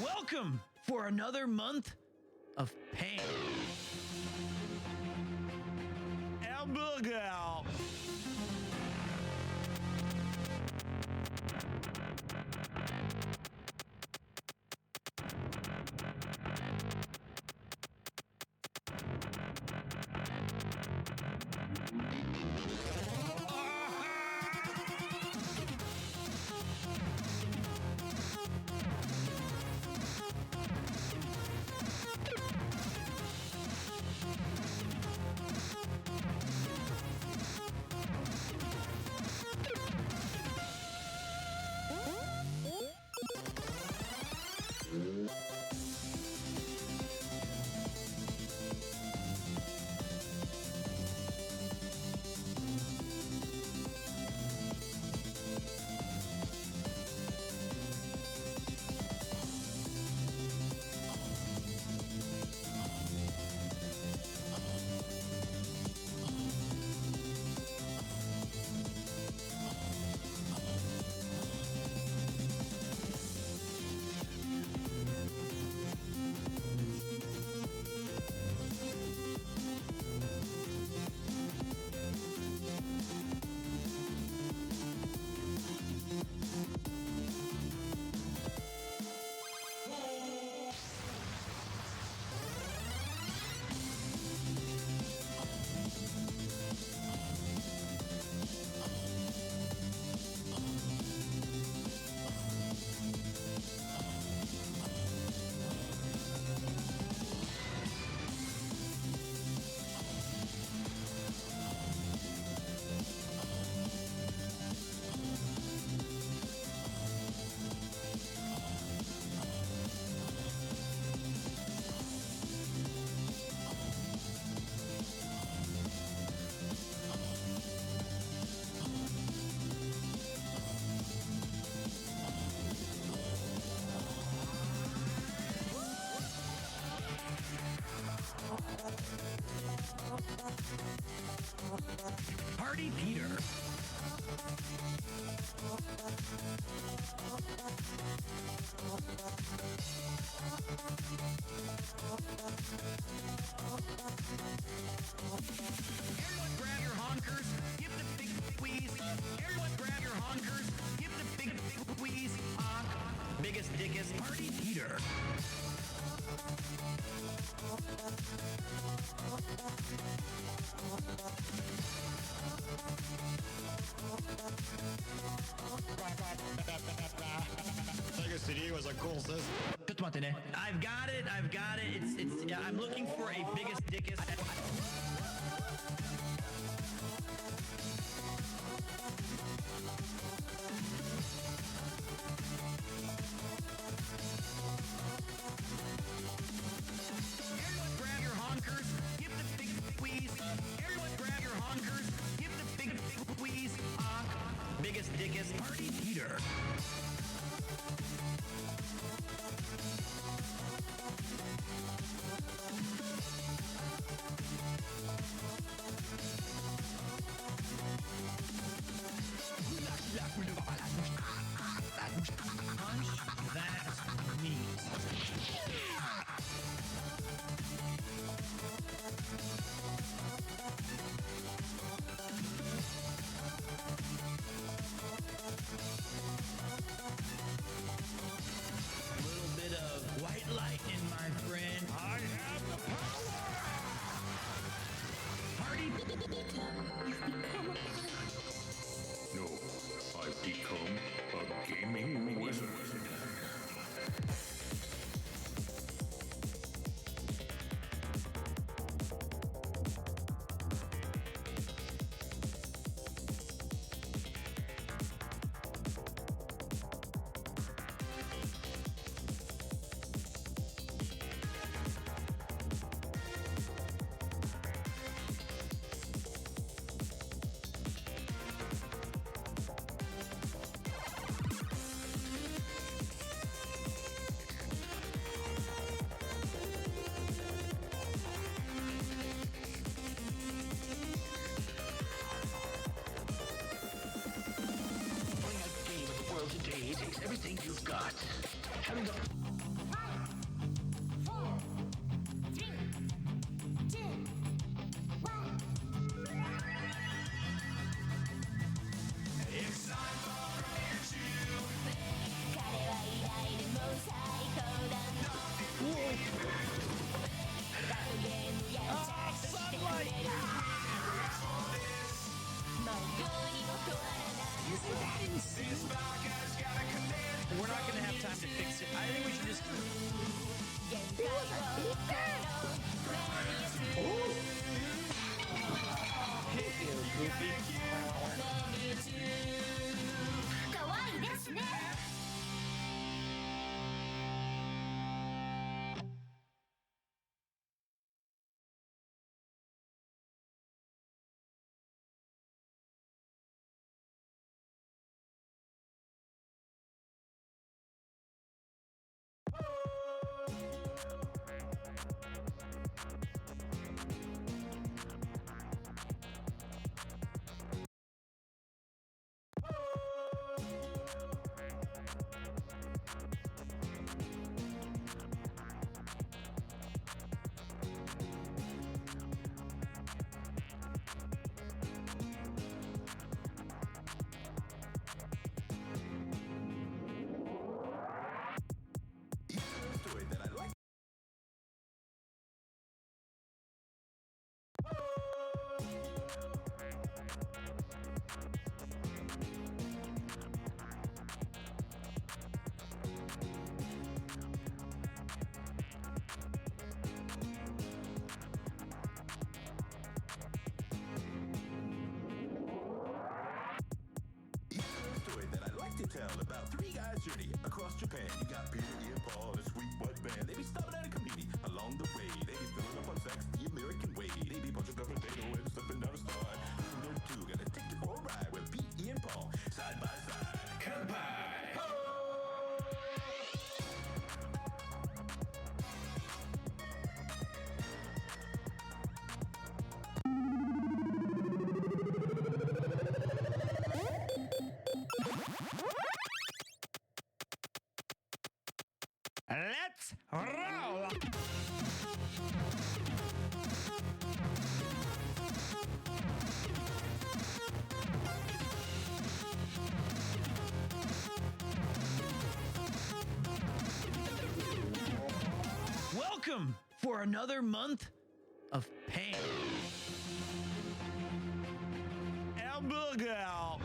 Welcome for another month of pain. Hamburger. Party Peter. Everyone grab your honkers, give the big squeeze. Everyone grab your honkers, give the big squeeze. Honk. Biggest, dickest, Party Peter. Sega CD was a cool system. I've got it. It's. I'm looking for a biggest, dickest. Everyone grab your honkers, give the big squeeze. Everyone grab your honkers, give the big squeeze. Honk. Biggest, dickest, Party Peter. go. 4. We're not going to have time to fix it. I think we should just... Hit you, Goofy. かわいいですね。Tell about 3 guys' journey across Japan. You got Peter, Ian, Paul, and a sweet white band. They be stopping at a community along the way. They be filling up on sex the American way. They be punching up a potato and slipping down a star. They're two gonna take you for a ride with Pete, Ian, Paul, side by side. Kanpai! Let's roll! Welcome for another month of pain. El Bulgal.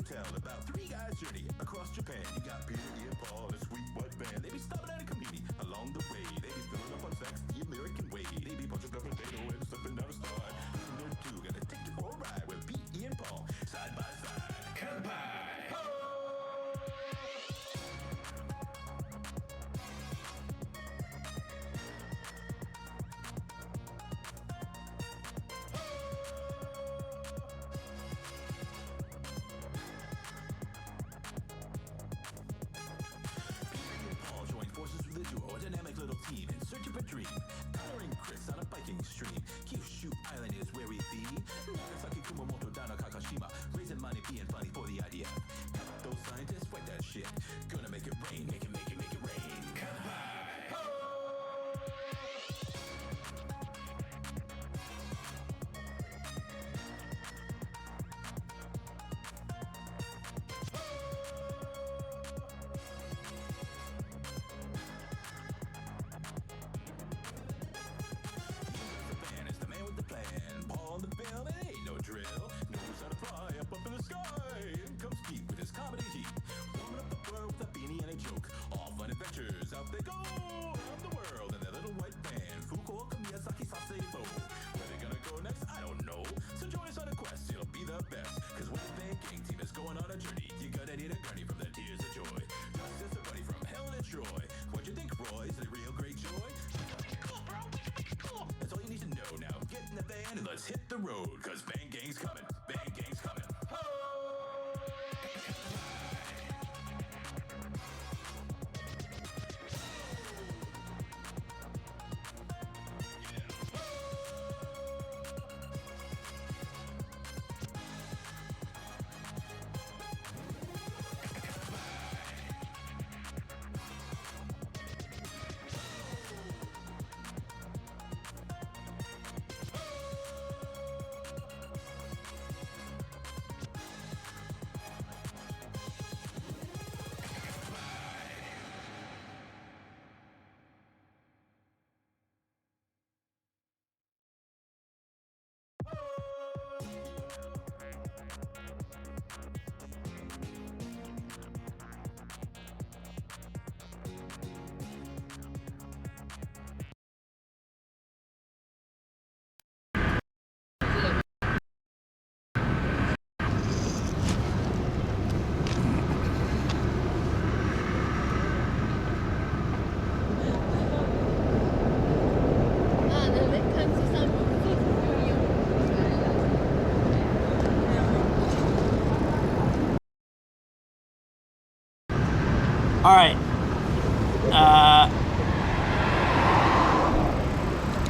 tell about three guys' journey across Japan. You got Peter, Ian, Paul, and a sweet white band. They be stopping at a convenience along the way. They be filling up on sex the American way. They be punching up potato and slipping down a slide. They're two gonna take you for a ride with Pete, Ian, Paul, side by side. Kanpai! A dynamic little team in search of a dream. Coloring Chris on a biking stream. Kyushu Island is where we be. Nagasaki, Kumamoto, Dana, Kakashima. Raising money, being funny for the idea. Help those scientists fight that shit. Gonna make it rain, make it rain. Kanpai! Out they go around the world in their little white van. Fukuoka, Miyazaki, Sasebo. Where they gonna go next? I don't know. So join us on a quest, it'll be the best. Cause when the band gang team is going on a journey, you gonna need a gurney from the tears of joy. Just as a buddy from hell to Troy. What'd you think, Roy? Is it a real great joy? Cool, bro. Cool. That's all you need to know now. Get in the van and let's hit the road. Cause band gang's coming. Band gang's coming. All right.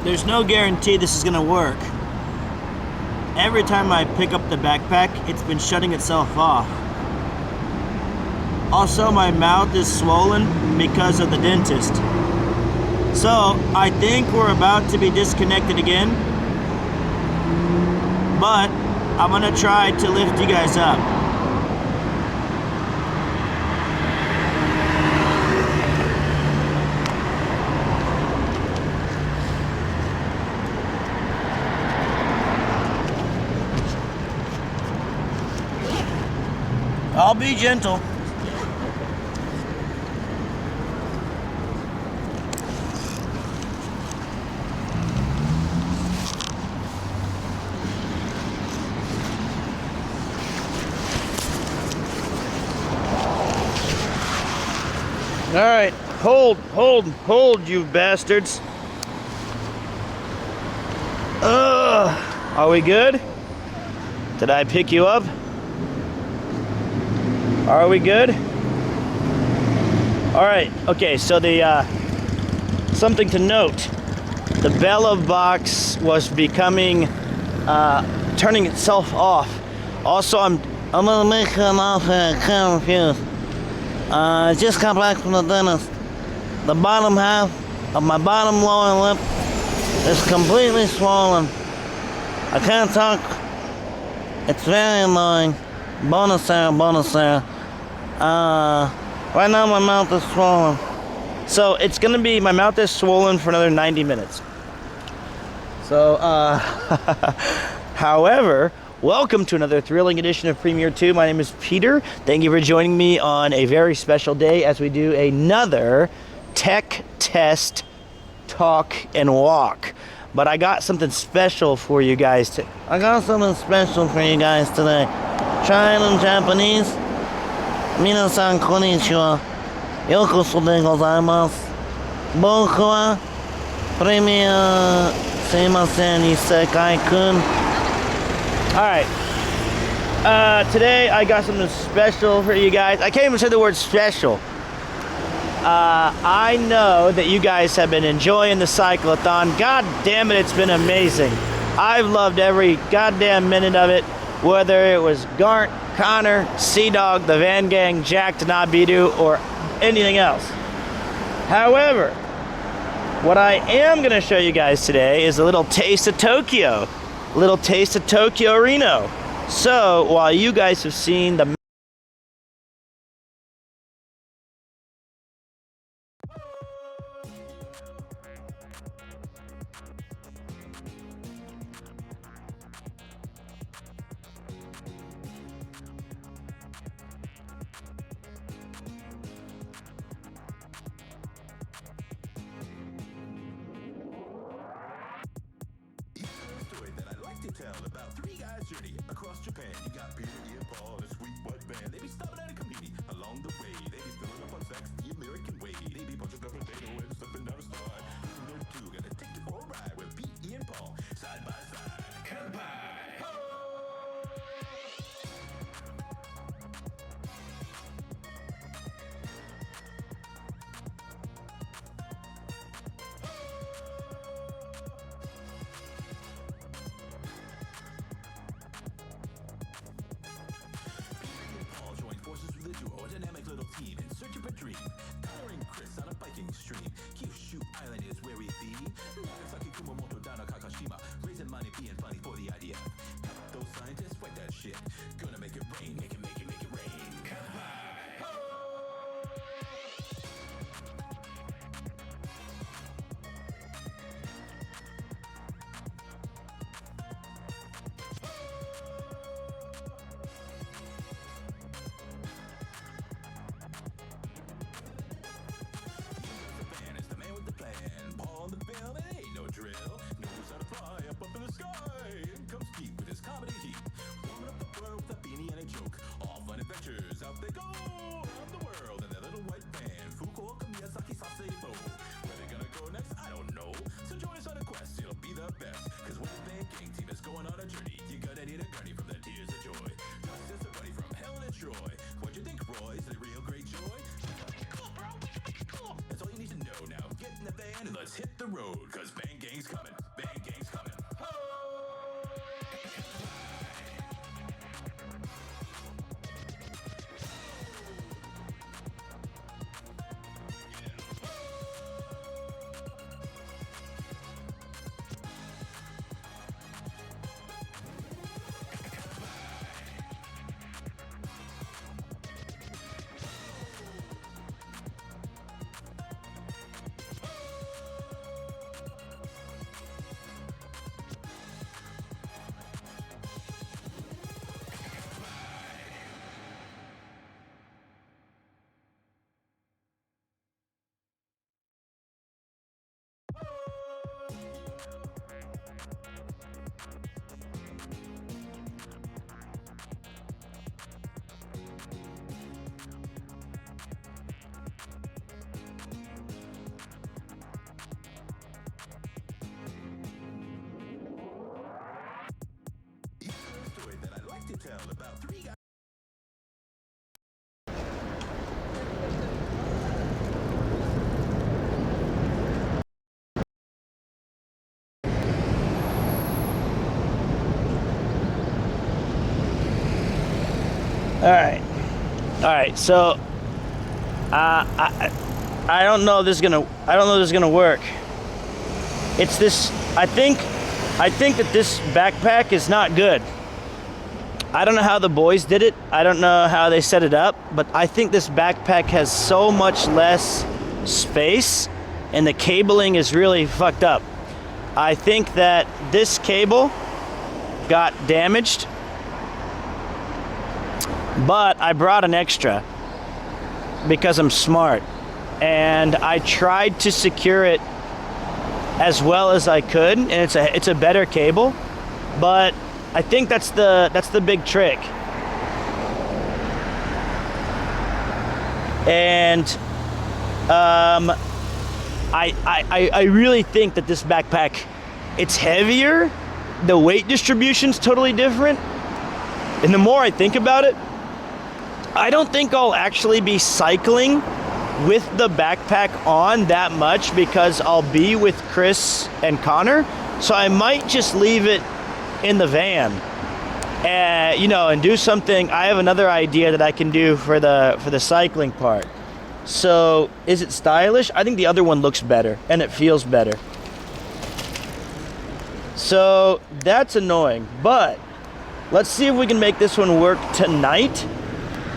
There's no guarantee this is gonna work. Every time I pick up the backpack, it's been shutting itself off. Also, my mouth is swollen because of the dentist. So, I think we're about to be disconnected again. But, I'm gonna try to lift you guys up. I'll be gentle. All right, hold, you bastards. Are we good? Did I pick you up? Are we good? All right, okay, so something to note. The Bella box was becoming, turning itself off. Also, I'm gonna make an offer, I'm confused. I just got back from the dentist. The bottom half of my bottom lower lip is completely swollen. I can't talk. It's very annoying. Bonus there. Right now my mouth is swollen. So it's gonna be, my mouth is swollen for another 90 minutes. So, however, Welcome to another thrilling edition of Premiere 2. My name is Peter. Thank you for joining me on a very special day as we do another tech test talk and walk. But I got something special for you guys today. China Japanese. Minasan konnichiwa. Yokoso de gozaimasu. Boku wa Premiere sumimasen isekai-kun. Alright. Today I got something special for you guys. I can't even say the word special. I know that you guys have been enjoying the cyclothon. God damn it, it's been amazing. I've loved every goddamn minute of it, whether it was Gart, Connor, Sea-Dog, the Van Gang, Jack, Tanabidu, or anything else. However, what I am going to show you guys today is a little taste of Tokyo. A little taste of Tokyo Reno. So, while you guys have seen the Story that I like to tell about three guys' journey across Japan. You got Peter, Ian, Paul, and a sweet white band. They be stopping at a community along the way. They be filling up on sex the American way. They be punching up potato and slipping down a star. No two gonna take you for a ride with Pete, Ian, Paul, side by side. Goodbye. Paul joined forces with a duo, a dynamic little team in search of a dream. Coloring Chris on a biking stream. Kyushu Island is where we be. Nagasaki, Kumamoto, down to Kakashima. Raising money, being funny for the idea. Those scientists, fight that shit. Gonna make it rain, make it rain. Goodbye. Japan is the man with the plan. Paul on the bill, it ain't no drill. Knows how to fly up in the sky. In comes Pete with his comedy heat. Warming up the world with a beanie and a joke. All fun adventures, out they go. Around the world in their little white van. Fukuoka, Miyazaki, Sasebo. Where they gonna go next, I don't know. So join us on a quest, it'll be the best. Cause when the band gang team is going on a journey, you gonna need a gurney from the tears of joy. Just a buddy from hell and Troy. What'd you think, Roy? Is it a real great joy? Cool, bro. Cool. That's all you need to know now. Get in the van and let's hit the road. Cause Bang Gang's coming. Bang Gang's coming. Story that I like to tell about three guys. All right. So, I don't know if this is gonna work. It's this. I think that this backpack is not good. I don't know how the boys did it. I don't know how they set it up, but I think this backpack has so much less space and the cabling is really fucked up. I think that this cable got damaged but I brought an extra because I'm smart, and I tried to secure it as well as I could, and it's a better cable, but I think that's the big trick. And I really think that this backpack, it's heavier, the weight distribution's totally different, and the more I think about it, I don't think I'll actually be cycling with the backpack on that much because I'll be with Chris and Connor, so I might just leave it in the van, and and do something. I have another idea that I can do for the cycling part. So is it stylish? I think the other one looks better and it feels better. So that's annoying, but let's see if we can make this one work tonight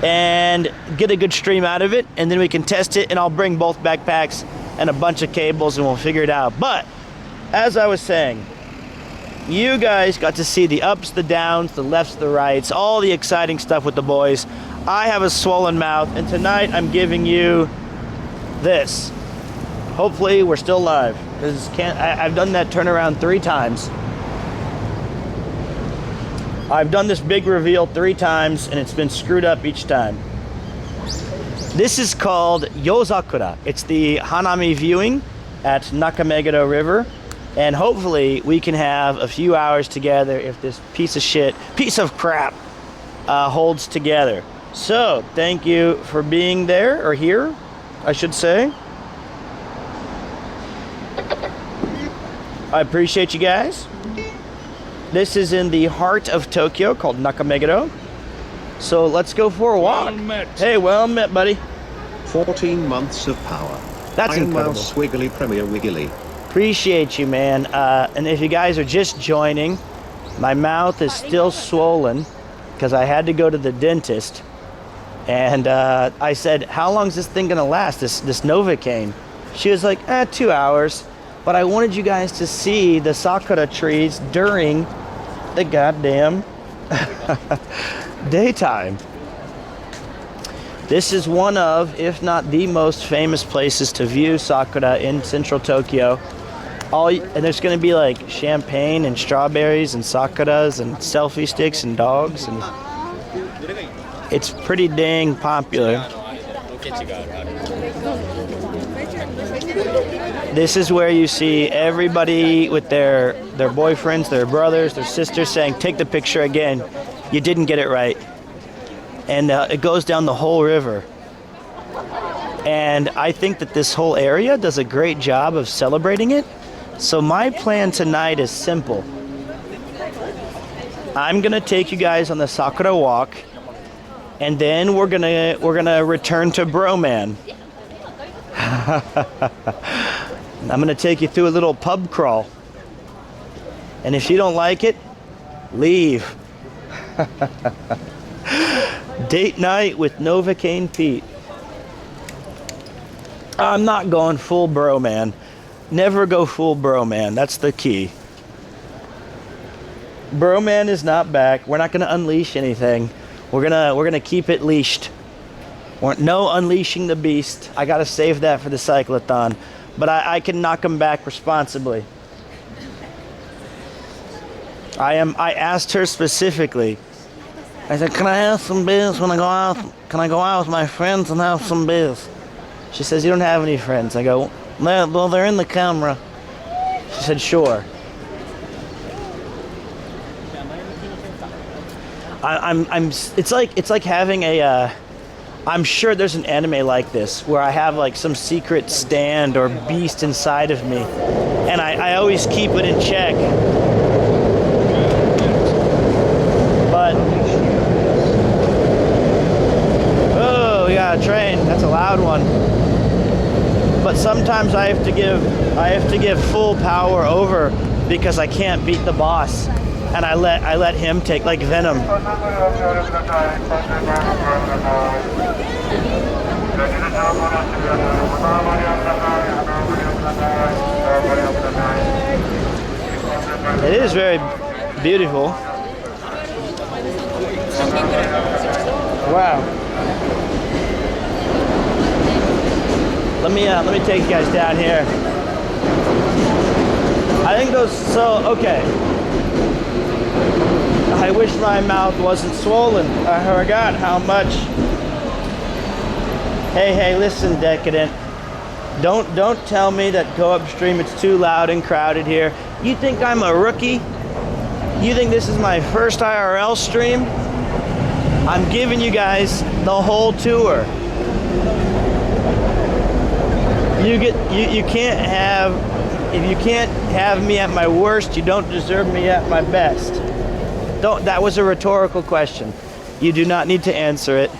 and get a good stream out of it, and then we can test it, and I'll bring both backpacks and a bunch of cables and we'll figure it out. But as I was saying, you guys got to see the ups, the downs, the lefts, the rights, all the exciting stuff with the boys. I have a swollen mouth, and tonight I'm giving you this. Hopefully we're still live, because I've done that turnaround 3 times. I've done this big reveal 3 times, and it's been screwed up each time. This is called Yozakura. It's the Hanami Viewing at Nakameguro River, and hopefully we can have a few hours together if this piece of crap holds together. So thank you for being there, or here, I should say. I appreciate you guys. This is in the heart of Tokyo, called Nakameguro. So let's go for a walk. Well met. Hey, well met, buddy. 14 months of power. That's incredible. Mouse Wiggly Premier Wiggly. Appreciate you, man. And if you guys are just joining, my mouth is still swollen because I had to go to the dentist. And I said, how long is this thing gonna last, this Novocaine? She was like, 2 hours. But I wanted you guys to see the sakura trees during the goddamn daytime. This is one of, if not the most famous places to view sakura in central Tokyo. And there's going to be like champagne and strawberries and sakuras and selfie sticks and dogs, and it's pretty dang popular. This is where you see everybody with their boyfriends, their brothers, their sisters saying, take the picture again. You didn't get it right. And it goes down the whole river. And I think that this whole area does a great job of celebrating it. So my plan tonight is simple. I'm gonna take you guys on the Sakura walk, and then we're gonna return to Broman. I'm gonna take you through a little pub crawl. And if you don't like it, leave. Date night with Novocaine Pete. I'm not going full bro, man. Never go full bro, man. That's the key. Bro man is not back. We're not gonna unleash anything. We're gonna keep it leashed. No unleashing the beast. I gotta save that for the cyclothon, but I can knock him back responsibly. I asked her specifically. I said, "Can I have some beers when I go out? Can I go out with my friends and have some beers?" She says, "You don't have any friends." I go, "Well, they're in the camera." She said, "Sure." It's like having a. I'm sure there's an anime like this where I have like some secret stand or beast inside of me, and I always keep it in check. But oh, we got a train. That's a loud one. But sometimes I have to give full power over because I can't beat the boss, and I let him take like Venom. It is very beautiful. Wow. Let me take you guys down here. I think those, so, okay. I wish my mouth wasn't swollen. I forgot how much. Hey, listen, Decadent. Don't tell me that go upstream, it's too loud and crowded here. You think I'm a rookie? You think this is my first IRL stream? I'm giving you guys the whole tour. You can't have, if you can't have me at my worst, you don't deserve me at my best. That was a rhetorical question. You do not need to answer it.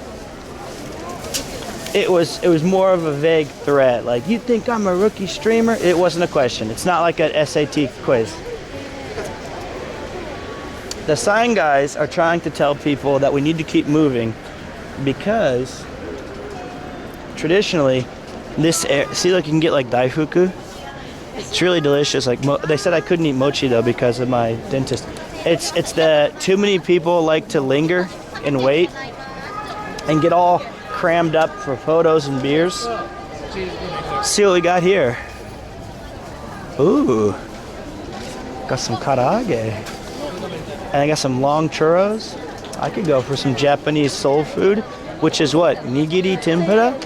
It was more of a vague threat. Like, you think I'm a rookie streamer? It wasn't a question. It's not like an SAT quiz. The sign guys are trying to tell people that we need to keep moving because traditionally this see, like, you can get like daifuku. It's really delicious. Like they said I couldn't eat mochi though because of my dentist. It's the too many people like to linger and wait and get all crammed up for photos and beers. See what we got here. Ooh, got some karaage. And I got some long churros. I could go for some Japanese soul food, which is what? Nigiri tempura?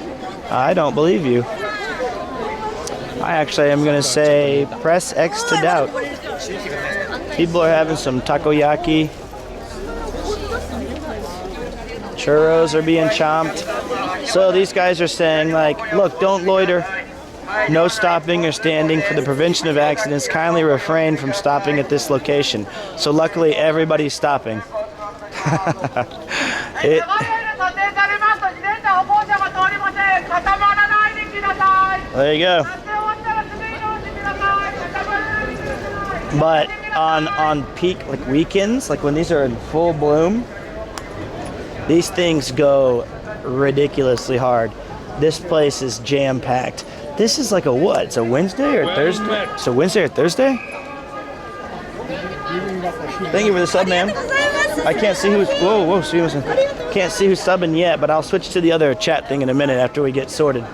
I don't believe you. I actually am going to say press X to doubt. People are having some takoyaki. Churros are being chomped. So these guys are saying, like, look, don't loiter. No stopping or standing. For the prevention of accidents, kindly refrain from stopping at this location. So luckily, everybody's stopping. There you go. But on peak, like weekends, like when these are in full bloom, these things go ridiculously hard. This place is jam-packed. This is like a what? It's a Wednesday or Thursday? It's a Wednesday or Thursday? Thank you for the sub, man. I can't see who's, whoa, Stevenson. Can't see who's subbing yet, but I'll switch to the other chat thing in a minute after we get sorted.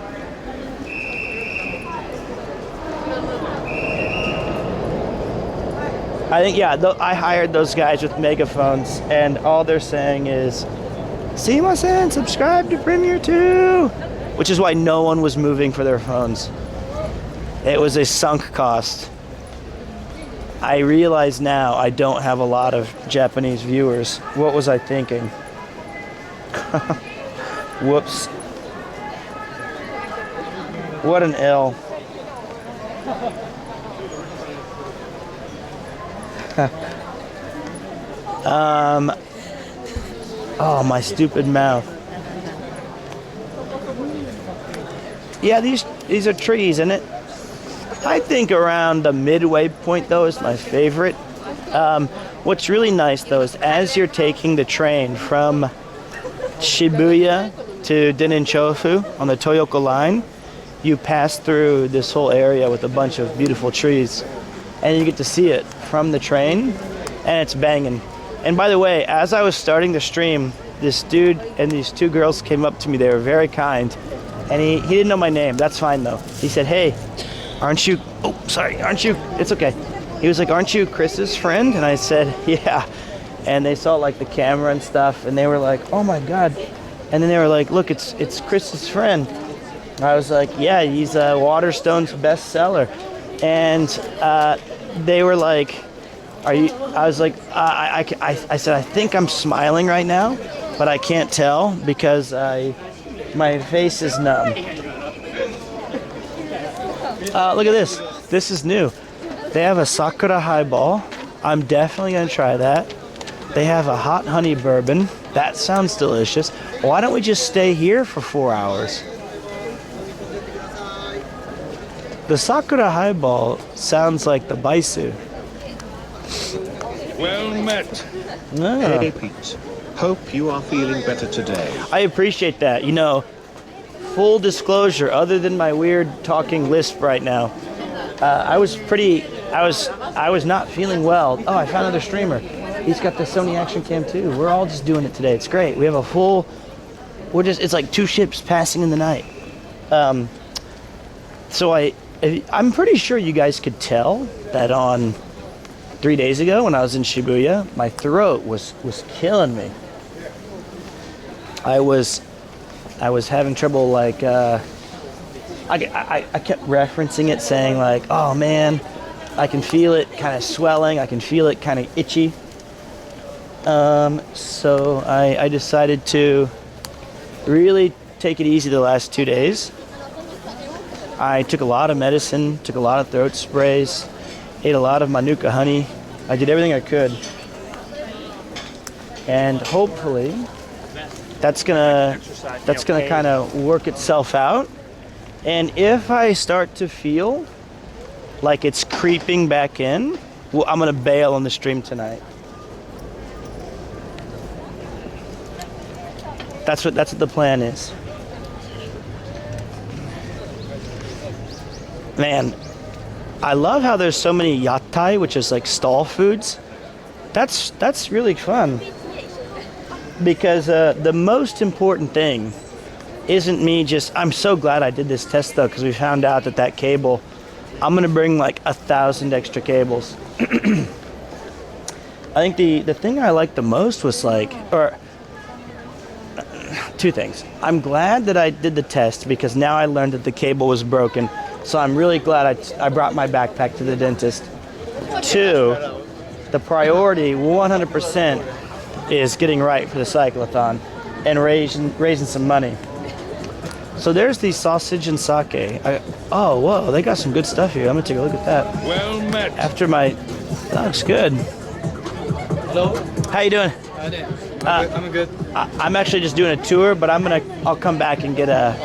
I think, yeah, I hired those guys with megaphones, and all they're saying is, "Sumimasen, subscribe to Premiere 2!" Which is why no one was moving for their phones. It was a sunk cost. I realize now I don't have a lot of Japanese viewers. What was I thinking? Whoops. What an L. Oh, my stupid mouth. Yeah, these are trees, isn't it? I think around the midway point, though, is my favorite. What's really nice, though, is as you're taking the train from Shibuya to Deninchofu on the Toyoko line, you pass through this whole area with a bunch of beautiful trees, and you get to see it from the train, and it's banging. And by the way, as I was starting the stream, this dude and these two girls came up to me. They were very kind, and he didn't know my name. That's fine, though. He said, "Hey, aren't you, oh, sorry, aren't you," it's okay. He was like, "Aren't you Chris's friend?" And I said, "Yeah." And they saw like the camera and stuff, and they were like, "Oh my God." And then they were like, "Look, it's Chris's friend." And I was like, "Yeah, he's Waterstone's bestseller." And they were like, "Are you?" I was like, I said, "I think I'm smiling right now, but I can't tell because my face is numb." Look at this. This is new. They have a Sakura highball. I'm definitely going to try that. They have a hot honey bourbon. That sounds delicious. Why don't we just stay here for 4 hours? The Sakura highball sounds like the Baisu. Well met. Ah. Hey Pete, hope you are feeling better today. I appreciate that. You know, full disclosure, other than my weird talking lisp right now, I was not feeling well. Oh, I found another streamer. He's got the Sony Action Cam too. We're all just doing it today. It's great. We have a full it's like two ships passing in the night. So I'm pretty sure you guys could tell that on 3 days ago when I was in Shibuya, my throat was killing me. I was having trouble, like, I kept referencing it, saying like, oh man, I can feel it kind of swelling, I can feel it kind of itchy. So I decided to really take it easy the last 2 days. I took a lot of medicine, took a lot of throat sprays, ate a lot of manuka honey. I did everything I could. And hopefully that's gonna kind of work itself out. And if I start to feel like it's creeping back in, well, I'm gonna bail on the stream tonight. That's what the plan is. Man, I love how there's so many yatai, which is like stall foods. That's really fun. Because the most important thing isn't me just, I'm so glad I did this test though, because we found out that cable, I'm gonna bring like 1,000 extra cables. I think the thing I liked the most was like, or two things. I'm glad that I did the test because now I learned that the cable was broken. So I'm really glad I brought my backpack to the dentist. Two, the priority 100% is getting right for the cyclothon and raising some money. So there's the sausage and sake. Oh, whoa, they got some good stuff here. I'm gonna take a look at that. Well met. That looks good. Hello. How you doing? I'm good. I'm actually just doing a tour, but I'll come back and get a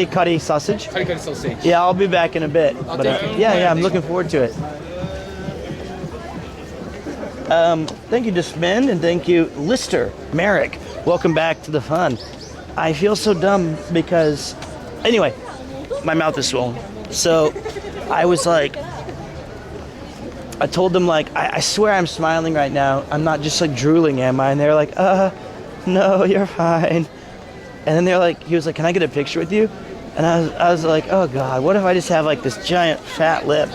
kari sausage. Kari sausage. Yeah, I'll be back in a bit. But yeah, I'm looking forward to it. Thank you, Dismend, and thank you, Lister Merrick. Welcome back to the fun. I feel so dumb because, anyway, my mouth is swollen. So I was like, I told them like, I swear I'm smiling right now. I'm not just like drooling, am I? And they're like, no, you're fine. And then he was like, can I get a picture with you? And I was like, oh God, what if I just have like this giant fat lip?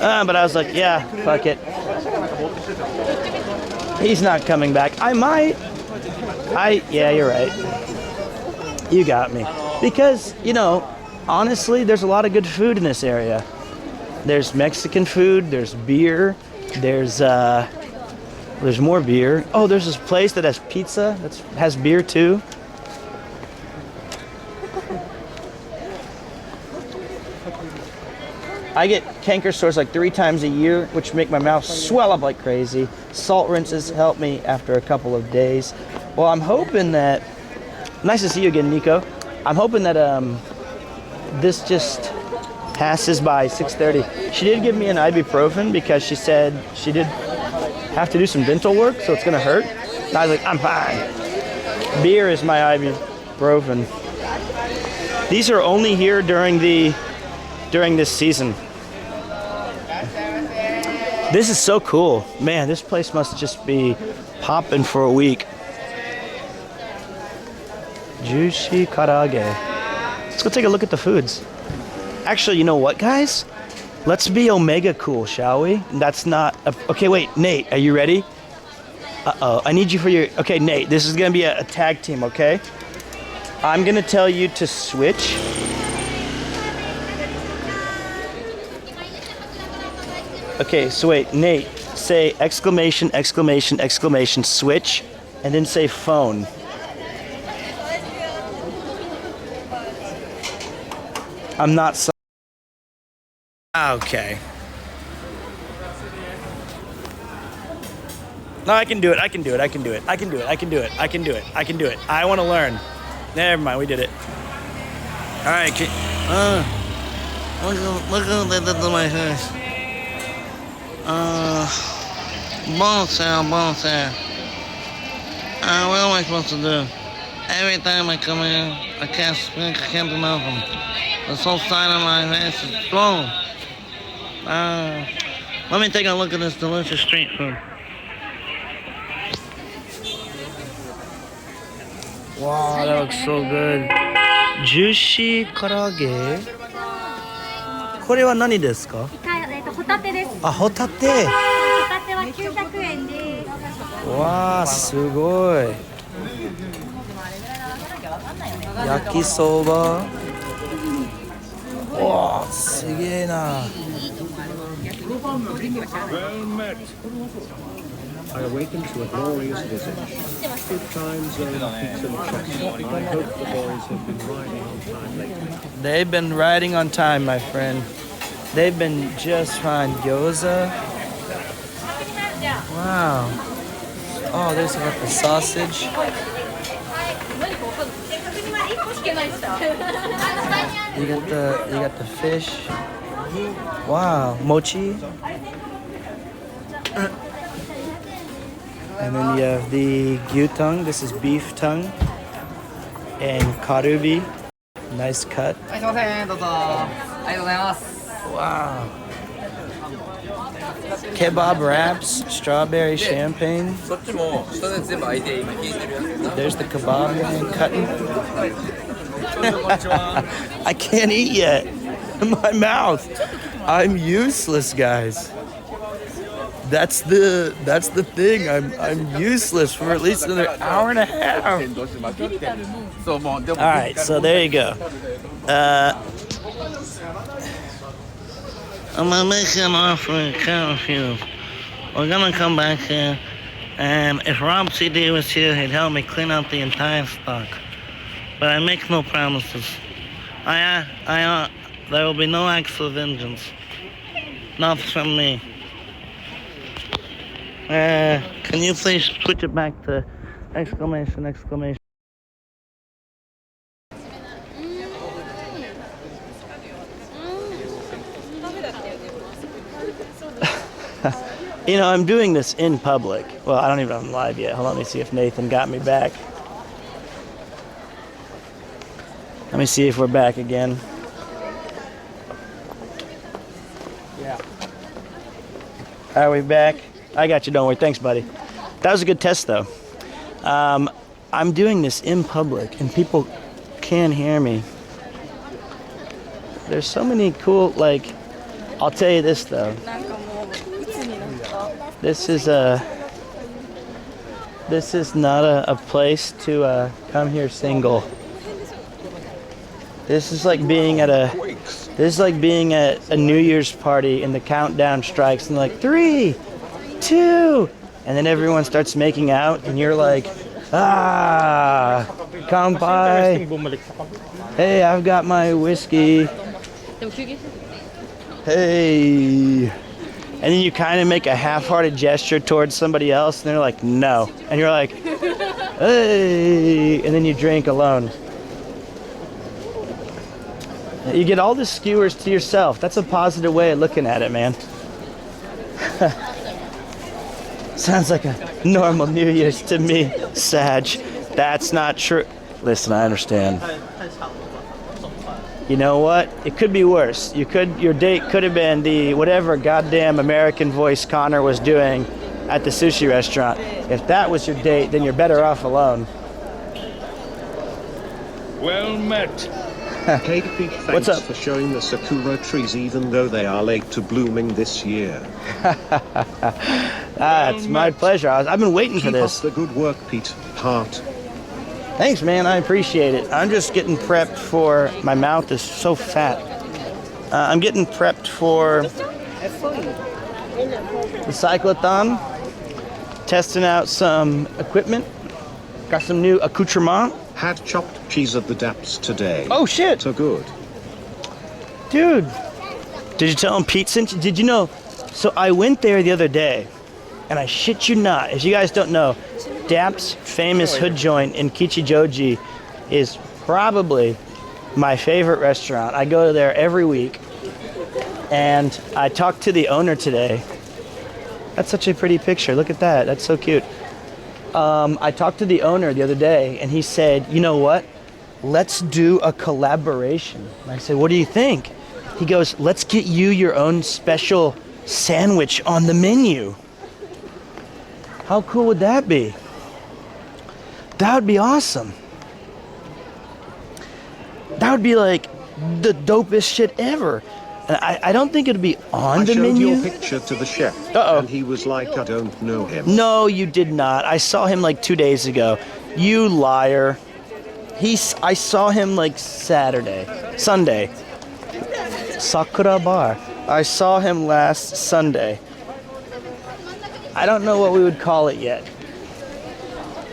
But I was like, yeah, fuck it. He's not coming back. I might. Yeah, you're right. You got me. Because, honestly, there's a lot of good food in this area. There's Mexican food, there's beer, there's more beer. Oh, there's this place that has pizza, that has beer too. I get canker sores like 3 times a year, which make my mouth swell up like crazy. Salt rinses help me after a couple of days. Well, I'm hoping that, nice to see you again, Nico. I'm hoping that this just passes by 6:30. She did give me an ibuprofen because she said she did have to do some dental work, so it's gonna hurt. And I was like, I'm fine. Beer is my ibuprofen. These are only here during this season. This is so cool. Man, this place must just be popping for a week. Juicy karage. Let's go take a look at the foods. Actually, you know what, guys? Let's be Omega cool, shall we? That's not... Okay, wait, Nate, are you ready? Uh-oh, I need you for your... Okay, Nate, this is going to be a tag team, okay? I'm going to tell you to switch. Okay, so wait, Nate, say exclamation, exclamation, exclamation, switch, and then say phone. I'm not... Okay. No, I can do it. I can do it. I can do it. I can do it. I can do it. I can do it. I can do it. I want to learn. Never mind. We did it. All right. Look at that to my face. Bonus hair. What am I supposed to do? Every time I come in, I can't speak. I can't do nothing. The whole side of my face is blown. Let me take a look at this delicious street food. Wow, that looks so good. Juicy karaage. これは何ですか？ホタテです。あ、ホタテ。ホタテは900円です。わあ、すごい。焼きそば。わあ、すげえな。Well met. I awakened to a glorious visit. Good times and pizza and chips. I hope the boys have been riding on time lately. They've been riding on time, my friend. They've been just fine. Gyoza. Wow. Oh, there's got the sausage. You got the fish. Wow, mochi. And then you have the gyutang. This is beef tongue. And karubi. Nice cut. Wow. Kebab wraps, strawberry champagne. There's the kebab man cutting. I can't eat yet. My mouth. I'm useless, guys. That's the thing. I'm useless for at least another hour and a half. All right, so there you go. I'm gonna make an offer in California. We're gonna come back here, and if Rob CD was here, he'd help me clean out the entire stock. But I make no promises. There will be no acts of vengeance. Not from me. Can you please switch it back to exclamation, exclamation? You know, I'm doing this in public. Well, I don't even know if I'm live yet. Hold on, let me see if Nathan got me back. Let me see if we're back again. Yeah. Are we back? I got you, don't worry. Thanks, buddy. That was a good test, though. I'm doing this in public, and people can hear me. There's so many cool, like, I'll tell you this, though. This is not a place to come here single. This is like being at a New Year's party and the countdown strikes and like 3, 2, and then everyone starts making out and you're like, kanpai. Hey, I've got my whiskey. Hey. And then you kind of make a half-hearted gesture towards somebody else, and they're like, no. And you're like, hey, and then you drink alone. You get all the skewers to yourself. That's a positive way of looking at it, man. Sounds like a normal New Year's to me, Sag. That's not true. Listen, I understand. You know what? It could be worse. Your date could have been the whatever goddamn American voice Connor was doing at the sushi restaurant. If that was your date, then you're better off alone. Well met. KP, thanks What's up? for showing the sakura trees even though they are late to blooming this year. It's my pleasure. I've been waiting for Keep this. up the good work, Pete. Heart. Thanks, man. I appreciate it. I'm just getting prepped for... My mouth is so fat. I'm getting prepped for the cyclothon. Testing out some equipment. Got some new accoutrement. Had chopped cheese at the Daps today. Oh, shit. So good. Dude. Did you tell him Pete sent you? Did you know? So I went there the other day, and I shit you not, as you guys don't know, Dap's famous hood joint in Kichijoji is probably my favorite restaurant. I go there every week, and I talked to the owner today. That's such a pretty picture. Look at that. That's so cute. I talked to the owner the other day, and he said, you know what? Let's do a collaboration. And I said, what do you think? He goes, let's get you your own special sandwich on the menu. How cool would that be? That would be awesome. That would be like the dopest shit ever. And I don't think it'd be on the I showed menu. your picture to the chef, and he was like, I don't know him. No, you did not. I saw him like 2 days ago. You liar. I saw him like Sunday. Sakura Bar. I saw him last Sunday. I don't know what we would call it yet.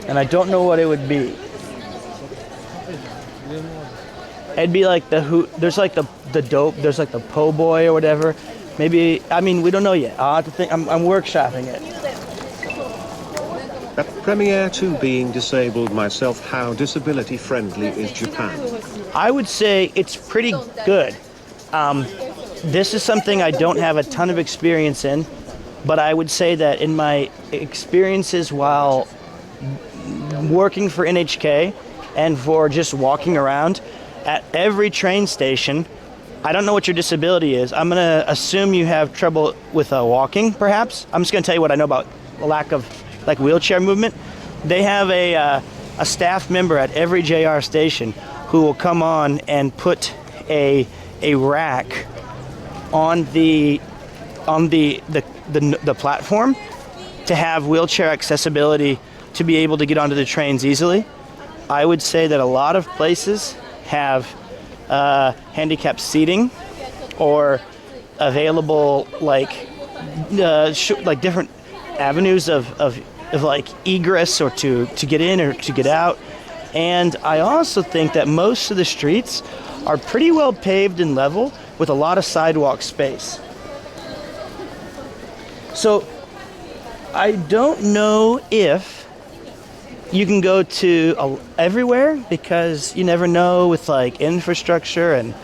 And I don't know what it would be. It'd be like there's like the dope, there's like the po' boy or whatever. Maybe, I mean, we don't know yet. I'll have to think, I'm workshopping it. At Premiere 2 being disabled myself, how disability friendly is Japan? I would say it's pretty good. This is something I don't have a ton of experience in, but I would say that in my experiences while working for NHK and for just walking around, at every train station, I don't know what your disability is. I'm going to assume you have trouble with walking, perhaps. I'm just going to tell you what I know about lack of like wheelchair movement. They have a staff member at every JR station who will come on and put a rack on the platform to have wheelchair accessibility to be able to get onto the trains easily. I would say that a lot of places have handicapped seating or available like different avenues of like egress or to get in or to get out. And I also think that most of the streets are pretty well paved and level with a lot of sidewalk space. So I don't know if you can go to everywhere, because you never know with like infrastructure and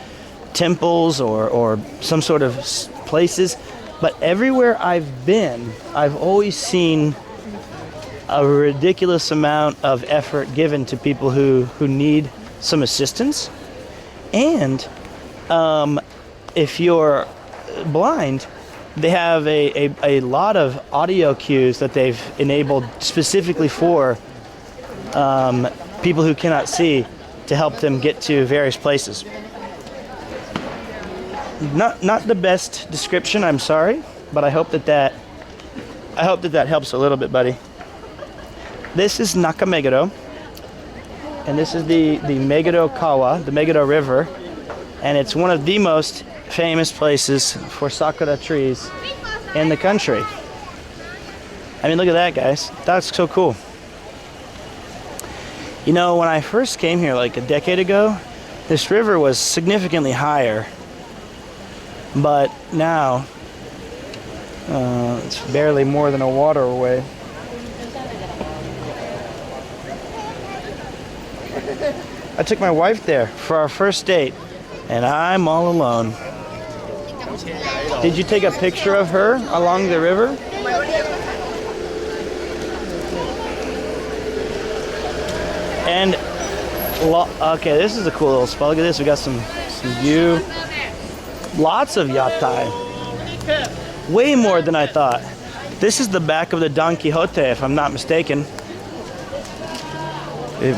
temples or some sort of places. But everywhere I've been, I've always seen a ridiculous amount of effort given to people who need some assistance. And if you're blind, they have a lot of audio cues that they've enabled specifically for people who cannot see, to help them get to various places. Not the best description, I'm sorry, but I hope that helps a little bit, buddy. This is Nakameguro, and this is the Meguro Kawa, the Meguro River, and it's one of the most famous places for sakura trees in the country. I mean, look at that, guys. That's so cool. You know, when I first came here like a decade ago, this river was significantly higher, but now it's barely more than a waterway. I took my wife there for our first date, and I'm all alone. Did you take a picture of her along the river? And okay, this is a cool little spot. Look at this. We got some view. Lots of yatai. Way more than I thought. This is the back of the Don Quixote, if I'm not mistaken.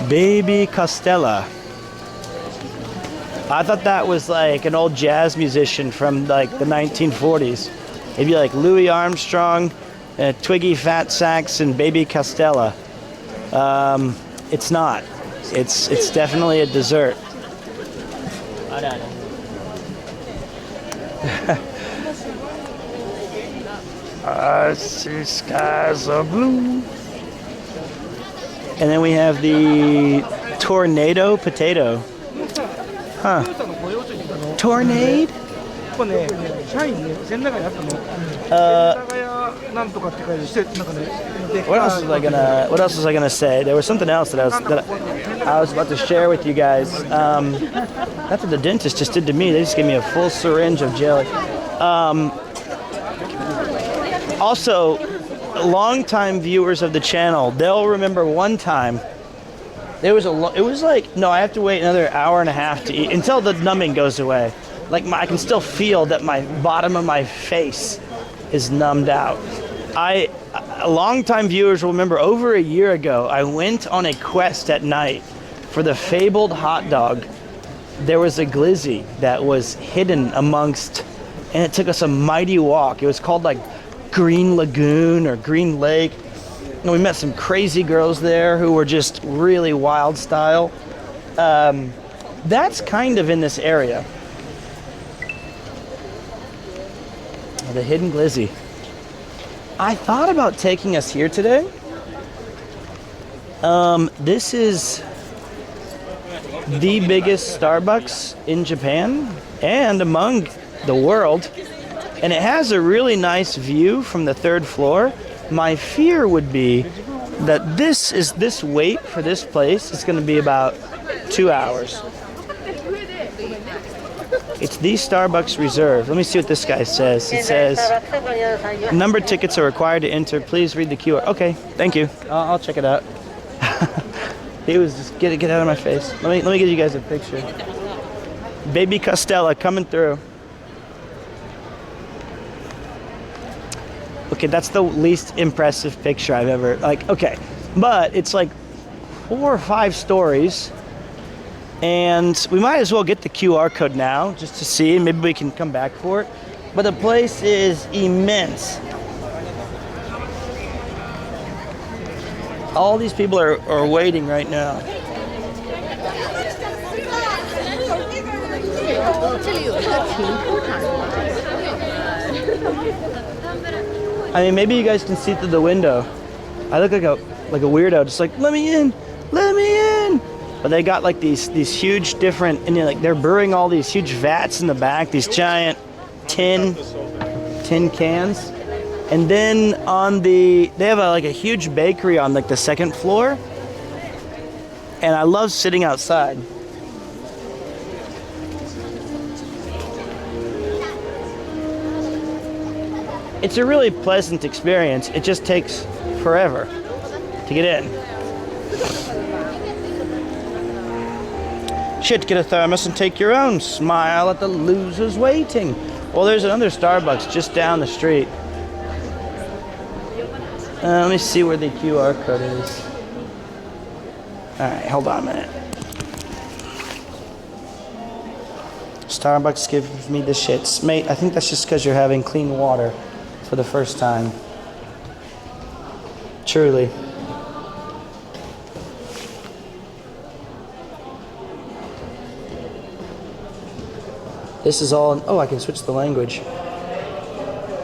Baby Costella. I thought that was like an old jazz musician from like the 1940s. It'd be like Louis Armstrong, Twiggy Fat Sax, and Baby Costella. It's not. It's definitely a dessert. I see skies are blue. And then we have the tornado potato. Huh. Tornade? What else was I gonna say? There was something else that I was about to share with you guys. That's what the dentist just did to me. They just gave me a full syringe of jelly. Also, longtime viewers of the channel, they'll remember one time. I have to wait another hour and a half to eat until the numbing goes away. Like I can still feel that my bottom of my face is numbed out. Longtime viewers will remember over a year ago, I went on a quest at night for the fabled hot dog there was a glizzy that was hidden amongst, and it took us a mighty walk. It was called like Green Lagoon or Green Lake. And we met some crazy girls there who were just really wild style. That's kind of in this area. The hidden glizzy. I thought about taking us here today. This is the biggest Starbucks in Japan and among the world. And it has a really nice view from the 3rd floor. My fear would be that this wait for this place is going to be about 2 hours. It's the Starbucks Reserve. Let me see what this guy says. It says, numbered tickets are required to enter. Please read the QR. Okay, thank you. I'll check it out. He was just, get out of my face. Let me give you guys a picture. Baby Costella coming through. Okay, that's the least impressive picture I've ever, okay. But it's like 4 or 5 stories. And we might as well get the QR code now just to see. Maybe we can come back for it. But the place is immense. All these people are waiting right now. I mean, maybe you guys can see through the window. I look like a weirdo, just like, let me in, let me in. But they got like these huge different, and they're brewing all these huge vats in the back, these giant tin cans. And then they have a huge bakery on like the 2nd floor. And I love sitting outside. It's a really pleasant experience. It just takes forever to get in. Shit, get a thermos and take your own. Smile at the losers waiting. Well, there's another Starbucks just down the street. Let me see where the QR code is. Alright, hold on a minute. Starbucks gives me the shits. Mate, I think that's just because you're having clean water for the first time. Truly. This is all, oh, I can switch the language.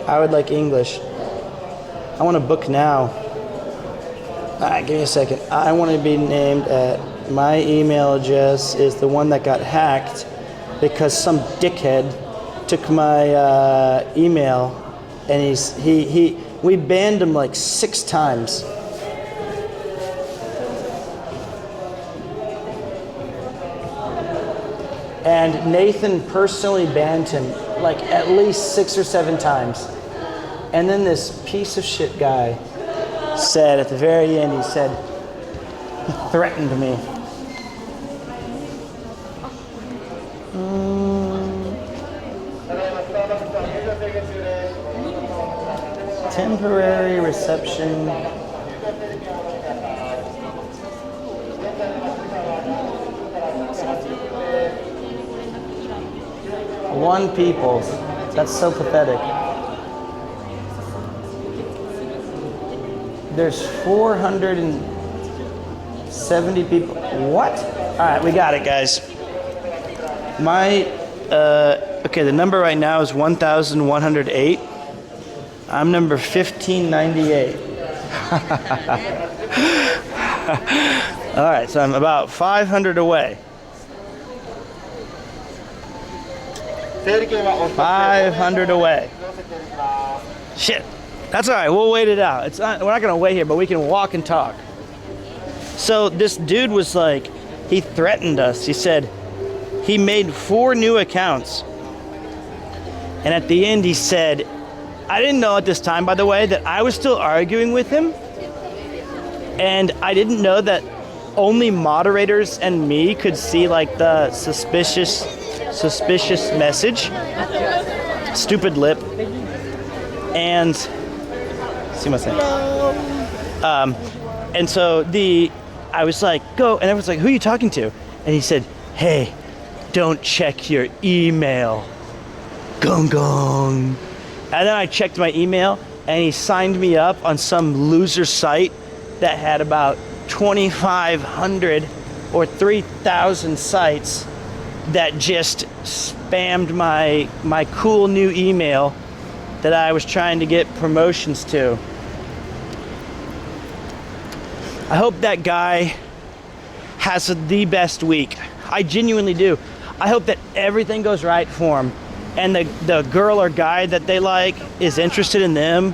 I would like English. I want to book now. Alright, give me a second. I want to be named at, my email address is the one that got hacked because some dickhead took my email and we banned him like 6 times. And Nathan personally banned him like at least 6 or 7 times. And then this piece of shit guy said at the very end, he threatened me. Temporary reception. One people. That's so pathetic. There's 470 people. What? All right, we got it, guys. Okay, the number right now is 1,108. I'm number 1598. All right, so I'm about 500 away. 500 away. Shit. That's all right. We'll wait it out. We're not gonna wait here, but we can walk and talk. So this dude was like, he threatened us. He said he made 4 new accounts, and at the end he said, I didn't know at this time, by the way, that I was still arguing with him, and I didn't know that only moderators and me could see like the suspicious message. Stupid lip. And and so I was like, go, and everyone's like, who are you talking to? And he said, hey, don't check your email. Gong gong. And then I checked my email, and he signed me up on some loser site that had about 2,500 or 3,000 sites that just spammed my cool new email that I was trying to get promotions to. I hope that guy has the best week. I genuinely do. I hope that everything goes right for him, and the girl or guy that they like is interested in them,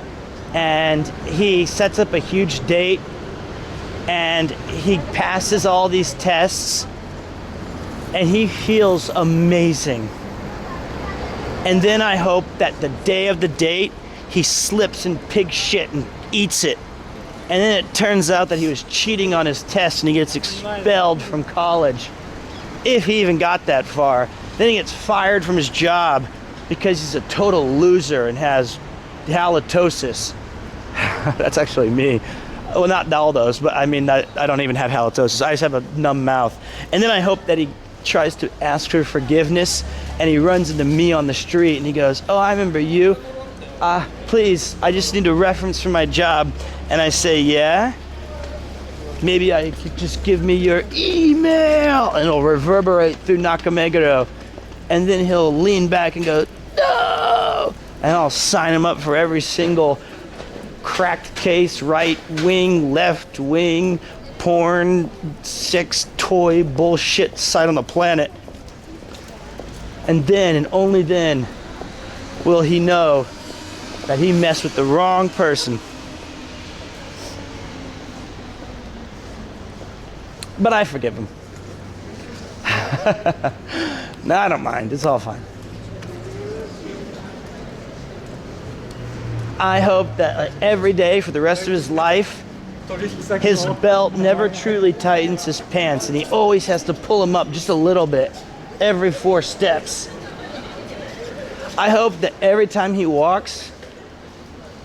and he sets up a huge date, and he passes all these tests, and he feels amazing. And then I hope that the day of the date, he slips in pig shit and eats it. And then it turns out that he was cheating on his test and he gets expelled from college. If he even got that far. Then he gets fired from his job because he's a total loser and has halitosis. That's actually me. Well, not all those, but I mean, I don't even have halitosis. I just have a numb mouth. And then I hope that he tries to ask for forgiveness, and he runs into me on the street and he goes, "Oh, I remember you. Please, I just need a reference for my job." And I say, "Yeah? Maybe I could just give me your email," and it'll reverberate through Nakameguro. And then he'll lean back and go, "No!" And I'll sign him up for every single cracked case, right wing, left wing, porn, sex toy, bullshit site on the planet. And then, and only then, will he know that he messed with the wrong person. But I forgive him. No, I don't mind. It's all fine. I hope that every day for the rest of his life, his belt never truly tightens his pants, and he always has to pull them up just a little bit every 4 steps. I hope that every time he walks,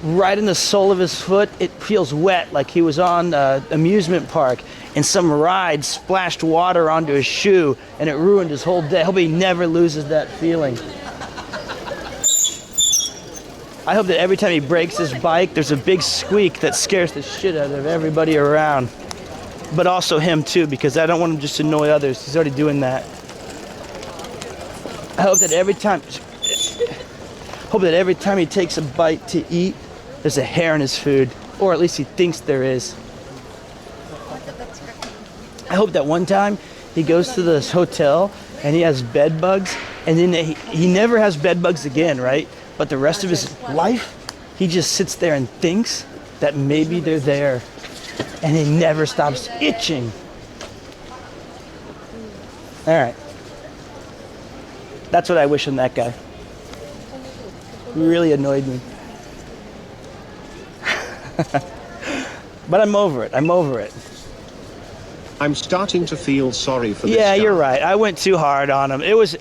right in the sole of his foot, it feels wet, like he was on an amusement park and some ride splashed water onto his shoe and it ruined his whole day. I hope he never loses that feeling. I hope that every time he breaks his bike, there's a big squeak that scares the shit out of everybody around. But also him too, because I don't want him just to annoy others. He's already doing that. I hope that every time he takes a bite to eat, there's a hair in his food, or at least he thinks there is. I hope that one time he goes to this hotel and he has bed bugs, and then he never has bed bugs again, right? But the rest of his life, he just sits there and thinks that maybe they're there, and he never stops itching. All right. That's what I wish on that guy. He really annoyed me. But I'm over it. I'm over it. I'm starting to feel sorry for this Yeah, guy. you're right. I went too hard on him. It was...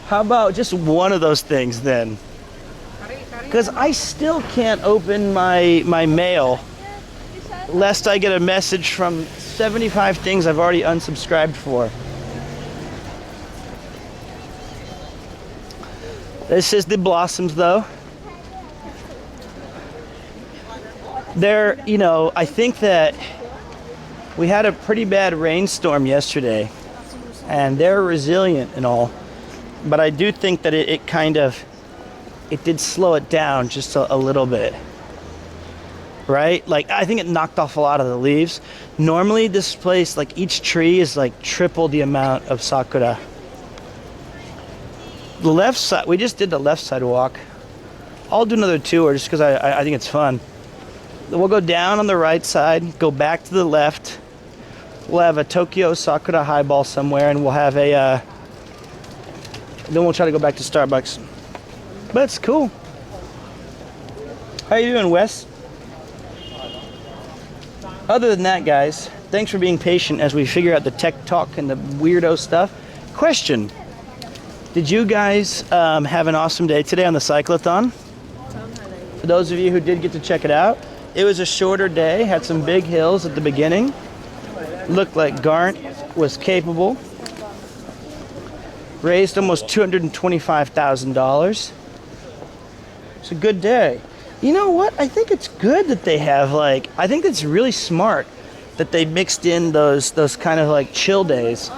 How about just one of those things then? Because I still can't open my mail lest I get a message from 75 things I've already unsubscribed for. This is the blossoms though. They're, you know, I think that we had a pretty bad rainstorm yesterday and they're resilient and all. But I do think that it did slow it down just a little bit, right? Like, I think it knocked off a lot of the leaves. Normally this place, like each tree is like triple the amount of sakura. The left side, we just did the left side walk. I'll do another tour just because I think it's fun. We'll go down on the right side, go back to the left. We'll have a Tokyo Sakura highball somewhere, and we'll have a, then we'll try to go back to Starbucks. But it's cool. How you doing, Wes? Other than that, guys, thanks for being patient as we figure out the tech talk and the weirdo stuff. Question. Did you guys have an awesome day today on the cyclothon? For those of you who did get to check it out, it was a shorter day, had some big hills at the beginning. Looked like Garnt was capable. Raised almost $225,000. It's a good day. You know what? I think it's good that they have like, I think it's really smart that they mixed in those kind of like chill days.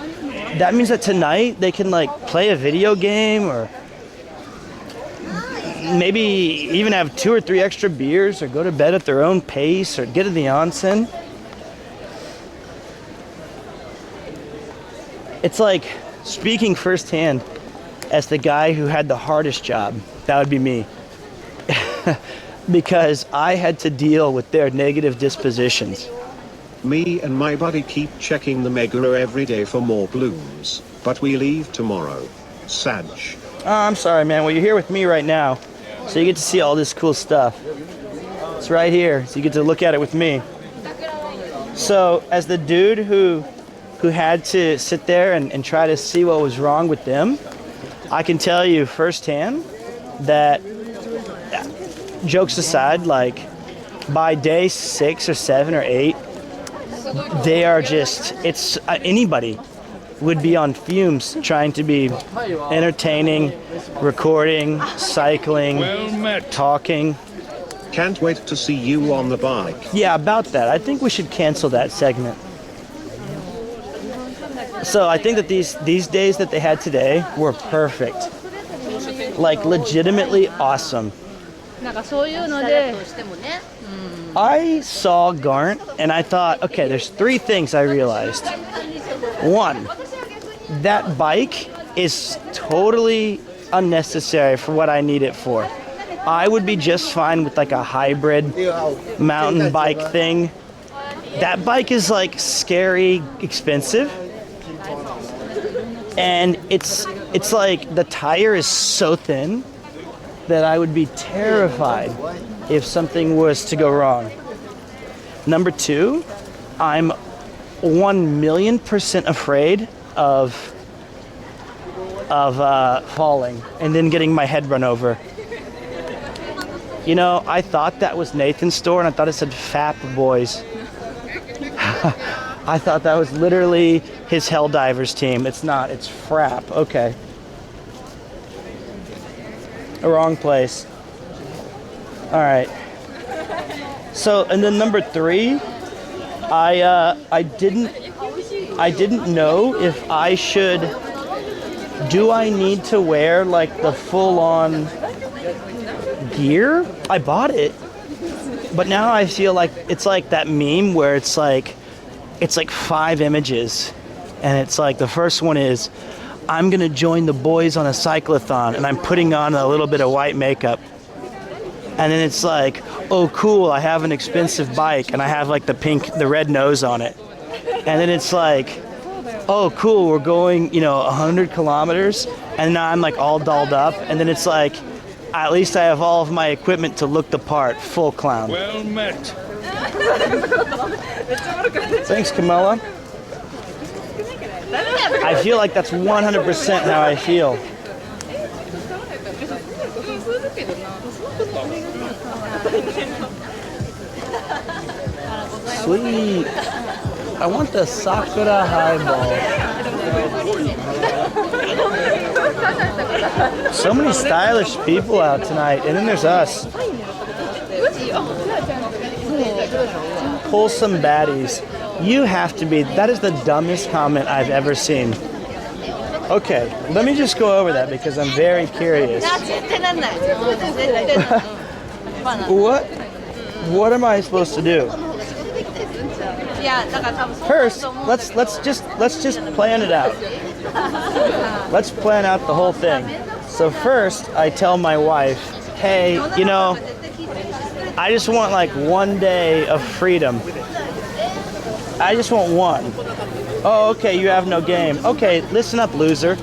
That means that tonight they can like play a video game or maybe even have 2 or 3 extra beers or go to bed at their own pace or get in the onsen. It's like speaking firsthand as the guy who had the hardest job. That would be me. Because I had to deal with their negative dispositions. Me and my buddy keep checking the meguro every day for more blooms, but we leave tomorrow. Sag. Oh, I'm sorry, man. Well, you're here with me right now, so you get to see all this cool stuff. It's right here, so you get to look at it with me. So, as the dude who had to sit there and try to see what was wrong with them, I can tell you firsthand that, jokes aside, like by day 6 or 7 or 8, they are just, it's anybody would be on fumes trying to be entertaining, recording, cycling, talking. Can't wait to see you on the bike. Yeah, about that. I think we should cancel that segment. So I think that these days that they had today were perfect. Like legitimately awesome. I saw Garnt and I thought, okay, there's 3 things I realized. 1, that bike is totally unnecessary for what I need it for. I would be just fine with like a hybrid mountain bike thing. That bike is like scary expensive. And it's like the tire is so thin that I would be terrified if something was to go wrong. Number 2, I'm 1,000,000% afraid of falling and then getting my head run over. You know, I thought that was Nathan's store and I thought it said Fap Boys. I thought that was literally his Helldivers team. It's not, it's Frap. Okay. Wrong place. All right. So, and then number 3, I didn't know if I should, do I need to wear like the full-on gear? I bought it, but now I feel like it's like that meme where it's like 5 images, and it's like the first one is, I'm gonna join the boys on a cyclothon, and I'm putting on a little bit of white makeup. And then it's like, oh cool, I have an expensive bike, and I have like the red nose on it. And then it's like, oh cool, we're going, 100 kilometers, and now I'm like all dolled up. And then it's like, at least I have all of my equipment to look the part, full clown. Well met. Thanks, Camilla. I feel like that's 100% how I feel. Sweet. I want the Sakura highball. So many stylish people out tonight, and then there's us. Pull some baddies. You have to be, that is the dumbest comment I've ever seen. Okay, let me just go over that because I'm very curious. What am I supposed to do? First, let's just plan it out. Let's plan out the whole thing. So first, I tell my wife, hey, I just want like 1 day of freedom. I just want 1. Oh, okay, you have no game. Okay, listen up, loser.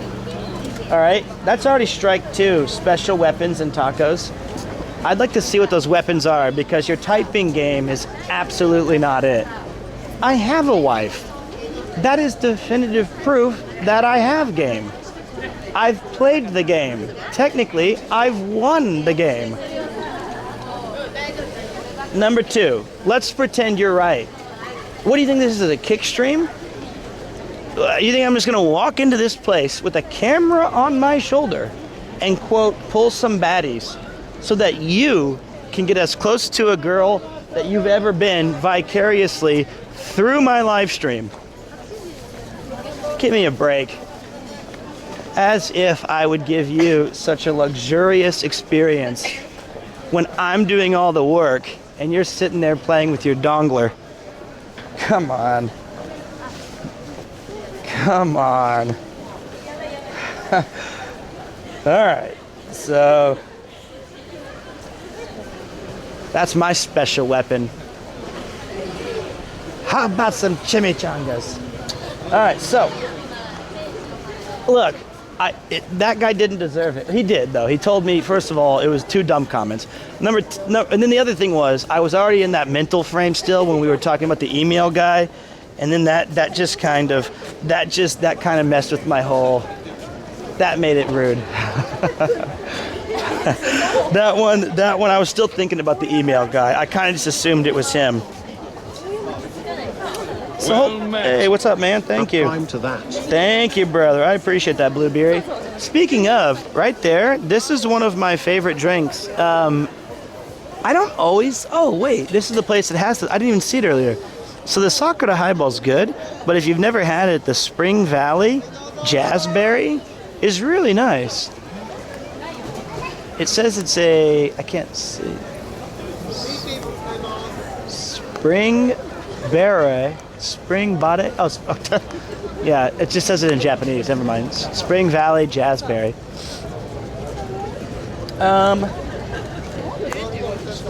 All right, that's already strike 2, special weapons and tacos. I'd like to see what those weapons are because your typing game is absolutely not it. I have a wife. That is definitive proof that I have game. I've played the game. Technically, I've won the game. Number 2, let's pretend you're right. What do you think this is, a kick stream? You think I'm just gonna walk into this place with a camera on my shoulder and quote pull some baddies so that you can get as close to a girl that you've ever been vicariously through my live stream? Give me a break. As if I would give you such a luxurious experience when I'm doing all the work and you're sitting there playing with your dongler. Come on. Come on. Alright, so that's my special weapon. How about some chimichangas? Alright, so look, that guy didn't deserve it. He did, though. He told me, first of all, it was 2 dumb comments. And then the other thing was, I was already in that mental frame still when we were talking about the email guy, and then that kind of messed with my whole. That made it rude. that one, I was still thinking about the email guy. I kind of just assumed it was him. So, hey, what's up, man? Thank you. Time to that. Thank you, brother. I appreciate that, Blueberry. Speaking of, right there, this is one of my favorite drinks. I don't always. Oh, wait, this is the place that has it. I didn't even see it earlier. So the Sakura Highball's good, but if you've never had it, the Spring Valley Jazzberry is really nice. It says it's a. I can't see. Spring Berry. Spring Bade? Oh, yeah, it just says it in Japanese. Never mind. Spring Valley Jazzberry.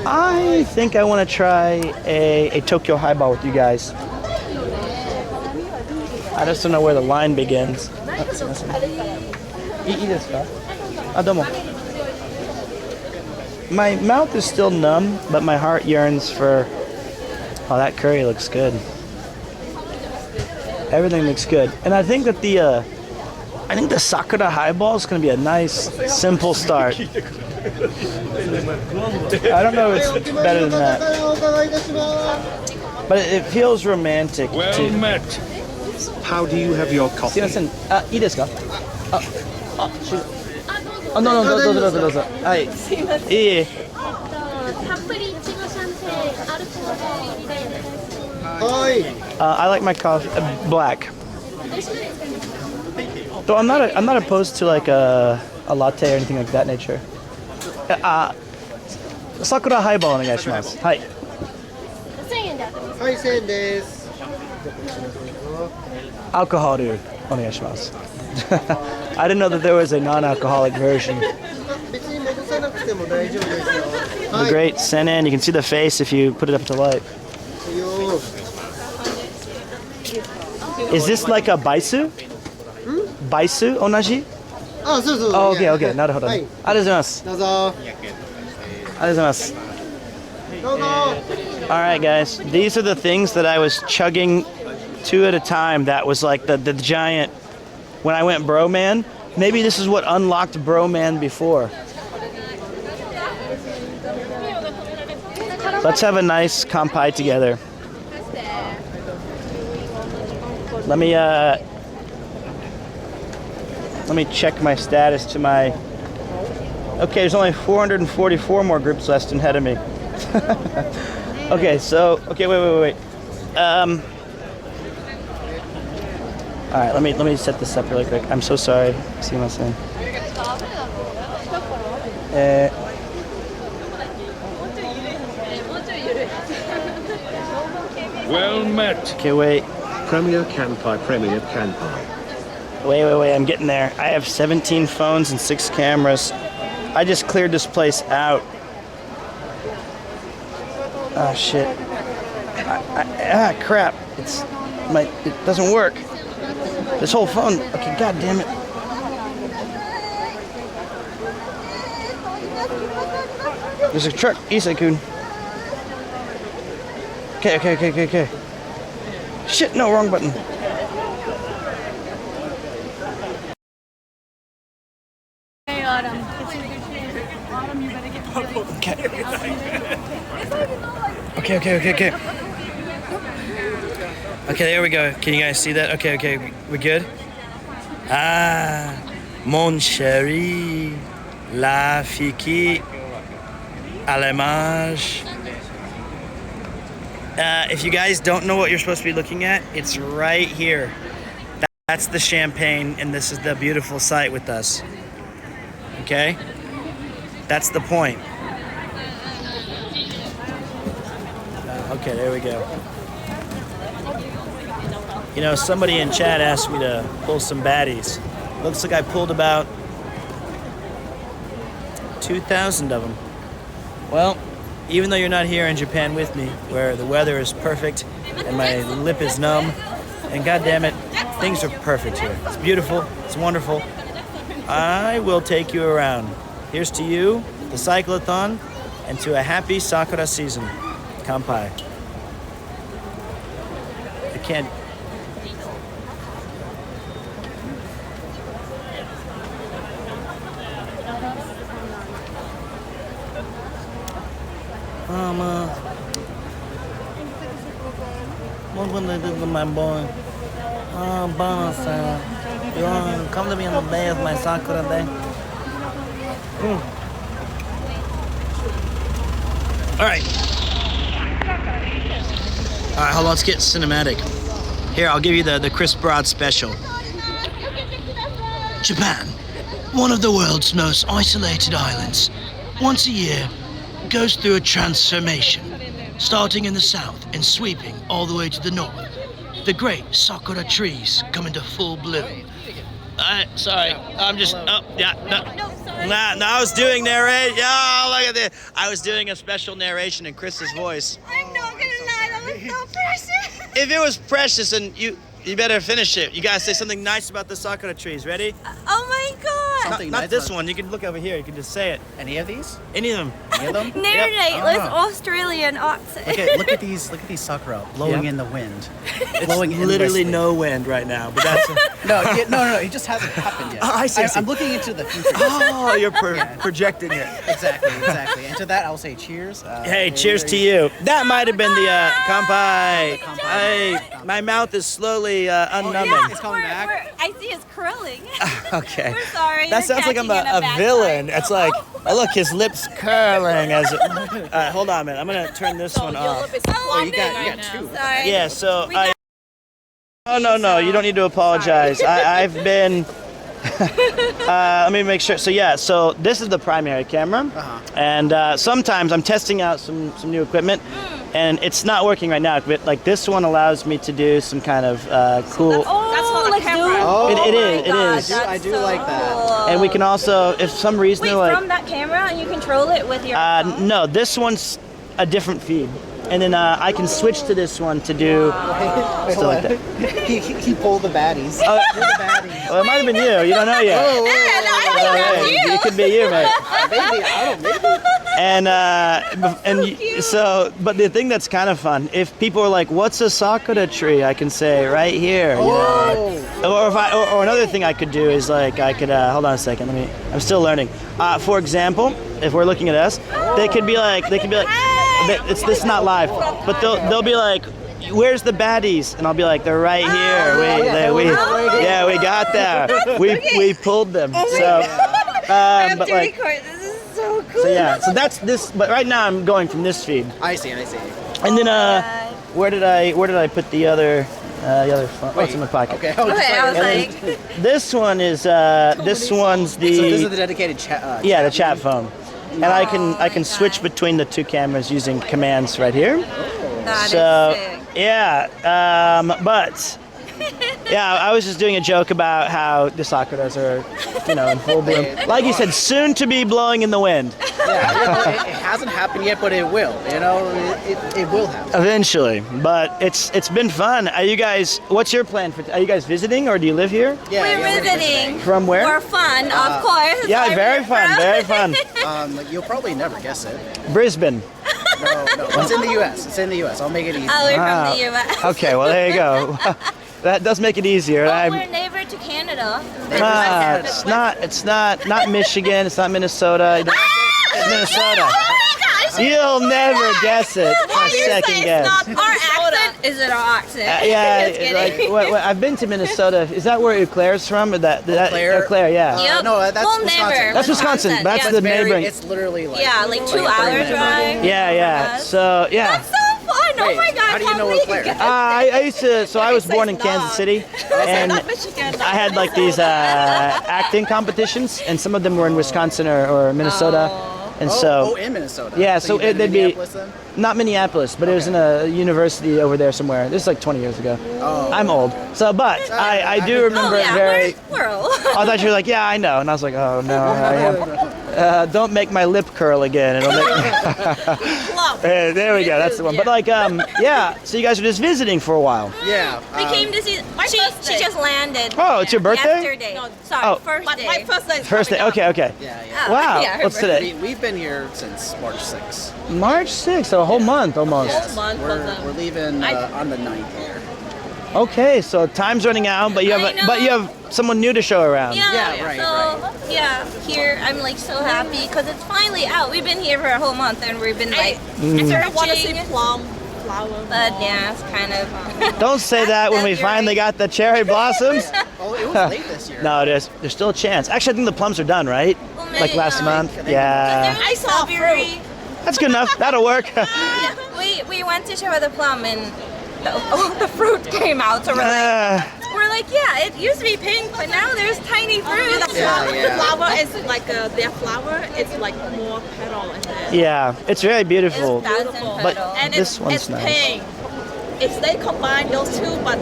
I think I want to try a Tokyo Highball with you guys. I just don't know where the line begins. My mouth is still numb, but my heart yearns for. Oh, that curry looks good. Everything looks good, and I think that the Sakura Highball is going to be a nice, simple start. I don't know if it's better than that, but it feels romantic. Well too. met. How do you have your coffee? すいません。いいですか？No, no, どうぞどうぞどうぞ。はい。いい。たっぷりいちごシャンテアルコール入りでお願いします。 I like my coffee black. So I'm not opposed to like a latte or anything like that nature. Sakura Highball お願いします。はい。1000円で当てます。はい、1000円です。 Alcohol お願いします。I didn't know that there was a non-alcoholic version. 別に戻さなくても大丈夫ですよ。 The great Sennen, you can see the face if you put it up to light. Is this like a baisu? Baisu? Onaji? あ、そうそう。 Oh, okay, okay. なるほど。はい。ありがとうございます。どうぞ。ありがとうございます。どうぞ。 Alright, guys. These are the things that I was chugging 2 at a time. That was like the giant. When I went bro man, maybe this is what unlocked bro man before. Let's have a nice kampai together. Let me check my status to my. Okay, there's only 444 more groups left ahead of me. Okay, so wait. All right, let me set this up really quick. I'm so sorry. See what I'm saying. Well met. Okay, wait. Premier Kanpai, Premier Kanpai. Wait. I'm getting there. I have 17 phones and 6 cameras. I just cleared this place out. Oh shit. Crap. It doesn't work. This whole phone. Okay, god damn it. There's a truck, Isai-kun. Okay. Shit, no, wrong button. Hey, Autumn. Autumn, you better get ready. Okay. Okay, there we go. Can you guys see that? Okay, we good? Ah, mon chéri, la fille à l'image. If you guys don't know what you're supposed to be looking at, it's right here. That's the champagne, and this is the beautiful sight with us. Okay? That's the point. Okay, there we go. You know, somebody in chat asked me to pull some baddies. Looks like I pulled about 2,000 of them. Well, even though you're not here in Japan with me, where the weather is perfect and my lip is numb, and goddamn it, things are perfect here. It's beautiful, it's wonderful. I will take you around. Here's to you, the cyclothon, and to a happy Sakura season. Kanpai. I can't. What will they do to my boy? Oh, boss, you want to come to me on the day of my Sakura day? All right, hold on, let's get cinematic. Here, I'll give you the Chris Broad special. Japan, one of the world's most isolated islands, once a year goes through a transformation, starting in the south and sweeping all the way to the north. The great sakura trees come into full bloom. Sorry, I'm just, I was doing narration. Yeah, look at this. I was doing a special narration in Chris's voice. I'm not gonna lie, that was so precious. If it was precious, and you better finish it. You gotta say something nice about the sakura trees. Ready? Oh my god. Not this one. You can look over here. You can just say it. Any of these? Any of them. Any of them? Narrate with Australian accent. Okay, look at these sakura blowing in the wind. Blowing Literally endlessly. no wind right now, but that's No, it just hasn't happened yet. I see. I'm looking into the future. Oh, you're projecting it. Exactly. And to that, I'll say cheers. Hey, cheers to you. That might have been the kanpai. Hey, my mouth is slowly unnumbing. It's coming back. I see it's curling. Okay. We're sorry. That sounds like I'm a villain. It's like, oh, look, his lips curling as. Hold on a minute. I'm gonna turn this one off. Oh, you got two. Sorry. Yeah. So I. Oh no, you don't need to apologize. I've been. Let me make sure. So this is the primary camera, and sometimes I'm testing out some new equipment, and it's not working right now. But like this one allows me to do some kind of cool. Let's do it. It is. I do like that. And we can also, if some reason, Wait, like from that camera, and you control it with your phone? no, this one's a different feed, and then I can switch to this one to do stuff like that. He pulled the baddies. Oh, You're the baddie. well, it might have been you. You don't know yet. You. It could be you, mate. Maybe, I don't know. But the thing that's kind of fun, if people are like, "What's a sakura tree?" I can say right here. You know? Or another thing I could do is like I could hold on a second. I'm still learning. For example, if we're looking at us, they could be like, this is not live, but they'll be like, "Where's the baddies?" And I'll be like, "They're right here. We got that. We pulled them." But like. This is so cool. So that's this. But right now I'm going from this feed. I see. And then where did I put the other phone? Oh, it's in my pocket. Okay. I was like, This one is this one's the. So this is the dedicated chat. The chat phone, and I can switch between the two cameras using commands right here. that is sick. But. Yeah, I was just doing a joke about how the sakuras are, in full bloom. Like you said, soon to be blowing in the wind. Yeah, it hasn't happened yet, but it will. It will happen. Eventually, but it's been fun. Are you guys? What's your plan for? Are you guys visiting, or do you live here? Yeah, We're visiting. From where? For fun, of course. Yeah, very fun, very fun. You'll probably never guess it. Brisbane. No, it's in the U.S. I'll make it easy. Oh, we're from the U.S. Okay, well there you go. That does make it easier. We're neighbor to Canada. It's not Michigan. It's not Minnesota. It's Minnesota. Oh my gosh! You'll never guess it. Why do you Second say guess. it's not? Our accent Is it an accent? Yeah, Just kidding. like I've been to Minnesota. Is that where Eau Claire's from? Or Eau Claire, yeah. Yep. No, that's Well, Wisconsin. never. That's Wisconsin. That's yeah. the Very- neighboring. It's literally like Yeah, like 2 a 30 hour minute drive. Yeah. So yeah. That's so fun. Oh Wait, my god. how do you know Eau Claire? I used to. So I was born in Kansas City, and I had like these acting competitions, and some of them were in Wisconsin or Minnesota, and so in Minnesota. yeah. So you've been they'd to be Minneapolis then? not Minneapolis, but it was in a university over there somewhere. This is like 20 years ago. Oh. I'm old, so but I do remember Oh it yeah, very. we're old. I thought you were like, yeah, I know, and I was like, oh no, I am. Don't make my lip curl again. It'll make. There we go. That's the one. But like, yeah. So you guys are just visiting for a while. Yeah. We came to see. She just landed. Oh, it's your birthday? Yesterday. No, sorry, Oh. first day. My first day is First day. Okay. Yeah. Oh, Wow. yeah, her What's today? We've been here since March 6th. March 6th. So a whole month almost. We're leaving on the 9th here. Okay. So time's running out, but you have I know. but you have someone new to show around. Yeah, right, So yeah, here I'm like so happy because it's finally out. We've been here for a whole month and we've been like searching. plum flower. But yeah, it's kind of. Don't say that when we finally got the cherry blossoms. Oh, it was late this year. No, there's still a chance. Actually, I think the plums are done, right? Well, Like maybe last not. month. Yeah. I saw fruit. That's good enough. That'll work. Yeah, we went to show the plum and the fruit came out. So we're like, yeah, it used to be pink, but now there's tiny fruit. Yeah. Flower is like their flower. It's like more petal in there. Yeah, it's very beautiful. It's thousand But petals. And this it's one's nice. pink. If they combine those two, but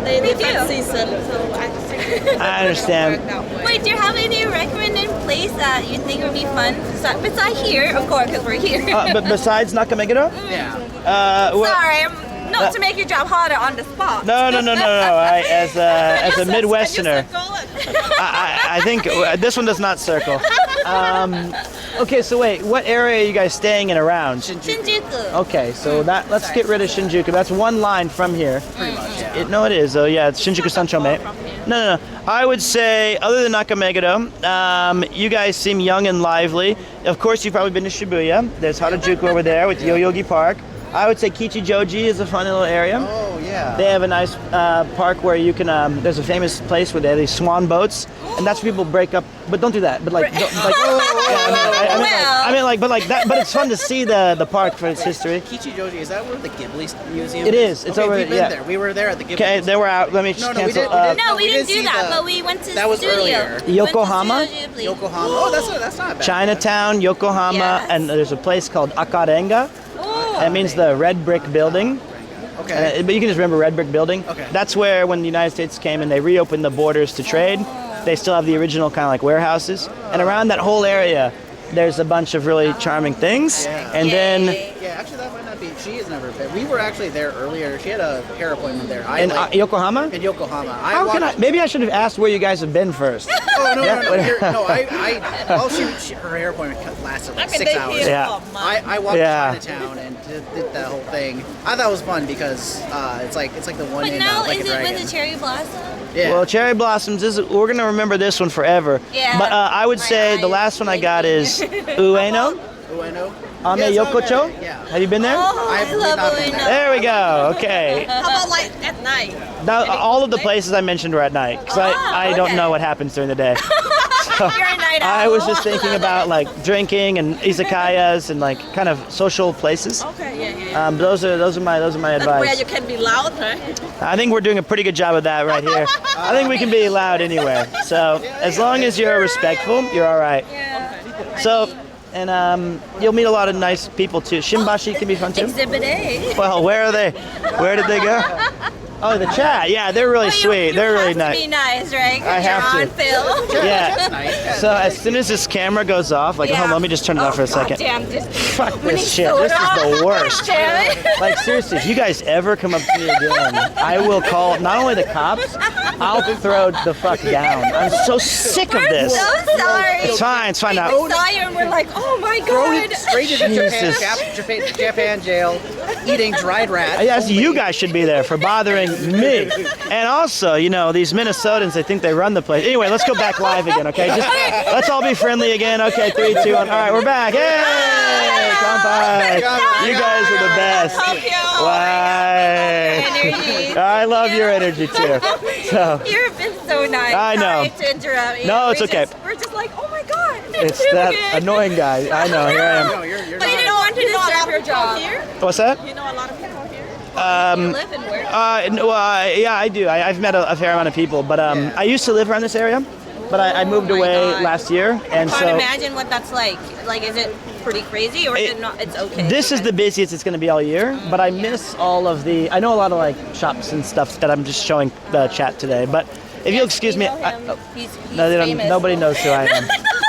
they different do. season, so I think I understand. Wait, do you have any recommended place that you think would be fun? Besides here, of course, because we're here. But besides Nakameguro? Yeah. Well, Sorry, not to make your job harder on the spot. No. As a Midwesterner, I think this one does not circle. Okay, so wait, what area are you guys staying in around? Shinjuku. Okay, so let's get rid of Shinjuku. That's one line from here. Pretty much, yeah. No, it is. Oh, yeah, it's Shinjuku Sanchome. No. I would say, other than Nakameguro, you guys seem young and lively. Of course, you've probably been to Shibuya. There's Harajuku over there with Yoyogi Park. I would say Kichijoji is a fun little area. Oh, yeah. They have a nice park where you can. There's a famous place where they have these swan boats, and that's where people break up. But don't do that. But like, I mean, like, but like that. But it's fun to see the park for its history. Kichijoji, is that where the Ghibli Museum It is. It's okay, over. We've been yeah. there. We were there at the Ghibli. Okay, they were out. Let me just No, we cancel. didn't. No, we didn't see do that, the- but we went to That was studio. earlier. We went to Yokohama? Studio Ghibli. Yokohama. Oh, that's not bad. Chinatown, Yokohama, Yes. and there's a place called Akarenga. That means the red brick building. Okay. But you can just remember red brick building. Okay. That's where when the United States came and they reopened the borders to trade, they still have the original kind of like warehouses. And around that whole area, there's a bunch of really charming things. Yeah. And then Yeah, actually, that might not be. She has never been. We were actually there earlier. She had a hair appointment there. in Yokohama? In Yokohama. How can I? Maybe I should have asked where you guys have been first. Oh, no. Yeah. Well, her hair appointment lasted like 6 hours. Yeah. I walked Yeah. to Chinatown and did that whole thing. I thought it was fun because it's like the one But in now like is a it dragon. with the cherry blossom? Yeah. Well, cherry blossoms is. We're gonna remember this one forever. Yeah. But I would My say the eyes last one I got blinking. is Ueno. Ueno. Ame Yeah, it's not Yokocho. bad. Yeah. Have you been there? Oh, I I've love not been Ueno. There we go. Okay. How about like at night? Now, all of the places I mentioned were at night because I don't okay. know what happens during the day. So You're a night I owl. was just thinking about like drinking and izakayas and like kind of social places. Okay, yeah. Those are my That's where advice. you can be loud, right? I think we're doing a pretty good job of that right here. I think we can be loud anywhere. So as long as you're respectful, you're all right. Yeah. So. And you'll meet a lot of nice people too. Shimbashi can be fun too. Exhibit A. Well, where are they? Where did they go? Oh, the chat. Yeah, they're really sweet. They're really You have nice. to be nice, right? 'Cause I have you're to. on film. Yeah. That's nice. So as soon as this camera goes off, like, hold on, let me just turn it off for a second. Damn, just Fuck this shit. This is the worst. Damn it. Like seriously, if you guys ever come up to me again, I will call not only the cops, I'll throw the fuck down. I'm so sick of this. So sorry. It's fine. It's fine now. We saw you and we're like, oh my Thrown god. it straight into Jesus. Japan jail, eating dried rats. Yes, you guys should be there for bothering me. And also, you know, these Minnesotans, they think they run the place. Anyway, let's go back live again, okay? Just let's all be friendly again. Okay, 3, 2, 1. All right, we're back. Hey, Kampai. You guys are the best. Why? I love your energy too. So You've been so nice. I know. Sorry to interrupt you. No, it's okay. We're just like, oh my god. It's that annoying guy. I know. Here I am. No, you're But you didn't want to disturb your job. What's that? You know a lot of people here? Um, You live and work? Yeah, I do. I've met a fair amount of people, but I used to live around this area, but I moved away last year, and I so can't imagine what that's like. Like, is it pretty crazy, or is it not? It's okay. this is the busiest it's going to be all year, but I miss all of the. I know a lot of like shops and stuff that I'm just showing the chat today, but if you'll excuse me, He's no, they don't. famous. Nobody knows who I am.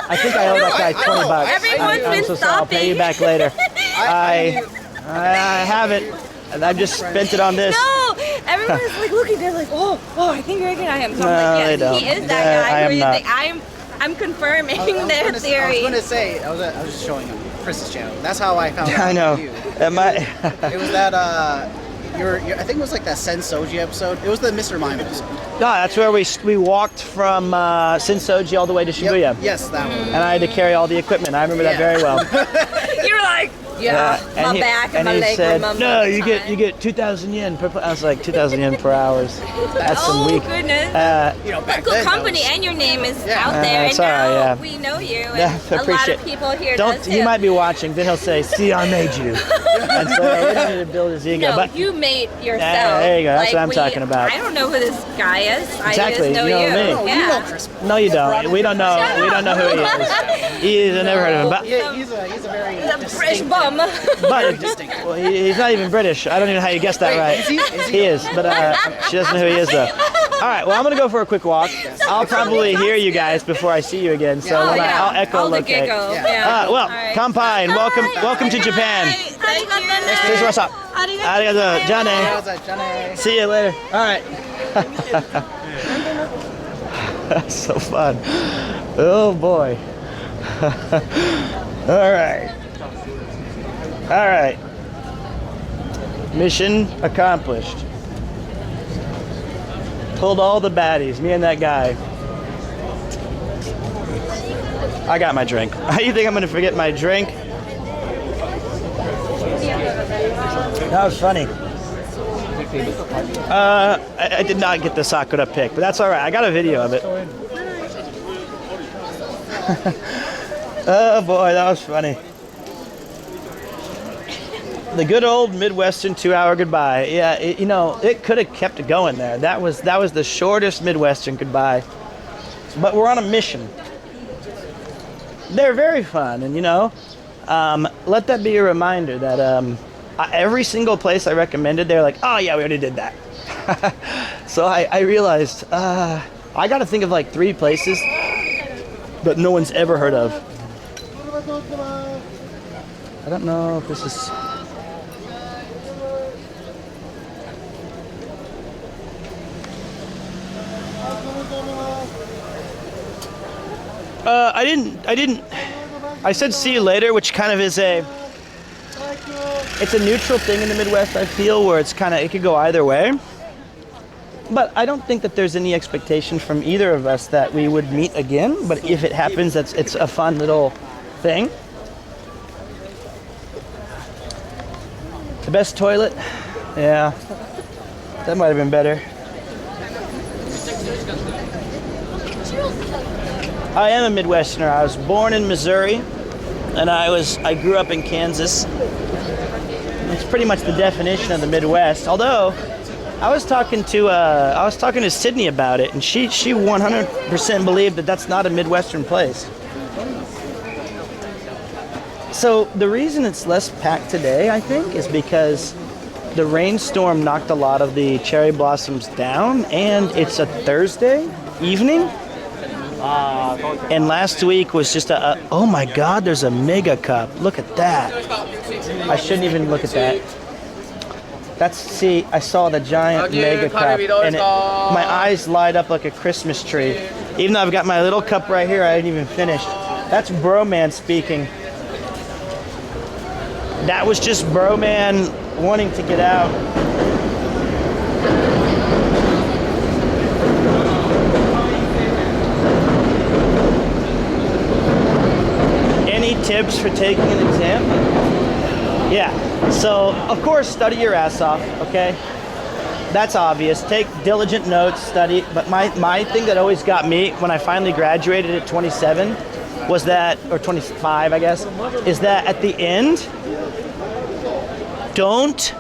I think I owe that guy $20. Everyone's I'm been so sorry. I'll pay you back later. I haven't. And I've just spent it on this. No, everyone's like looking. They're like, oh, I think you're looking at him. So I'm No, like, they yes, don't. he is that Yeah, guy. I am Who you not. think? I'm confirming I their was theory. gonna say, I was just showing him Chris's channel. That's how I found out I know. you. Am I? It was that I think it was like that Sensoji episode. It was the Mr. Mime episode. No, that's where we walked from Sensoji all the way to Shibuya. Yep. Yes, that one. And I had to carry all the equipment. I remember that very well. You were like, yeah, And my he- back and my he leg said, remember. no, the you time." get 2,000 yen per. I was like 2,000 yen per hours. That's some Oh weak. goodness. You know, But back good then, company, that was- and your name is Yeah. out there, and it's all right, now yeah. we know you, and Yeah, a lot appreciate of people here Don't. does He too. might be watching. Then he'll say, "See, I made you." And so we don't need to build his ego. No, but you made yourself. there you go. That's Like, what I'm talking about. I don't know who this guy is. I Exactly, just know you know you. me. Oh, Yeah. you know Chris. no, you don't. We don't know. We don't know who he is. I've never heard of him. But Yeah, he's a very He's a British bum. But well, he's not even British. I don't even know how you guessed that right. Is he? He is, but she doesn't know who he is though. All right, well I'm gonna go for a quick walk. I'll probably hear you guys before I see you again, so Oh, when yeah. I'll echolocate. Giggle. Yeah. Yeah. Well, All right. kampai and welcome to Japan. Thank you. Arigato. Arigato. Jane. How's that, Johnny? See you later. All right. That's so fun. Oh boy. All right. All right. Mission accomplished. Pulled all the baddies, me and that guy. I got my drink. You think I'm gonna forget my drink? That was funny. I did not get the Sakura pick, but that's all right. I got a video of it. Oh boy, that was funny. The good old Midwestern 2-hour goodbye. Yeah, it could have kept it going there. That was the shortest Midwestern goodbye. But we're on a mission. They're very fun, and let that be a reminder that every single place I recommended, they're like, oh yeah, we already did that. So I realized I got to think of like 3 places that no one's ever heard of. I don't know if this is. I said see you later, which kind of is it's a neutral thing in the Midwest, I feel, where it could go either way. But I don't think that there's any expectation from either of us that we would meet again, but if it happens, it's a fun little thing. The best toilet? Yeah. That might have been better. I am a Midwesterner. I was born in Missouri, and I grew up in Kansas. It's pretty much the definition of the Midwest. Although, I was talking to Sydney about it, and she 100% believed that that's not a Midwestern place. So the reason it's less packed today, I think, is because the rainstorm knocked a lot of the cherry blossoms down, and it's a Thursday evening. And last week was just oh my God, there's a mega cup. Look at that. I shouldn't even look at that. I saw the giant mega cup, and my eyes light up like a Christmas tree. Even though I've got my little cup right here, I didn't even finish. That's Broman speaking. That was just Broman wanting to get out. tips for taking an exam? Yeah. So, of course, study your ass off, okay? That's obvious. Take diligent notes, study. But my thing that always got me when I finally graduated at 27 was that, or 25, I guess, is that at the end, don't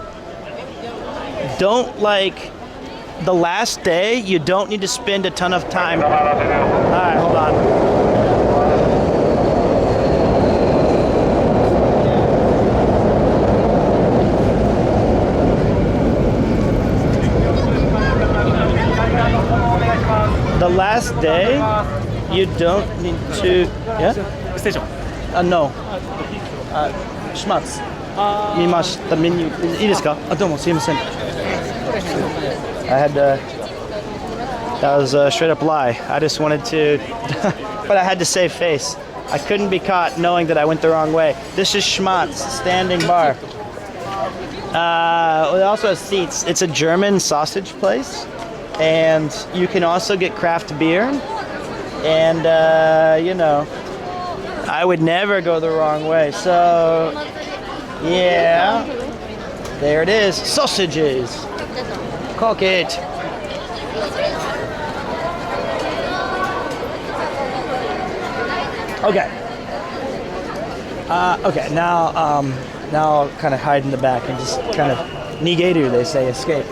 like the last day, you don't need to spend a ton of time. All right, hold on. The last day, you don't need to, yeah? Station. No. します。見ましたメニューいいですか？あ、どうもすいません。I had to, that was a straight up lie. I just wanted to, but I had to save face. I couldn't be caught knowing that I went the wrong way. This is Schmatz, standing bar. It also has seats. It's a German sausage place, and you can also get craft beer. And, you know, I would never go the wrong way. So, yeah, there it is. Sausages. Cook it. Okay. Okay. Now I'll kind of hide in the back and just kind of nigeru, they say, escape.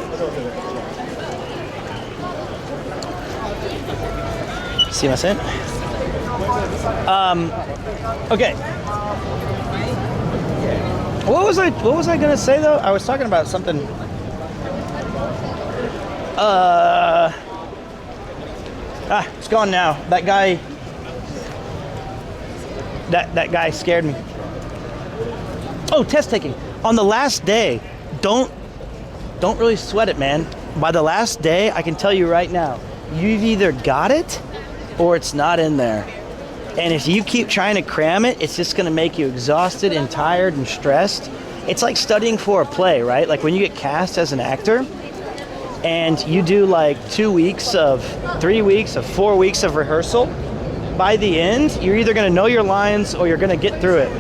Sumimasen. Okay. What was I gonna say though? I was talking about something. It's gone now. That guy. That guy scared me. Oh, test taking. On the last day, don't really sweat it, man. By the last day, I can tell you right now, you've either got it or it's not in there. And if you keep trying to cram it, it's just gonna make you exhausted and tired and stressed. It's like studying for a play, right? Like when you get cast as an actor and you do like 2 weeks of, 3 weeks of, 4 weeks of rehearsal, by the end, you're either gonna know your lines or you're gonna get through it.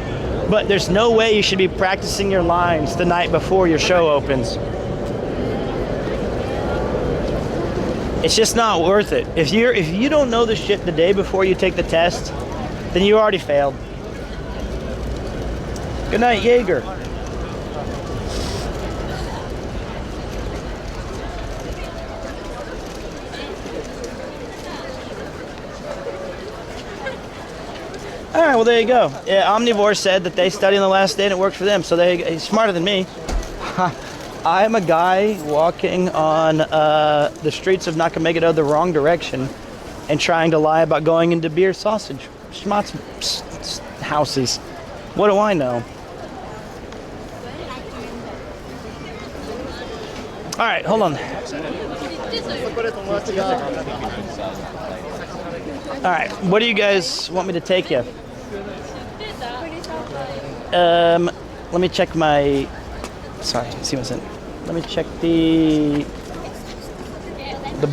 But there's no way you should be practicing your lines the night before your show opens. It's just not worth it. If you don't know the shit the day before you take the test, then you already failed. Good night, Jaeger. All right, well, there you go. Yeah, Omnivore said that they studied on the last day and it worked for them, so he's smarter than me. I'm a guy walking on the streets of Nakameguro the wrong direction and trying to lie about going into beer sausage schmatz houses. What do I know? All right, hold on. All right, what do you guys want me to take you? Let me check my. Sorry, see what's in. Let me check the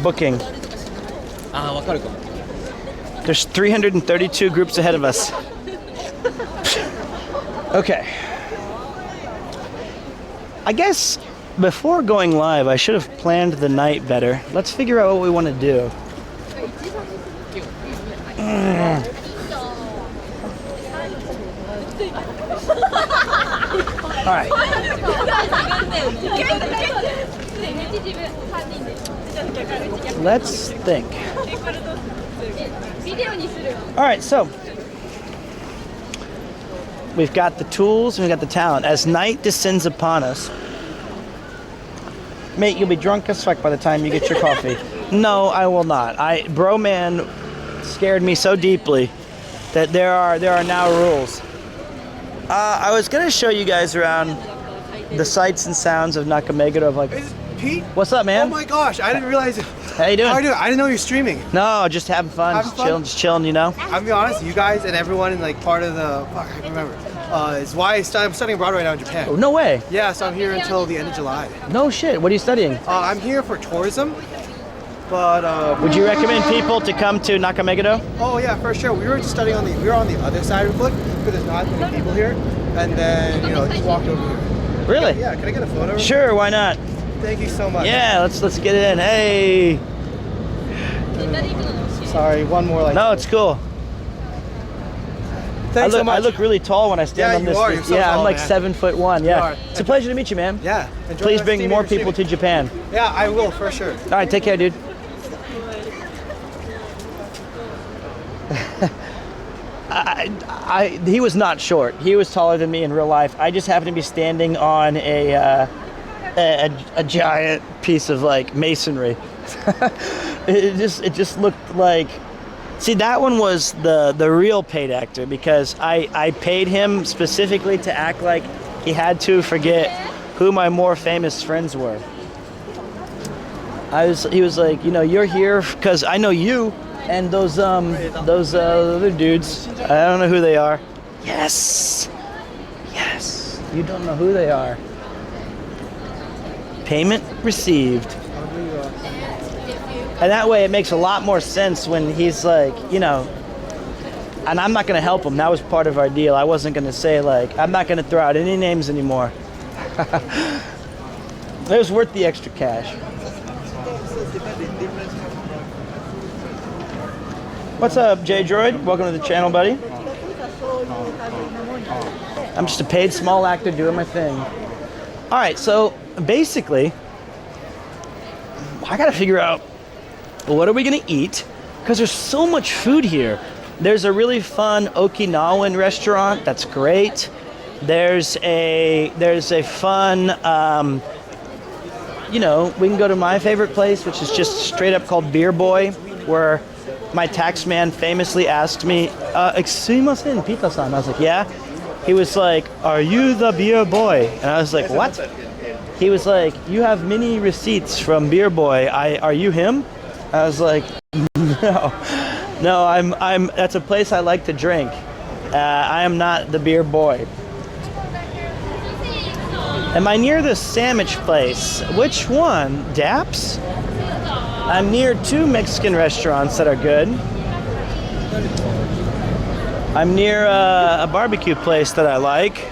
booking. There's 332 groups ahead of us. Okay. I guess before going live, I should have planned the night better. Let's figure out what we want to do. All right. Let's think. All right, so we've got the tools and we've got the talent. As night descends upon us, mate, you'll be drunk as fuck by the time you get your coffee. No, I will not. Bro man scared me so deeply that there are now rules. I was gonna show you guys around the sights and sounds of Nakameguro. Of like, Pete? What's up, man? Oh my gosh, I didn't realize it. How you doing? How are you doing? I didn't know you're streaming. No, just having fun, just chilling, you know. I'll be honest, you guys and everyone in like part of the I can't remember. Is why I'm studying abroad right now in Japan. Oh, no way. Yeah, so I'm here until the end of July. No shit. What are you studying? I'm here for tourism. But Would you recommend people to come to Nakameguro? oh yeah, for sure. We were just studying we were on the other side of the book because there's not many people here, and then just walked over here. Really? Yeah. Can I get a photo? Sure, why not? Thank you so much. Yeah, let's get it in. Hey. Sorry, one more like. No, it's cool. Thanks so much. I look really tall when I stand Yeah, on you this. are. You're so yeah, tall, I'm like man. 7'1". You Yeah. are. It's a pleasure to meet you, man. Yeah. Enjoy Please the bring rest more of your people to streaming. Japan. Yeah, I will for sure. All right, take care, dude. He was not short. He was taller than me in real life. I just happened to be standing on a giant piece of like masonry. it just looked like. See, that one was the real paid actor because I paid him specifically to act like he had to forget who my more famous friends were. He was like, you're here because I know you and those other dudes. I don't know who they are. Yes, you don't know who they are. Payment received. And that way it makes a lot more sense when he's like, and I'm not going to help him. That was part of our deal. I wasn't going to say like, I'm not going to throw out any names anymore. It was worth the extra cash. What's up, J-Droid? Welcome to the channel, buddy. I'm just a paid small actor doing my thing. All right, so basically, I got to figure out what are we gonna eat? Because there's so much food here. There's a really fun Okinawan restaurant that's great. There's a fun, we can go to my favorite place, which is just straight up called Beer Boy, where my tax man famously asked me, "Sumimasen, Pita-san." I was like, "Yeah." He was like, "Are you the beer boy?" And I was like, "What?" He was like, "You have many receipts from Beer Boy. Are you him?" I was like, no, I'm. That's a place I like to drink. I am not the beer boy. Am I near the sandwich place? Which one? Daps? I'm near 2 Mexican restaurants that are good. I'm near a barbecue place that I like.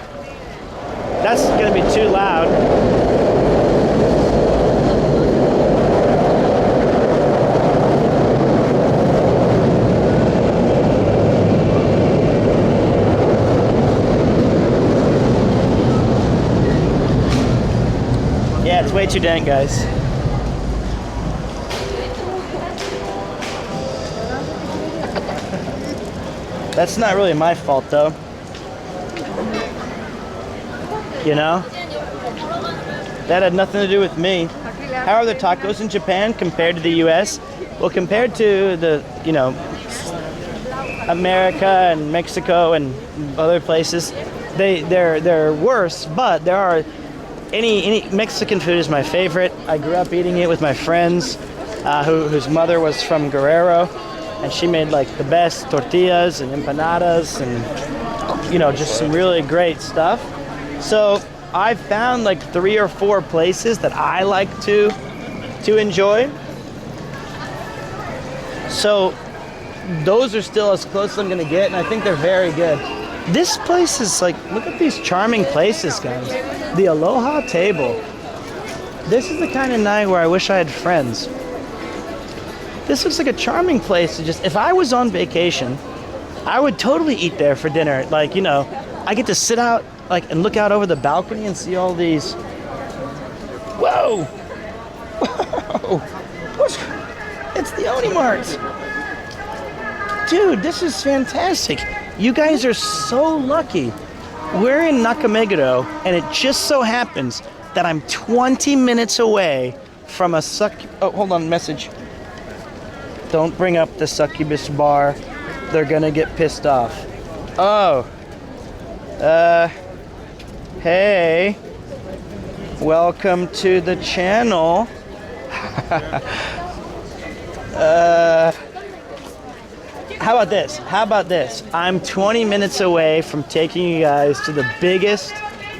That's gonna be too loud. Yeah, it's way too dank, guys. That's not really my fault, though. That had nothing to do with me. How are the tacos in Japan compared to the U.S.? Well, compared to the, America and Mexico and other places, they're worse. But there are any Mexican food is my favorite. I grew up eating it with my friends, whose mother was from Guerrero, and she made like the best tortillas and empanadas and just some really great stuff. So I've found like 3 or 4 places that I like to enjoy. So those are still as close as I'm gonna get, and I think they're very good. This place is like, look at these charming places, guys. The Aloha Table. This is the kind of night where I wish I had friends. This looks like a charming place to just, if I was on vacation, I would totally eat there for dinner. Like, I get to sit out and look out over the balcony and see all these. Whoa! Whoa! It's the Onimart! Dude, this is fantastic. You guys are so lucky. We're in Nakameguro, and it just so happens that I'm 20 minutes away from a oh, hold on, message. Don't bring up the succubus bar. They're gonna get pissed off. Oh. Hey. Welcome to the channel. How about this? I'm 20 minutes away from taking you guys to the biggest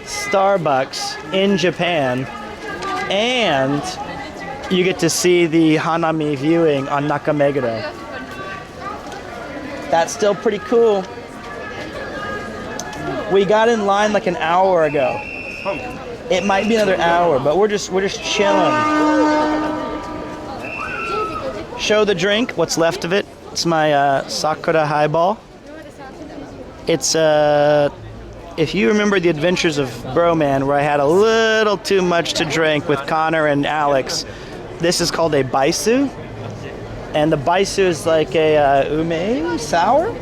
Starbucks in Japan, and you get to see the Hanami viewing on Nakameguro. That's still pretty cool. We got in line like an hour ago. It might be another hour, but we're just chilling. Show the drink, what's left of it. It's my Sakura highball. It's if you remember the Adventures of Broman, where I had a little too much to drink with Connor and Alex, this is called a baisu. And the baisu is like a ume sour.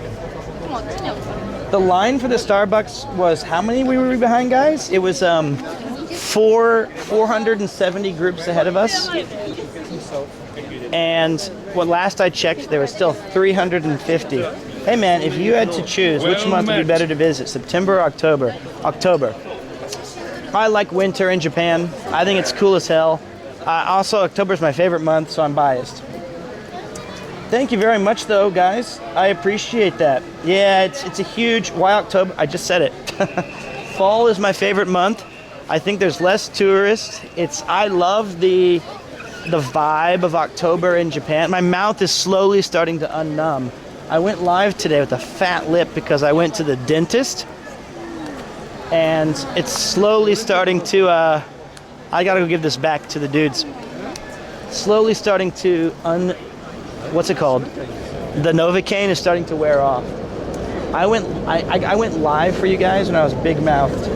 The line for the Starbucks was, how many we were behind, guys? It was 470 groups ahead of us. And when last I checked, there was still 350. Hey man, if you had to choose which month would be better to visit, September or October? October. I like winter in Japan. I think it's cool as hell. Also, October is my favorite month, so I'm biased. Thank you very much, though, guys. I appreciate that. Yeah, it's a huge... Why October? I just said it. Fall is my favorite month. I think there's less tourists. I love the vibe of October in Japan. My mouth is slowly starting to unnumb. I went live today with a fat lip because I went to the dentist. And it's slowly starting to... I gotta go give this back to the dudes. Slowly starting to what's it called? The Novocaine is starting to wear off. I went live for you guys when I was big mouthed.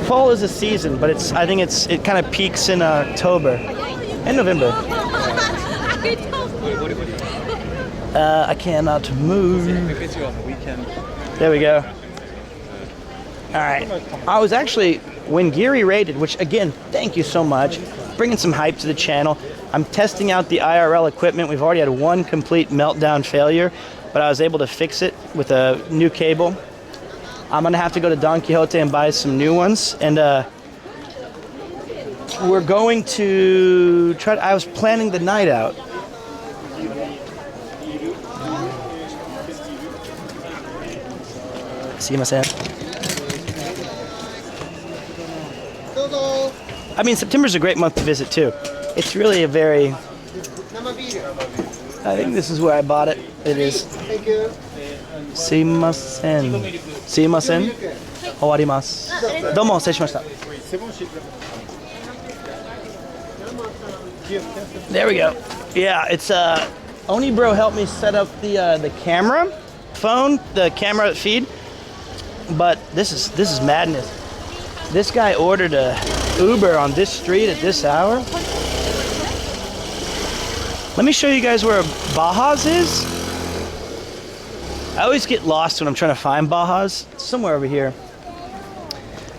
Fall is a season, but I think it kind of peaks in October and November. I cannot move. There we go. All right. I was actually, when Geary rated, which again, thank you so much, bringing some hype to the channel. I'm testing out the IRL equipment. We've already had one complete meltdown failure, but I was able to fix it with a new cable. I'm gonna have to go to Don Quixote and buy some new ones, and we're going to try. I was planning the night out. Sumimasen. I mean, September's a great month to visit too. It's really a very... I think this is where I bought it. It is. Thank you. Sumimasen. Sumimasen. Owarimasu. Domo, seishimashita. There we go. Yeah, it's Onibro helped me set up the camera phone, the camera feed. But this is madness. This guy ordered a Uber on this street at this hour. Let me show you guys where Baja's is. I always get lost when I'm trying to find Baja's. It's somewhere over here.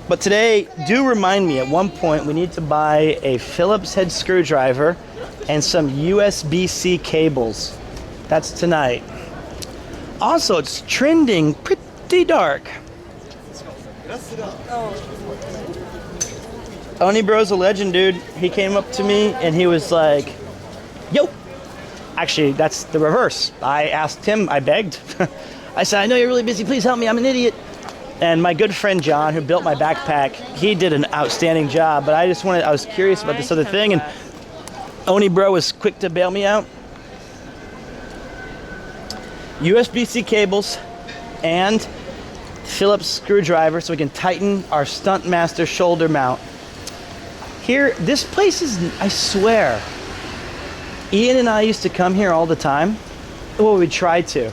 But today, do remind me, at one point we need to buy a Phillips head screwdriver and some USB-C cables. That's tonight. Also, it's trending pretty dark. Onibro's a legend, dude. He came up to me and he was like, yo. Actually, that's the reverse. I asked him, I begged. I said, I know you're really busy, please help me, I'm an idiot. And my good friend John, who built my backpack, he did an outstanding job, but I was curious about this other thing, and Onibro was quick to bail me out. USB-C cables and Phillips screwdriver so we can tighten our Stuntmaster shoulder mount. Here, this place is, I swear, Ian and I used to come here all the time. Well, we tried to.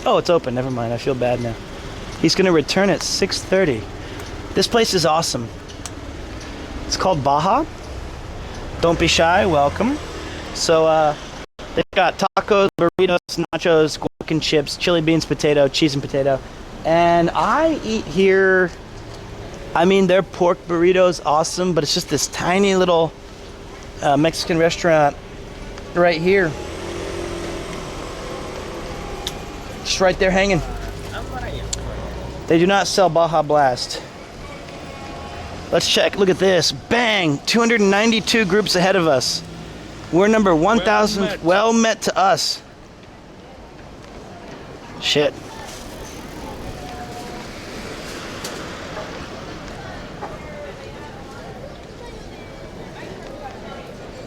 Oh, it's open, never mind, I feel bad now. He's gonna return at 6:30. This place is awesome. It's called Baja. Don't be shy, welcome. So, they've got tacos, burritos, nachos, guac and chips, chili beans, potato, cheese and potato. And I eat here, I mean, their pork burrito is awesome, but it's just this tiny little Mexican restaurant right here. Just right there hanging. They do not sell Baja Blast. Let's check, look at this. Bang, 292 groups ahead of us. We're number 1,000, well met to us. Shit.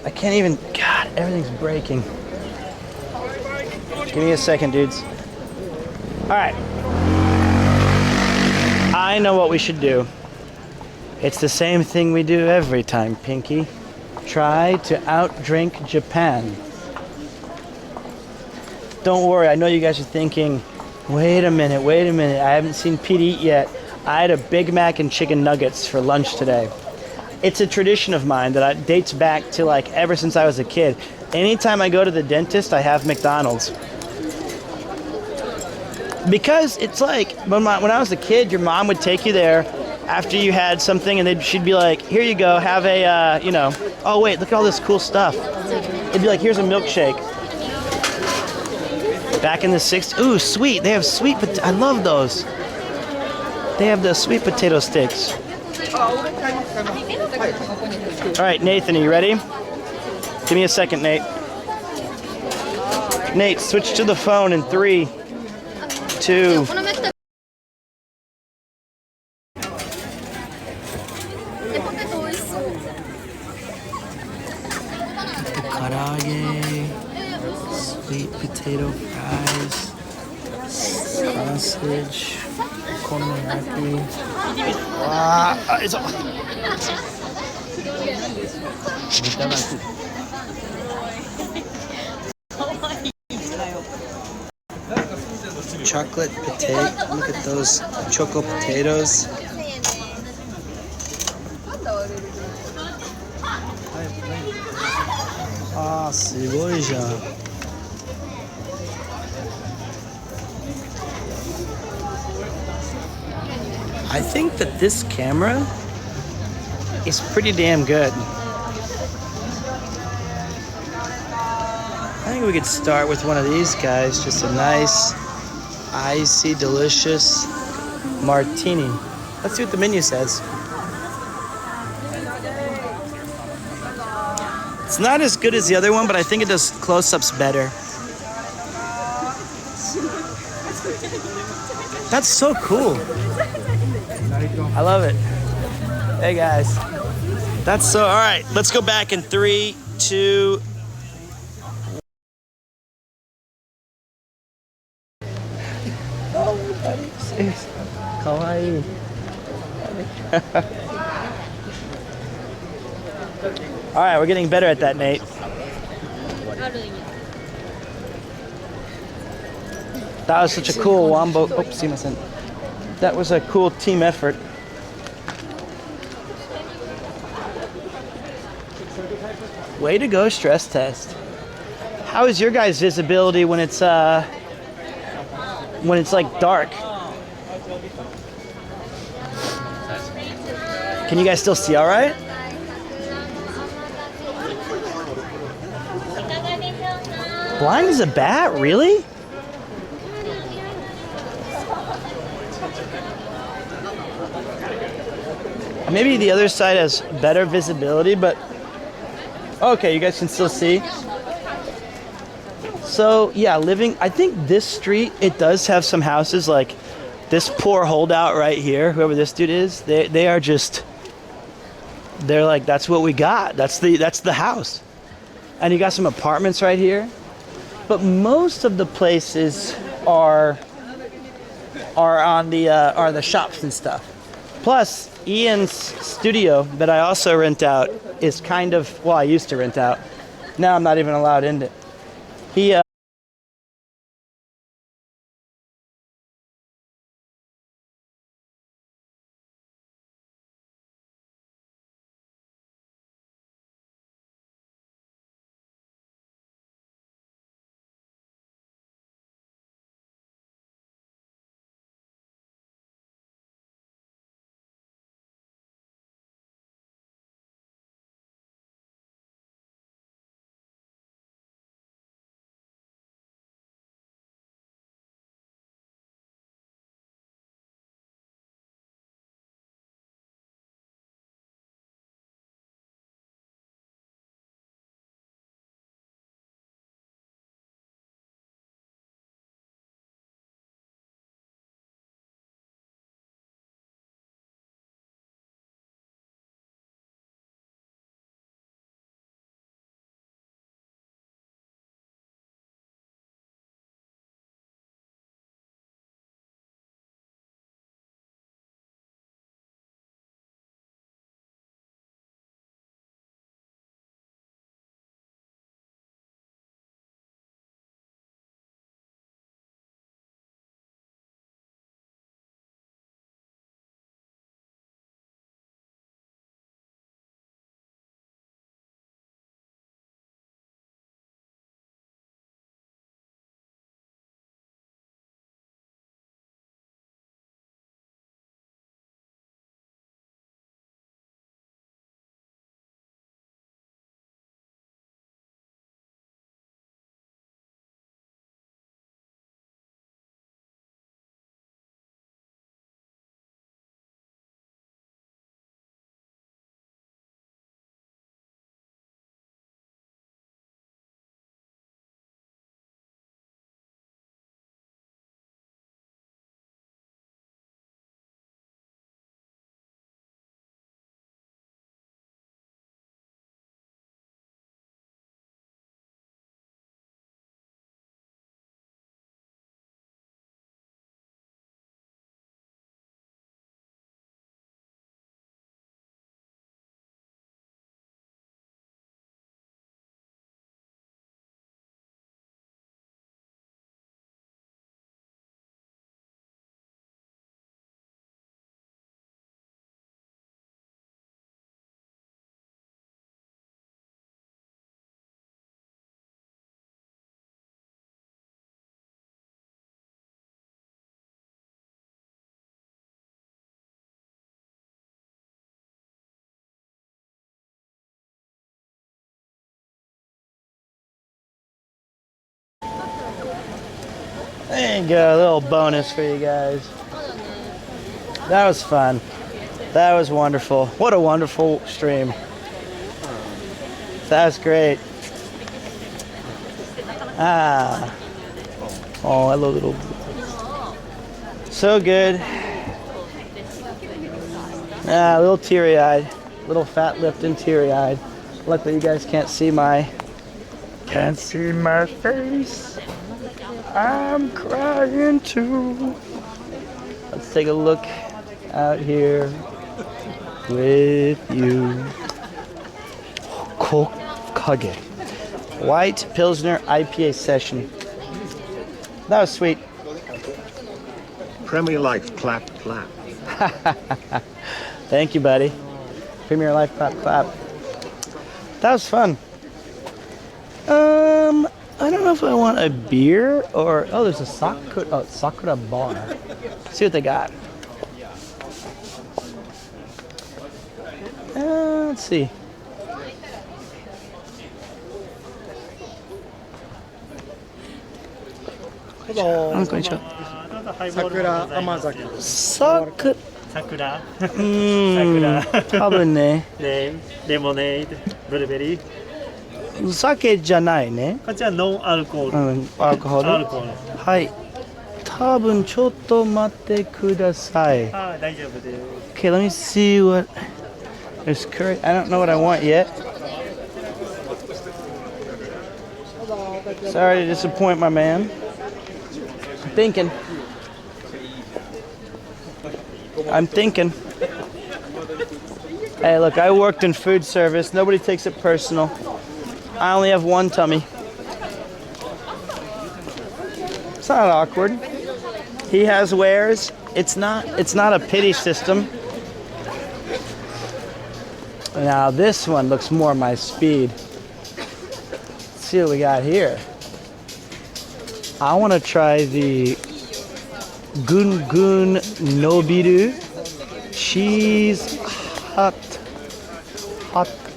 I can't even, God, everything's breaking. Give me a second, dudes. All right. I know what we should do. It's the same thing we do every time, Pinky. Try to outdrink Japan. Don't worry, I know you guys are thinking, wait a minute, I haven't seen Pete eat yet. I had a Big Mac and chicken nuggets for lunch today. It's a tradition of mine that dates back to like ever since I was a kid. Anytime I go to the dentist, I have McDonald's. Because it's like, when I was a kid, your mom would take you there after you had something and she'd be like, here you go, have a, you know, oh wait, look at all this cool stuff. It'd be like, here's a milkshake. Back in the 60s, ooh, sweet, they have sweet, I love those. They have the sweet potato sticks. All right, Nathan, are you ready? Give me a second, Nate. Nate, switch to the phone in 3, 2. Karaage, sweet potato fries, sausage, okonomiyaki. It's all... Chocolate potato. Look at those choco potatoes. Ah, すごいじゃん。I think that this camera is pretty damn good. I think we could start with one of these guys, just a nice, icy, delicious martini. Let's see what the menu says. It's not as good as the other one, but I think it does close-ups better. That's so cool. I love it. Hey guys. That's so, all right, let's go back in 3, 2. Kawaii. All right, we're getting better at that, Nate. That was such a cool wombo. Oh, sumimasen. That was a cool team effort. Way to go, stress test. How is your guys' visibility when it's like dark? Can you guys still see all right? Blind as a bat, really? Maybe the other side has better visibility, but okay, you guys can still see. So yeah, I think this street, it does have some houses like this poor holdout right here, whoever this dude is, they are just, they're like, that's what we got. That's the house. And you got some apartments right here. But most of the places are the shops and stuff. Plus, Ian's studio that I also rent out is kind of, well, I used to rent out. Now I'm not even allowed in it. He There you go, a little bonus for you guys. That was fun. That was wonderful. What a wonderful stream. That was great. Ah. Oh, hello, little. So good. Ah, a little teary-eyed. Little fat-lipped and teary-eyed. Luckily, you guys can't see my face. I'm crying too. Let's take a look out here with you. Kokage. White Pilsner IPA session. That was sweet. Premier Life, clap, clap. Thank you, buddy. Premier Life, clap, clap. That was fun. I don't know if I want a beer or there's a Sakura bar. See what they got. Let's see. Hello. Konnichiwa. Sakura Amazaki. Sakura. 桜多分ね。レモネード、ブルーベリー。お酒じゃないね。こちらノンアルコール。アルコール。アルコール。はい。多分ちょっと待ってください。大丈夫です。Okay, let me see what there's curry. I don't know what I want yet. Sorry to disappoint my man. I'm thinking. Hey, look, I worked in food service. Nobody takes it personal. I only have one tummy. It's not awkward. He has wares. It's not a pity system. Now this one looks more my speed. Let's see what we got here. I want to try the Gun Gun Nobiru cheese hot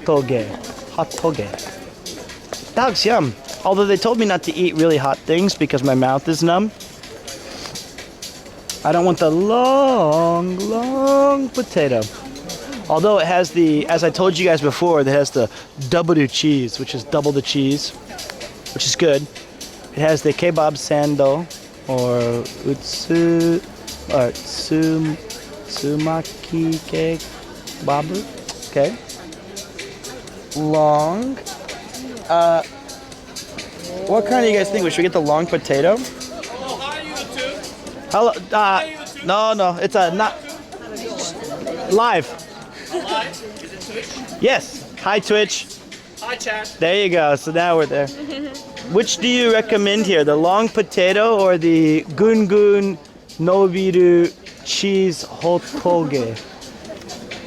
toge. That looks yum. Although they told me not to eat really hot things because my mouth is numb. I don't want the long potato. Although it has the, as I told you guys before, it has the double cheese, which is double the cheese, which is good. It has the kebab sando, or tsumaki kebab. Okay. Long. What kind do you guys think? Should we get the long potato? Hello. No. It's not live. Live? Is it Twitch? Yes. Hi, Twitch. Hi, chat. There you go. So now we're there. Which do you recommend here? The long potato or the Gun Gun Nobiru cheese hotoge?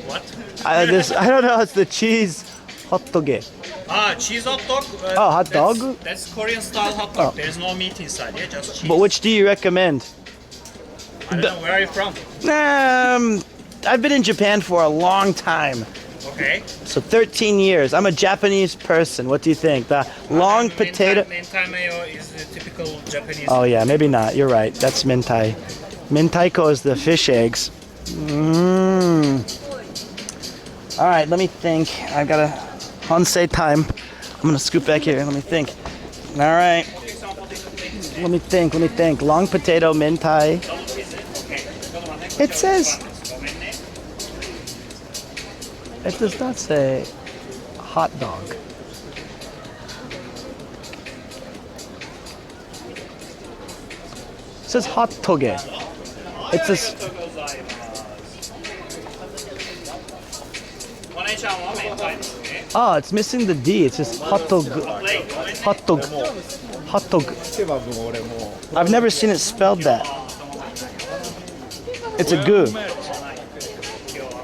What? I don't know. It's the cheese hotoge. Cheese hot dog. Hot dog? That's Korean style hot dog. There's no meat inside. Yeah, just cheese. But which do you recommend? I don't know. Where are you from? I've been in Japan for a long time. Okay. So 13 years. I'm a Japanese person. What do you think? The long potato. Mentai mayo is the typical Japanese. Oh yeah, maybe not. You're right. That's mentai. Mentaiko is the fish eggs. All right, let me think. I've got a Hansei time. I'm gonna scoot back here. Let me think. All right. Let me think. Long potato mentai. It says. It does not say hot dog. It says hot toge. It says. Oh, it's missing the D. It's just hot dog. Hot dog. Hot dog. I've never seen it spelled that. It's a goo.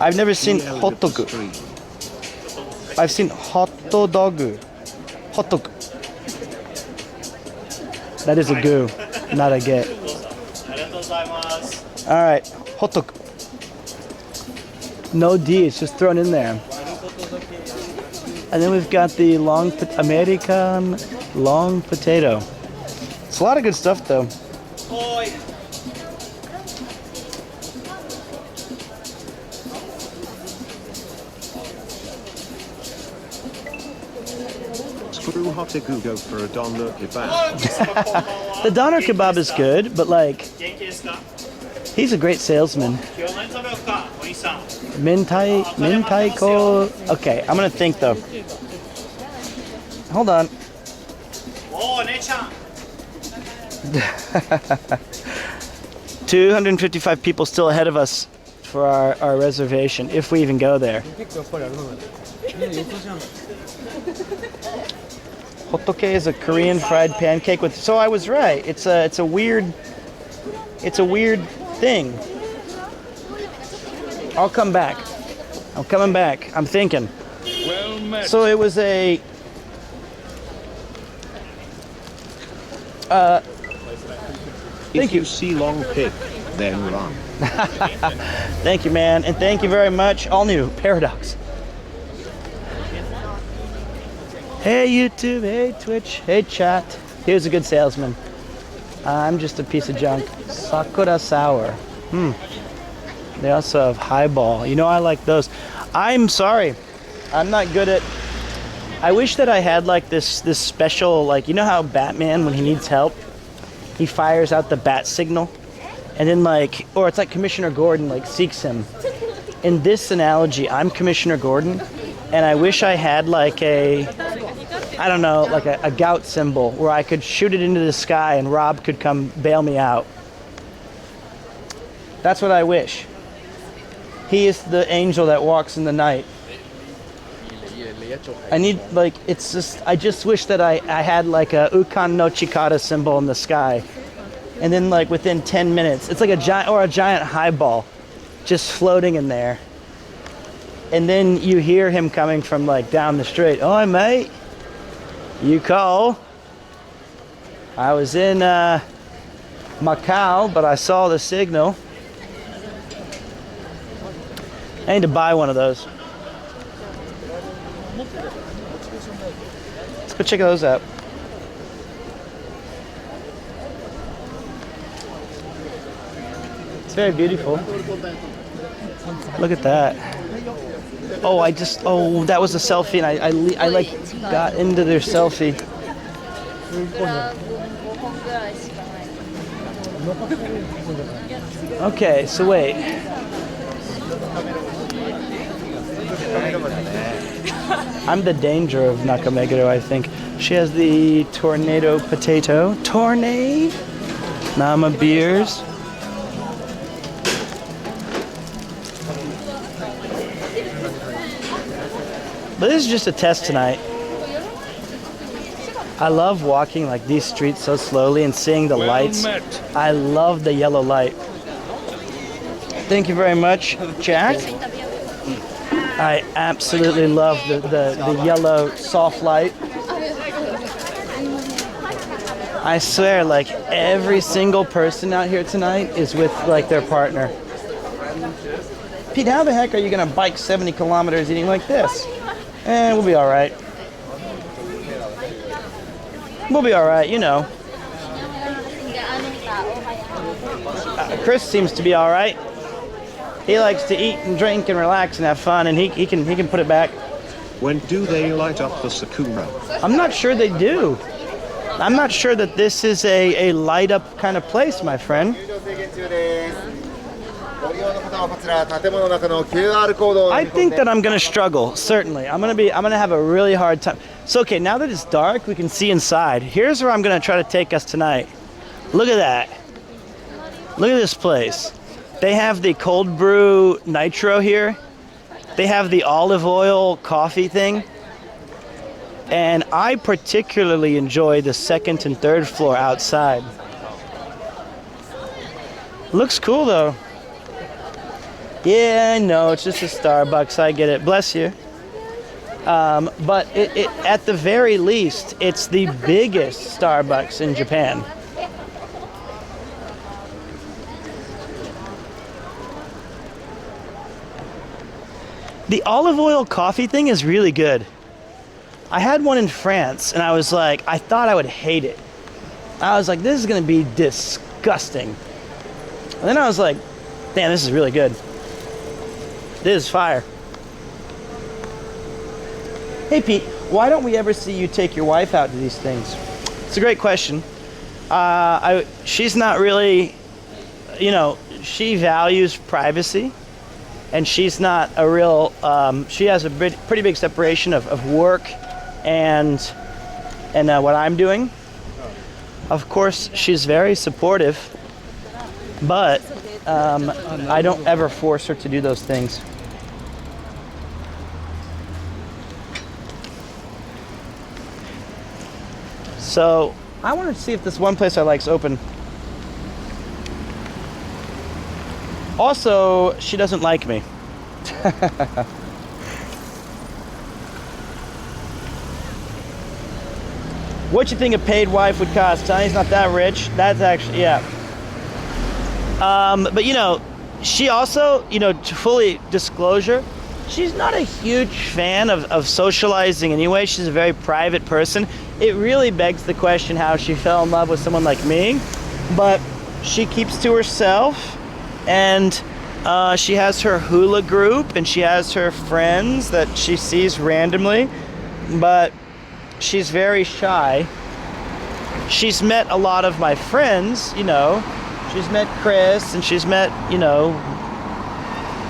I've never seen hot dog. I've seen hot dog. Hot dog. That is a goo, not a get. All right, hot dog. No D, it's just thrown in there. And then we've got the American long potato. It's a lot of good stuff though. Oi. Screw hot go for a doner kebab. The doner kebab is good, but like, he's a great salesman. Mintaiko. Okay, I'm gonna think though. Hold on. 255 people still ahead of us for our reservation, if we even go there. Hottoke is a Korean fried pancake with. So I was right. It's a weird thing. I'll come back. I'm coming back. I'm thinking. Well met. So it was a. If you see long pig, then run. Thank you, man, and thank you very much. All new Paradox. Hey YouTube, hey Twitch, hey chat. Here's a good salesman. I'm just a piece of junk. Sakura Sour. They also have Highball. You know I like those. I'm sorry. I'm not good at... I wish that I had like this special, like, you know how Batman, when he needs help, he fires out the bat signal? And then like, or it's like Commissioner Gordon like seeks him. In this analogy, I'm Commissioner Gordon, and I wish I had like a... I don't know, like a gout symbol where I could shoot it into the sky and Rob could come bail me out. That's what I wish. He is the angel that walks in the night. I need, like, it's just, I just wish that I had like a Ukan no Chikara symbol in the sky. And then like within 10 minutes, it's like a giant highball just floating in there. And then you hear him coming from like down the street. "Oi, mate. You call. I was in Macau, but I saw the signal." I need to buy one of those. Let's go check those out. It's very beautiful. Look at that. Oh, that was a selfie, and I like got into their selfie. Okay, so wait. I'm the danger of Nakameguro, I think. She has the tornado potato. Tornade? Nama beers. But this is just a test tonight. I love walking like these streets so slowly and seeing the lights. I love the yellow light. Thank you very much, Jack. I absolutely love the yellow soft light. I swear, like every single person out here tonight is with like their partner. Pete, how the heck are you gonna bike 70 kilometers eating like this? We'll be all right. We'll be all right, you know. Chris seems to be all right. He likes to eat and drink and relax and have fun, and he can put it back. When do they light up the Sakura? I'm not sure they do. I'm not sure that this is a light up kind of place, my friend. I think that I'm gonna struggle, certainly. I'm gonna have a really hard time. So okay, now that it's dark, we can see inside. Here's where I'm gonna try to take us tonight. Look at that. Look at this place. They have the cold brew nitro here. They have the olive oil coffee thing. And I particularly enjoy the second and third floor outside. Looks cool though. Yeah, I know, it's just a Starbucks, I get it, bless you. But it at the very least, it's the biggest Starbucks in Japan. The olive oil coffee thing is really good. I had one in France, and I was like, I thought I would hate it. I was like, this is gonna be disgusting. disgusting. And then I was like, damn, this is really good. This is fire. Hey Pete, why don't we ever see you take your wife out to these things? It's a great question. She's not really, you know, she values privacy, and she's not a real, she has a pretty big separation of work and what I'm doing. Of course, she's very supportive, but I don't ever force her to do those things. So I wanted to see if this one place I like is open. Also, she doesn't like me. What you think a paid wife would cost? Tony's not that rich. That's actually, yeah. But you know, she also, you know, to fully disclosure, she's not a huge fan of socializing anyway. She's a very private person. It really begs the question how she fell in love with someone like me. But she keeps to herself, and she has her hula group, and she has her friends that she sees randomly, but she's very shy. She's met a lot of my friends, you know. She's met Chris, and she's met, you know,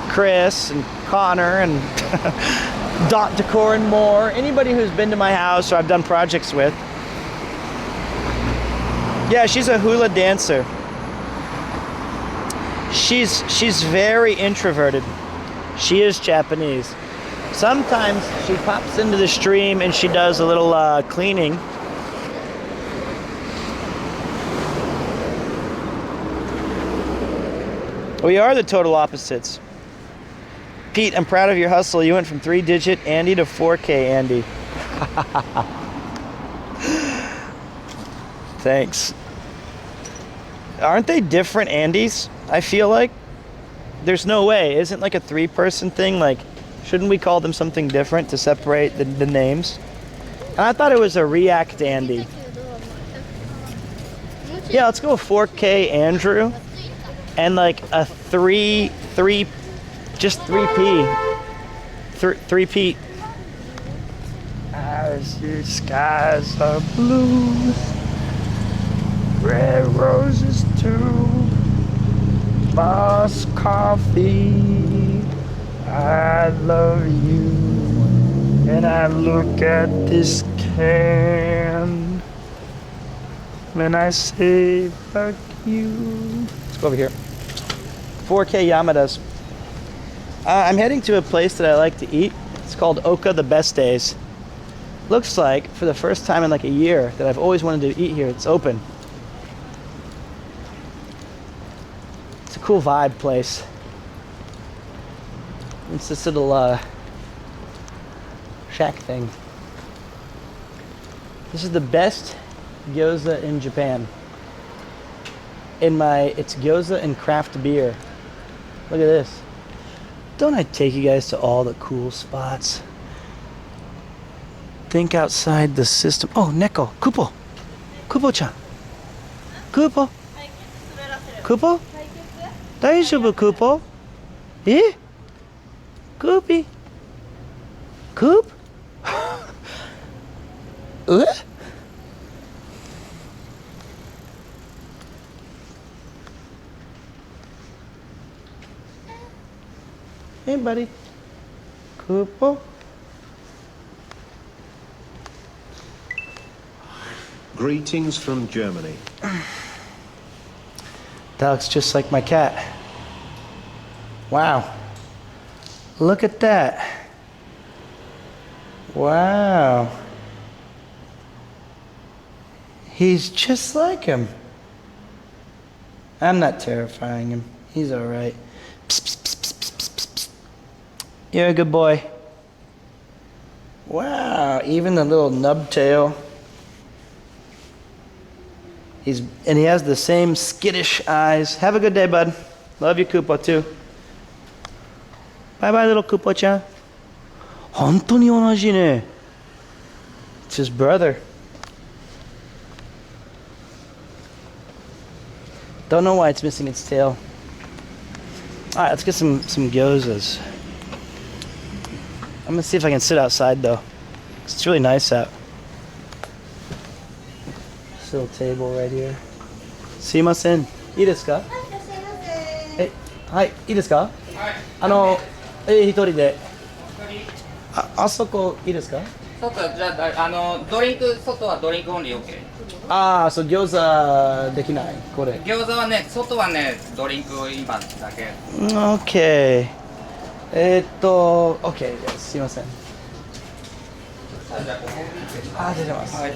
Chris and Connor and Dot Decor and more. Anybody who's been to my house or I've done projects with. Yeah, she's a hula dancer. She's very introverted. She is Japanese. Sometimes she pops into the stream and she does a little cleaning. We are the total opposites. Pete, I'm proud of your hustle. You went from 3-digit Andy to 4K Andy. Thanks. Aren't they different Andys? I feel like there's no way. Isn't like a 3-person thing? Like, shouldn't we call them something different to separate the names? And I thought it was a React Andy. Yeah, let's go with 4K Andrew and like a 3 just 3P. 3P. As your skies are blue, red roses too, Boss Coffee, I love you, and I look at this can, and I say fuck you. Let's go over here. 4K Yamadas. I'm heading to a place that I like to eat. It's called Oka the Best Days. Looks like, for the first time in like a year, that I've always wanted to eat here. It's open. It's a cool vibe place. It's this little shack thing. This is the best gyoza in Japan. It's gyoza and craft beer. Look at this. Don't I take you guys to all the cool spots? Think outside the system. Oh, Neko, Kupo. Kupo-chan. Kupo. Kupo? Daijoubu, Kupo? Eh? Koopy? Coop? What? Hey, buddy. Kupo? Greetings from Germany. That looks just like my cat. Wow. Look at that. Wow. He's just like him. I'm not terrifying him. He's all right. Psst, psst, psst, psst, psst, psst, psst. You're a good boy. Wow, even the little nub tail. And he has the same skittish eyes. Have a good day, bud. Love you, Kupo, too. Bye-bye, little Kupo-chan. 本当に同じね. It's his brother. Don't know why it's missing its tail. All right, let's get some gyozas. I'm gonna see if I can sit outside though. It's really nice out. This little table right here. すいません。いいですか？はい、いいですか？一人で。あそこいいですか？外じゃあドリンク外はドリンクオンリー OK。そう餃子できないこれ。餃子はね外はねドリンク今だけ。OK。OK です。すいません。出てます。はい。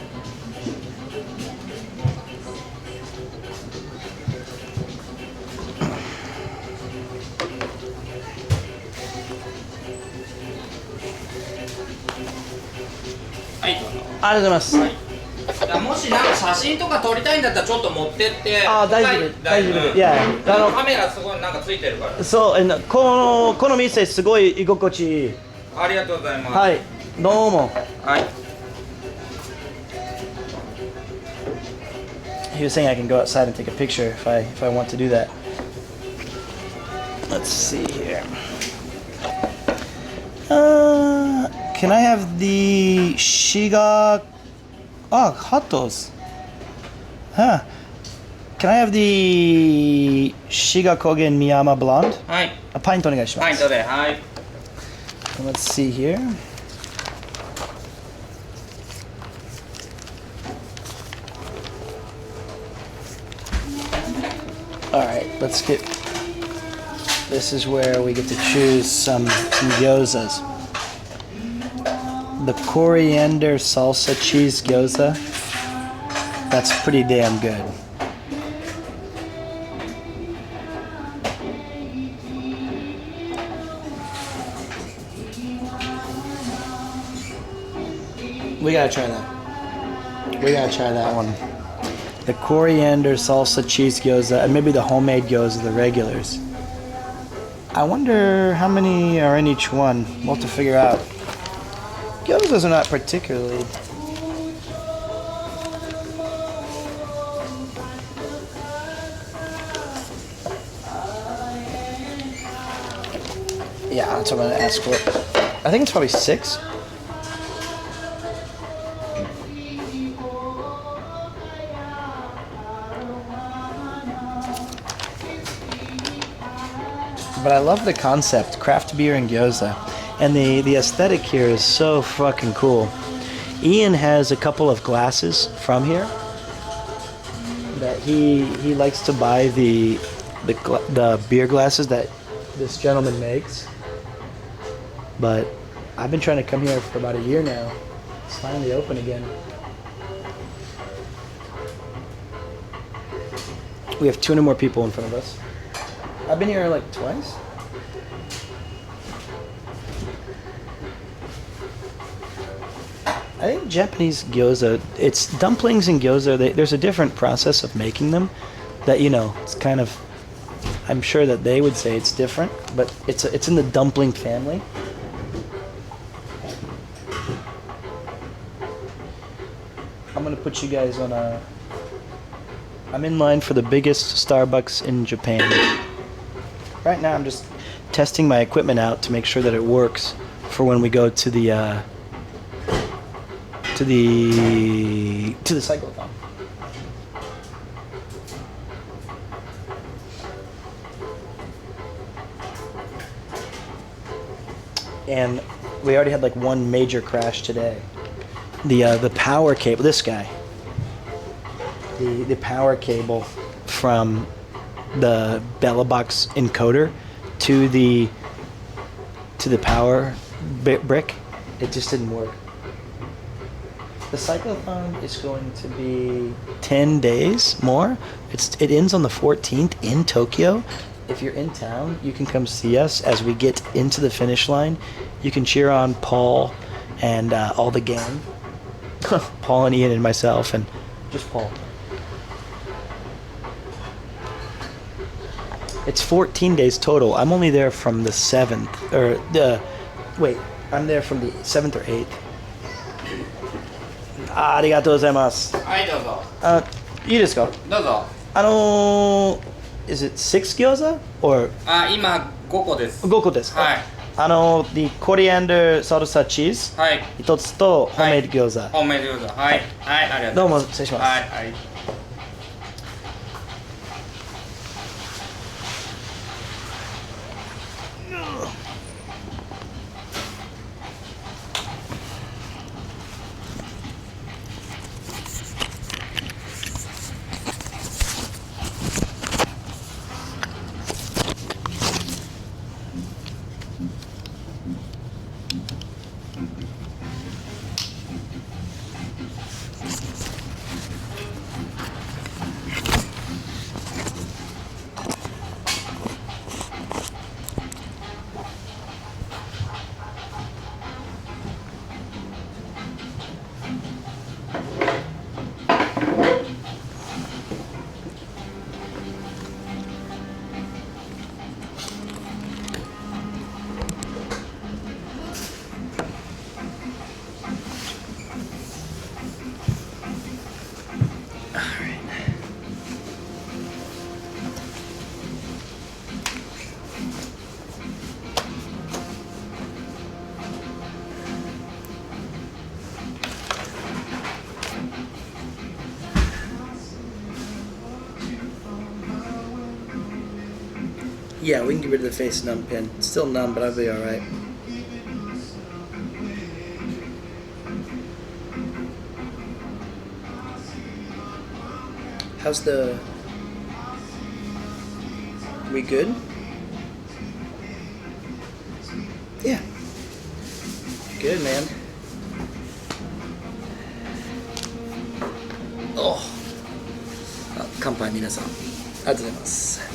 はい、ありがとうございます。はい、もしなんか写真とか撮りたいんだったらちょっと持ってって。大丈夫。いや、カメラすごいなんかついてるから。そう、この店すごい居心地いい。ありがとうございます。はい、どうも。はい。He was saying I can go outside and take a picture if I want to do that. Let's see here. Can I have the Shiga? Oh, hot dogs. Huh. Can I have the Shiga Kogen Miyama Blonde? はい。パイントお願いします。パイントで、はい。Let's see here. Alright, let's get. This is where we get to choose some gyozas. The coriander salsa cheese gyoza. That's pretty damn good. We gotta try that. We gotta try that one. The coriander salsa cheese gyoza, and maybe the homemade gyoza, the regulars. I wonder how many are in each one. We'll have to figure out. Gyozas are not particularly. Yeah, that's what I'm gonna ask for. I think it's probably 6. But I love the concept, craft beer and gyoza. And the aesthetic here is so fucking cool. Ian has a couple of glasses from here that he likes to buy the beer glasses that this gentleman makes. But I've been trying to come here for about a year now. It's finally open again. We have 200 more people in front of us. I've been here like twice. I think Japanese gyoza, it's dumplings and gyoza, there's a different process of making them that, you know, it's kind of, I'm sure that they would say it's different, but it's in the dumpling family. I'm gonna put you guys on a, I'm in line for the biggest Starbucks in Japan. Right now I'm just testing my equipment out to make sure that it works for when we go to the cyclothon. And we already had like one major crash today. The power cable, this guy. The power cable from the Bellabox encoder to the power brick, it just didn't work. The cyclothon is going to be 10 days more. It ends on the 14th in Tokyo. If you're in town, you can come see us as we get into the finish line. You can cheer on Paul and all the gang. Paul and Ian and myself and just Paul. It's 14 days total. I'm only there from the 7th, I'm there from the 7th or 8th. ありがとうございます。はい、どうぞ。いいですか？どうぞ。is it 6 gyoza or あ、今5個です。 5個ですか？はい。the coriander salsa cheese はい。1つとホーメイド餃子。ホームメイド餃子。はい。はい、ありがとどうもうございます。失礼します。はい、はい。Yeah, we can get rid of the face numb pin. It's still numb, but I'll be alright. How's the... We good? Yeah. Good, man. Oh. 乾杯皆さん。ありがとうございます。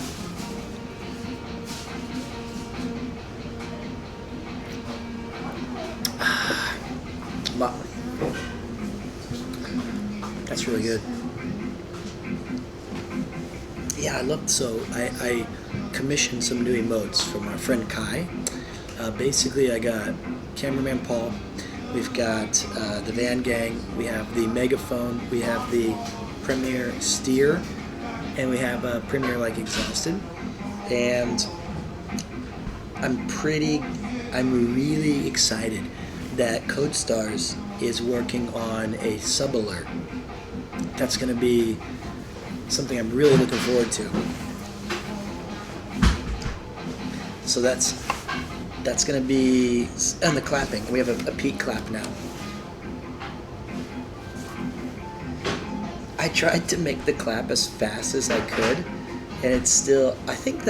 Wow. That's really good. Yeah, I love. So I commissioned some new emotes from our friend Kai. Basically, I got cameraman Paul. We've got the Van Gang. We have the Megaphone. We have the Premier Steer, and we have Premier like Exhausted. And I'm really excited that CodeStars is working on a sub alert. That's going to be something I'm really looking forward to. So that's going to be, and the clapping. We have a peak clap now. I tried to make the clap as fast as I could, and it's still. I think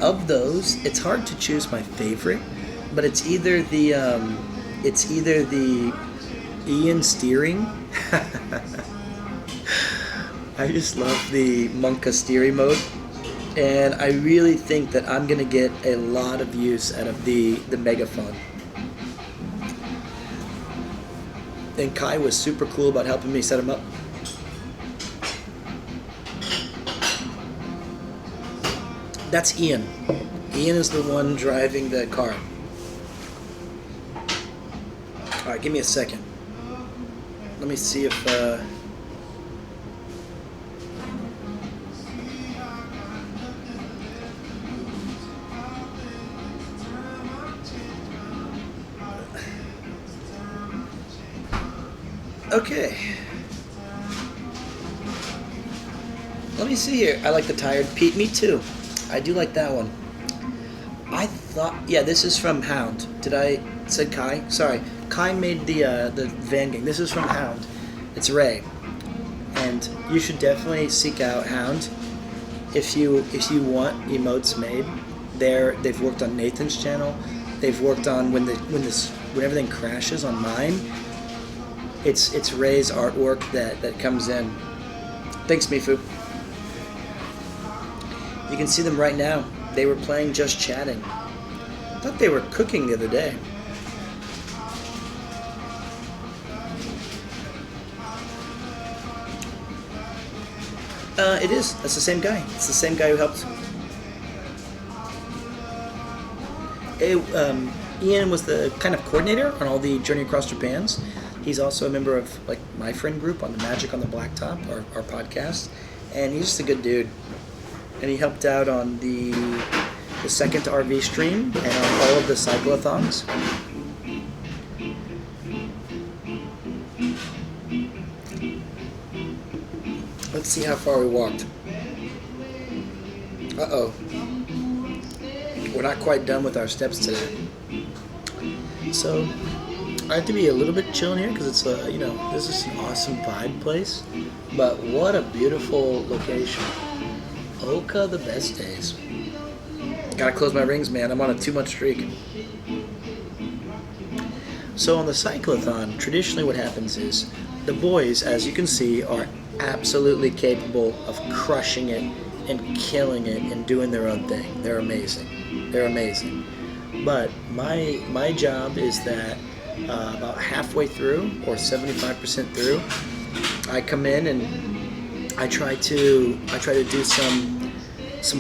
of those, it's hard to choose my favorite. But it's either the Ian steering. I just love the Monka steering mode, and I really think that I'm gonna get a lot of use out of the Megaphone. And Kai was super cool about helping me set him up. That's Ian. Ian is the one driving the car. Alright, give me a second. Let me see if okay. Let me see here. I like the tired Pete. Me too. I do like that one. I thought, yeah, this is from Hound. Did I said Kai? Sorry. Kai made the Van Gang. This is from Hound. It's Ray, and you should definitely seek out Hound if you want emotes made. They've worked on Nathan's channel. They've worked on when everything crashes on mine. It's Ray's artwork that comes in. Thanks, Mifu. You can see them right now. They were playing Just Chatting. I thought they were cooking the other day. It is. That's the same guy. It's the same guy who helped. Ian was the kind of coordinator on all the Journey Across Japan's. He's also a member of like my friend group on the Magic on the Blacktop, our podcast, and he's just a good dude. And he helped out on the second RV stream and on all of the cyclothons. Let's see how far we walked. Uh-oh. We're not quite done with our steps today. So, I have to be a little bit chill in here because it's this is an awesome vibe place. But what a beautiful location. Oka, the best days. Gotta close my rings, man. I'm on a 2-month streak. So on the cyclothon, traditionally what happens is the boys, as you can see, are absolutely capable of crushing it and killing it and doing their own thing. They're amazing. They're amazing. But my job is that about halfway through or 75% through, I come in and I try to do some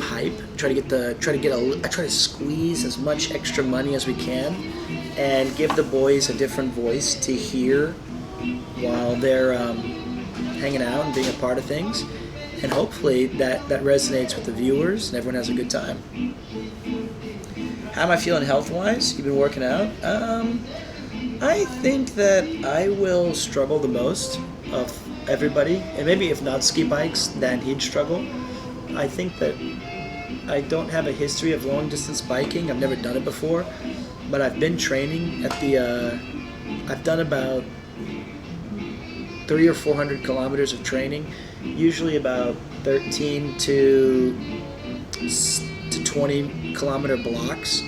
hype. I try to squeeze as much extra money as we can and give the boys a different voice to hear while they're hanging out and being a part of things, and hopefully that resonates with the viewers and everyone has a good time. How am I feeling health-wise? You've been working out? I think that I will struggle the most of everybody, and maybe if not ski bikes, then he'd struggle. I think that I don't have a history of long-distance biking. I've never done it before, but I've been training at the. I've done about 300 or 400 kilometers of training, usually about 13 to 20 kilometer blocks,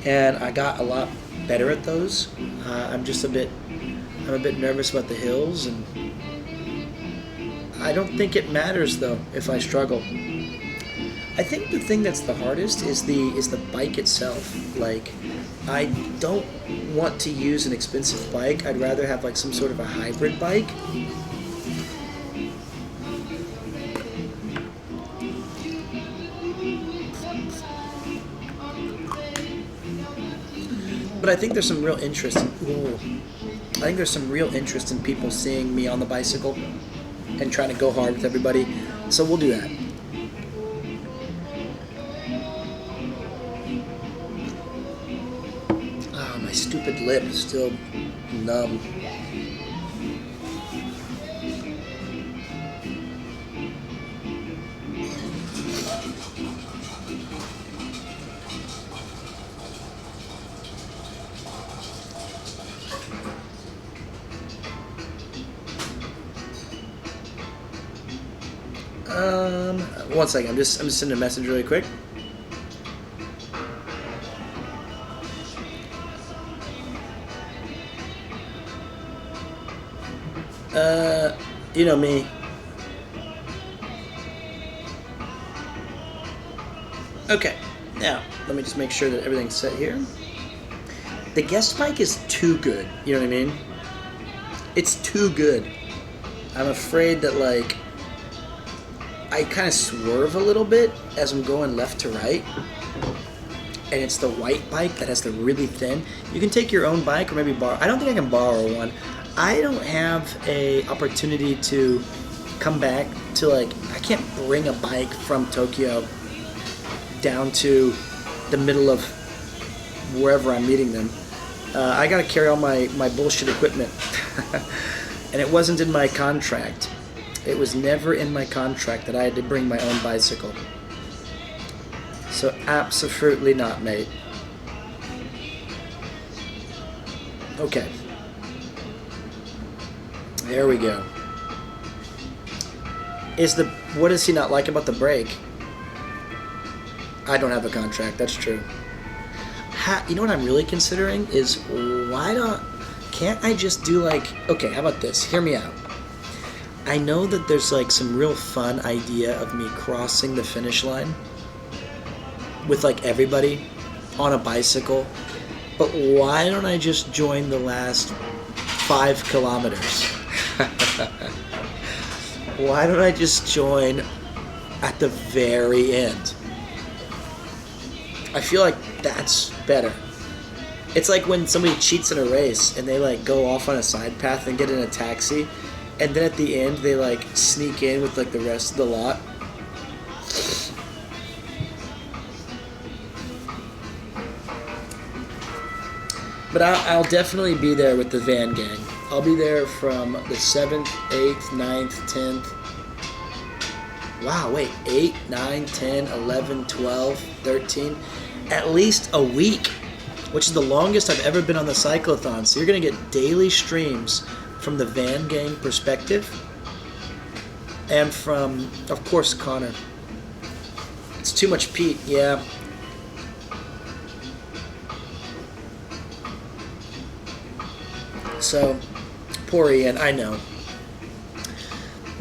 and I got a lot better at those. I'm a bit nervous about the hills, and I don't think it matters though if I struggle. I think the thing that's the hardest is the bike itself. Like, I don't want to use an expensive bike. I'd rather have like some sort of a hybrid bike. But I think there's some real interest in people seeing me on the bicycle and trying to go hard with everybody. So we'll do that. Oh, my stupid lip is still numb. One second. I'm just sending a message really quick. You know me. Okay. Now, let me just make sure that everything's set here. The guest bike is too good. You know what I mean? It's too good. I'm afraid that, like, I kind of swerve a little bit as I'm going left to right, and it's the white bike that has the really thin. You can take your own bike or maybe borrow. I don't think I can borrow one. I don't have a opportunity to come back to, like, I can't bring a bike from Tokyo down to the middle of wherever I'm meeting them. I gotta carry all my bullshit equipment, and it wasn't in my contract. It was never in my contract that I had to bring my own bicycle. So absolutely not, mate. Okay. There we go. What does he not like about the brake? I don't have a contract, that's true. You know what I'm really considering is can't I just do like, okay, how about this? Hear me out. I know that there's like some real fun idea of me crossing the finish line with like everybody on a bicycle, but why don't I just join the last 5 kilometers? Why don't I just join at the very end? I feel like that's better. It's like when somebody cheats in a race and they like go off on a side path and get in a taxi, and then at the end they like sneak in with like the rest of the lot. But I'll definitely be there with the van gang. I'll be there from the 7th, 8th, 9th, 10th. Wow, wait, 8, 9, 10, 11, 12, 13. At least a week, which is the longest I've ever been on the cyclothon. So you're going to get daily streams from the van gang perspective. And from, of course, Connor. It's too much Pete, yeah. So, poor Ian, I know.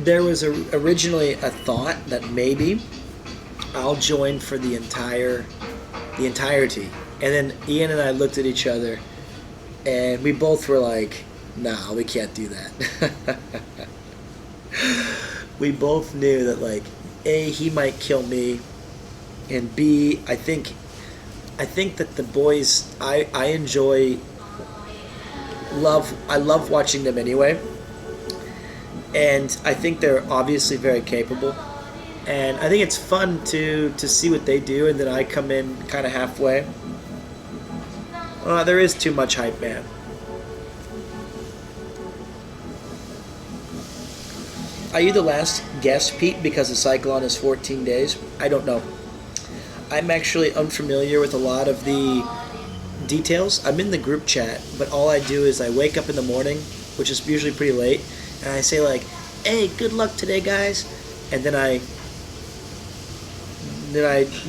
There was originally a thought that maybe I'll join for the entirety. And then Ian and I looked at each other and we both were like, nah, we can't do that. We both knew that like, A, he might kill me, and B, I think that the boys, I love watching them anyway, and I think they're obviously very capable, and I think it's fun to see what they do, and then I come in kind of halfway. There is too much hype, man. Are you the last guest, Pete, because the Cyclone is 14 days? I don't know. I'm actually unfamiliar with a lot of the details. I'm in the group chat, but all I do is I wake up in the morning, which is usually pretty late, and I say like, hey, good luck today, guys, and then I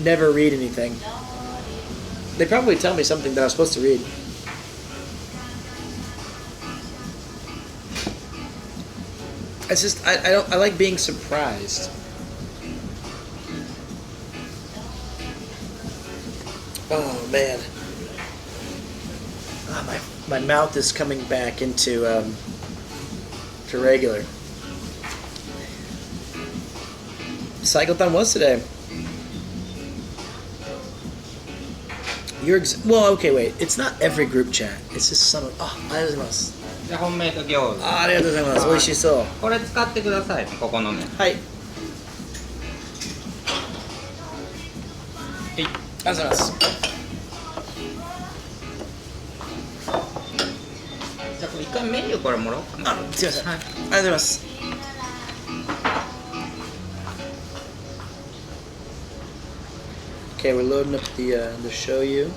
never read anything. They probably tell me something that I was supposed to read. It's just I like being surprised. Oh man. My mouth is coming back into to regular. Cyclothon was today. Well, okay, wait. It's not every group chat. It's just some of. ありがとうございます。じゃあ本命と餃子。ありがとうございます。美味しそう。これ使ってください。ここのね。はい。はい。ありがとうございます。じゃあこれ一回メニューからもらおうかな。すいません。はい。ありがとうございます。Okay, we're loading up the shoyu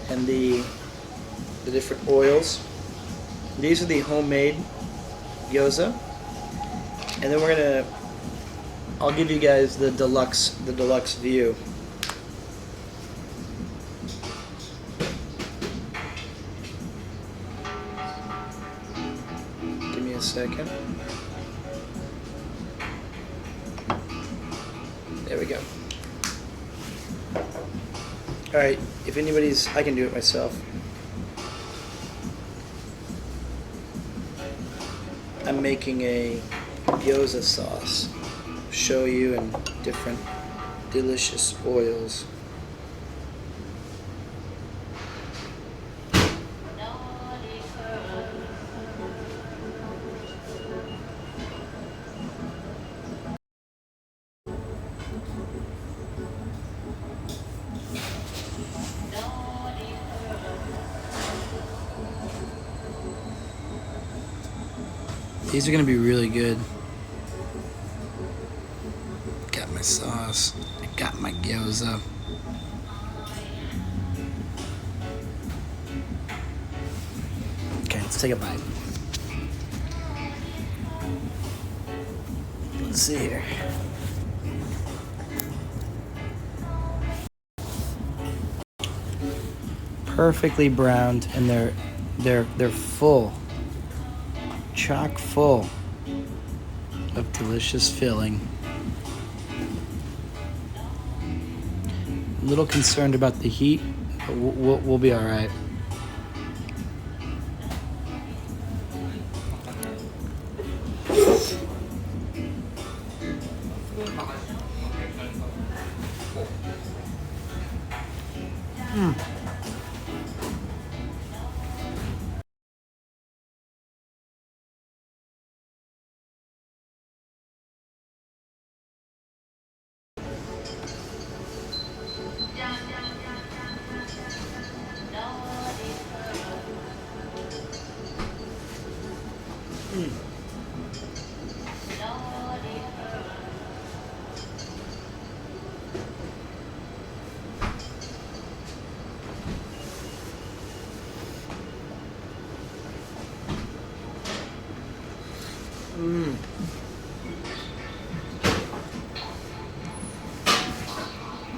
and the different oils. These are the homemade gyoza, and then I'll give you guys the deluxe view. Give me a second. There we go. Alright, if anybody's... I can do it myself. I'm making a gyoza sauce. Shoyu and different delicious oils. These are gonna be really good. Got my sauce. I got my gyoza. Okay, let's take a bite. Let's see here. Perfectly browned, and they're full. Chock full of delicious filling. A little concerned about the heat, but we'll be all right.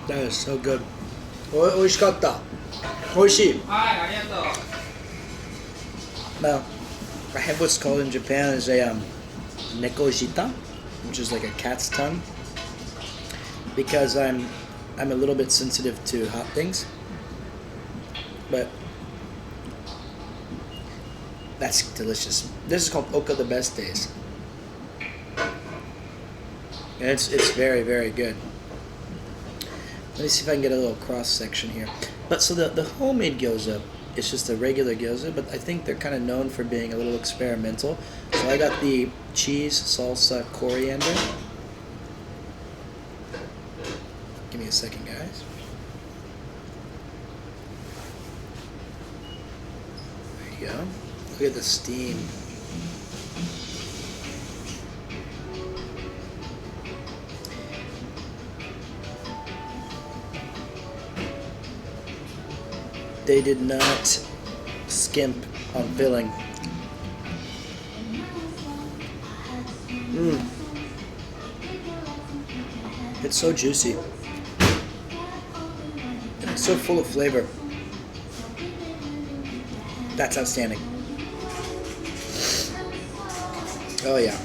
That is so good. おいしかった。おいしい。はい、ありがとう。Now, I have what's called in Japan is a nekoshita, which is like a cat's tongue, because I'm a little bit sensitive to hot things. But that's delicious. This is called Oka the Best Days. And it's very, very good. Let me see if I can get a little cross section here. But so the homemade gyoza is just a regular gyoza, but I think they're kind of known for being a little experimental. So I got the cheese, salsa, coriander. Give me a second, guys. There you go. Look at the steam. They did not skimp on filling. It's so juicy. It's so full of flavor. That's outstanding. Oh yeah.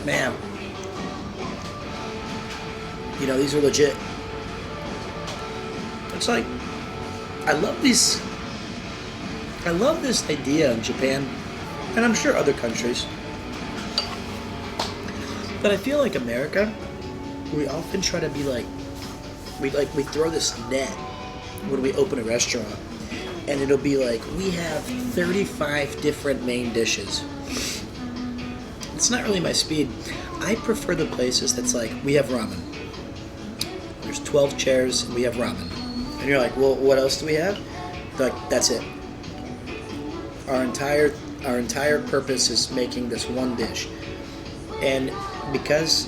Man. You know, these are legit. It's like, I love this idea in Japan, and I'm sure other countries, but I feel like America, we often try to be like, we throw this net when we open a restaurant, and it'll be like, we have 35 different main dishes. It's not really my speed. I prefer the places that's like, we have ramen. There's 12 chairs and we have ramen. And you're like, well, what else do we have? They're like, that's it. Our entire purpose is making this one dish. And because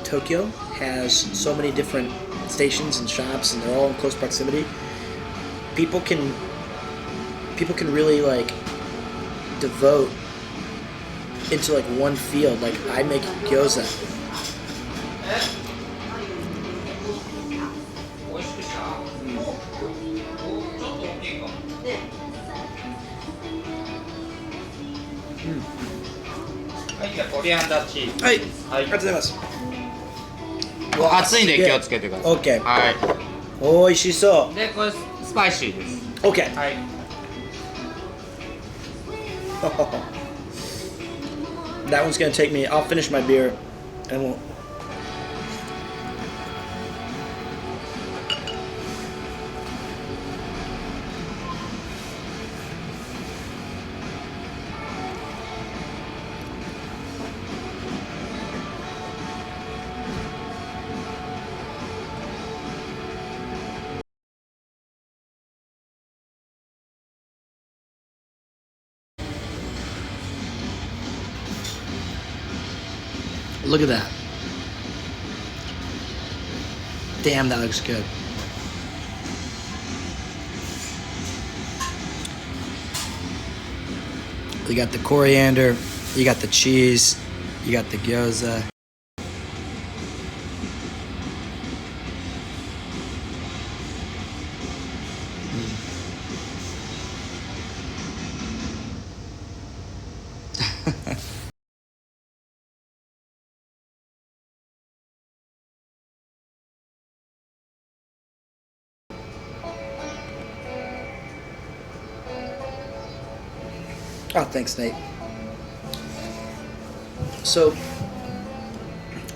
Tokyo has so many different stations and shops and they're all in close proximity, people can really like devote into like one field. Like I make gyoza.コリアンダーチーズ。はい。ありがとうございます。熱いんで気をつけてください。OK。はい。おいしそう。でこれスパイシーです。OK。はい。That one's gonna take me. I'll finish my beer, and we'll. Look at that. Damn, that looks good. You got the coriander, you got the cheese, you got the gyoza. Oh, thanks, Nate. So,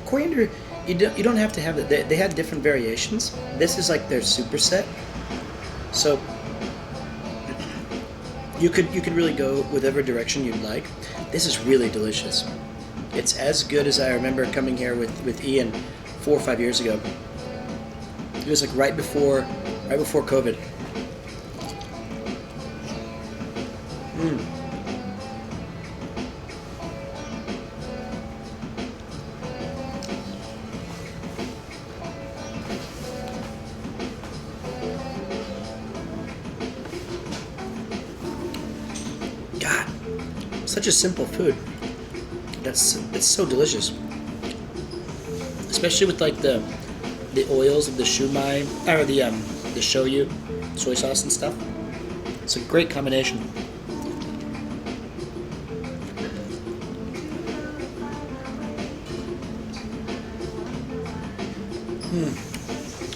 coriander, you don't have to have it. They had different variations. This is like their superset. So, you could really go whatever direction you'd like. This is really delicious. It's as good as I remember coming here with Ian 4 or 5 years ago. It was like right before COVID. God, Such a simple food. It's so delicious. Especially with like the oils of the shumai or the shoyu, soy sauce and stuff. It's a great combination.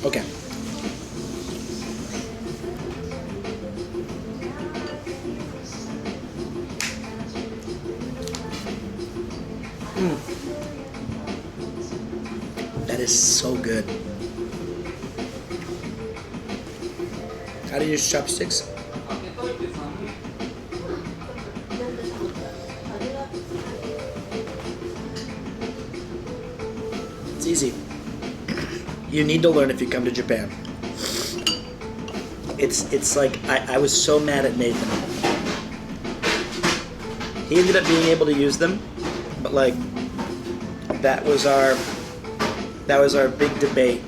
Okay. That is so good. How do you use chopsticks? It's easy. You need to learn if you come to Japan. It's like I was so mad at Nathan. He ended up being able to use them, but like that was our big debate,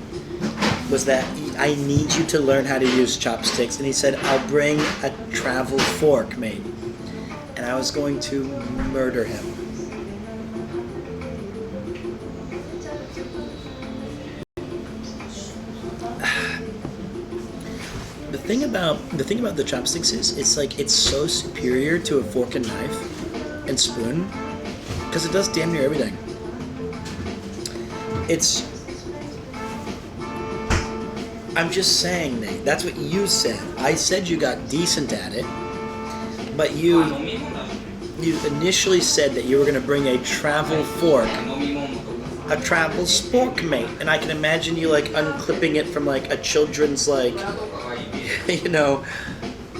was that I need you to learn how to use chopsticks. And he said, I'll bring a travel fork, mate. And I was going to murder him. The thing about the chopsticks is it's so superior to a fork and knife and spoon because it does damn near everything. I'm just saying, Nate. That's what you said. I said you got decent at it, but you initially said that you were going to bring a travel fork, a travel spork, mate. And I can imagine you like unclipping it from like a children's like, you know,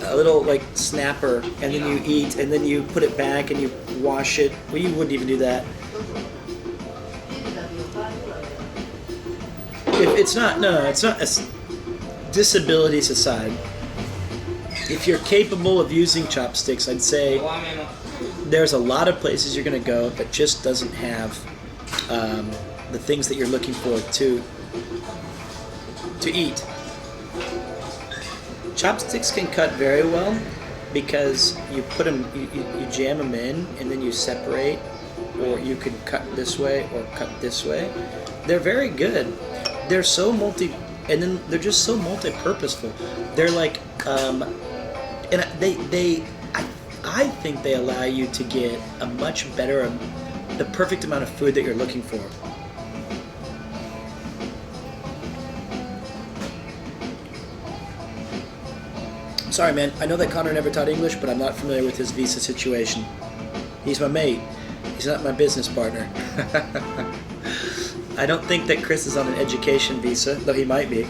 a little like snapper, and then you eat, and then you put it back and you wash it. Well, you wouldn't even do that. It's not. Disabilities aside, if you're capable of using chopsticks, I'd say there's a lot of places you're going to go that just doesn't have the things that you're looking for to eat. Chopsticks can cut very well because you put them, you jam them in, and then you separate, or you can cut this way or cut this way. They're very good. They're so and then they're just so multi-purposeful. They're like, and I think they allow you to get a much better, the perfect amount of food that you're looking for. Sorry, man. I know that Connor never taught English, but I'm not familiar with his visa situation. He's my mate. He's not my business partner. I don't think that Chris is on an education visa, though he might be.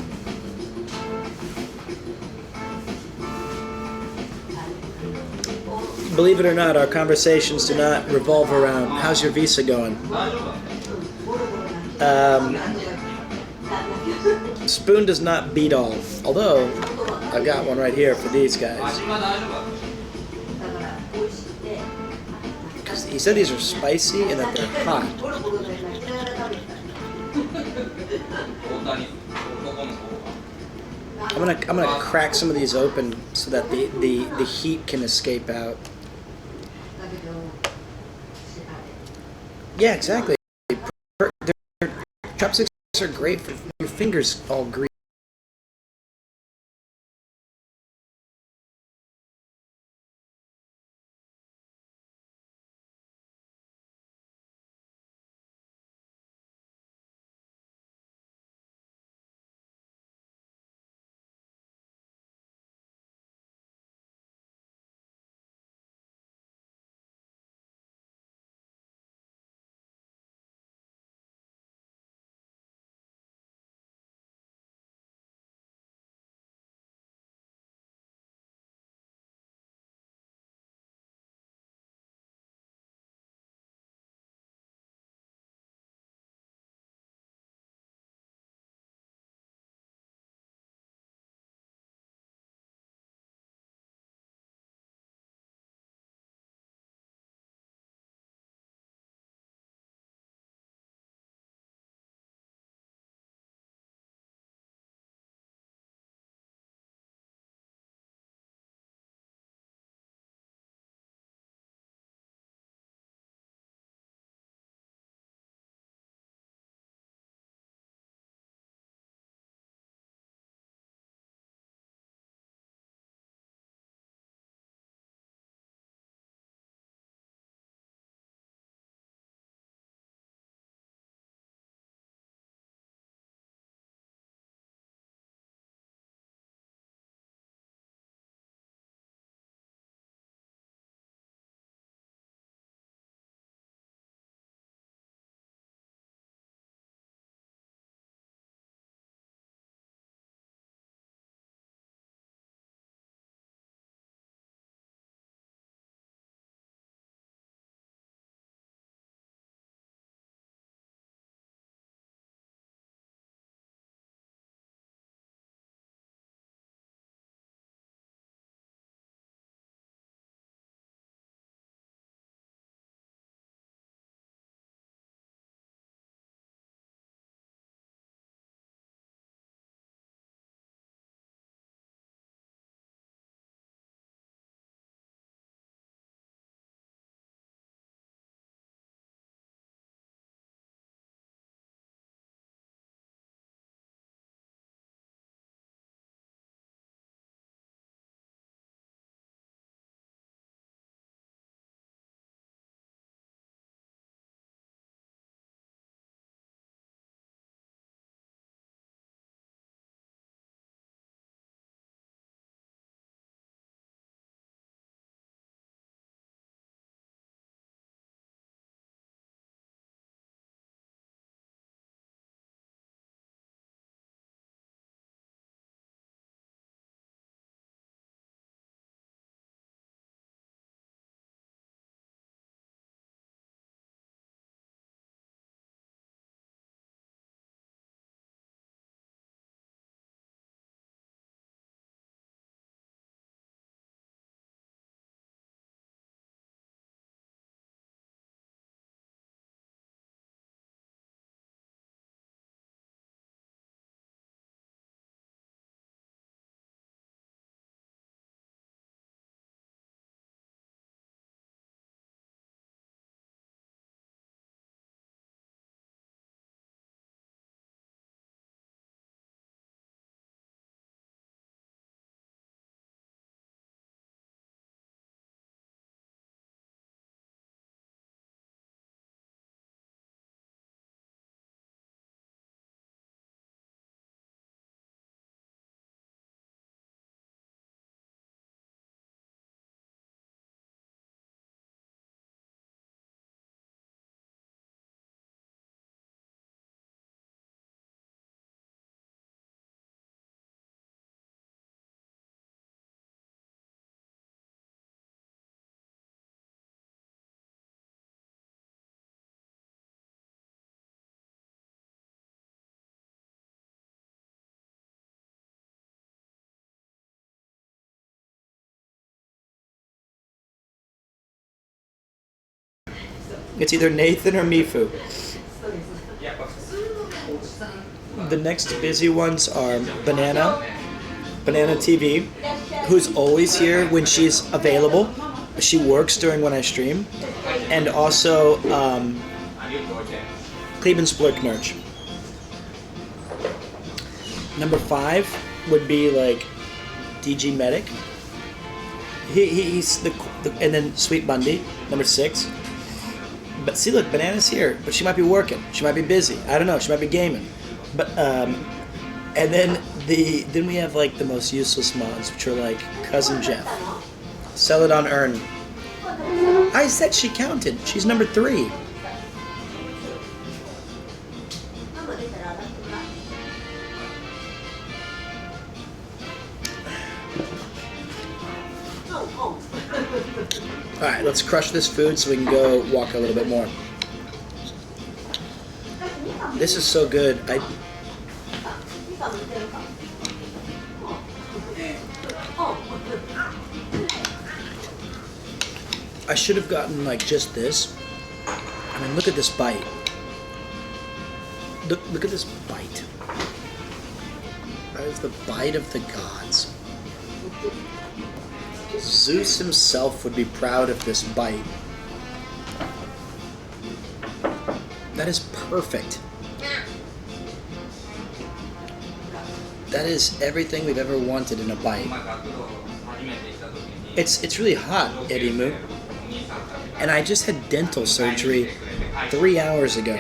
Believe it or not, our conversations do not revolve around, how's your visa going? Spoon does not beat all, although I've got one right here for these guys. He said these are spicy and that they're hot. I'm gonna crack some of these open so that the heat can escape out. Yeah, exactly. Chopsticks are great for your fingers all green. It's either Nathan or Mifu. The next busy ones are Banana TV, who's always here when she's available. She works during when I stream. And also Cleveland Splurk Merch. Number 5 would be like DG Medic. He's the and then Sweet Bundy, number 6. But see, look, Banana's here, but she might be working. She might be busy. I don't know. She might be gaming. But and then we have like the most useless mods, which are like Cousin Jeff, Sell It on Earn. I said she counted. She's number 3. Alright, let's crush this food so we can go walk a little bit more. This is so good. I should have gotten like just this. I mean, look at this bite. Look at this bite. That is the bite of the gods. Zeus himself would be proud of this bite. That is perfect. That is everything we've ever wanted in a bite. It's really hot, Edimu. And I just had dental surgery 3 hours ago.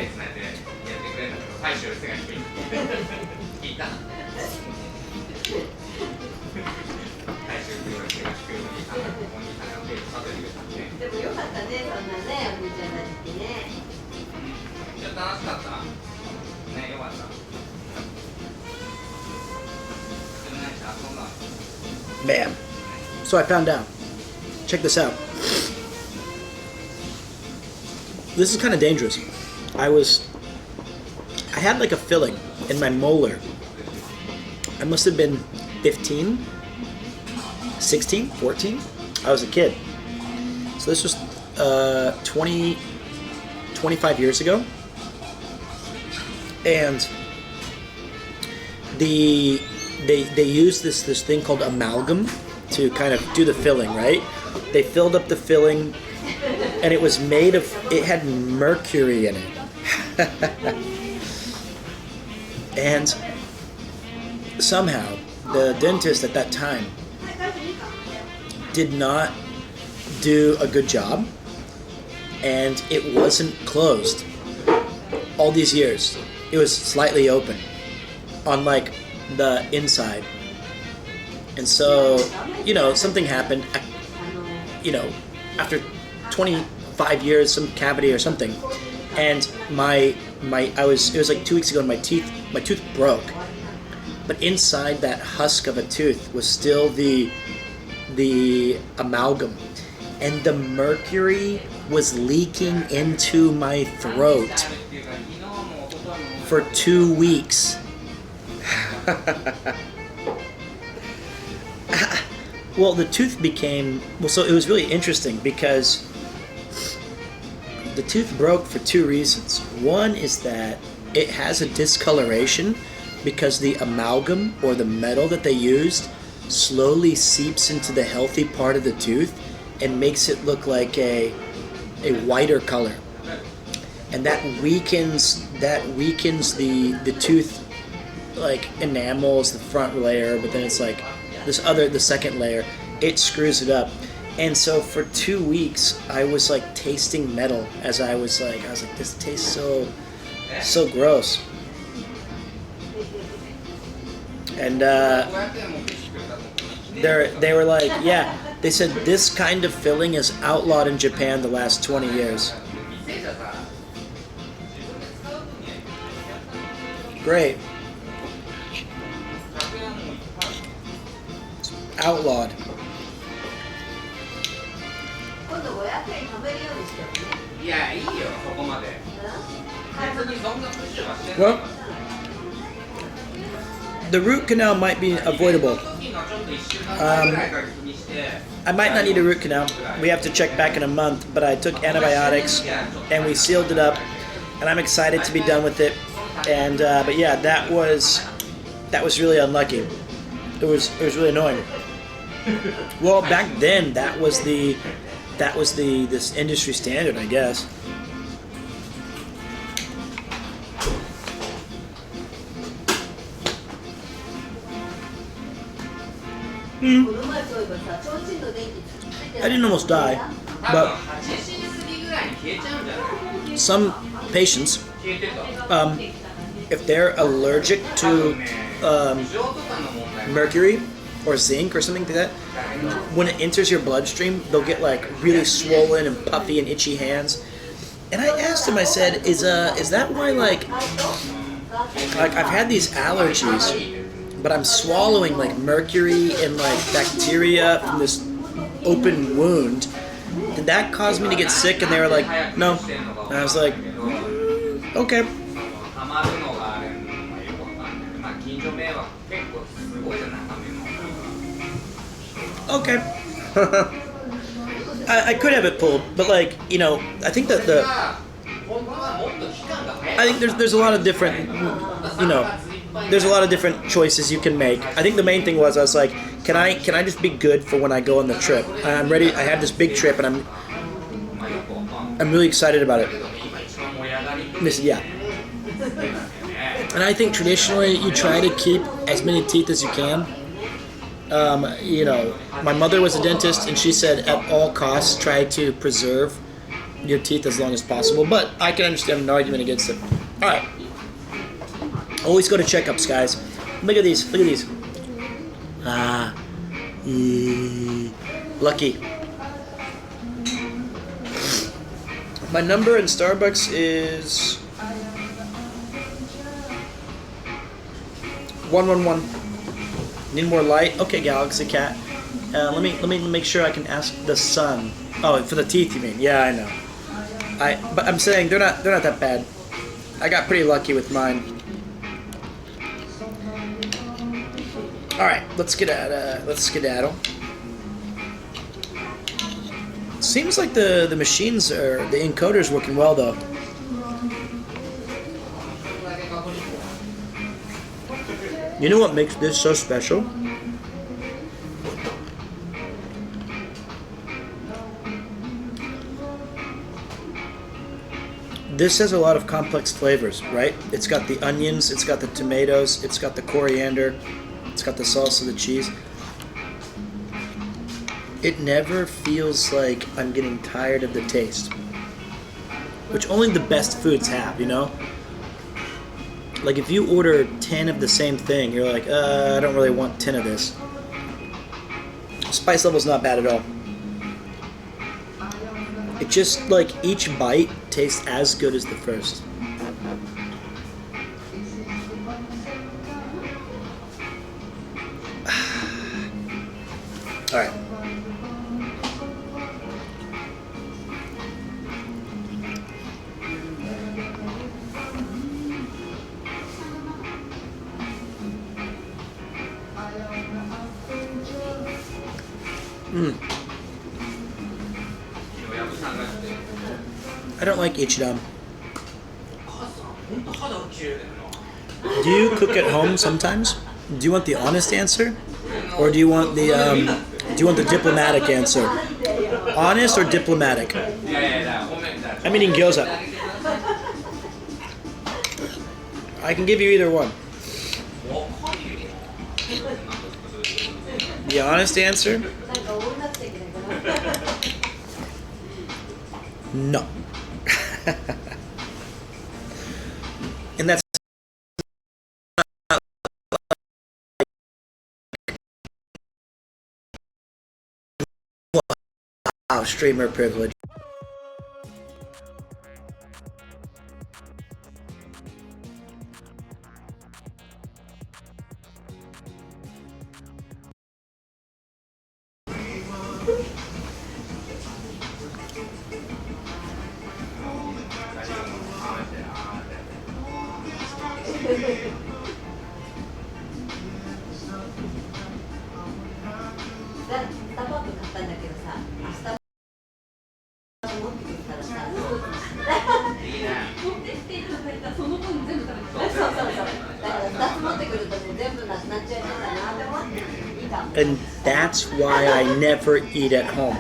Man. So I found out. Check this out. This is kind of dangerous. I had like a filling in my molar. I must have been 15, 16, 14. I was a kid. So this was 25 years ago. And they used this thing called amalgam to kind of do the filling, right? They filled up the filling, and it was made of, it had mercury in it. And somehow the dentist at that time did not do a good job, and it wasn't closed all these years. It was slightly open on like the inside. And so, you know, something happened, you know, after 25 years, some cavity or something. And it was like 2 weeks ago, and my tooth broke. But inside that husk of a tooth was still the amalgam. And the mercury was leaking into my throat for 2 weeks. Well, the tooth became... Well, so it was really interesting because the tooth broke for 2 reasons. One is that it has a discoloration because the amalgam, or the metal that they used, slowly seeps into the healthy part of the tooth and makes it look like a whiter color. And that weakens the tooth, like enamels the front layer, but then it's like the second layer, it screws it up. And so for 2 weeks I was like tasting metal as I was like, this tastes so gross. And they were like, yeah, they said this kind of filling is outlawed in Japan the last 20 years. Great. Outlawed. Well, the root canal might be avoidable. I might not need a root canal. We have to check back in a month, but I took antibiotics and we sealed it up, and I'm excited to be done with it. And but yeah, that was really unlucky. It was really annoying. Well, back then that was this industry standard, I guess. I didn't almost die, but some patients, if they're allergic to mercury or zinc or something like that, when it enters your bloodstream, they'll get like really swollen and puffy and itchy hands. And I asked him, I said, is that why like I've had these allergies, but I'm swallowing like mercury and like bacteria from this open wound? Did that cause me to get sick? And they were like, no. And I was like, okay. Okay. I could have it pulled, but like, you know, I think that I think there's a lot of different, you know, there's a lot of different choices you can make. I think the main thing was I was like, can I just be good for when I go on the trip? I'm ready. I have this big trip, and I'm really excited about it. Yeah. And I think traditionally you try to keep as many teeth as you can. You know, my mother was a dentist, and she said at all costs try to preserve your teeth as long as possible. But I can understand an argument against it. All right. Always go to checkups, guys. Look at these. Look at these. Lucky. My number in Starbucks is 111. Need more light? Okay, Galaxy Cat. Let me make sure I can ask the sun. Oh, for the teeth, you mean? Yeah, I know. But I'm saying they're not that bad. I got pretty lucky with mine. All right, let's skedaddle. Seems like the machines the encoder's working well though. You know what makes this so special? This has a lot of complex flavors, right? It's got the onions, it's got the tomatoes, it's got the coriander, it's got the salsa, the cheese. It never feels like I'm getting tired of the taste, which only the best foods have, you know? Like if you order 10 of the same thing, you're like, I don't really want 10 of this. Spice level's not bad at all. It just, like, each bite tastes as good as the first. All right. I don't like ichiran. Do you cook at home sometimes? Do you want the honest answer, or do you want the diplomatic answer? Honest or diplomatic? I'm eating gyoza. I can give you either one. The honest answer? No. And that's wow, streamer privilege. And that's why I never eat at home.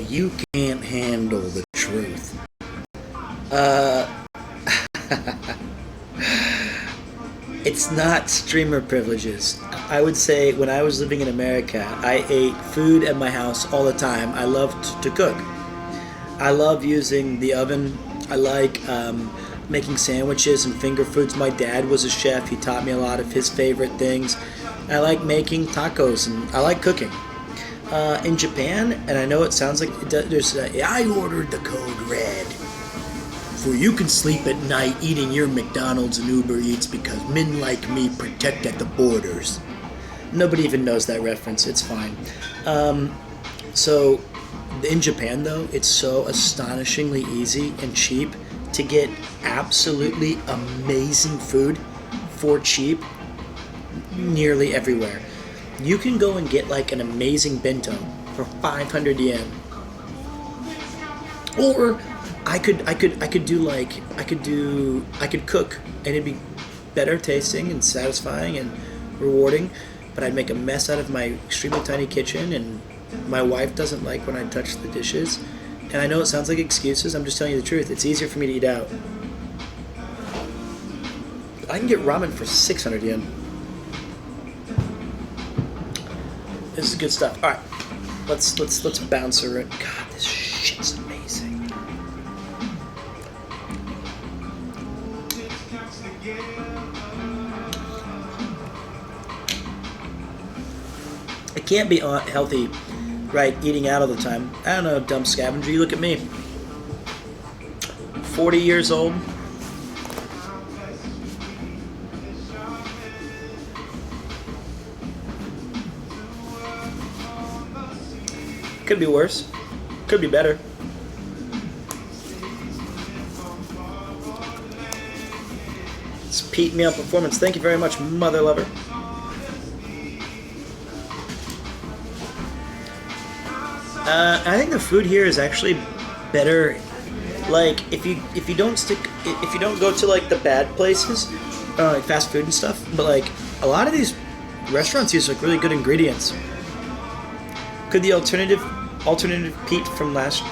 You can't handle the truth. It's not streamer privileges. I would say when I was living in America, I ate food at my house all the time. I loved to cook. I love using the oven. I like making sandwiches and finger foods. My dad was a chef. He taught me a lot of his favorite things. I like making tacos and I like cooking. In Japan, and I know it sounds like I ordered the code red. For you can sleep at night eating your McDonald's and Uber Eats because men like me protect at the borders. Nobody even knows that reference. It's fine. So in Japan, though, it's so astonishingly easy and cheap to get absolutely amazing food for cheap nearly everywhere. You can go and get like an amazing bento for 500 yen. Or I could cook and it'd be better tasting and satisfying and rewarding, but I'd make a mess out of my extremely tiny kitchen, and my wife doesn't like when I touch the dishes. And I know it sounds like excuses, I'm just telling you the truth. It's easier for me to eat out. I can get ramen for 600 yen. This is good stuff. All right, let's bounce her in. God, this shit's amazing. It can't be healthy, right? Eating out all the time. I don't know, dumb scavenger. You look at me. 40 years old. Could be worse. Could be better. It's Pete Meal Performance. Thank you very much, mother lover. I think the food here is actually better. Like if you don't go to like the bad places, like fast food and stuff, but like a lot of these restaurants use like really good ingredients. Could the alternative Pete from last?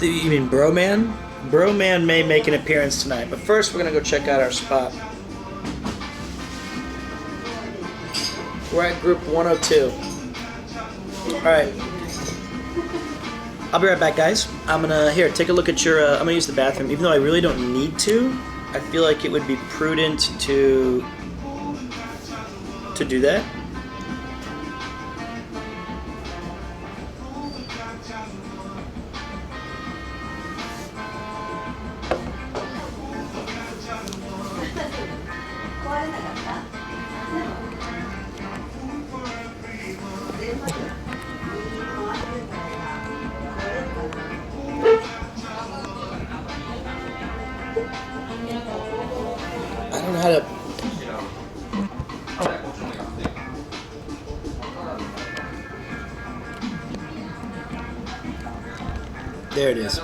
You mean Broman? Broman may make an appearance tonight, but first we're gonna go check out our spot. We're at group 102. All right. I'll be right back, guys. I'm gonna take a look at your. I'm gonna use the bathroom, even though I really don't need to. I feel like it would be prudent to do that. I don't know how to. There it is.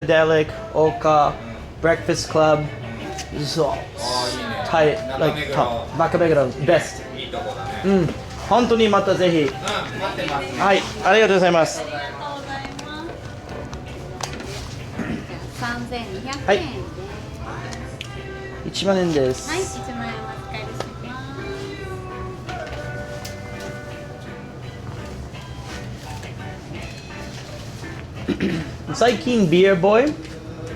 Psychedelic, Oka, Breakfast Club. So, tight, like top. 中目黒 best. 本当にまたぜひ。はい、ありがとうございます。3200円はい。1万円です。はい、1万円お預かりします。最近ビアボーイ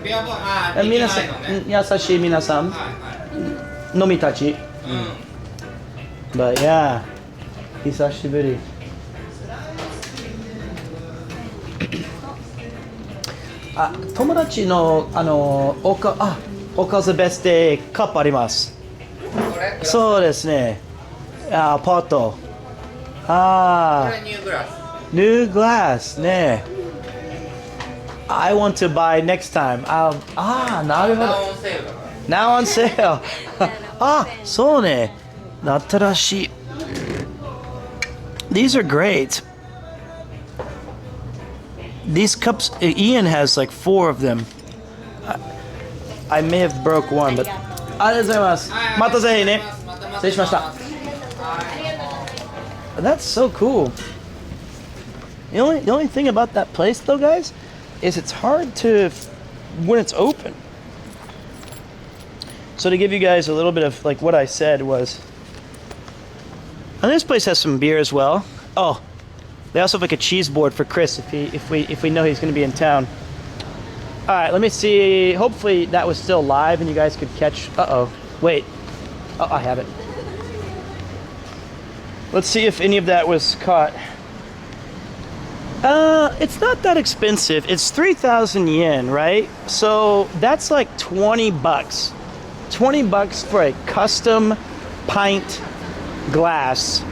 ビアボーイ、皆さん、優しい皆さん、飲みたち。But yeah, 久しぶり。あ、友達のおかずベストでカップあります。そうですね。あ、ポット。ああ。ニューグラス。ニューグラスね。I want to buy next time. なるほど。Now on sale. あ、そうね。なったらしい。These are great. These cups, Ian has like 4 of them. I may have broke one, but ありがとうございます。またぜひね。失礼しました。That's so cool. The only thing about that place, though, guys, is it's hard to when it's open. So to give you guys a little bit of like what I said was, and this place has some beer as well. Oh, they also have like a cheese board for Chris if we know he's going to be in town. All right, let me see. Hopefully that was still live and you guys could catch. Wait. Oh, I have it. Let's see if any of that was caught. It's not that expensive. It's 3,000 yen, right? So that's like 20 bucks. 20 bucks for a custom pint glass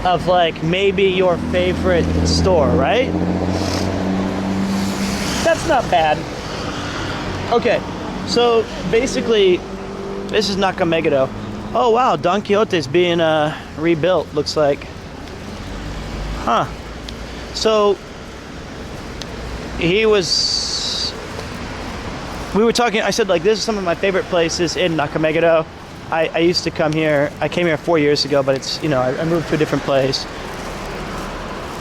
of like maybe your favorite store, right? That's not bad. Okay, so basically, this is Nakameguro. Oh wow, Don Quixote's being rebuilt, looks like. Huh. So, we were talking, I said like this is some of my favorite places in Nakameguro. I used to come here, I came here 4 years ago, but it's, you know, I moved to a different place.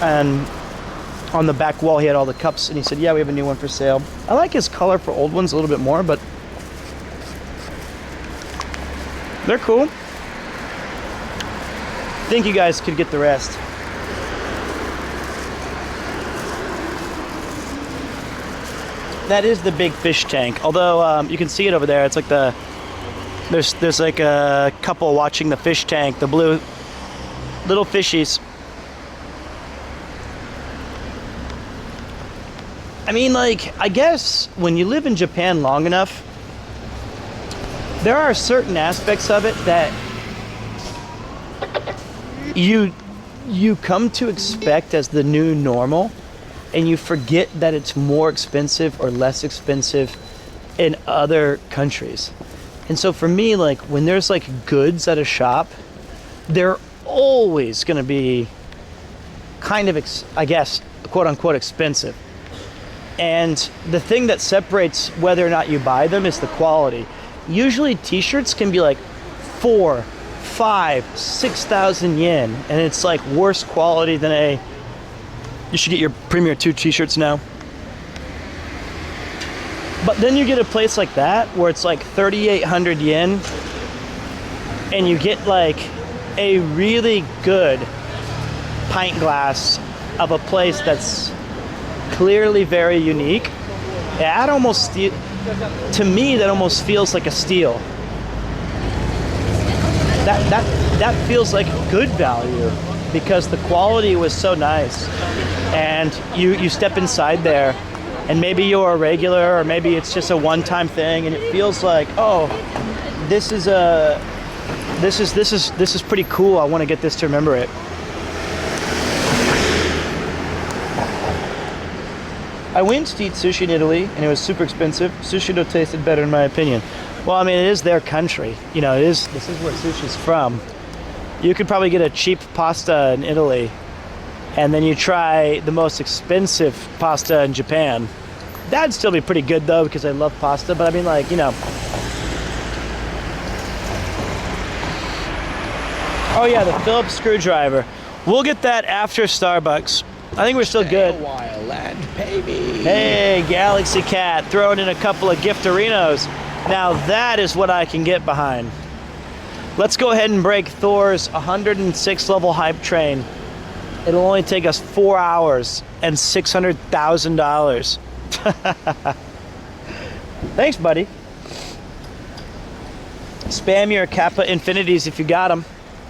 And on the back wall he had all the cups and he said, yeah, we have a new one for sale. I like his color for old ones a little bit more, but they're cool. I think you guys could get the rest. That is the big fish tank. Although you can see it over there. It's like there's like a couple watching the fish tank. The blue little fishies. I mean, like, I guess when you live in Japan long enough, there are certain aspects of it that you come to expect as the new normal, and you forget that it's more expensive or less expensive in other countries. And so for me, like, when there's like goods at a shop, they're always gonna be kind of, I guess, quote unquote expensive. And the thing that separates whether or not you buy them is the quality. Usually t-shirts can be like 4, 5, 6,000 yen, and it's like worse quality than a, you should get your Premier 2 t-shirts now. But then you get a place like that where it's like 3,800 yen and you get like a really good pint glass of a place that's clearly very unique. That almost, to me, that almost feels like a steal. That feels like good value because the quality was so nice. And you step inside there and maybe you're a regular or maybe it's just a one-time thing and it feels like, oh, this is pretty cool. I want to get this to remember it. I went to eat sushi in Italy and it was super expensive. Sushi though tasted better in my opinion. Well, I mean, it is their country. You know, this is where sushi's from. You could probably get a cheap pasta in Italy and then you try the most expensive pasta in Japan That'd still be pretty good though because I love pasta. But I mean, like, you know. Oh yeah, the Phillips screwdriver. We'll get that after Starbucks. I think we're still good. A while and pay me. Hey, Galaxy Cat, throwing in a couple of Giftorinos. Now that is what I can get behind. Let's go ahead and break Thor's 106 level hype train. It'll only take us 4 hours and $600,000. Thanks, buddy. Spam your Kappa Infinities if you got them.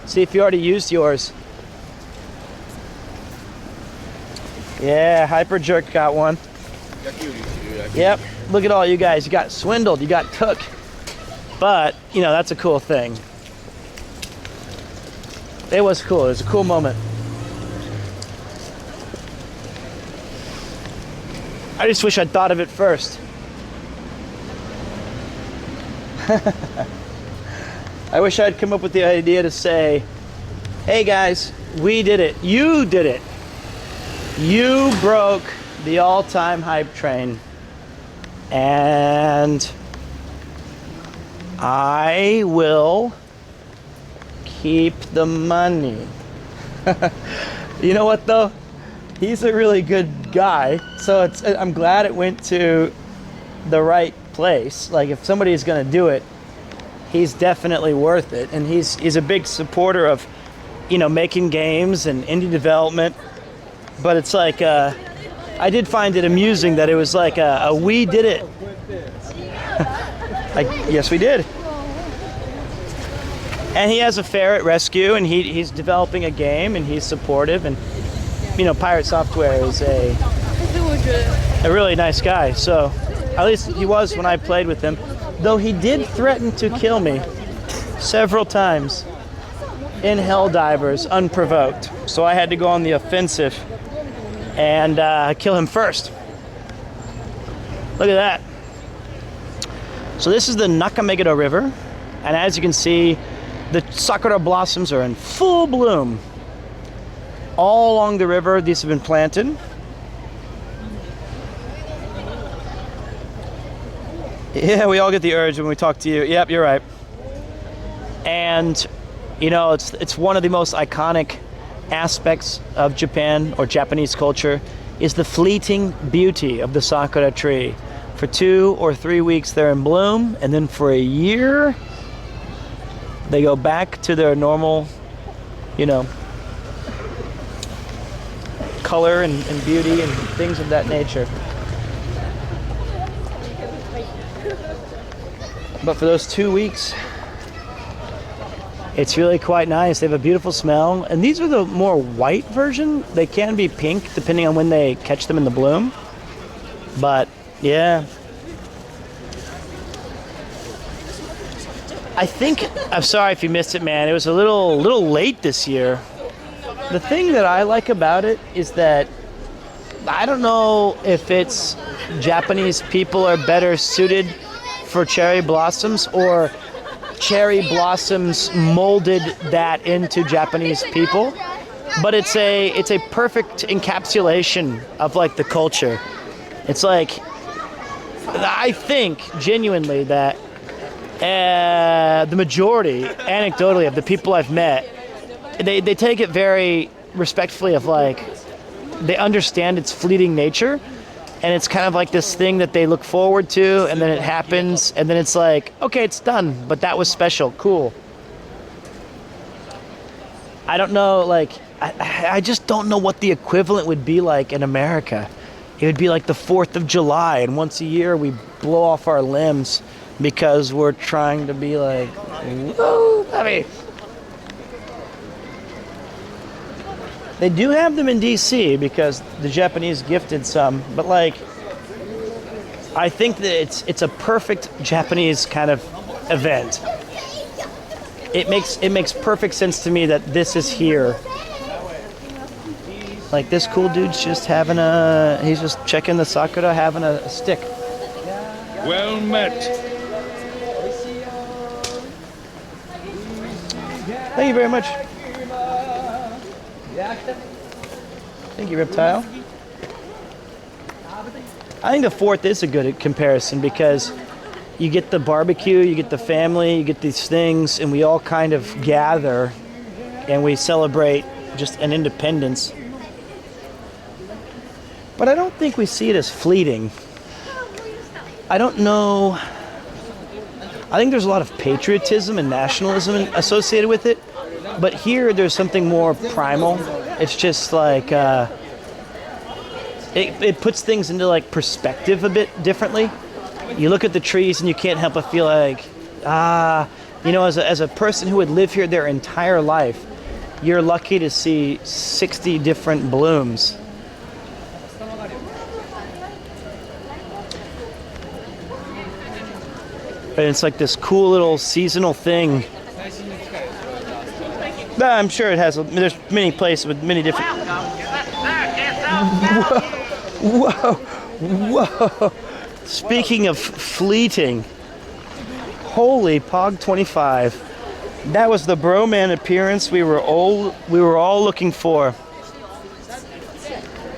See if you already used yours. Yeah, Hyper Jerk got one. Yep, look at all you guys. You got swindled, you got took. But, you know, that's a cool thing. It was cool, it was a cool moment. I just wish I'd thought of it first. I wish I'd come up with the idea to say, hey guys, we did it. You did it. You broke the all-time hype train. And I will keep the money. You know what though? He's a really good guy. So I'm glad it went to the right place. Like if somebody's gonna do it, he's definitely worth it. And he's a big supporter of, you know, making games and indie development. But it's like, I did find it amusing that it was like a we did it. Like, yes, we did. And he has a ferret rescue, and he's developing a game, and he's supportive. And, you know, Pirate Software is a really nice guy. So, at least he was when I played with him. Though he did threaten to kill me several times in Helldivers, unprovoked. So I had to go on the offensive and kill him first. Look at that. So this is the Nakameguro River, and as you can see, the sakura blossoms are in full bloom. All along the river, these have been planted. Yeah, we all get the urge when we talk to you. Yep, you're right. And, you know, it's one of the most iconic aspects of Japan or Japanese culture is the fleeting beauty of the sakura tree. For 2 or 3 weeks they're in bloom, and then for a year they go back to their normal, you know, color and beauty and things of that nature. But for those 2 weeks, it's really quite nice. They have a beautiful smell. And these are the more white version. They can be pink depending on when they catch them in the bloom. But yeah. I think, I'm sorry if you missed it, man. It was a little late this year. The thing that I like about it is that I don't know if it's Japanese people are better suited for cherry blossoms or cherry blossoms molded that into Japanese people, but it's a perfect encapsulation of like the culture. It's like, I think genuinely that the majority, anecdotally, of the people I've met, they take it very respectfully of like, they understand its fleeting nature. And it's kind of like this thing that they look forward to, and then it happens, and then it's like, okay, it's done, but that was special, cool. I don't know, like, I just don't know what the equivalent would be like in America. It would be like the 4th of July, and once a year we blow off our limbs because we're trying to be like, woo, baby. They do have them in DC because the Japanese gifted some, but like, I think that it's a perfect Japanese kind of event. It makes perfect sense to me that this is here. Like this cool dude's just he's just checking the sakura, having a stick. Well met. Thank you very much. Thank you, Reptile. I think the 4th is a good comparison because you get the barbecue, you get the family, you get these things, and we all kind of gather and we celebrate just an independence. But I don't think we see it as fleeting. I don't know. I think there's a lot of patriotism and nationalism associated with it. But here there's something more primal. It's just like, it puts things into like perspective a bit differently. You look at the trees and you can't help but feel like, you know, as a person who would live here their entire life, you're lucky to see 60 different blooms. And it's like this cool little seasonal thing. I'm sure it has, there's many places with many different... Whoa, whoa. Speaking of fleeting, holy Pog 25. That was the Broman appearance we were all looking for.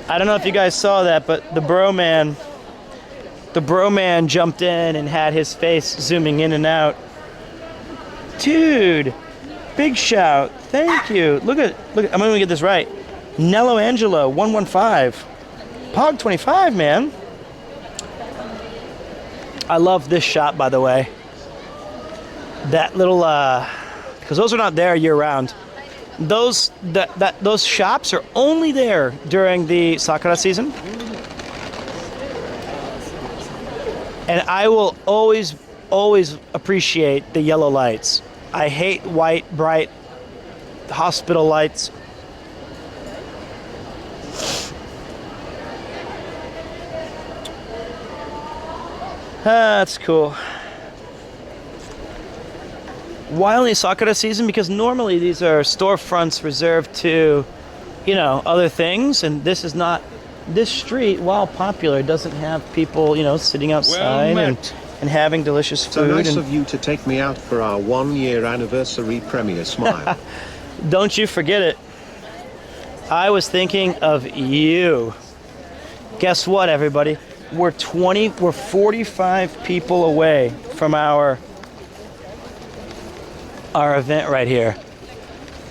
I don't know if you guys saw that, but the Broman jumped in and had his face zooming in and out. Dude, big shout. Thank you. Look at, I'm gonna get this right. Nello Angelo 115. Pog 25, man. I love this shop, by the way. That little, because those are not there year round. Those shops are only there during the Sakura season. And I will always appreciate the yellow lights. I hate white, bright hospital lights. That's cool. Why only Sakura season? Because normally these are storefronts reserved to, you know, other things, and this is not. This street, while popular, doesn't have people, you know, sitting outside and having delicious food. So nice of you to take me out for our 1-year anniversary premiere smile. Don't you forget it. I was thinking of you. Guess what, everybody? We're 45 people away from our event right here.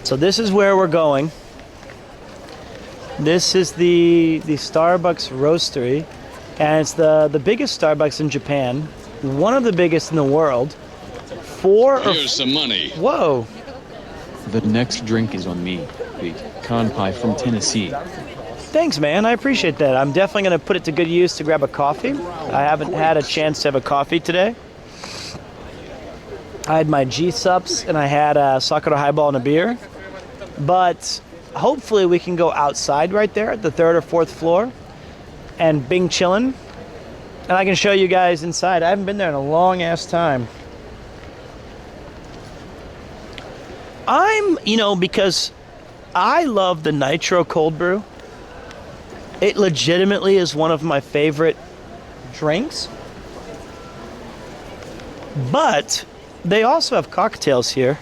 So this is where we're going. This is the Starbucks Roastery, and it's the biggest Starbucks in Japan, one of the biggest in the world. Here's some money. Whoa. The next drink is on me. The Kanpai from Tennessee. Thanks, man. I appreciate that. I'm definitely going to put it to good use to grab a coffee. I haven't had a chance to have a coffee today. I had my G-Sups, and I had a Sakura highball and a beer. But hopefully we can go outside right there at the 3rd or 4th floor and bing chillin'. And I can show you guys inside. I haven't been there in a long-ass time. Because I love the Nitro Cold Brew. It legitimately is one of my favorite drinks. But they also have cocktails here.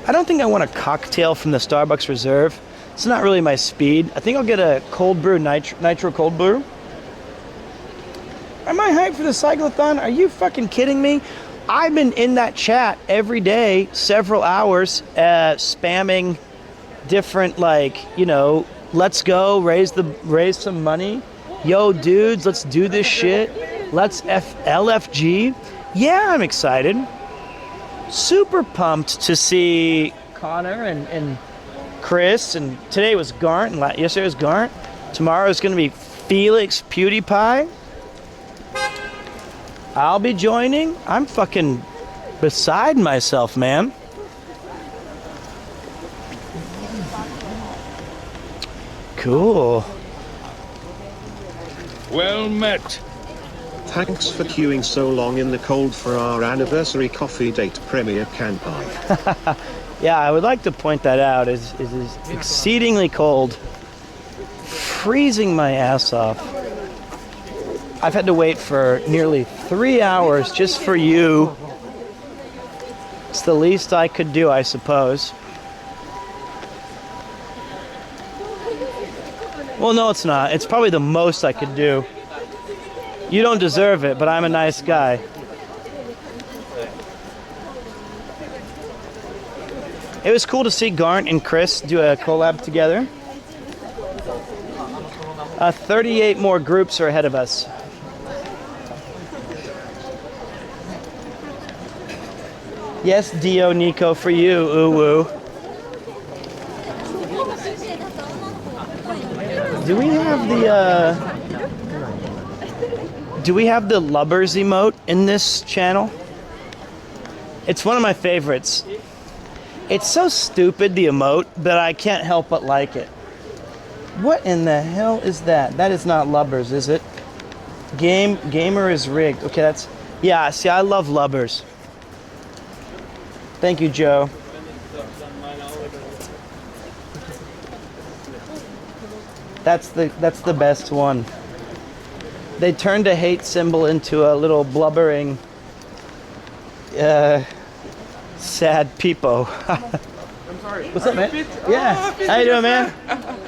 I don't think I want a cocktail from the Starbucks Reserve. It's not really my speed. I think I'll get a cold brew, Nitro Cold Brew. Am I hyped for the cyclothon? Are you fucking kidding me? I've been in that chat every day, several hours, spamming different, let's go, raise some money. Yo, dudes, let's do this shit. Let's LFG. Yeah, I'm excited. Super pumped to see Connor and Chris, and today was Garnt, and yesterday was Garnt. Tomorrow is going to be Felix PewDiePie. I'll be joining. I'm fucking beside myself, man. Cool. Well met. Thanks for queuing so long in the cold for our anniversary coffee date premiere Kanpai. Yeah, I would like to point that out. It is exceedingly cold. Freezing my ass off. I've had to wait for nearly 3 hours just for you. It's the least I could do, I suppose. Well, no, it's not. It's probably the most I could do. You don't deserve it, but I'm a nice guy. It was cool to see Garnt and Chris do a collab together. 38 more groups are ahead of us. Yes, Dio Nico, for you, Uwu. Do we have the Lubbers emote in this channel? It's one of my favorites. It's so stupid, the emote, but I can't help but like it. What in the hell is that? That is not Lubbers, is it? Gamer is rigged. Okay, that's... Yeah, see, I love Lubbers. Thank you, Joe. That's the best one. They turned a hate symbol into a little blubbering, sad peepo. I'm sorry. What's up, man? Yeah. Oh, How you doing, man?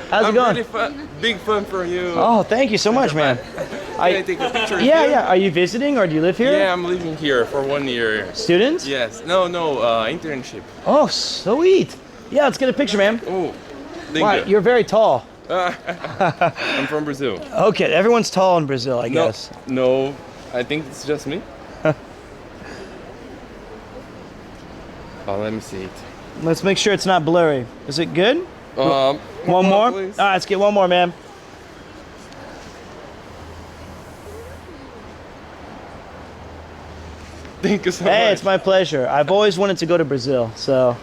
How's it going? Really fun, big fun for you. Oh, thank you so much, man. Can I take a picture with Yeah, you? yeah. Are you visiting or do you live here? Yeah, I'm living here for 1 year. Student? Yes. No, internship. Oh, sweet. Yeah, let's get a picture, man. Oh, thank Wow, you. you're very tall. I'm from Brazil. Okay, everyone's tall in Brazil, I guess. No, I think it's just me. Oh, let me see it. Let's make sure it's not blurry. Is it good? One more? more, please. All right, let's get one more, man. Thank you so much. Hey, it's my pleasure. I've always wanted to go to Brazil, so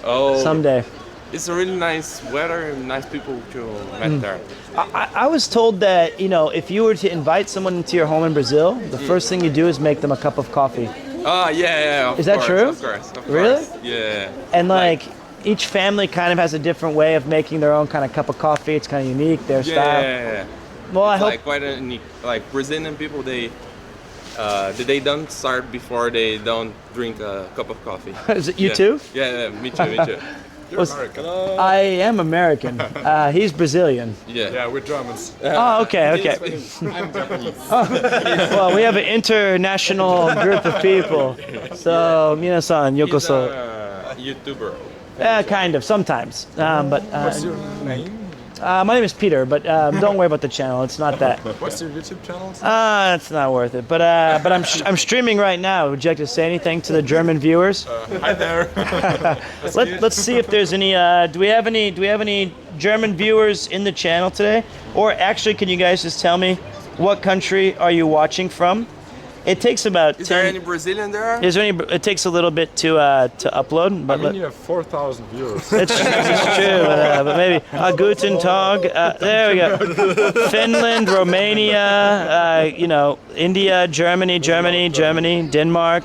someday. It's a really nice weather and nice people to meet there. I was told that, you know, if you were to invite someone into your home in Brazil, the first thing you do is make them a cup of coffee. Oh, yeah, Is that true? Of course, of Really? course. Yeah. And like each family kind of has a different way of making their own kind of cup of coffee. It's kind of unique, their style. Yeah. Well, I It's hope. like quite a unique. Like Brazilian people, they don't start before they don't drink a cup of coffee. Is it you Yeah. too? Yeah, me too, me too. You're American. I am American. He's Brazilian. Yeah. Yeah, we're Germans. Oh, okay, okay. I'm Japanese. Well, we have an international group of people. So, minasan, He's yokoso. a YouTuber. Kind of, sometimes. What's your name? My name is Peter, but don't worry about the channel. It's not that. What's your YouTube channel? It's not worth it. But I'm streaming right now. Would you like to say anything to the German viewers? Hi there. Let's see if there's any. Do we have any German viewers in the channel today? Or actually, can you guys just tell me what country are you watching from? It takes about. Is there any Brazilian there? Is there any? It takes a little bit to upload, but you have 4,000 viewers. it's true, but maybe Guten Tag. There we go. Finland, Romania, India, Germany, Denmark.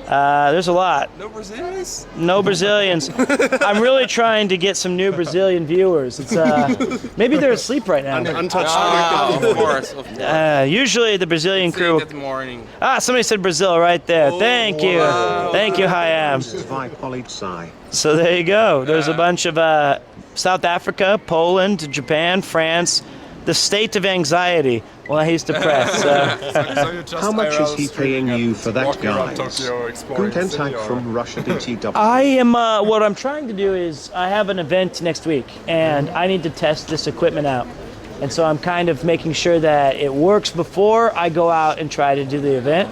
There's a lot. No Brazilians? No Brazilians. I'm really trying to get some new Brazilian viewers. It's maybe they're asleep right now. Of course. Usually the Brazilian crew. That morning. Somebody said Brazil right there. Thank you. Thank you, Hayam. So there you go. There's a bunch of South Africa, Poland, Japan, France. The state of anxiety. Well, he's depressed. How much is he paying you for that, guys? Guten Tag from Russia DTW. I am, what I'm trying to do is, I have an event next week, and I need to test this equipment out. And so I'm kind of making sure that it works before I go out and try to do the event.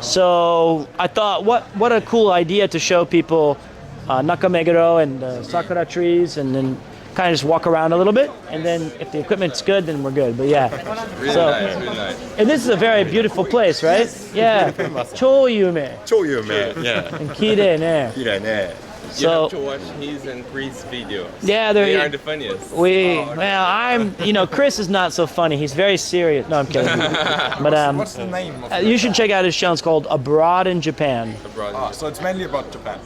So I thought, what a cool idea to show people Nakameguro and sakura trees, and then kind of just walk around a little bit, and then if the equipment's good, then we're good. But yeah, Really nice. And this is a very beautiful place, right? Yeah. Choyume. Yeah. And kirei ne. You have to watch his and Chris' videos. Yeah, they are the funniest. Chris is not so funny. He's very serious. No, I'm kidding. But what's the name of you should check out his channel. It's called Abroad in Japan. So it's mainly about Japan.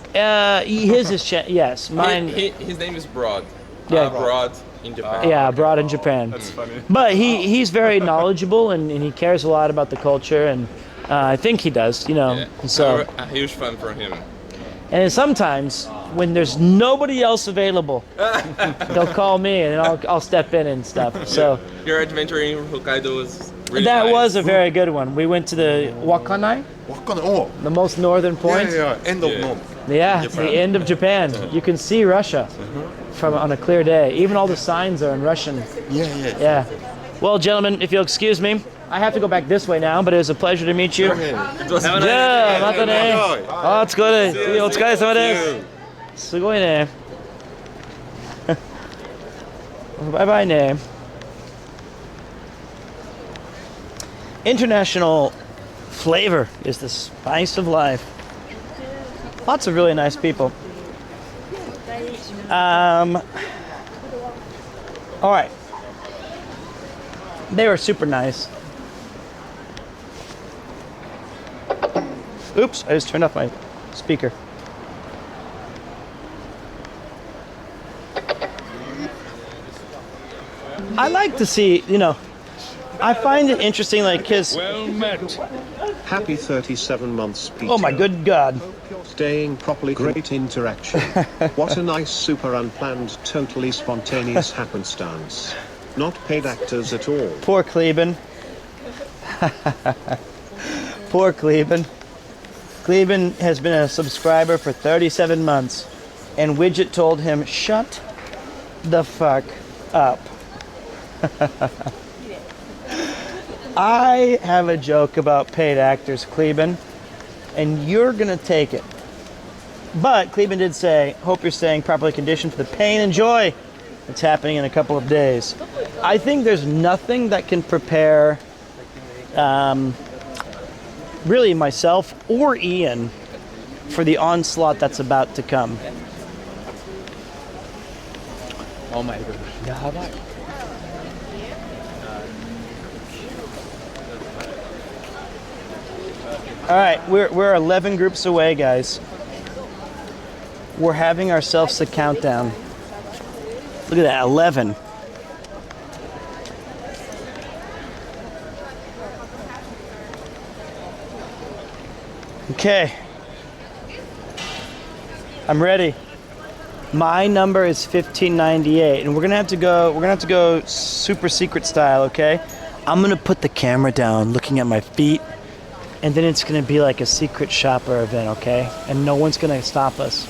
His channel, yes. Mine. His name is Broad. Yeah. Abroad in Japan. Yeah, abroad in Japan. That's funny. But he's very knowledgeable and he cares a lot about the culture, and I think he does, Yeah. So I'm a huge fan for him. And sometimes when there's nobody else available, they'll call me and I'll step in and stuff. So your adventure in Hokkaido was Really That nice. was a very good one. We went to the Wakanai, Oh, the most northern point. End of north. Yeah, Japan. the end of Japan. You can see Russia from on a clear day. Even all the signs are in Russian. Yeah. Well, gentlemen, if you'll excuse me, I have to go back this way now, but it was a pleasure to meet you. It was Yeah,またね。あ、お疲れ。お疲れ様です。すごいね。バイバイね。International flavor is the spice of life. Lots of really nice people. All right. They were super nice. Oops, I just turned off my speaker. I like to see, I find it interesting, like, because... Well met. Happy 37 months, Peter. Oh my good God. Staying properly, great interaction. What a nice, super unplanned, totally spontaneous happenstance. Not paid actors at all. Poor Kleben. Poor Kleben. Kleben has been a subscriber for 37 months, and Widget told him, shut the fuck up. I have a joke about paid actors, Kleben, and you're gonna take it. But Kleben did say, hope you're staying properly conditioned for the pain and joy that's happening in a couple of days. I think there's nothing that can prepare really myself or Ian for the onslaught that's about to come. Oh my God. All right, we're 11 groups away, guys. We're having ourselves a countdown. Look at that, 11. Okay. I'm ready. My number is 1598, and we're gonna have to go super secret style, okay? I'm gonna put the camera down looking at my feet, and then it's gonna be like a secret shopper event, okay? And no one's gonna stop us.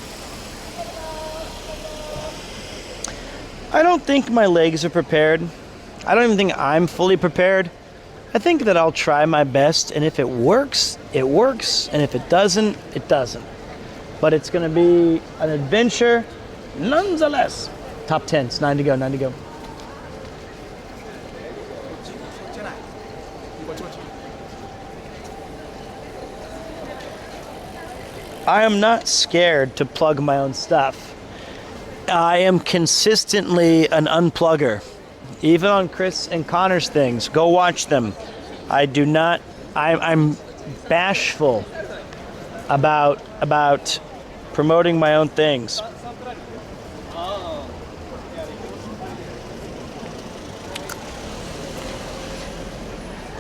I don't think my legs are prepared. I don't even think I'm fully prepared. I think that I'll try my best, and if it works, it works, and if it doesn't, it doesn't. But it's gonna be an adventure, nonetheless. Top 10, it's 9 to go, 9 to go. I am not scared to plug my own stuff. I am consistently an unplugger. Even on Chris and Connor's things, go watch them. I do not, I'm bashful about promoting my own things.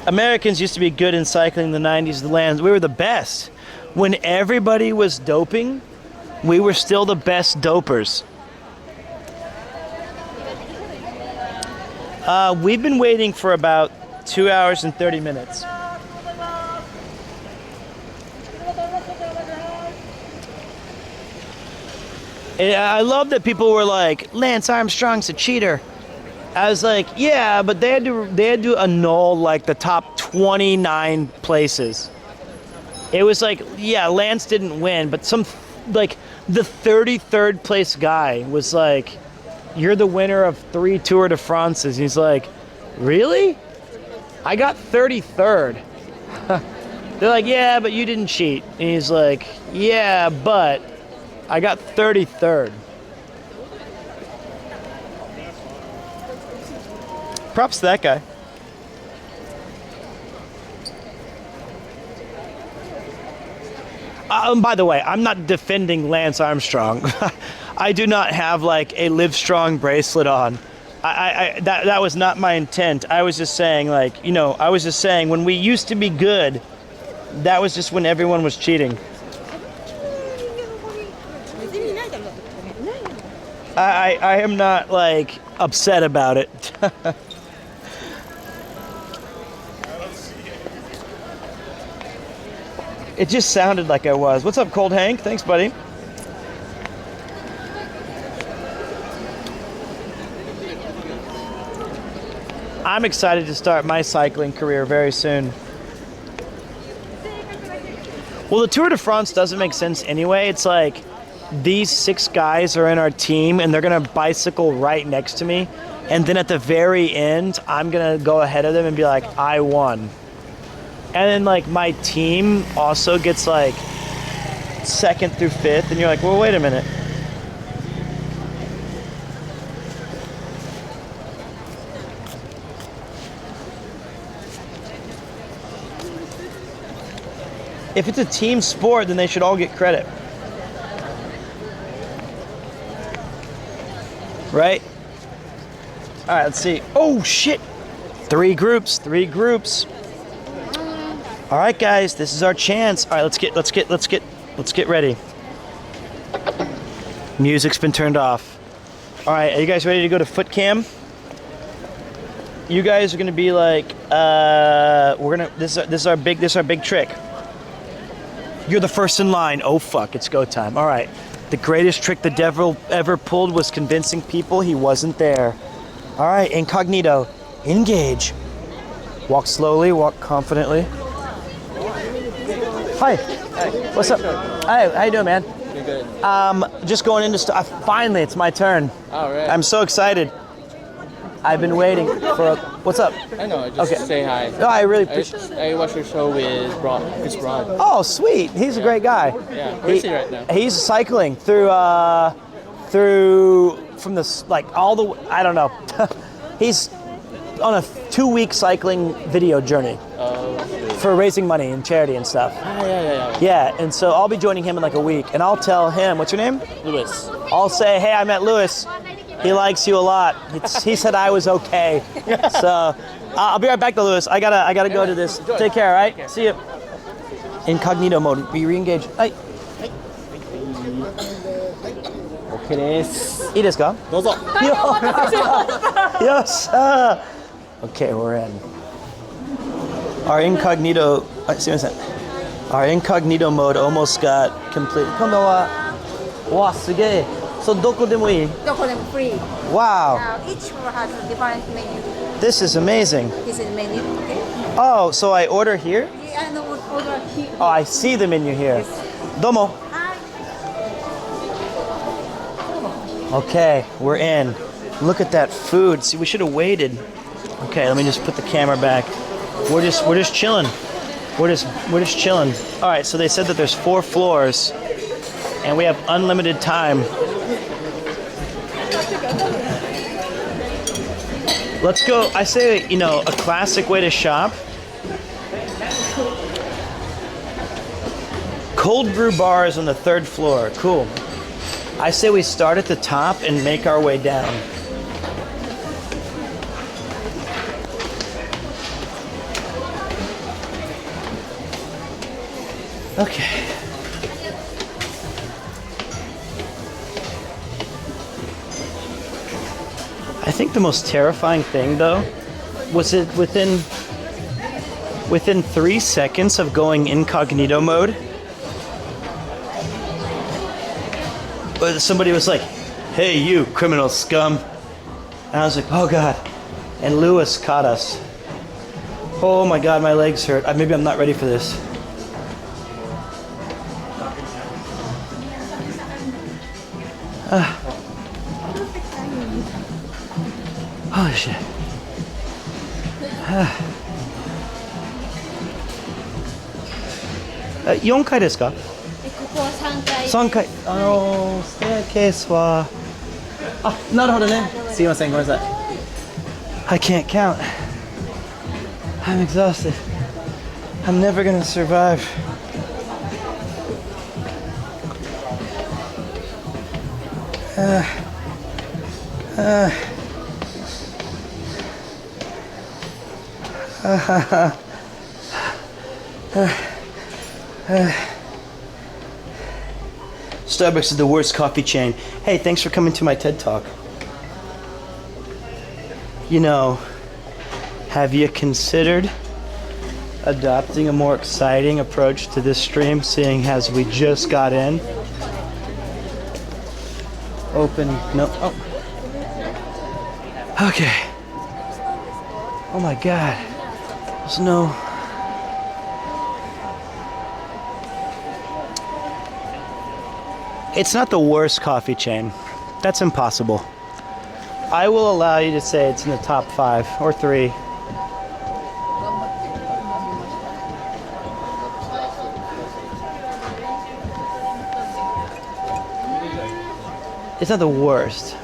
Americans used to be good in cycling in the 90s, the lands. We were the best. When everybody was doping, we were still the best dopers. We've been waiting for about 2 hours and 30 minutes. And I love that people were like, Lance Armstrong's a cheater. I was like, yeah, but they had to annul like the top 29 places. It was like, yeah, Lance didn't win, but some like the 33rd place guy was like, you're the winner of 3 Tour de France's. He's like, really? I got 33rd. They're like, yeah, but you didn't cheat. And he's like, yeah, but I got 33rd. Props to that guy. By the way, I'm not defending Lance Armstrong. I do not have like a Livestrong bracelet on. That was not my intent. I was just saying, like, you know, I was just saying when we used to be good, that was just when everyone was cheating. I am not like upset about it. It just sounded like I was. What's up, Cold Hank? Thanks, buddy. I'm excited to start my cycling career very soon. Well, the Tour de France doesn't make sense anyway. It's like these 6 guys are in our team and they're gonna bicycle right next to me. And then at the very end, I'm gonna go ahead of them and be like, I won. And then like my team also gets like 2nd through 5th, and you're like, well, wait a minute. If it's a team sport, then they should all get credit. Right? All right, let's see. Oh shit! 3 groups. All right, guys, this is our chance. All right, let's get ready. Music's been turned off. All right, are you guys ready to go to foot cam? You guys are gonna be like, this is our big trick. You're the first in line. Oh fuck, it's go time. All right, the greatest trick the devil ever pulled was convincing people he wasn't there. All right, incognito, engage. Walk slowly, walk confidently. Hi. Hey. What's up? Hi, how you doing, man? You're good. Just going into finally, it's my turn. All right. I'm so excited. I've been waiting for what's up? I know, just say hi. No, I really appreciate I watch your show with Chris Broad. Oh, sweet. He's a great guy. Yeah, where is he right now? He's cycling through from the, like, all the, I don't know. He's on a 2-week cycling video journey. For raising money and charity and stuff. Yeah, and so I'll be joining him in like a week, and I'll tell him, what's your name? Lewis. I'll say, hey, I met Lewis. He likes you a lot. He said I was okay. So I'll be right back to Lewis. I gotta go to this. Take care, all right? See you. Incognito mode. Be re-engaged. Hi. Okay です。いいですか? どうぞ。Yes. Okay, we're in. Our incognito, our incognito mode almost got completed. 今度は、わ、すげえ。そうどこでもいい? どこでも free. Wow. Each floor has a different menu. This is amazing. This is menu. Okay. Oh, so I order here? Yeah, and order here. Oh, I see the menu here. Domo. Okay, we're in. Look at that food. See, we should have waited. Okay, let me just put the camera back. We're just chilling. We're just chilling. All right, so they said that there's 4 floors, and we have unlimited time. Let's go. I say, a classic way to shop. Cold brew bar is on the 3rd floor. Cool. I say we start at the top and make our way down. Okay. I think the most terrifying thing, though, was it within 3 seconds of going incognito mode, somebody was like, "Hey, you criminal scum!" And I was like, "Oh God!" And Lewis caught us. Oh my God, my legs hurt. Maybe I'm not ready for this. Holy shit. 4階ですか? ここは3階。3階。ステアケースは、なるほどね。すいません、ごめんなさい。I can't count. I'm exhausted. I'm never gonna survive. Starbucks is the worst coffee chain. Hey, thanks for coming to my TED Talk. Have you considered adopting a more exciting approach to this stream, seeing as we just got in. Open, no, oh. Okay. Oh my God. There's no... It's not the worst coffee chain. That's impossible. I will allow you to say it's in the top 5 or 3. It's not the worst.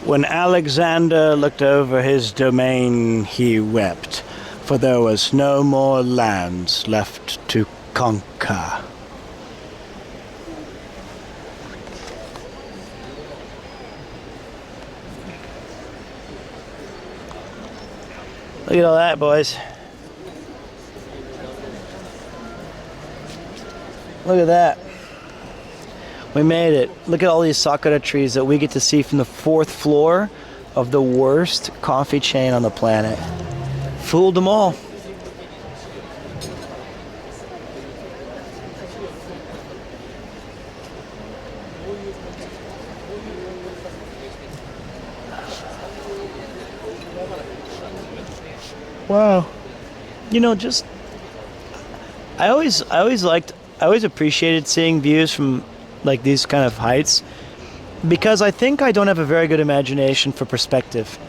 When Alexander looked over his domain, he wept, for there was no more lands left to conquer. Look at all that, boys. Look at that. We made it. Look at all these sakura trees that we get to see from the 4th floor of the worst coffee chain on the planet. Fooled them all. Wow. You know, just I always appreciated seeing views from like these kind of heights, because I think I don't have a very good imagination for perspective.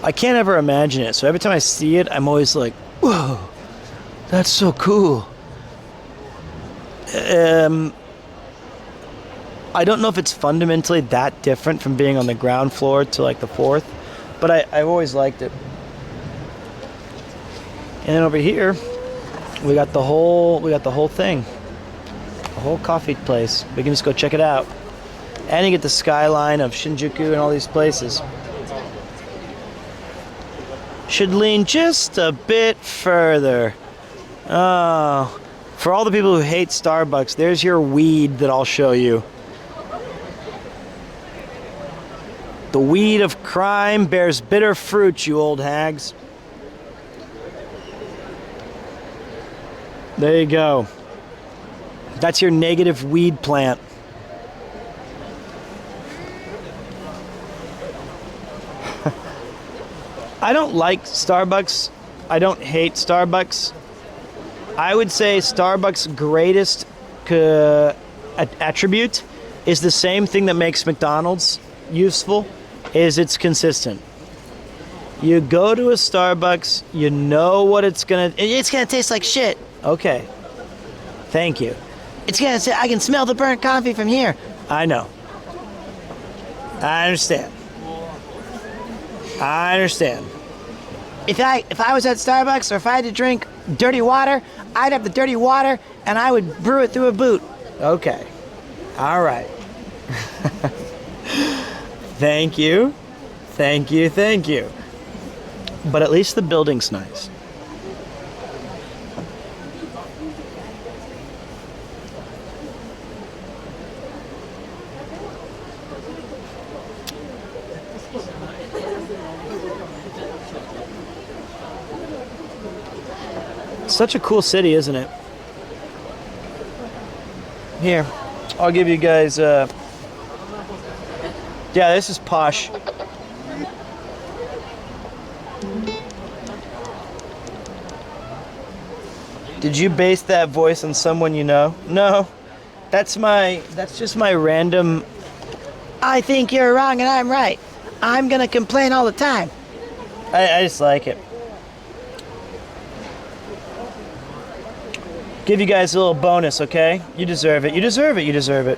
I can't ever imagine it, so every time I see it, I'm always like, whoa, that's so cool. I don't know if it's fundamentally that different from being on the ground floor to like the 4th, but I've always liked it. And then over here, we got the whole thing. The whole coffee place. We can just go check it out. And you get the skyline of Shinjuku and all these places. Should lean just a bit further. Oh, for all the people who hate Starbucks, there's your weed that I'll show you. The weed of crime bears bitter fruit, you old hags. There you go. That's your negative weed plant. I don't like Starbucks. I don't hate Starbucks. I would say Starbucks' greatest attribute is the same thing that makes McDonald's useful, is it's consistent. You go to a Starbucks, you know what it's gonna taste like shit. Okay. Thank you. I can smell the burnt coffee from here. I know. I understand. If I was at Starbucks, or if I had to drink dirty water, I'd have the dirty water and I would brew it through a boot. Okay. All right. Thank you. But at least the building's nice. Such a cool city, isn't it? Here, I'll give you guys, yeah, this is posh. Did you base that voice on someone you know? No, that's just my random, I think you're wrong and I'm right. I'm gonna complain all the time. I just like it. Give you guys a little bonus, okay? You deserve it.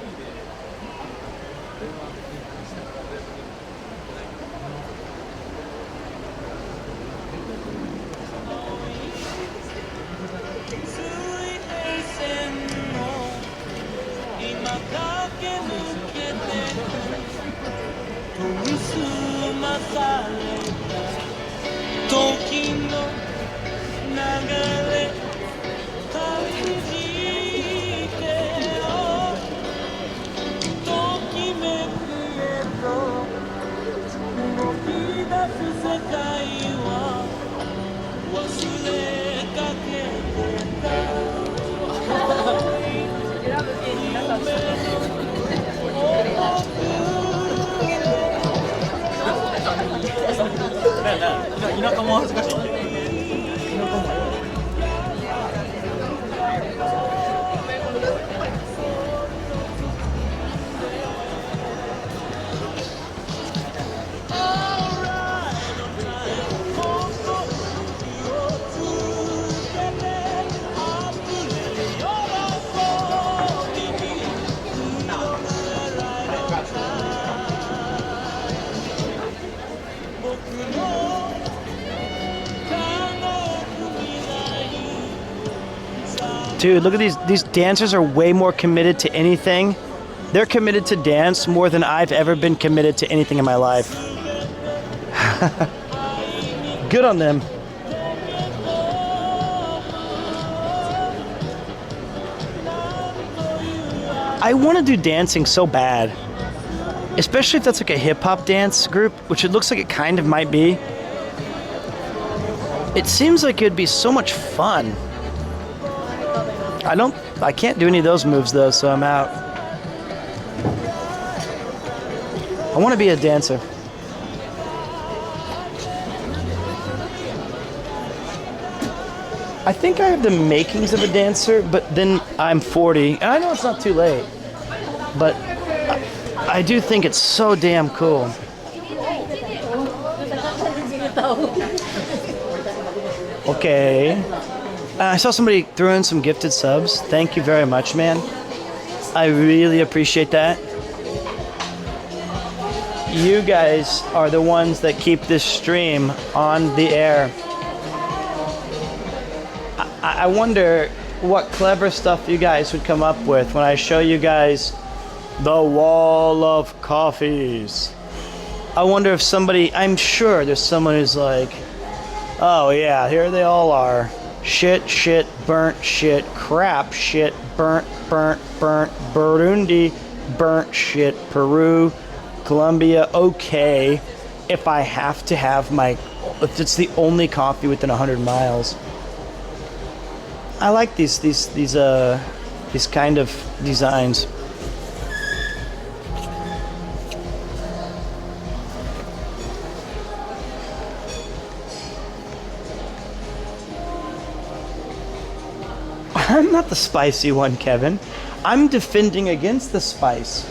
Dude, look at these. These dancers are way more committed to anything. They're committed to dance more than I've ever been committed to anything in my life. Good on them. I want to do dancing so bad. Especially if that's like a hip-hop dance group, which it looks like it kind of might be. It seems like it'd be so much fun. I can't do any of those moves though, so I'm out. I want to be a dancer. I think I have the makings of a dancer, but then I'm 40, and I know it's not too late, but I do think it's so damn cool. Okay. I saw somebody throw in some gifted subs. Thank you very much, man. I really appreciate that. You guys are the ones that keep this stream on the air. I wonder what clever stuff you guys would come up with when I show you guys the wall of coffees. I wonder if somebody, I'm sure there's someone who's like, oh yeah, here they all are. Shit, shit, burnt shit, crap, shit, burnt, burnt, burnt, Burundi, burnt shit, Peru, Colombia, okay. If I have to have if it's the only coffee within 100 miles. I like these kind of designs. I'm not the spicy one, Kevin. I'm defending against the spice.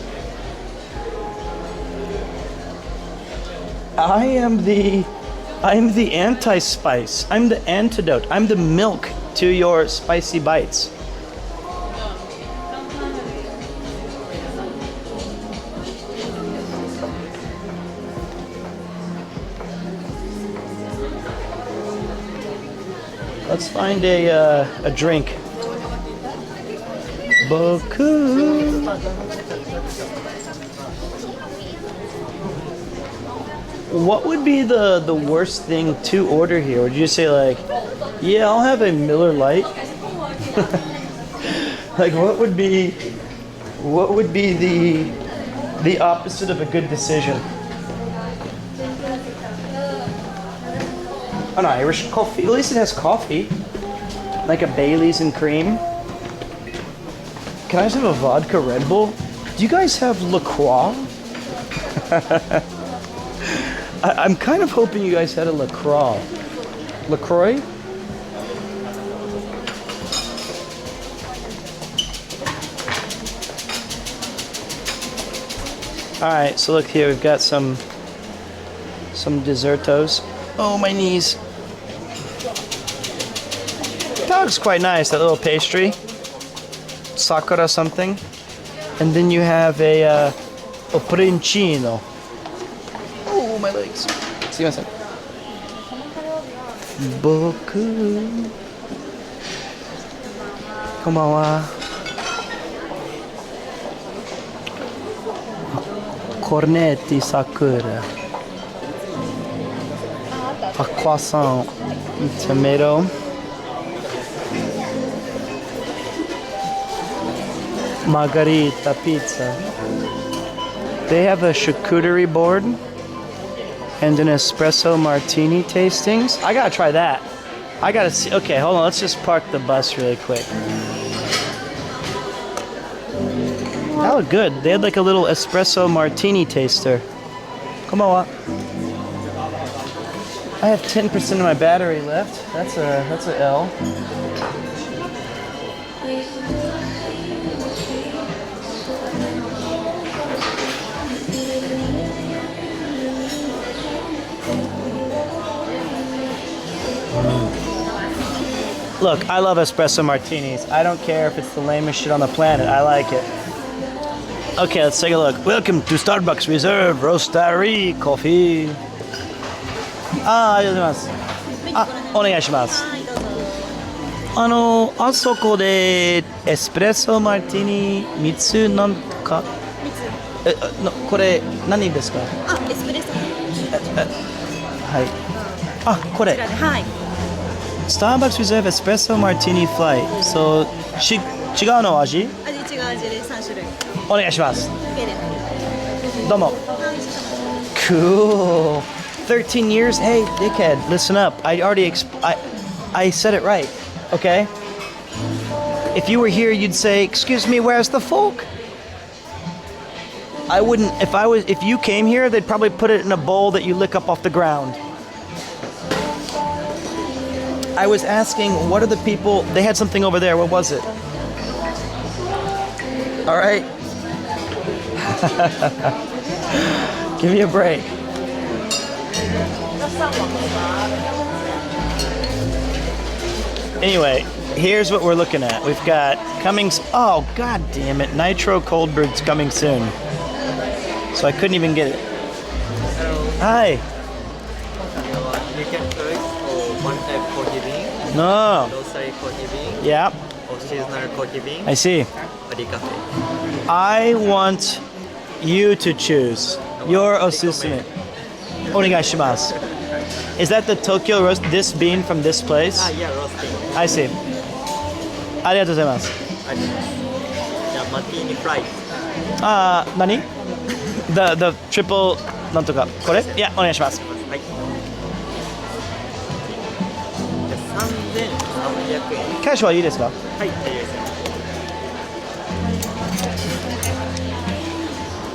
I'm the anti-spice. I'm the antidote. I'm the milk to your spicy bites. Let's find a drink. Boku. What would be the worst thing to order here? Would you say like, yeah, I'll have a Miller Lite? Like what would be the opposite of a good decision? An Irish coffee. At least it has coffee. Like a Bailey's and cream. Can I just have a vodka Red Bull? Do you guys have LaCroix? I'm kind of hoping you guys had a LaCroix. LaCroix? Alright, so look here, we've got some dessertos. Oh, my knees. That looks quite nice, that little pastry. Sakura something. And then you have a princino. Oh, my legs. See you Boku. Konbanwa. Cornetti Sakura. A croissant. Tomato. Margarita pizza. They have a charcuterie board and an espresso martini tastings. I gotta try that. I gotta see. Okay, hold on. Let's just park the bus really quick. That looked good. They had like a little espresso martini taster. Come on. I have 10% of my battery left. That's a L. Look, I love espresso martinis. I don't care if it's the lamest shit on the planet. I like it. Okay, let's take a look. Welcome to Starbucks Reserve Roastery Coffee. ありがとうございます。お願いします。あそこでエスプレッソマーティニ3つなんかこれ何ですか？あ、エスプレッソ。はい。あ、これ。はい。Starbucks Reserve Espresso Martini Flight. So, 違うの味？味違う味で3種類。お願いします。OK です。どうも。Cool. 13 years? Hey, dickhead, listen up. I said it right, okay? If you were here, you'd say, "Excuse me, where's the fork?" I wouldn't. If you came here, they'd probably put it in a bowl that you lick up off the ground. I was asking, what are the people? They had something over there. What was it? All right. Give me a break. Anyway, here's what we're looking at. We've got oh god damn it, Nitro Cold Brew's coming soon. So I couldn't even get it. Hello. Hi. You can choose one type coffee bean. No. Roastery coffee bean. Yeah. Or seasonal coffee bean. I see. Or decafe. I want you to choose your osusume. Onegaishimasu. Is that the Tokyo roast, this bean from this place? Yeah, roasting. I see. Arigatou gozaimasu. Yeah, martini fry. Nani? The triple なんとかこれ？いや、お願いします。はい。3300円。キャッシュはいいですか？はい、大丈夫ですよ。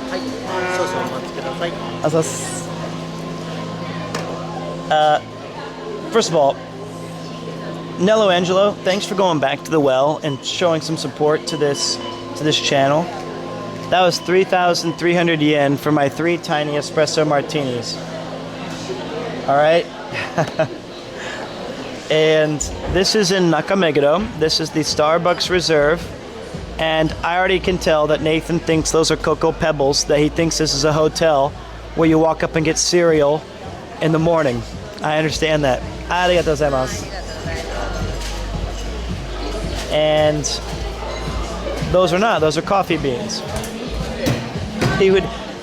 はい、少々お待ちください。あざっす。First of all, Nello Angelo, thanks for going back to the well and showing some support to this channel. That was 3,300 yen for my 3 tiny espresso martinis. All right. And this is in Nakameguro. This is the Starbucks Reserve. And I already can tell that Nathan thinks those are Cocoa Pebbles, that he thinks this is a hotel where you walk up and get cereal in the morning. I understand that. Arigatou gozaimasu. And those are not. Those are coffee beans.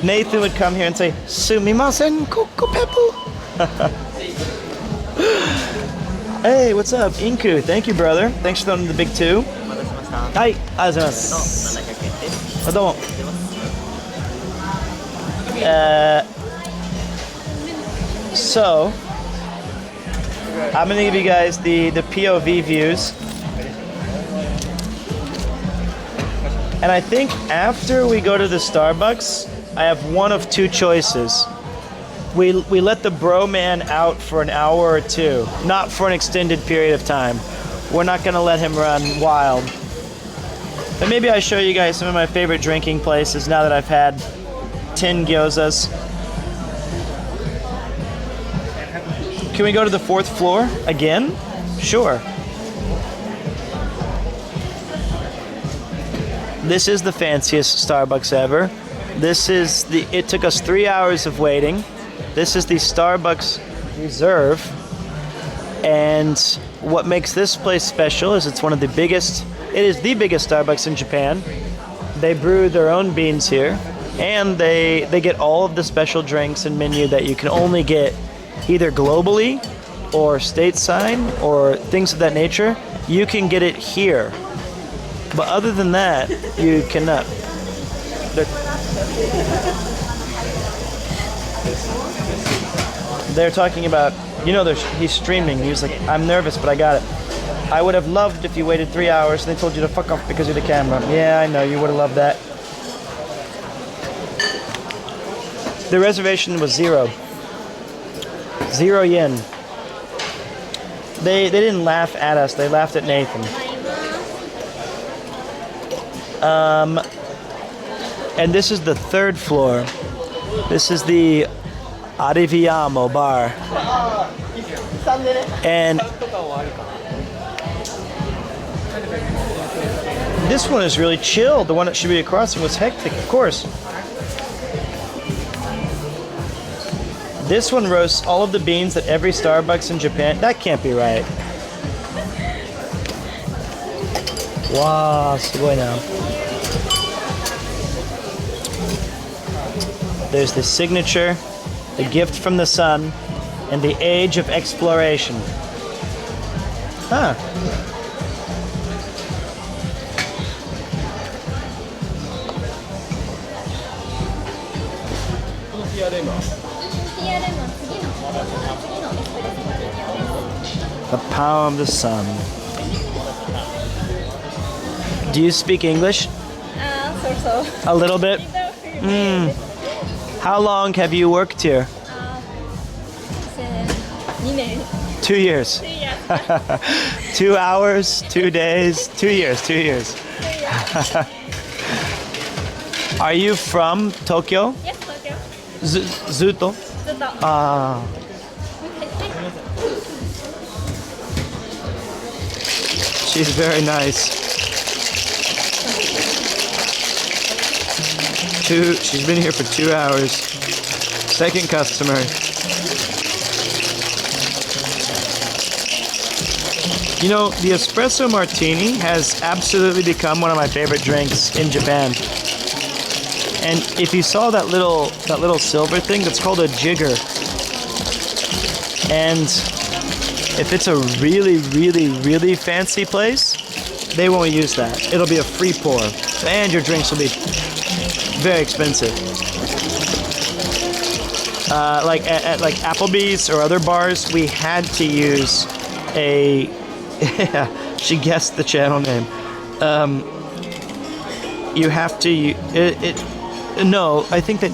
Nathan would come here and say, "Sumimasen, Cocoa Pebble." Hey, what's up, Inku? Thank you, brother. Thanks for throwing the big 2. Hi, arigatou gozaimasu. Domo. So, I'm going to give you guys the POV views. And I think after we go to the Starbucks, I have one of 2 choices. We let the bro man out for an hour or 2, not for an extended period of time. We're not going to let him run wild. But maybe I show you guys some of my favorite drinking places now that I've had 10 gyozas. Can we go to the 4th floor again? Sure. This is the fanciest Starbucks ever. It took us 3 hours of waiting. This is the Starbucks Reserve. And what makes this place special is it is the biggest Starbucks in Japan. They brew their own beans here. And they get all of the special drinks and menu that you can only get either globally or stateside or things of that nature. You can get it here. But other than that, you cannot. They're talking about, he's streaming. He was like, "I'm nervous, but I got it." I would have loved if you waited 3 hours and they told you to fuck off because of the camera. Yeah, I know, you would have loved that. The reservation was 0 yen. They didn't laugh at us. They laughed at Nathan. And this is the third floor. This is the Arriviamo bar. And this one is really chill. The one that should be across was hectic, of course. This one roasts all of the beans that every Starbucks in Japan. That can't be right. Wow, sugoi now. There's the signature, the gift from the sun, and the age of exploration. Huh. The power of the sun. Do you speak English? So. A little bit? How long have you worked here? 2 years. 2 hours, 2 days, 2 years, 2 years. Are you from Tokyo? Yes, Tokyo. Zuto? Ah. She's very nice. She's been here for 2 hours. Second customer. You know, the espresso martini has absolutely become one of my favorite drinks in Japan. And if you saw that little silver thing, that's called a jigger. And if it's a really, really, really fancy place, they won't use that. It'll be a free pour, and your drinks will be very expensive. Like at like Applebee's or other bars, we had to use a. She guessed the channel name. You have to. No, I think that.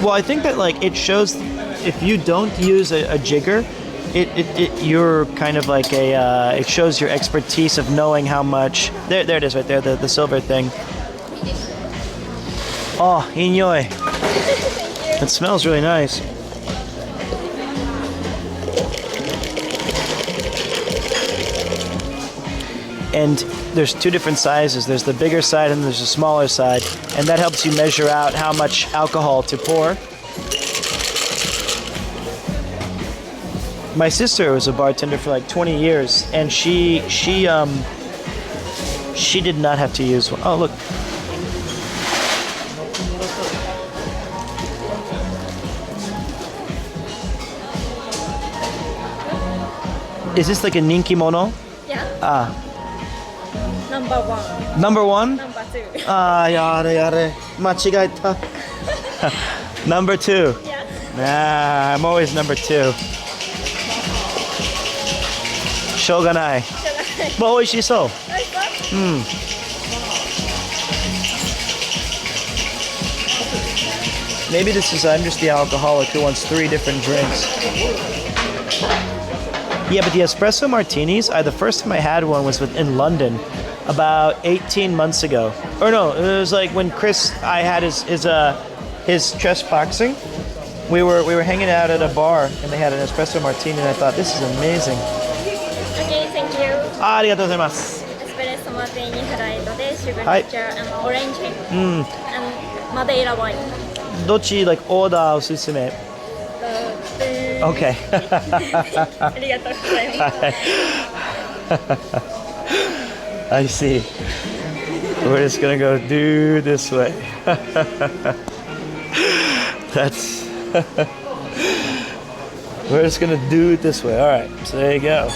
Well, I think that like it shows if you don't use a jigger, you're kind of like a. It shows your expertise of knowing how much. There it is right there, the silver thing. Oh, inyoi. It smells really nice. And there's 2 different sizes. There's the bigger side and there's a smaller side. And that helps you measure out how much alcohol to pour. My sister was a bartender for like 20 years, and she did not have to use one. Oh, look. Is this like a ninkimono? Yeah. Ah. Number 1. Number 1? Number 2. Ah, yare. Machigaeta. Number 2. Yes. Nah, I'm always number 2. Shoganai. But oishii-sou. Maybe I'm just the alcoholic who wants 3 different drinks. Yeah, but the espresso martinis, the first time I had one was in London about 18 months ago. Or no, it was like when I had his chess boxing. We were hanging out at a bar and they had an espresso martini and I thought, this is amazing. Okay, thank you. ありがとうございます。エスプレッソマーティーニフライドで sugar mixture and orange and Madeira wine. どっち like order おすすめ? Okay. ありがとうございます。I see. We're just gonna go do this way. That's. We're just gonna do it this way. All right. So there you go.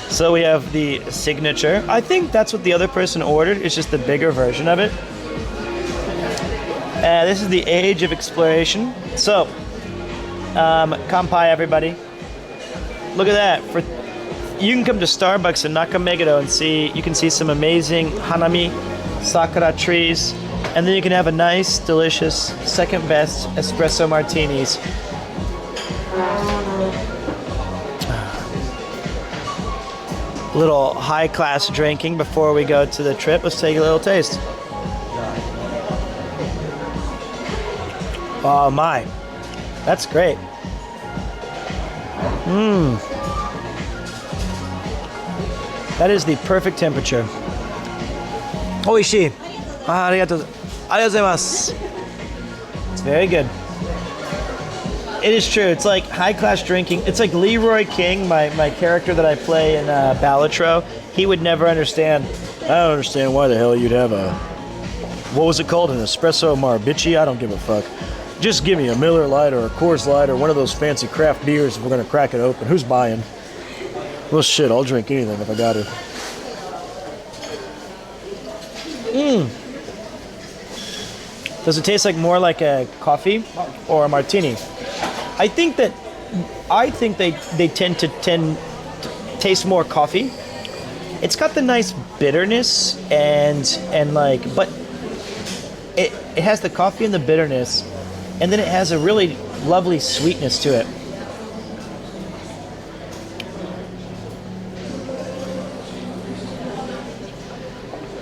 So we have the signature. I think that's what the other person ordered. It's just the bigger version of it. This is the age of exploration. So. Kanpai, everybody. Look at that. You can come to Starbucks in Nakameguro and you can see some amazing Hanami Sakura trees, and then you can have a nice, delicious, second best espresso martinis. little high-class drinking before we go to the trip. Let's take a little taste. Oh my, that's great. That is the perfect temperature. Oishii. Arigatou gozaimasu. It's very good. It is true. It's like high-class drinking. It's like Leroy King, my character that I play in Balatro. He would never understand. I don't understand why the hell you'd have a... What was it called? An espresso marbici? I don't give a fuck. Just give me a Miller Lite or a Coors Light or one of those fancy craft beers if we're going to crack it open. Who's buying? Well, shit, I'll drink anything if I got it. Does it taste like more like a coffee or a martini? I think they tend to taste more coffee. It's got the nice bitterness and like, but it has the coffee and the bitterness, and then it has a really lovely sweetness to it.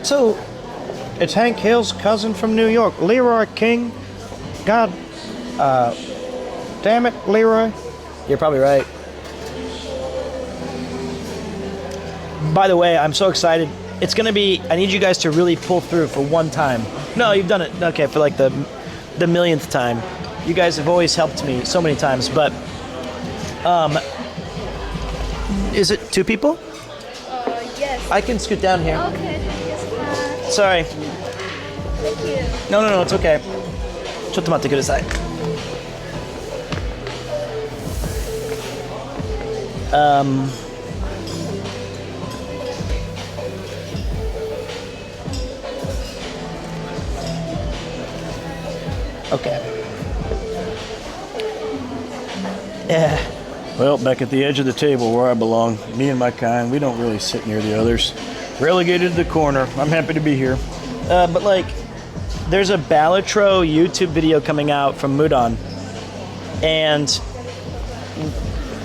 So, it's Hank Hill's cousin from New York, Leroy King. God, damn it, Leroy. You're probably right. By the way, I'm so excited. It's gonna be, I need you guys to really pull through for one time. No, you've done it, okay, for like the millionth time. You guys have always helped me so many times, but, is it 2 people? Yes. I can scoot down here. Okay, yes, Sorry. thank you. No, it's okay. ちょっと待ってください。Okay. Yeah. Well, back at the edge of the table where I belong, me and my kind, we don't really sit near the others. Relegated to the corner. I'm happy to be here. But like, there's a Balatro YouTube video coming out from Mudon, and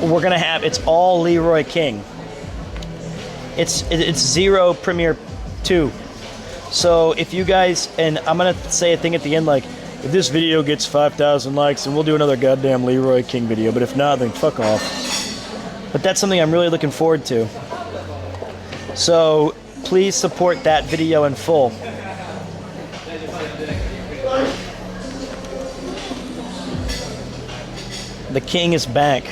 we're gonna have, it's all Leroy King. It's 0 Premiere 2. So if you guys, and I'm gonna say a thing at the end like, if this video gets 5,000 likes, then we'll do another goddamn Leroy King video. But if not, then fuck off. But that's something I'm really looking forward to. So please support that video in full. The king is back.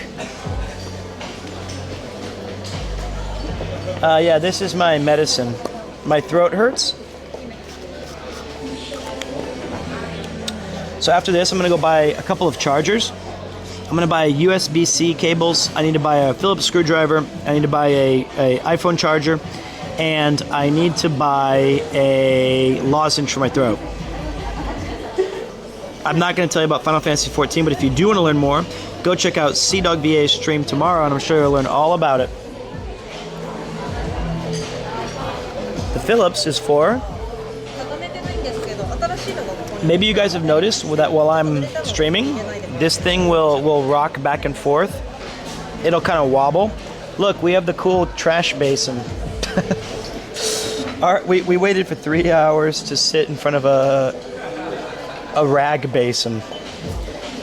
Yeah, this is my medicine. My throat hurts. So after this, I'm gonna go buy a couple of chargers. I'm gonna buy USB-C cables. I need to buy a Phillips screwdriver. I need to buy a iPhone charger, and I need to buy a lozenge for my throat. I'm not gonna tell you about Final Fantasy XIV, but if you do want to learn more, go check out CDogVA's stream tomorrow, and I'm sure you'll learn all about it. The Phillips is for... Maybe you guys have noticed that while I'm streaming, this thing will rock back and forth. It'll kind of wobble. Look, we have the cool trash basin. We waited for 3 hours to sit in front of a rag basin.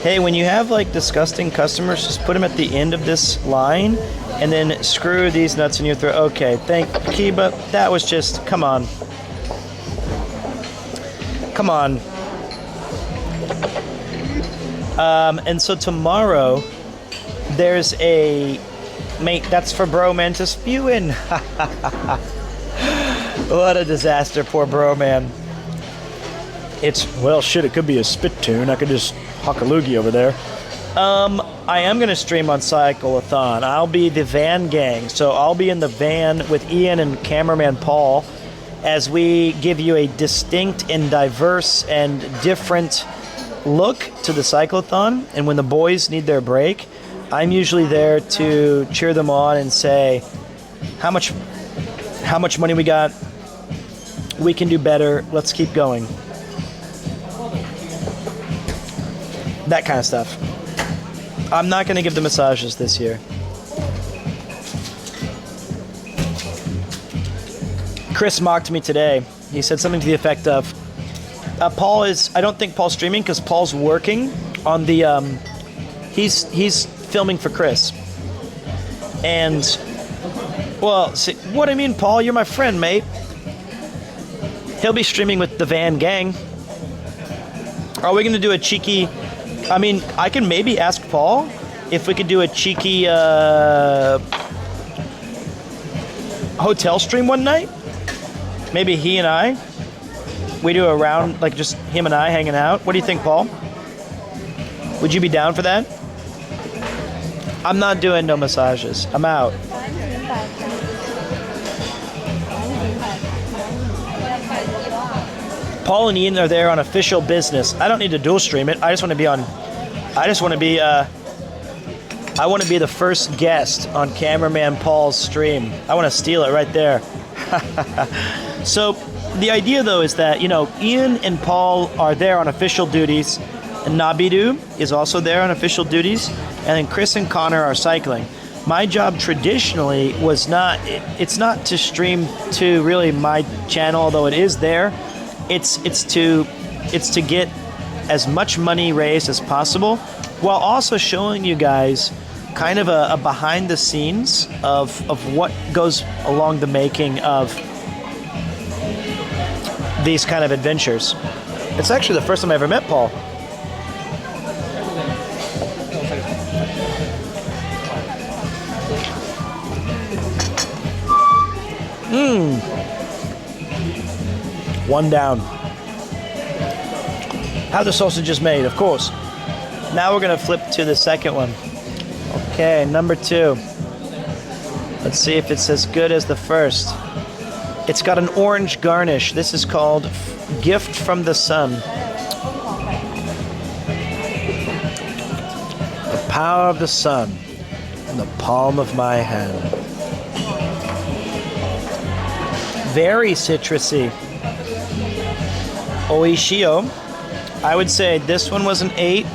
Hey, when you have like disgusting customers, just put them at the end of this line and then screw these nuts in your throat. Okay, thank Kiba. That was just, come on. Come on. And so tomorrow, there's a... Mate, that's for Bro Man to spew in. What a disaster, poor Bro Man. It's, well, shit, it could be a spit tune. I could just huck a loogie over there. I am going to stream on Cycle-a-thon. I'll be the van gang. So I'll be in the van with Ian and cameraman Paul as we give you a distinct and diverse and different look to the Cycle-a-thon. And when the boys need their break, I'm usually there to cheer them on and say, how much money we got? We can do better. Let's keep going. That kind of stuff. I'm not going to give the massages this year. Chris mocked me today. He said something to the effect of, Paul is, I don't think Paul's streaming because Paul's working on the, he's filming for Chris. And, well, see, what do you mean, Paul? You're my friend, mate. He'll be streaming with the Van Gang. Are we going to do a cheeky, I mean, I can maybe ask Paul if we could do a cheeky hotel stream one night. Maybe he and I. We do a round, like just him and I hanging out. What do you think, Paul? Would you be down for that? I'm not doing no massages. I'm out. Paul and Ian are there on official business. I don't need to dual stream it. I just want to be on. I just want to be. I want to be the first guest on Cameraman Paul's stream. I want to steal it right there. So the idea, though, is that, you know, Ian and Paul are there on official duties, and Nabidu is also there on official duties, and then Chris and Connor are cycling. My job traditionally was not. It's not to stream to really my channel, although it is there. It's to get as much money raised as possible, while also showing you guys kind of a behind the scenes of what goes along the making of these kind of adventures. It's actually the first time I ever met Paul. One down. How the sausage is made, of course. Now we're gonna flip to the second one. Okay, number 2. Let's see if it's as good as the first. It's got an orange garnish. This is called Gift from the Sun. The power of the sun in the palm of my hand. Very citrusy. Oishio. I would say this one was an 8.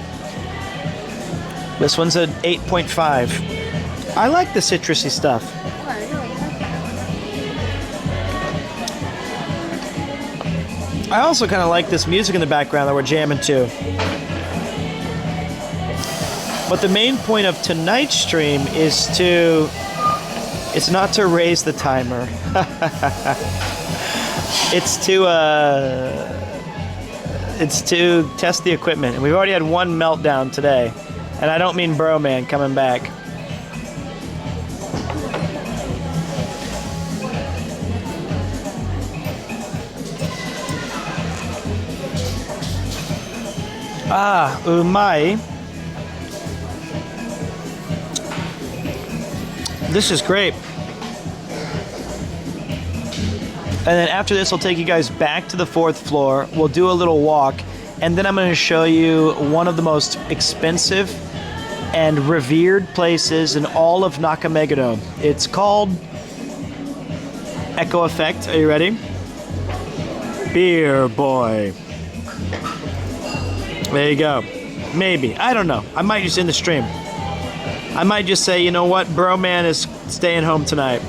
This one's an 8.5. I like the citrusy stuff. I also kind of like this music in the background that we're jamming to. But the main point of tonight's stream is it's not to raise the timer. It's to test the equipment. And we've already had one meltdown today. And I don't mean Bro Man coming back. Ah, umai. This is great. And then after this, I'll take you guys back to the 4th floor. We'll do a little walk. And then I'm going to show you one of the most expensive and revered places in all of Nakameguro. It's called Echo Effect. Are you ready? Beer Boy. There you go. Maybe. I don't know. I might just end the stream. I might just say, you know what? Bro Man is staying home tonight.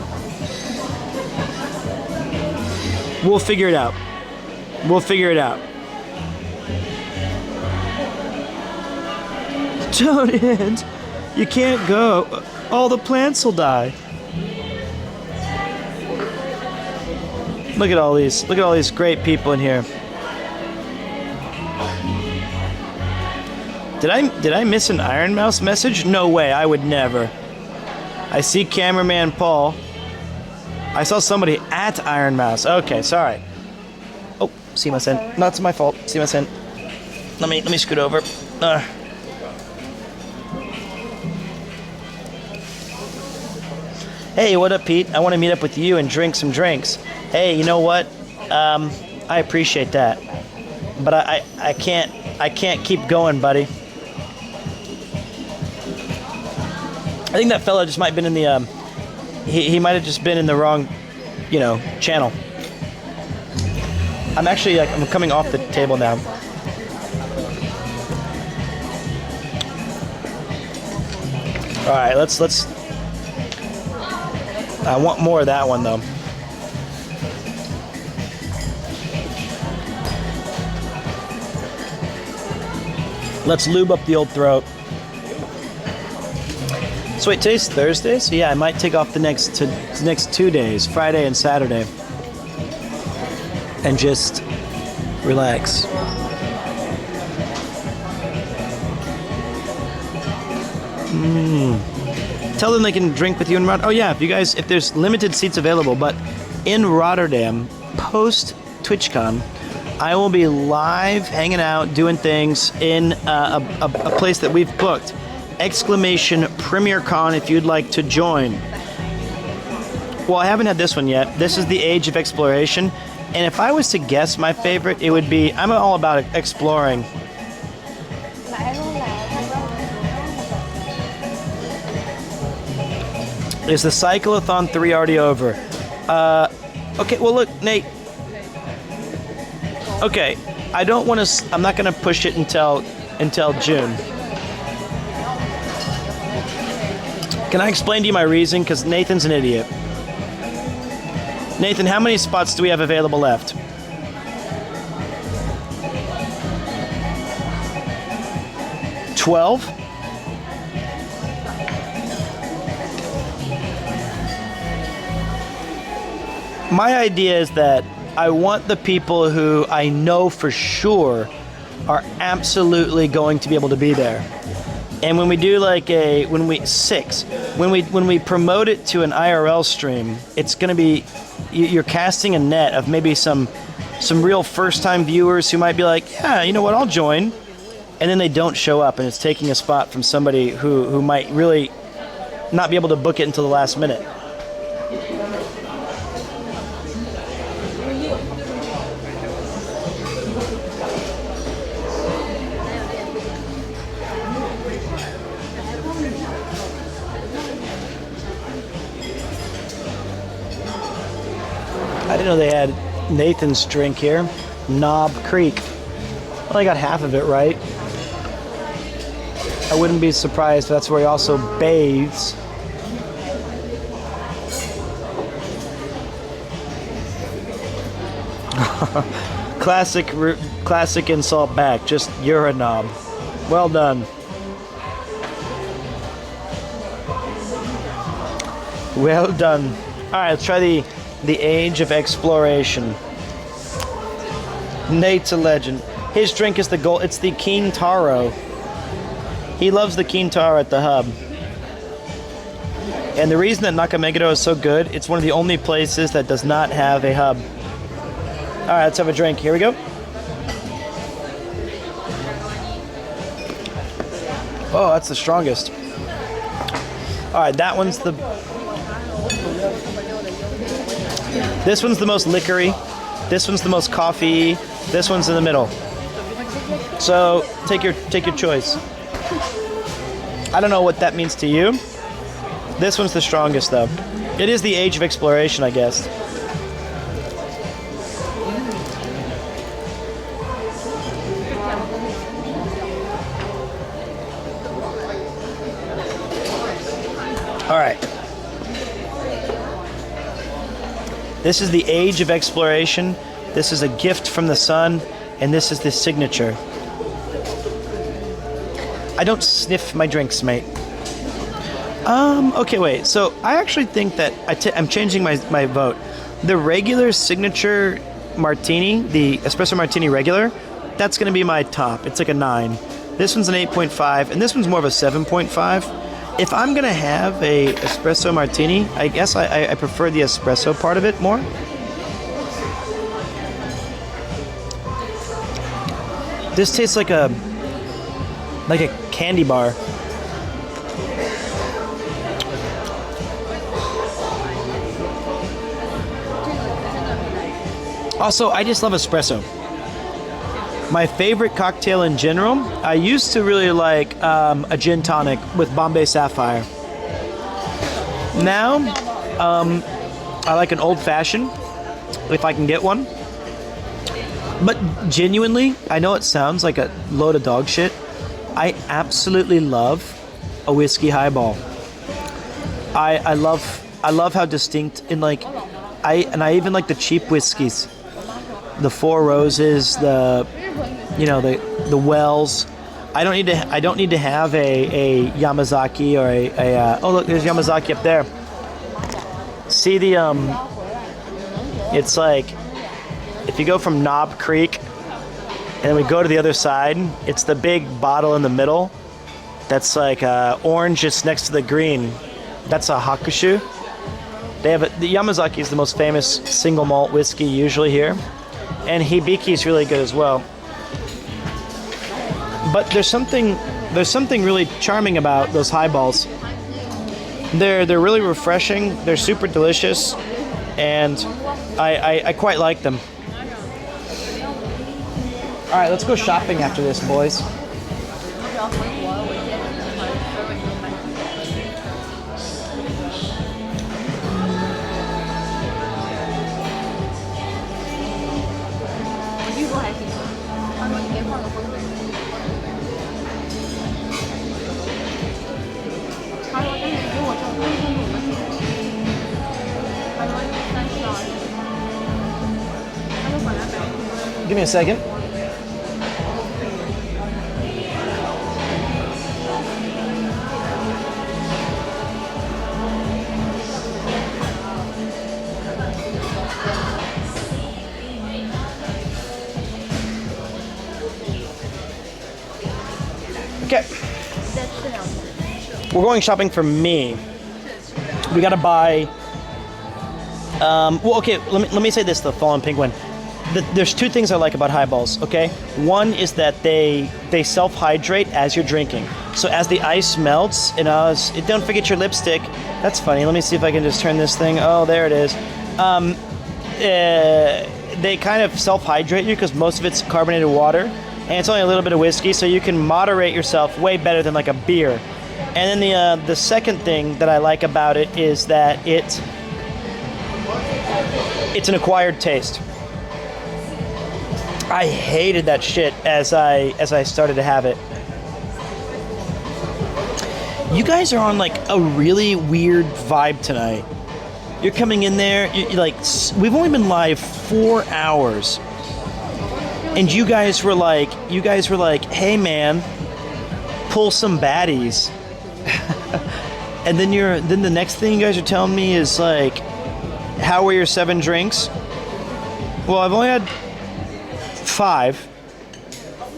We'll figure it out. We'll figure it out. Don't end. You can't go. All the plants will die. Look at all these. Look at all these great people in here. Did I miss an Iron Mouse message? No way. I would never. I see Cameraman Paul. I saw somebody at Iron Mouse. Okay, sorry. Oh, see my sin. Not my fault. See my sin. Let me scoot over. Hey, what up, Pete? I want to meet up with you and drink some drinks. Hey, you know what? I appreciate that, but I can't keep going, buddy. I think that fella just might have been in the he might have just been in the wrong, you know, channel. I'm actually I'm coming off the table now. All right, let's. I want more of that one though. Let's lube up the old throat. So wait, today's Thursday, so yeah, I might take off the next 2 days, Friday and Saturday, and just relax. Tell them they can drink with you in Rotterdam. Oh yeah, if there's limited seats available, but in Rotterdam, post TwitchCon, I will be live, hanging out, doing things in a place that we've booked. !PremierCon if you'd like to join. Well, I haven't had this one yet. This is the Age of Exploration. And if I was to guess my favorite, it would be, I'm all about exploring. Is the Cyclothon 3 already over? Okay, well look, Nate. Okay, I'm not gonna push it until June. Can I explain to you my reason? Because Nathan's an idiot. Nathan, how many spots do we have available left? $12? My idea is that I want the people who I know for sure are absolutely going to be able to be there. And when we do when we promote it to an IRL stream, it's going to be, you're casting a net of maybe some real first-time viewers who might be like, yeah, you know what, I'll join. And then they don't show up, and it's taking a spot from somebody who might really not be able to book it until the last minute. I didn't know they had Nathan's drink here. Knob Creek. Well, I got half of it right. I wouldn't be surprised if that's where he also bathes. Classic insult back. Just, you're a knob. Well done. Well done. All right, let's try the Age of Exploration. Nate's a legend. His drink is the gold. It's the Keen Taro. He loves the Keen Taro at the hub. And the reason that Nakameguro is so good, it's one of the only places that does not have a hub. All right, let's have a drink. Here we go. Oh, that's the strongest. All right, that one's the... This one's the most liquory. This one's the most coffee. This one's in the middle. So take your choice. I don't know what that means to you. This one's the strongest, though. It is the Age of Exploration, I guess. All right. This is the Age of Exploration. This is a gift from the sun, and this is the signature. I don't sniff my drinks, mate. Okay, wait. So I actually think that I'm changing my vote. The regular signature martini, the espresso martini regular, that's going to be my top. It's like a 9. This one's an 8.5, and this one's more of a 7.5. If I'm going to have a espresso martini, I guess I prefer the espresso part of it more. This tastes like a candy bar. Also, I just love espresso. My favorite cocktail in general, I used to really like a gin tonic with Bombay Sapphire. Now, I like an old fashioned, if I can get one. But genuinely, I know it sounds like a load of dog shit. I absolutely love a whiskey highball. I love how distinct and I even like the cheap whiskeys. The Four Roses, the Wells. I don't need to have a Yamazaki or a oh look, there's Yamazaki up there. See the it's like if you go from Knob Creek and then we go to the other side, it's the big bottle in the middle that's like orange just next to the green. That's a Hakushu. They have the Yamazaki is the most famous single malt whiskey usually here, and Hibiki is really good as well. But there's something really charming about those highballs. They're really refreshing. They're super delicious, and I quite like them. All right, let's go shopping after this, boys. Give me a second. Okay. We're going shopping for me. We gotta buy. Well, okay. Let me say this: the Fallen Penguin. There's two things I like about highballs. Okay, one is that they self-hydrate as you're drinking. So as the ice melts, don't forget your lipstick. That's funny. Let me see if I can just turn this thing. Oh, there it is. They kind of self-hydrate you because most of it's carbonated water, and it's only a little bit of whiskey, so you can moderate yourself way better than like a beer. And then the second thing that I like about it is that it's an acquired taste. I hated that shit as I started to have it. You guys are on like a really weird vibe tonight. You're coming in there, you're like, we've only been live 4 hours, and you guys were like, hey man, pull some baddies. And then the next thing you guys are telling me is like, how were your 7 drinks? Well, I've only had 5.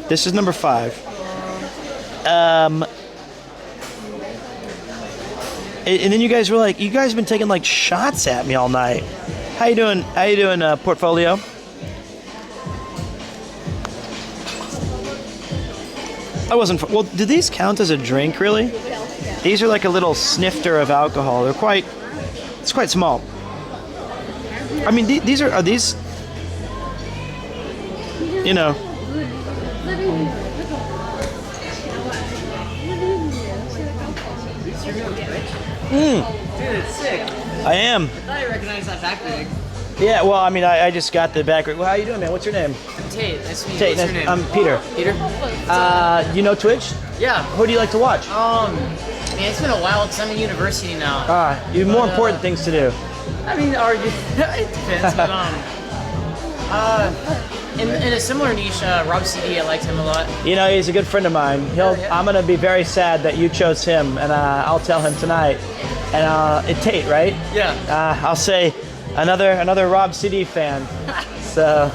This is number 5. And then you guys were like, you guys have been taking like shots at me all night. How you doing, Portfolio? I wasn't. Well, do these count as a drink, really? These are like a little snifter of alcohol. It's quite small. I mean, these are these, you know. Dude, it's sick. I am. I thought I recognized that back bag. Yeah, well, I mean, I just got the back. Well, how you doing, man? What's your name? I'm Tate. Nice to meet you. Tate, What's your name? I'm Peter. Peter? You know Twitch? Yeah. Who do you like to watch? Man, it's been a while because I'm in university now. You have more important things to do. I mean, it depends, but in a similar niche, Rob CD, I liked him a lot. You know, he's a good friend of mine. I'm gonna be very sad that you chose him, and I'll tell him tonight. And it's Tate, right? Yeah. I'll say another Rob CD fan. So.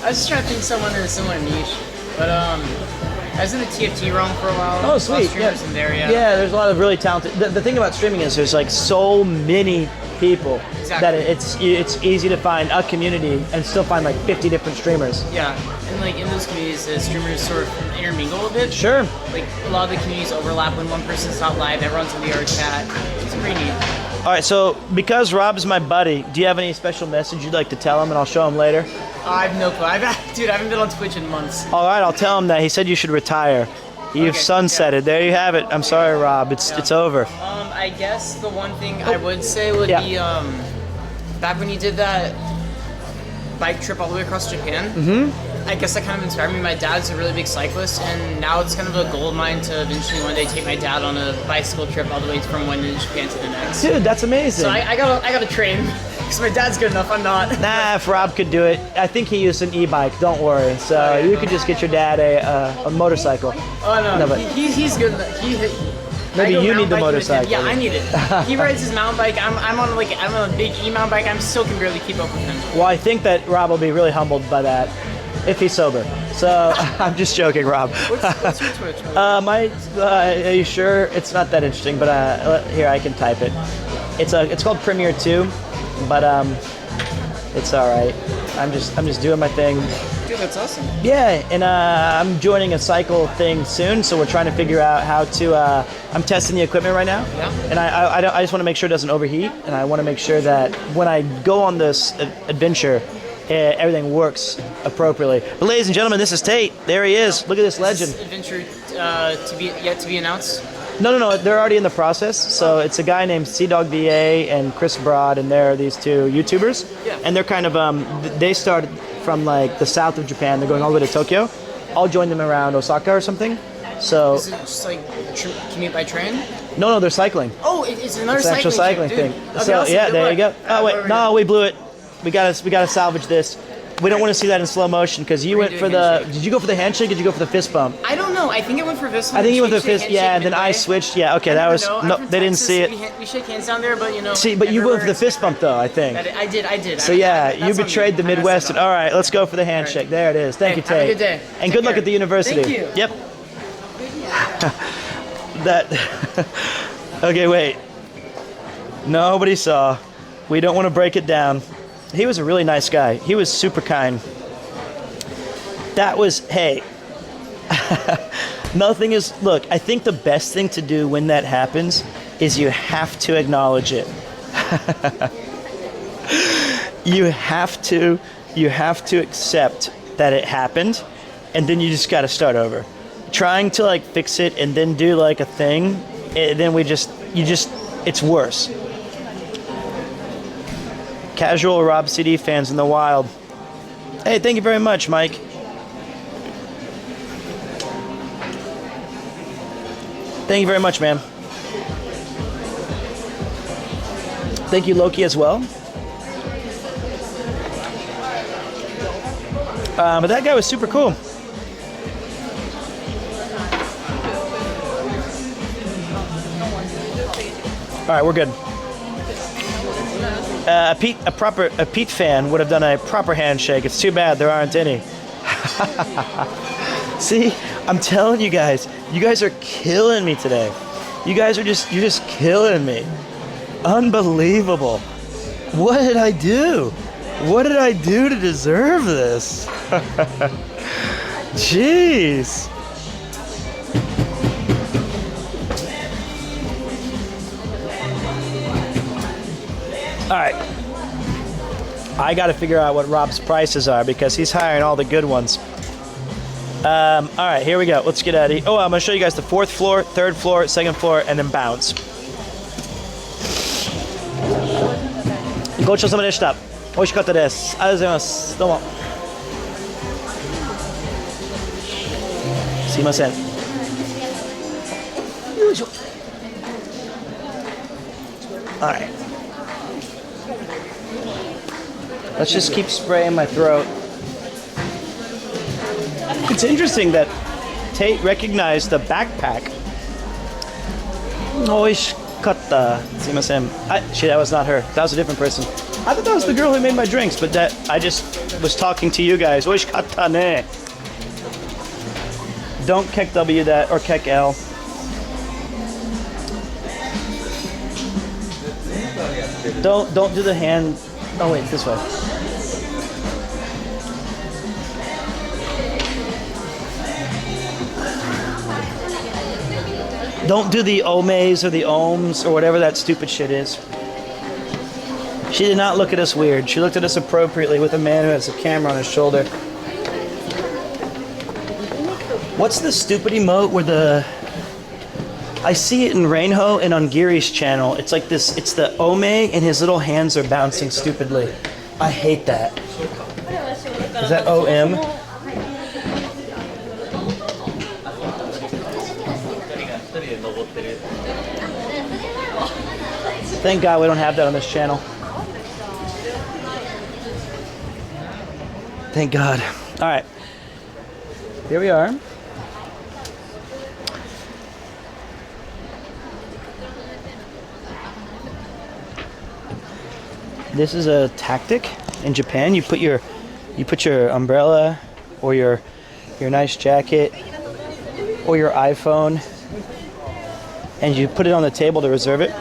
I was just trying to think of someone in a similar niche, but I was in the TFT realm for a while. Oh, sweet. Streamers in there, yeah. Yeah, there's a lot of really talented. The thing about streaming is there's like so many people that it's easy to find a community and still find like 50 different streamers. Yeah, and like in those communities, the streamers sort of intermingle a bit. Sure. Like a lot of the communities overlap when one person's not live, everyone's in the art chat. It's pretty neat. All right, so because Rob's my buddy, do you have any special message you'd like to tell him, and I'll show him later? I have no clue. Dude, I haven't been on Twitch in months. All right, I'll tell him that. He said you should retire. You've sunsetted. There you have it. I'm sorry, Rob. It's over. I guess the one thing I would say would be back when you did that bike trip all the way across Japan. Mm-hmm. I guess that kind of inspired me. My dad's a really big cyclist, and now it's kind of a goal of mine to eventually one day take my dad on a bicycle trip all the way from one end of Japan to the next. Dude, that's amazing. So I gotta train. Because my dad's good enough, I'm not. Nah, if Rob could do it, I think he used an e-bike. Don't worry. So you could just get your dad a motorcycle. Oh no, but he's good enough. maybe I go you need mountain the biking with him. motorcycle. Yeah, I need it. He rides his mountain bike. I'm on a big e-mountain bike. I still can barely keep up with him. Well, I think that Rob will be really humbled by that if he's sober. So I'm just joking, Rob. What's your Twitch? Are you sure? It's not that interesting, but here I can type it. It's called Premiere 2, but it's all right. I'm just doing my thing. Dude, that's awesome. Yeah, and I'm joining a cycle thing soon, so we're trying to figure out how to. I'm testing the equipment right now, and I just want to make sure it doesn't overheat, and I want to make sure that when I go on this adventure, everything works appropriately. But ladies and gentlemen, this is Tate. There he is. Look at this legend. Is this adventure yet to be announced? No, they're already in the process. So it's a guy named CDogVA and Chris Broad, and they're these two YouTubers. Yeah. And they're kind of, they started from like the south of Japan. They're going all the way to Tokyo. I'll join them around Osaka or something. So. Is it just like commute by train? No, they're cycling. Oh, it's another it's actual cycling thing. thing. Okay, So awesome. yeah, Good there luck. you go. Oh wait, no, we blew it. We gotta salvage this. We don't want to see that in slow motion because you went for the. Did you go for the handshake? Or did you go for the fist bump? I don't know. I think I went for fist. I think you went for the fist. Yeah, and then I switched. Yeah, okay, that was no. They didn't see it. We shake hands down there, but you know. See, but you went for the fist bump though. I think. I did. So yeah, you betrayed the Midwest. All right, let's go for the handshake. There it is. Thank you, Tate. Have a good day. And good luck at the university. Thank you. Yep. That. Okay, wait. Nobody saw. We don't want to break it down. He was a really nice guy. He was super kind. That was, hey. Nothing is, look, I think the best thing to do when that happens is you have to acknowledge it. You have to accept that it happened, and then you just got to start over. Trying to like fix it and then do like a thing, then it's worse. Casual Rob CD fans in the wild. Hey, thank you very much, Mike. Thank you very much, man. Thank you, Loki, as well. But that guy was super cool. All right, we're good. A Pete fan would have done a proper handshake. It's too bad there aren't any. See, I'm telling you guys are killing me today. You're just killing me. Unbelievable. What did I do? What did I do to deserve this? Jeez. All right, I got to figure out what Rob's prices are because he's hiring all the good ones. All right, here we go. Let's get out of here. Oh, I'm going to show you guys the 4th floor, 3rd floor, 2nd floor, and then bounce. Gochou-sama deshita. Oishikatta desu. Arigatou gozaimasu. Domo. Sumimasen. Yoisho. All right. Let's just keep spraying my throat. It's interesting that Tate recognized the backpack. Oishikatta. Sumimasen. That was not her. That was a different person. I thought that was the girl who made my drinks, but that I just was talking to you guys. Oishikatta ne. Don't Kek W that or Kek L. Don't do the hand. Oh wait, this way. Don't do the omes or the ohms or whatever that stupid shit is. She did not look at us weird. She looked at us appropriately with a man who has a camera on his shoulder. What's the stupid emote where the... I see it in Reinho and on Giri's channel. It's like this, it's the ome and his little hands are bouncing stupidly. I hate that. Is that OM? Thank God we don't have that on this channel. Thank God. All right. Here we are. This is a tactic in Japan. You put your umbrella or your nice jacket or your iPhone and you put it on the table to reserve it.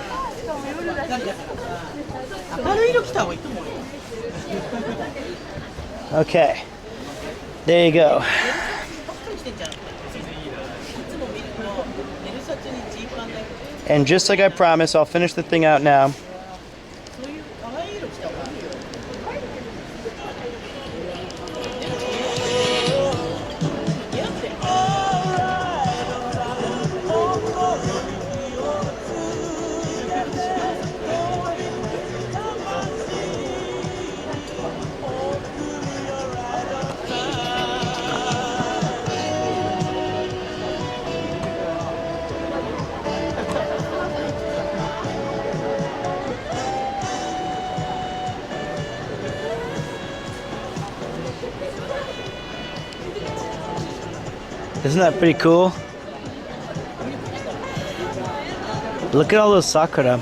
Okay. There you go. And just like I promised, I'll finish the thing out now. Isn't that pretty cool? Look at all those sakura.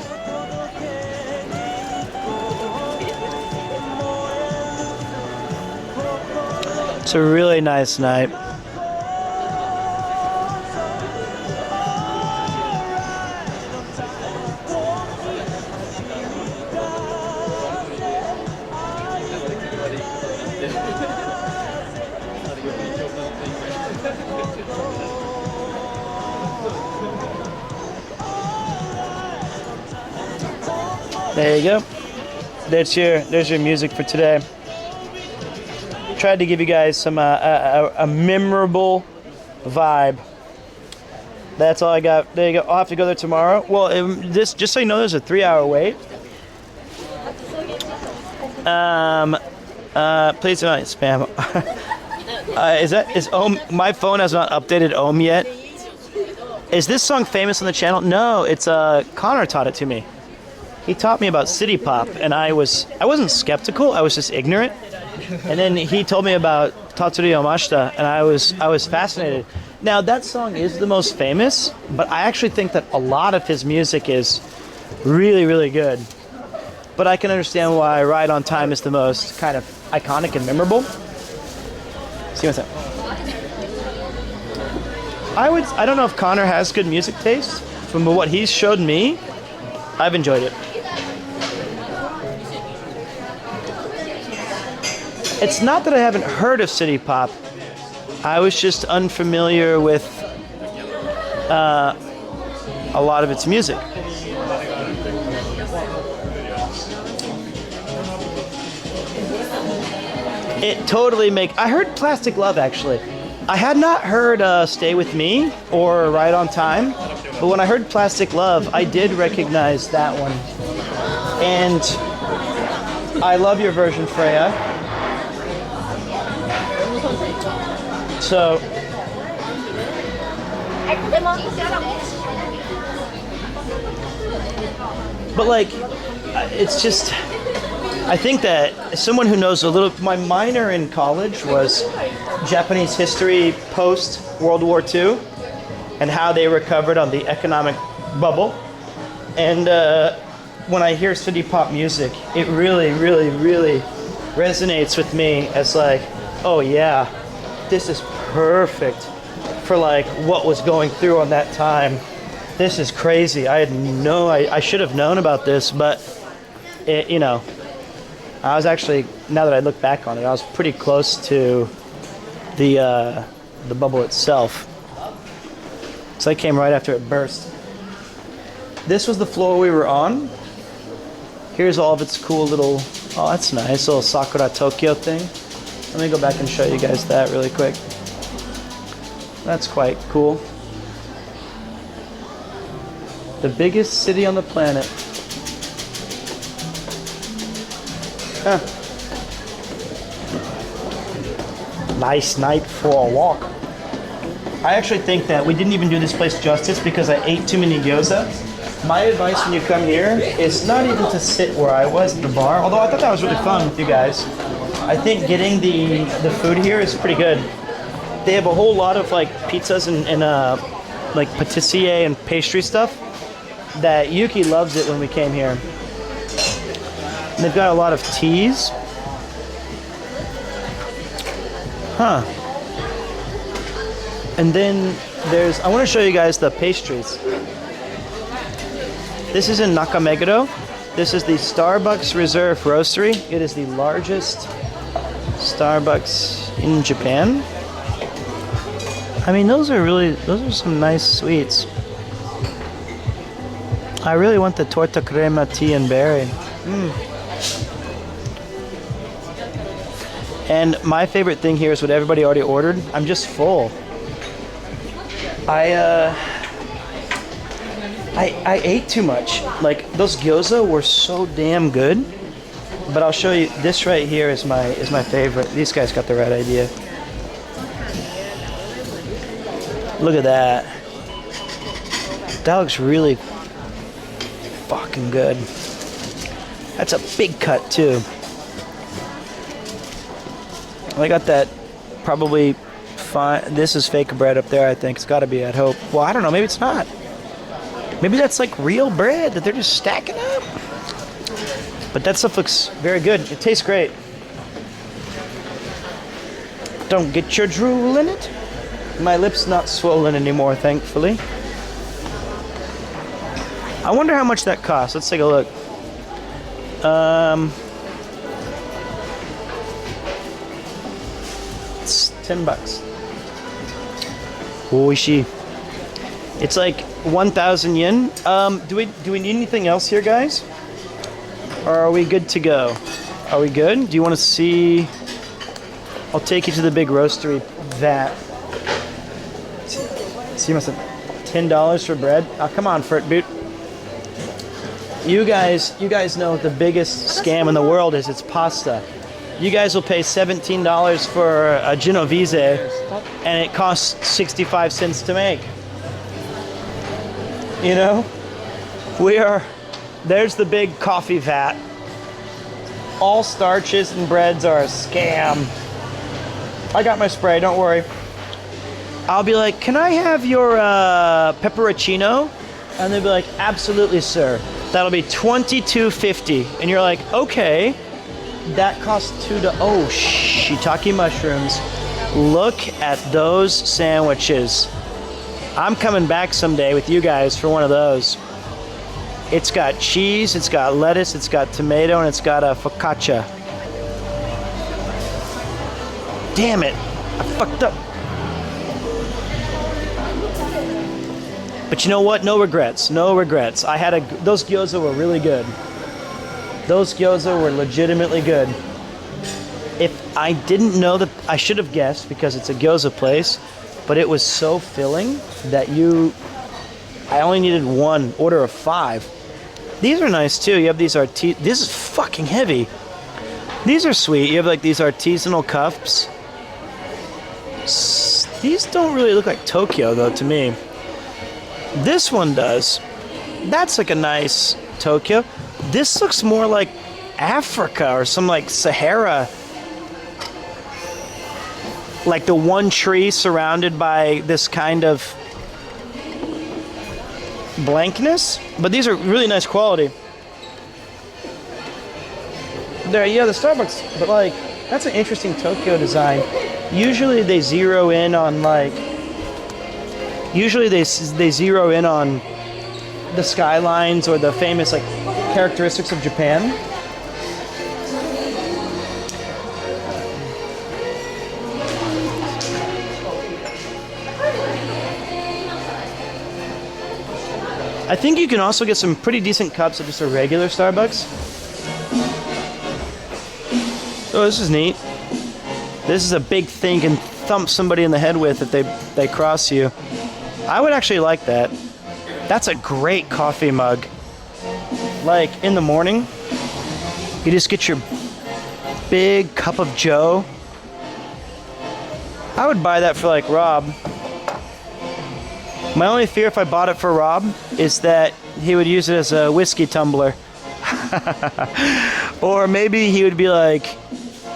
It's a really nice night. There you go. There's your music for today. Tried to give you guys some a memorable vibe. That's all I got. There you go. I'll have to go there tomorrow. Well, just so you know, there's a 3-hour wait. Please do not spam. Is Ohm? My phone has not updated Ohm yet. Is this song famous on the channel? No, it's Connor taught it to me. He taught me about city pop, and I wasn't skeptical. I was just ignorant. And then he told me about Tatsuri Yamashita, and I was fascinated. Now that song is the most famous, but I actually think that a lot of his music is really, really good. But I can understand why Ride on Time is the most kind of iconic and memorable. See what's up. I don't know if Connor has good music taste. From what he's showed me, I've enjoyed it. It's not that I haven't heard of city pop. I was just unfamiliar with a lot of its music. It totally I heard Plastic Love actually. I had not heard Stay With Me or Ride on Time, but when I heard Plastic Love, I did recognize that one. And I love your version, Freya. So, but like, it's just, I think that as someone who knows a little, my minor in college was Japanese history post World War II and how they recovered on the economic bubble. And when I hear city pop music, it really, really, really resonates with me as like, oh yeah, this is perfect for like what was going through on that time. This is crazy. I should have known about this, but it, you know, I was actually, now that I look back on it, I was pretty close to the bubble itself. So I came right after it burst. This was the floor we were on. Here's all of its cool little, oh that's nice, little Sakura Tokyo thing. Let me go back and show you guys that really quick. That's quite cool. The biggest city on the planet. Huh. Nice night for a walk. I actually think that we didn't even do this place justice because I ate too many gyoza. My advice when you come here is not even to sit where I was at the bar, although I thought that was really fun with you guys. I think getting the food here is pretty good. They have a whole lot of like pizzas and like patissier and pastry stuff that Yuki loves it when we came here. And they've got a lot of teas. Huh. And then I want to show you guys the pastries. This is in Nakameguro. This is the Starbucks Reserve Roastery. It is the largest Starbucks in Japan. I mean, those are some nice sweets. I really want the torta crema tea and berry. And my favorite thing here is what everybody already ordered. I'm just full. I ate too much. Like, those gyoza were so damn good. But I'll show you, this right here is my favorite. These guys got the right idea. Look at that. That looks really fucking good. That's a big cut too. I got that probably fine. This is fake bread up there, I think. It's gotta be, I'd hope. Well, I don't know, maybe it's not. Maybe that's like real bread that they're just stacking up. But that stuff looks very good. It tastes great. Don't get your drool in it. My lip's not swollen anymore, thankfully. I wonder how much that costs. Let's take a look. It's $10. Oishi. It's like 1,000 yen. Do we need anything else here, guys? Or are we good to go? Are we good? Do you want to see? I'll take you to the big roastery vat. See, you must have $10 for bread. Oh, come on, Furt Boot. You guys know the biggest scam in the world is it's pasta. You guys will pay $17 for a Genovese, and it costs 65 cents to make. You know? There's the big coffee vat. All starches and breads are a scam. I got my spray, don't worry. I'll be like, can I have your pepperoncino? And they'll be like, absolutely, sir. That'll be $22.50. And you're like, okay. That costs oh, shiitake mushrooms. Look at those sandwiches. I'm coming back someday with you guys for one of those. It's got cheese, it's got lettuce, it's got tomato, and it's got a focaccia. Damn it, I fucked up. But you know what? No regrets, no regrets. Those gyoza were really good. Those gyoza were legitimately good. If I didn't know that, I should have guessed because it's a gyoza place, but it was so filling that I only needed one order of 5. These are nice too. You have these this is fucking heavy. These are sweet. You have like these artisanal cups. These don't really look like Tokyo though to me. This one does. That's like a nice Tokyo. This looks more like Africa or some like Sahara. Like the one tree surrounded by this kind of blankness. But these are really nice quality. There, yeah, the Starbucks, but like, that's an interesting Tokyo design. Usually they zero in on like, they zero in on the skylines or the famous like characteristics of Japan. I think you can also get some pretty decent cups at just a regular Starbucks. Oh, this is neat. This is a big thing you can thump somebody in the head with if they cross you. I would actually like that. That's a great coffee mug. Like, in the morning, you just get your big cup of joe. I would buy that for, like, Rob. My only fear if I bought it for Rob is that he would use it as a whiskey tumbler. Or maybe he would be like,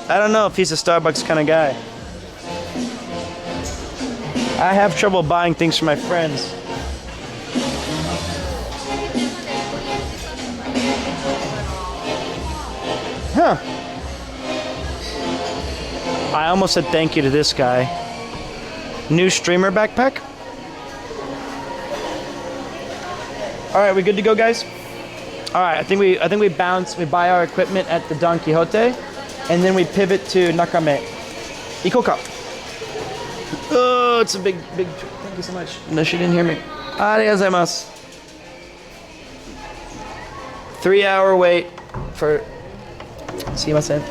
I don't know if he's a Starbucks kind of guy. I have trouble buying things for my friends. Huh. I almost said thank you to this guy. New streamer backpack. All right, we good to go, guys? All right, I think we bounce. We buy our equipment at the Don Quixote, and then we pivot to Nakame. Ikoka. Oh, it's a big. Thank you so much. No, she didn't hear me. Arigatou gozaimasu. 3-hour wait for. Sumimasen.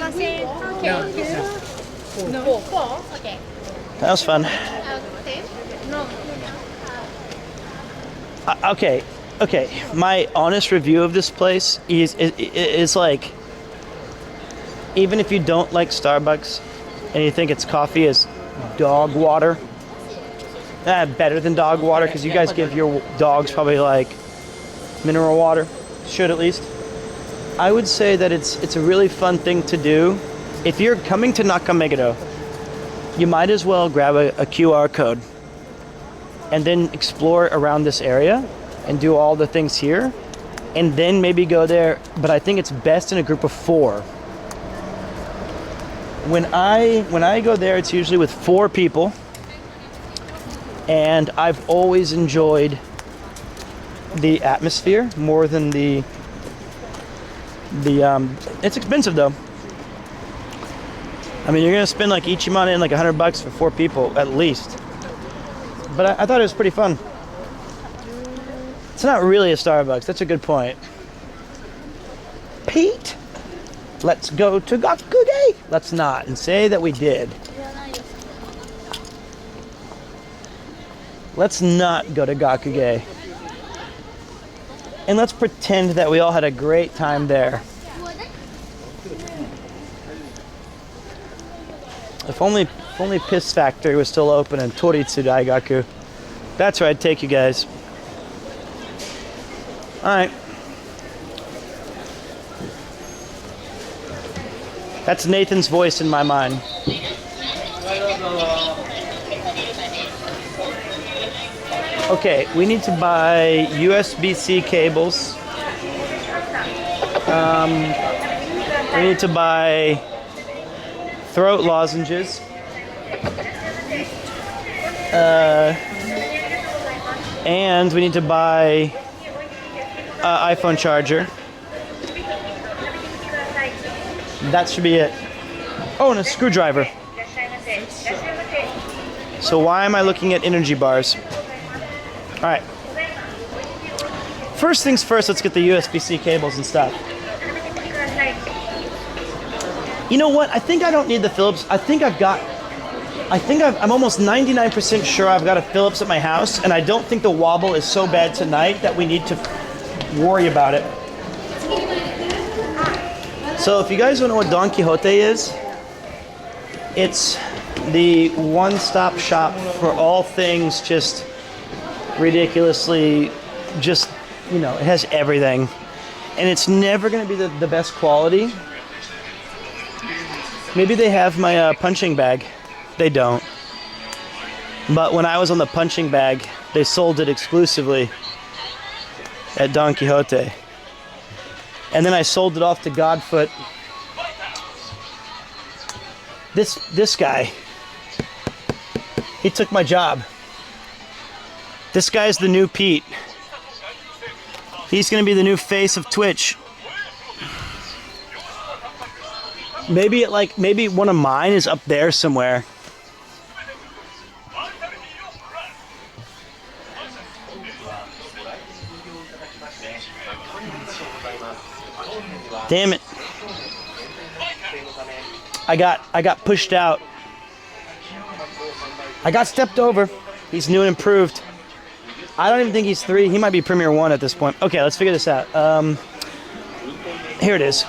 Okay. No. Okay. That was fun. No. Okay. My honest review of this place is like, even if you don't like Starbucks and you think its coffee is dog water, better than dog water, because you guys give your dogs probably like mineral water, should at least. I would say that it's a really fun thing to do. If you're coming to Nakameguro, you might as well grab a QR code and then explore around this area and do all the things here, and then maybe go there. But I think it's best in a group of 4. When I go there, it's usually with 4 people, and I've always enjoyed the atmosphere more than the it's expensive though. I mean, you're gonna spend like Ichimane in like $100 for 4 people at least. But I thought it was pretty fun. It's not really a Starbucks. That's a good point. Pete, let's go to Gakuge. Let's not, and say that we did. Let's not go to Gakuge. And let's pretend that we all had a great time there. If only Piss Factory was still open in Toritsu Daigaku. That's where I'd take you guys. Alright. That's Nathan's voice in my mind. Okay, we need to buy USB-C cables. We need to buy throat lozenges. And we need to buy iPhone charger. That should be it. Oh, and a screwdriver. So why am I looking at energy bars? All right. First things first, let's get the USB-C cables and stuff. You know what? I think I don't need the Philips. I'm almost 99% sure I've got a Philips at my house, and I don't think the wobble is so bad tonight that we need to worry about it. So if you guys don't know what Don Quixote is, it's the one-stop shop for all things just ridiculously, just, you know, it has everything. And it's never going to be the best quality. Maybe they have my punching bag. They don't. But when I was on the punching bag, they sold it exclusively at Don Quixote. And then I sold it off to Godfoot. This guy, he took my job. This guy's the new Pete. He's gonna be the new face of Twitch. Maybe maybe one of mine is up there somewhere. Damn it. I got pushed out. I got stepped over. He's new and improved. I don't even think he's 3. He might be Premier 1 at this point. Okay, let's figure this out. Here it is.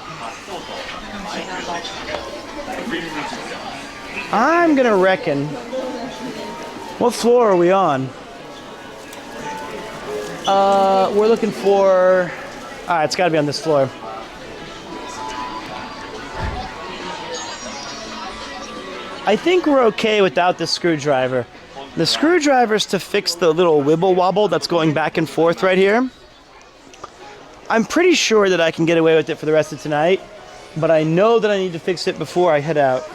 I'm gonna reckon. What floor are we on? We're looking for. Alright, it's gotta be on this floor. I think we're okay without the screwdriver. The screwdriver's to fix the little wibble wobble that's going back and forth right here. I'm pretty sure that I can get away with it for the rest of tonight, but I know that I need to fix it before I head out.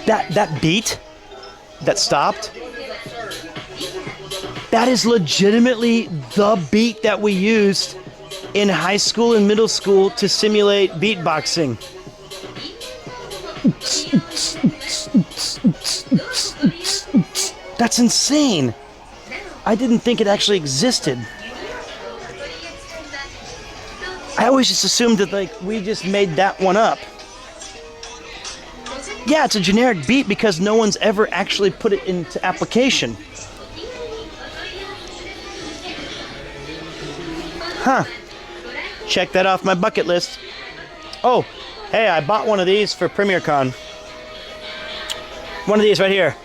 That beat that stopped, that is legitimately the beat that we used in high school and middle school to simulate beatboxing. That's insane. I didn't think it actually existed. I always just assumed that like we just made that one up. Yeah, it's a generic beat because no one's ever actually put it into application. Huh. Check that off my bucket list. Oh, hey, I bought one of these for PremierCon. One of these right here.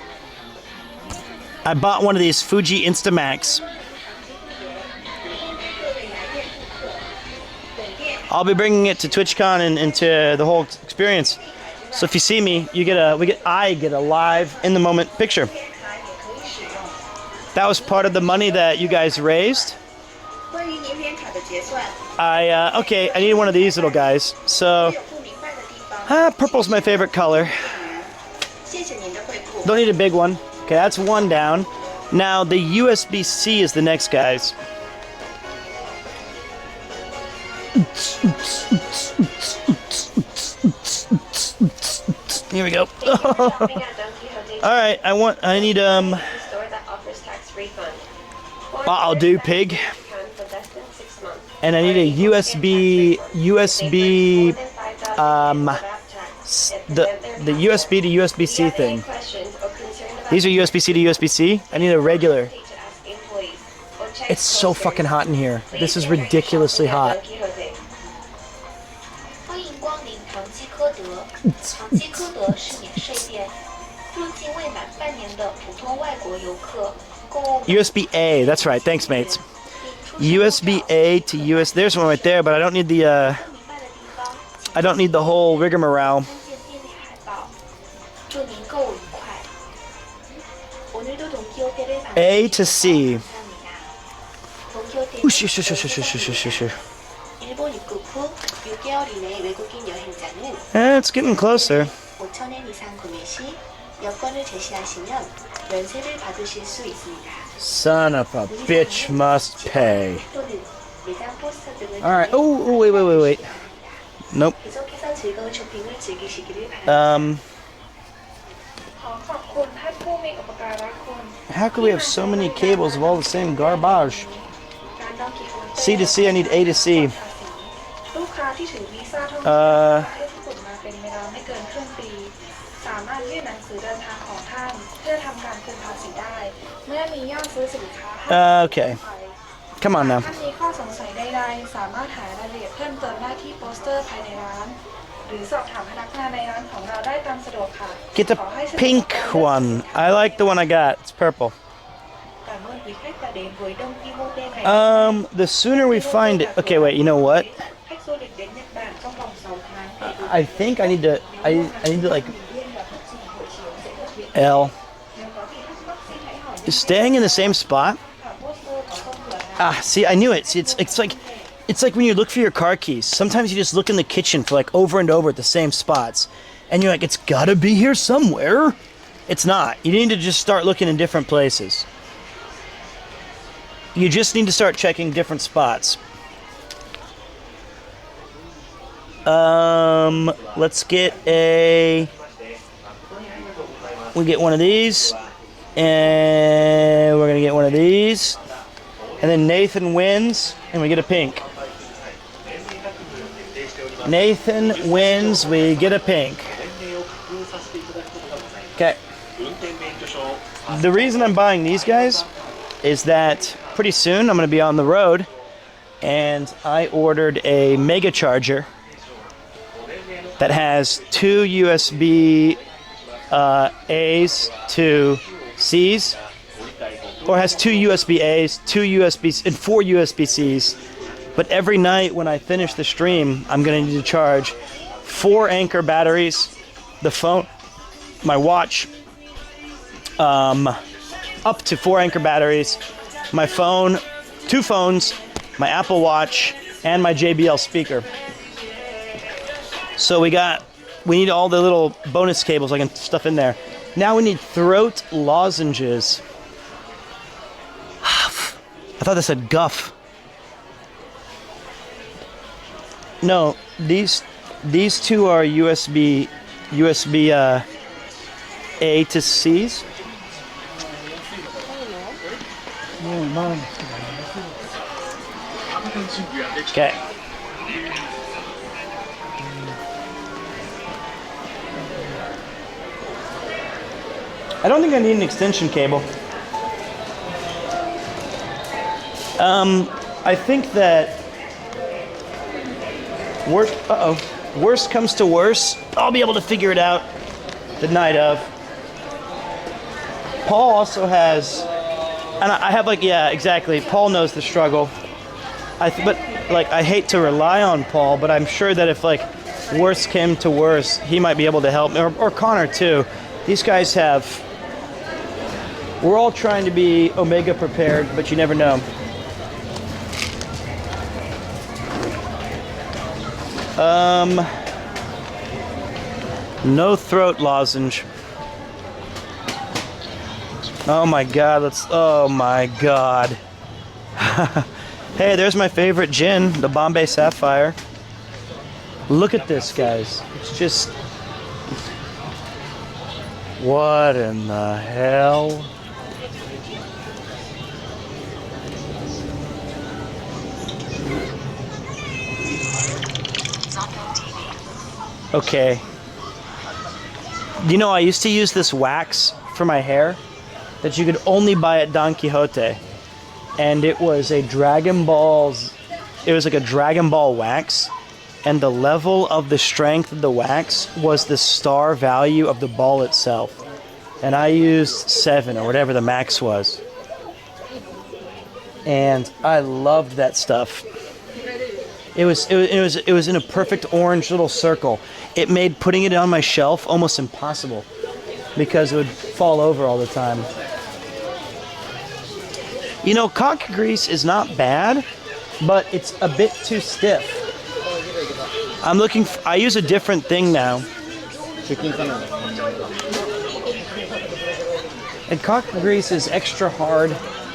I bought one of these Fuji Instamax. I'll be bringing it to TwitchCon and to the whole experience. So if you see me, I get a live in the moment picture. That was part of the money that you guys raised. Okay, I need one of these little guys. So, purple's my favorite color. Don't need a big one. Okay, that's one down. Now the USB-C is the next, guys. Here we go. All right, I need I'll do pig. And I need a USB the USB to USB-C thing. These are USB-C to USB-C. I need a regular. It's so fucking hot in here. This is ridiculously hot. USB-A, that's right. Thanks, mates. USB-A to US. There's one right there, but I don't need the whole rigmarole. A to C. It's getting closer. Son of a bitch must pay. Alright. Oh, wait. Nope. How could we have so many cables of all the same garbage? C to C, I need A to C. Okay. Come on now. Get the pink one. I like the one I got. It's purple. The sooner we find it. Okay, wait. You know what? I think I need to. I need to like. L. Is staying in the same spot? See, I knew it. See, it's like when you look for your car keys. Sometimes you just look in the kitchen for like over and over at the same spots, and you're like, it's gotta be here somewhere. It's not. You need to just start looking in different places. You just need to start checking different spots. Let's get a. We get one of these, and we're gonna get one of these, and then Nathan wins, and we get a pink. Nathan wins, we get a pink. Okay. The reason I'm buying these guys is that pretty soon I'm gonna be on the road, and I ordered a mega charger that has two USB A's to C's, or has 2 USB A's, 2 USBs, and 4 USB C's. But every night when I finish the stream, I'm gonna need to charge 4 Anchor batteries, the phone, my watch, up to 4 Anchor batteries, my phone, 2 phones, my Apple Watch, and my JBL speaker. So we need all the little bonus cables I can stuff in there. Now we need throat lozenges. I thought that said guff. No, these 2 are USB A to C's. Okay. I don't think I need an extension cable. I think that worst comes to worst, I'll be able to figure it out the night of. Paul also has, and I have yeah, exactly. Paul knows the struggle. But I hate to rely on Paul, but I'm sure that if worst came to worst, he might be able to help me, or Connor too. These guys we're all trying to be Omega prepared, but you never know. No throat lozenge. Oh my God, oh my God. Hey, there's my favorite gin, the Bombay Sapphire. Look at this, guys. It's just... What in the hell? Okay. You know, I used to use this wax for my hair that you could only buy at Don Quixote. And it was a Dragon Ball's... It was like a Dragon Ball wax. And the level of the strength of the wax was the star value of the ball itself. And I used 7 or whatever the max was. And I loved that stuff. It was in a perfect orange little circle. It made putting it on my shelf almost impossible because it would fall over all the time. You know, cock grease is not bad, but it's a bit too stiff. I use a different thing now. And cock grease is extra hard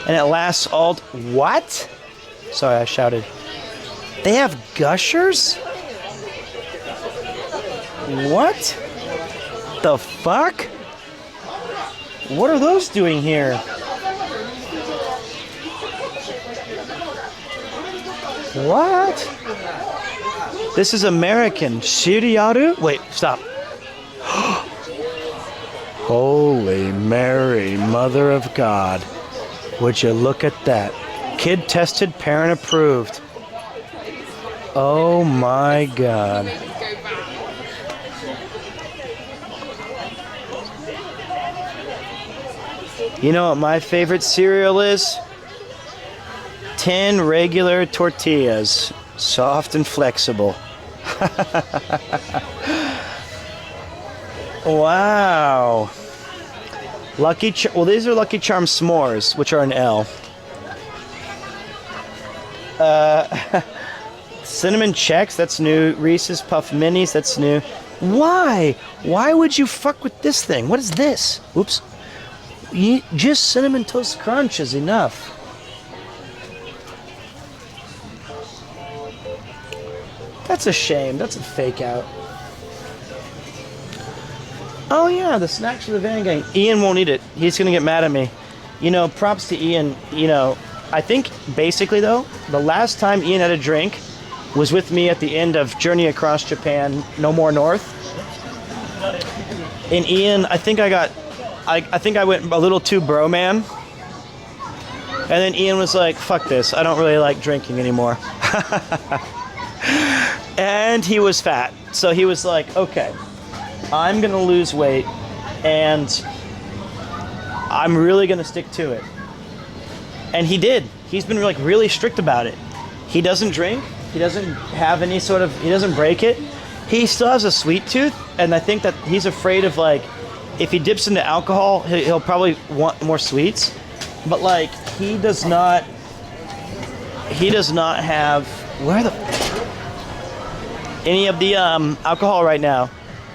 and it lasts all... What? Sorry, I shouted. They have gushers? What? The fuck? What are those doing here? What? This is American. Shiriaru? Wait, stop. Holy Mary, Mother of God. Would you look at that? Kid tested, parent approved. Oh my God. You know what my favorite cereal is? 10 regular tortillas, soft and flexible. Wow. Well, these are Lucky Charms s'mores, which are an L. Cinnamon Chex, that's new. Reese's Puff Minis, that's new. Why? Why would you fuck with this thing? What is this? Oops. Just Cinnamon Toast Crunch is enough. That's a shame. That's a fake out. Oh yeah, the snacks for the van gang. Ian won't eat it. He's gonna get mad at me. You know, props to Ian. You know, I think basically though, the last time Ian had a drink was with me at the end of Journey Across Japan, No More North. And Ian, I think I went a little too bro man. And then Ian was like, fuck this, I don't really like drinking anymore. And he was fat. So he was like, okay, I'm gonna lose weight and I'm really gonna stick to it. And he did. He's been like really strict about it. He doesn't drink. He doesn't have any sort of, he doesn't break it. He still has a sweet tooth, and I think that he's afraid of like, if he dips into alcohol, he'll probably want more sweets. But like, he does not have, where the, any of the alcohol right now.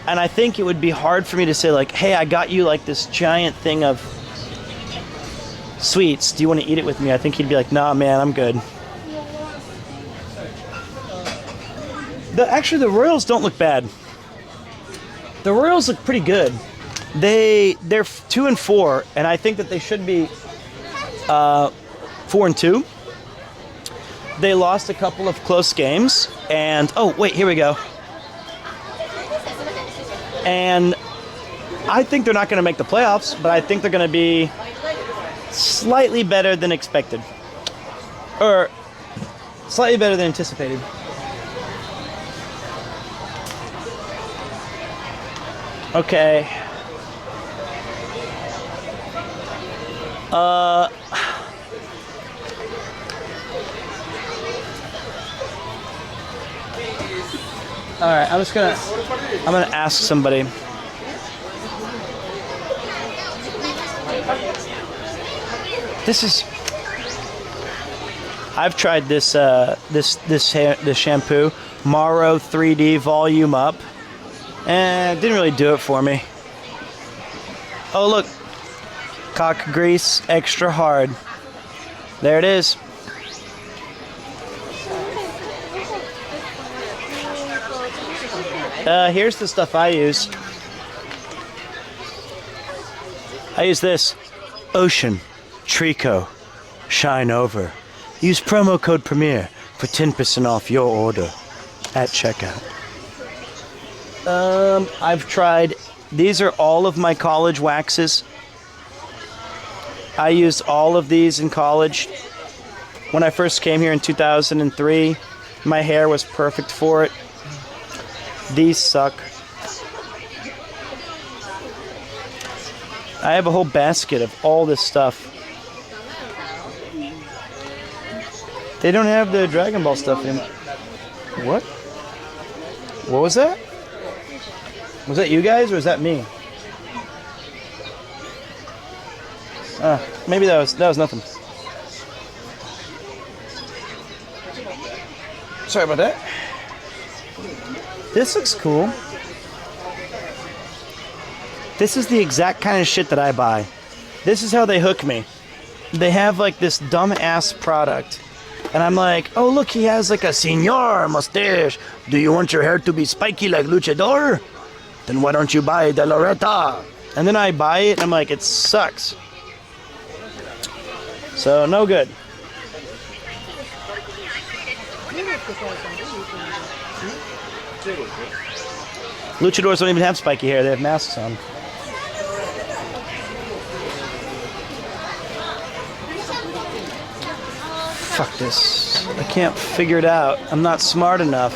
And I think it would be hard for me to say like, hey, I got you like this giant thing of sweets. Do you want to eat it with me? I think he'd be like, nah, man, I'm good. Actually, the Royals don't look bad. The Royals look pretty good. They're 2-4, and I think that they should be 4-2. They lost a couple of close games, and oh wait, here we go. And I think they're not going to make the playoffs, but I think they're going to be slightly better than expected, or slightly better than anticipated. Okay. All right, I'm gonna ask somebody. I've tried this shampoo, Maro 3D Volume Up, and it didn't really do it for me. Oh look, cock grease extra hard. There it is. Here's the stuff I use. I use this. Ocean, Trico, Shine Over. Use promo code Premier for 10% off your order at checkout. I've tried, these are all of my college waxes. I used all of these in college. When I first came here in 2003, my hair was perfect for it. These suck. I have a whole basket of all this stuff. They don't have the Dragon Ball stuff in. What? What was that? Was that you guys or was that me? Maybe that was nothing. Sorry about that. This looks cool. This is the exact kind of shit that I buy. This is how they hook me. They have like this dumb ass product. And I'm like, oh look, he has like a senor mustache. Do you want your hair to be spiky like Luchador? Then why don't you buy De Loretta? And then I buy it and I'm like, it sucks. So no good. Luchadors don't even have spiky hair, they have masks on. Fuck this. I can't figure it out. I'm not smart enough.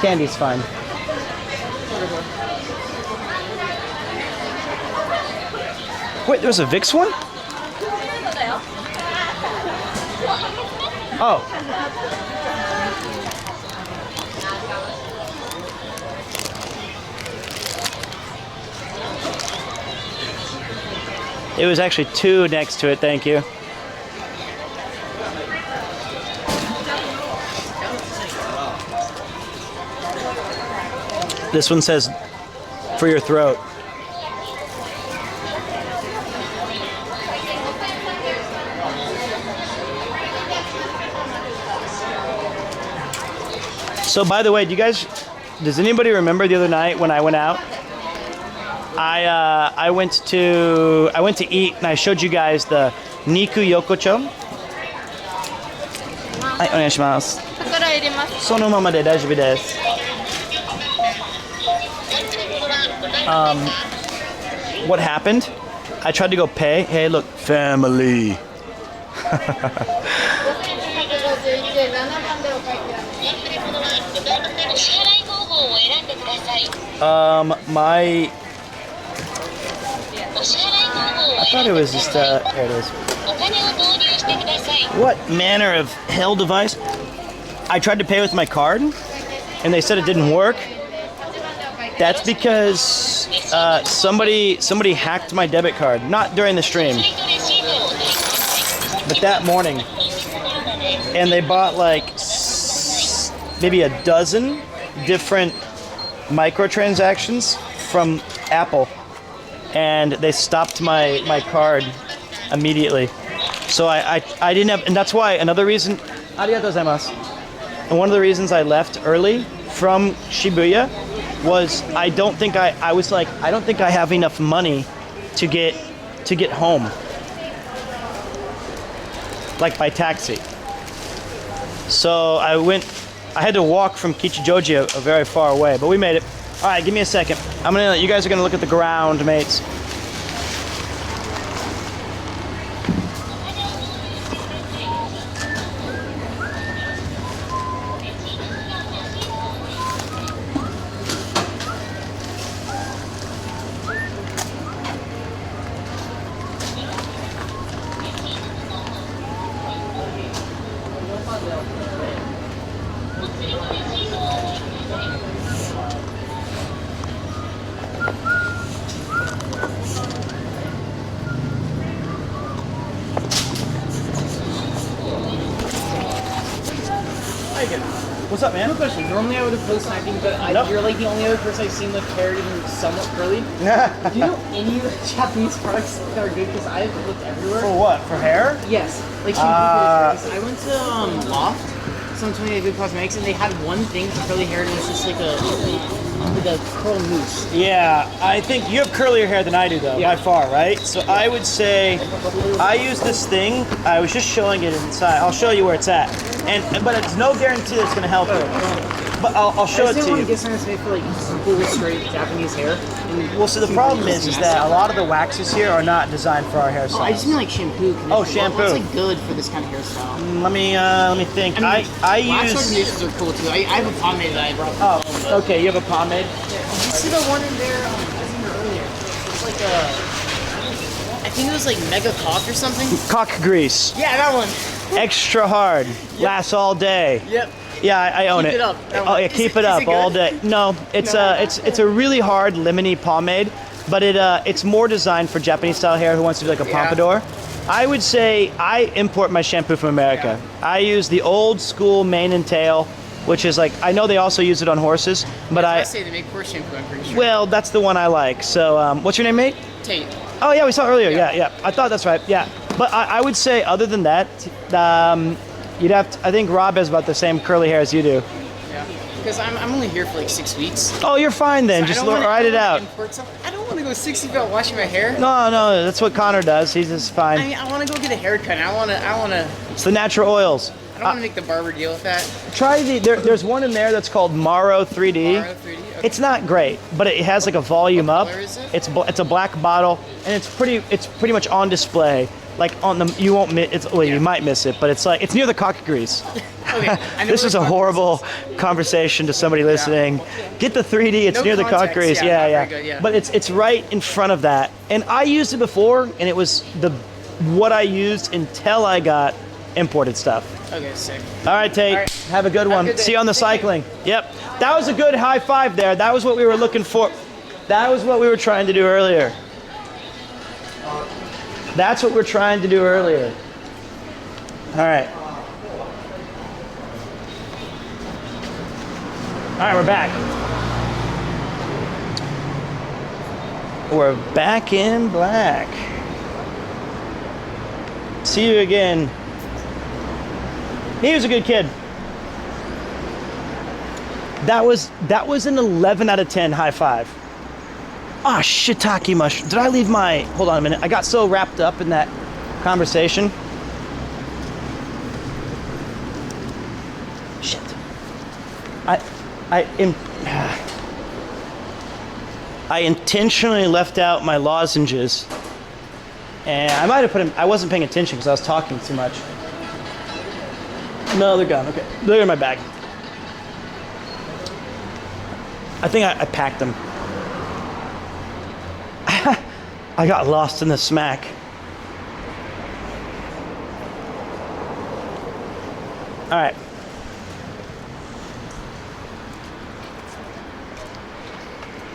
Candy's fine. Wait, there's a Vicks one? Oh. It was actually two next to it, thank you. This one says, for your throat. So by the way, does anybody remember the other night when I went out? I went to eat and I showed you guys the Niku Yokocho. はい、お願いします。そのままで大丈夫です。What happened? I tried to go pay. Hey, look, family. My. I thought it was just, there it is. What manner of hell device? I tried to pay with my card, and they said it didn't work. That's because somebody hacked my debit card. Not during the stream, but that morning. And they bought like maybe a dozen different microtransactions from Apple. And they stopped my card immediately. So I didn't have, and that's why another reason, arigatou gozaimasu. And one of the reasons I left early from Shibuya was I don't think I don't think I have enough money to get home. Like by taxi. So I had to walk from Kichijoji a very far away, but we made it. All right, give me a second. You guys are gonna look at the ground, mates. What's up, man? Quick question. Normally I would have posted sniping, but you're like the only other person I've seen with hair even somewhat curly. Do you know any Japanese products that are good? Because I've looked everywhere. For what? For hair? Yes. Like shampoo. I went to Loft, some 28 Good Cosmetics, and they had one thing for curly hair, and it was just like a curl mousse. Yeah, I think you have curlier hair than I do, though, by far, right? So I would say I use this thing. I was just showing it inside. I'll show you where it's at. But it's no guarantee that it's going to help you. But I'll show it to you. I just want to get something that's made for like super straight Japanese hair. Well, so the problem is that a lot of the waxes here are not designed for our hairstyle. I just mean like shampoo. Oh, shampoo. What's like good for this kind of hairstyle? Let me think. I wax use. recommendations are cool too. I have a pomade that I brought. Oh, okay. You have a pomade. Yeah. Did you see the one in there? I was in there earlier. It's like I think it was like Mega Cock or something. Cock grease. Yeah, that one. Extra hard. Yep. Lasts all day. Yep. Yeah, I own keep it. Up. Oh yeah, keep it up all day. No, it's a really hard lemony pomade, but it's more designed for Japanese style hair who wants to do like a pompadour. I would say I import my shampoo from America. Yeah. I use the old school mane and tail, which is like, I know they also use it on horses, but I say they make horse shampoo, I'm pretty sure. Well, that's the one I like. So, what's your name, mate? Tate. Oh yeah, we saw it earlier. Yeah. I thought that's right. Yeah, but I would say other than that, you'd have to, I think Rob has about the same curly hair as you do. Yeah, because I'm only here for like 6 weeks. Oh, you're fine then. So just ride it out. I don't want to go 60 without washing my hair. No, that's what Connor does. He's just fine. I mean, I want to go get a haircut. I want to. It's the natural oils. I don't want to make the barber deal with that. Try there's one in there that's called Maro 3D. Maro 3D. Okay. It's not great, but it has like a volume up. What color is it? It's a black bottle, and it's pretty much on display. Like on the, you won't miss. You might miss it, but it's near the cock grease. Okay. This is a horrible conversation to somebody listening. Get the 3D. It's near the cock grease. Yeah. Good, But it's right in front of that. And I used it before, and it was what I used until I got imported stuff. Okay, sick. All right, Tate. All right. Have a good one. See you on the cycling. Yep. That was a good high five there. That was what we were looking for. That was what we were trying to do earlier. That's what we're trying to do earlier. All right. All right, we're back. We're back in black. See you again. He was a good kid. That was an 11 out of 10 high five. Ah, shiitake mushroom. Did I leave my... Hold on a minute. I got so wrapped up in that conversation. Shit. I intentionally left out my lozenges. And I might have put them... I wasn't paying attention because I was talking too much. No, they're gone. Okay. They're in my bag. I think I packed them. I got lost in the smack. All right.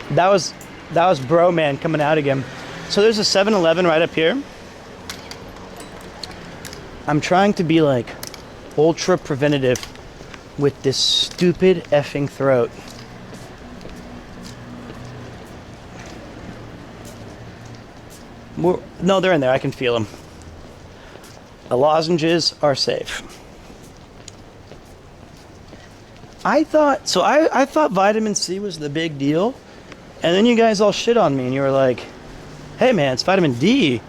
That was Bro Man coming out again. So there's a 7-Eleven right up here. I'm trying to be like ultra preventative with this stupid effing throat. No, they're in there. I can feel them. The lozenges are safe. I thought vitamin C was the big deal, and then you guys all shit on me, and you were like, "Hey man, it's vitamin D."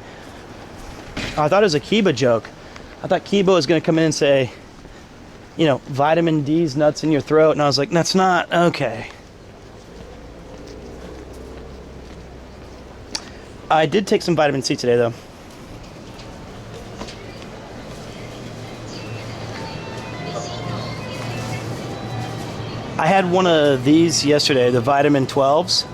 I thought it was a Kiba joke. I thought Kiba was gonna come in and say, you know, vitamin D's nuts in your throat, and I was like, that's not okay. I did take some vitamin C today, though. I had one of these yesterday, the vitamin 12s.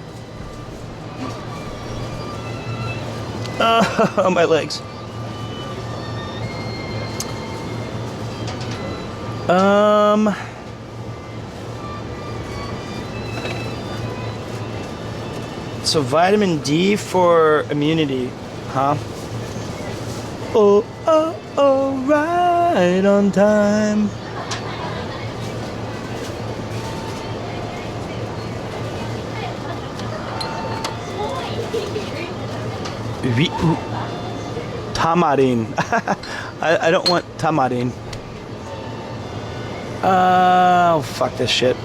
Oh, my legs. So vitamin D for immunity, huh? Oh, right on time. Tamarin. I don't want tamarin. Oh, fuck this shit.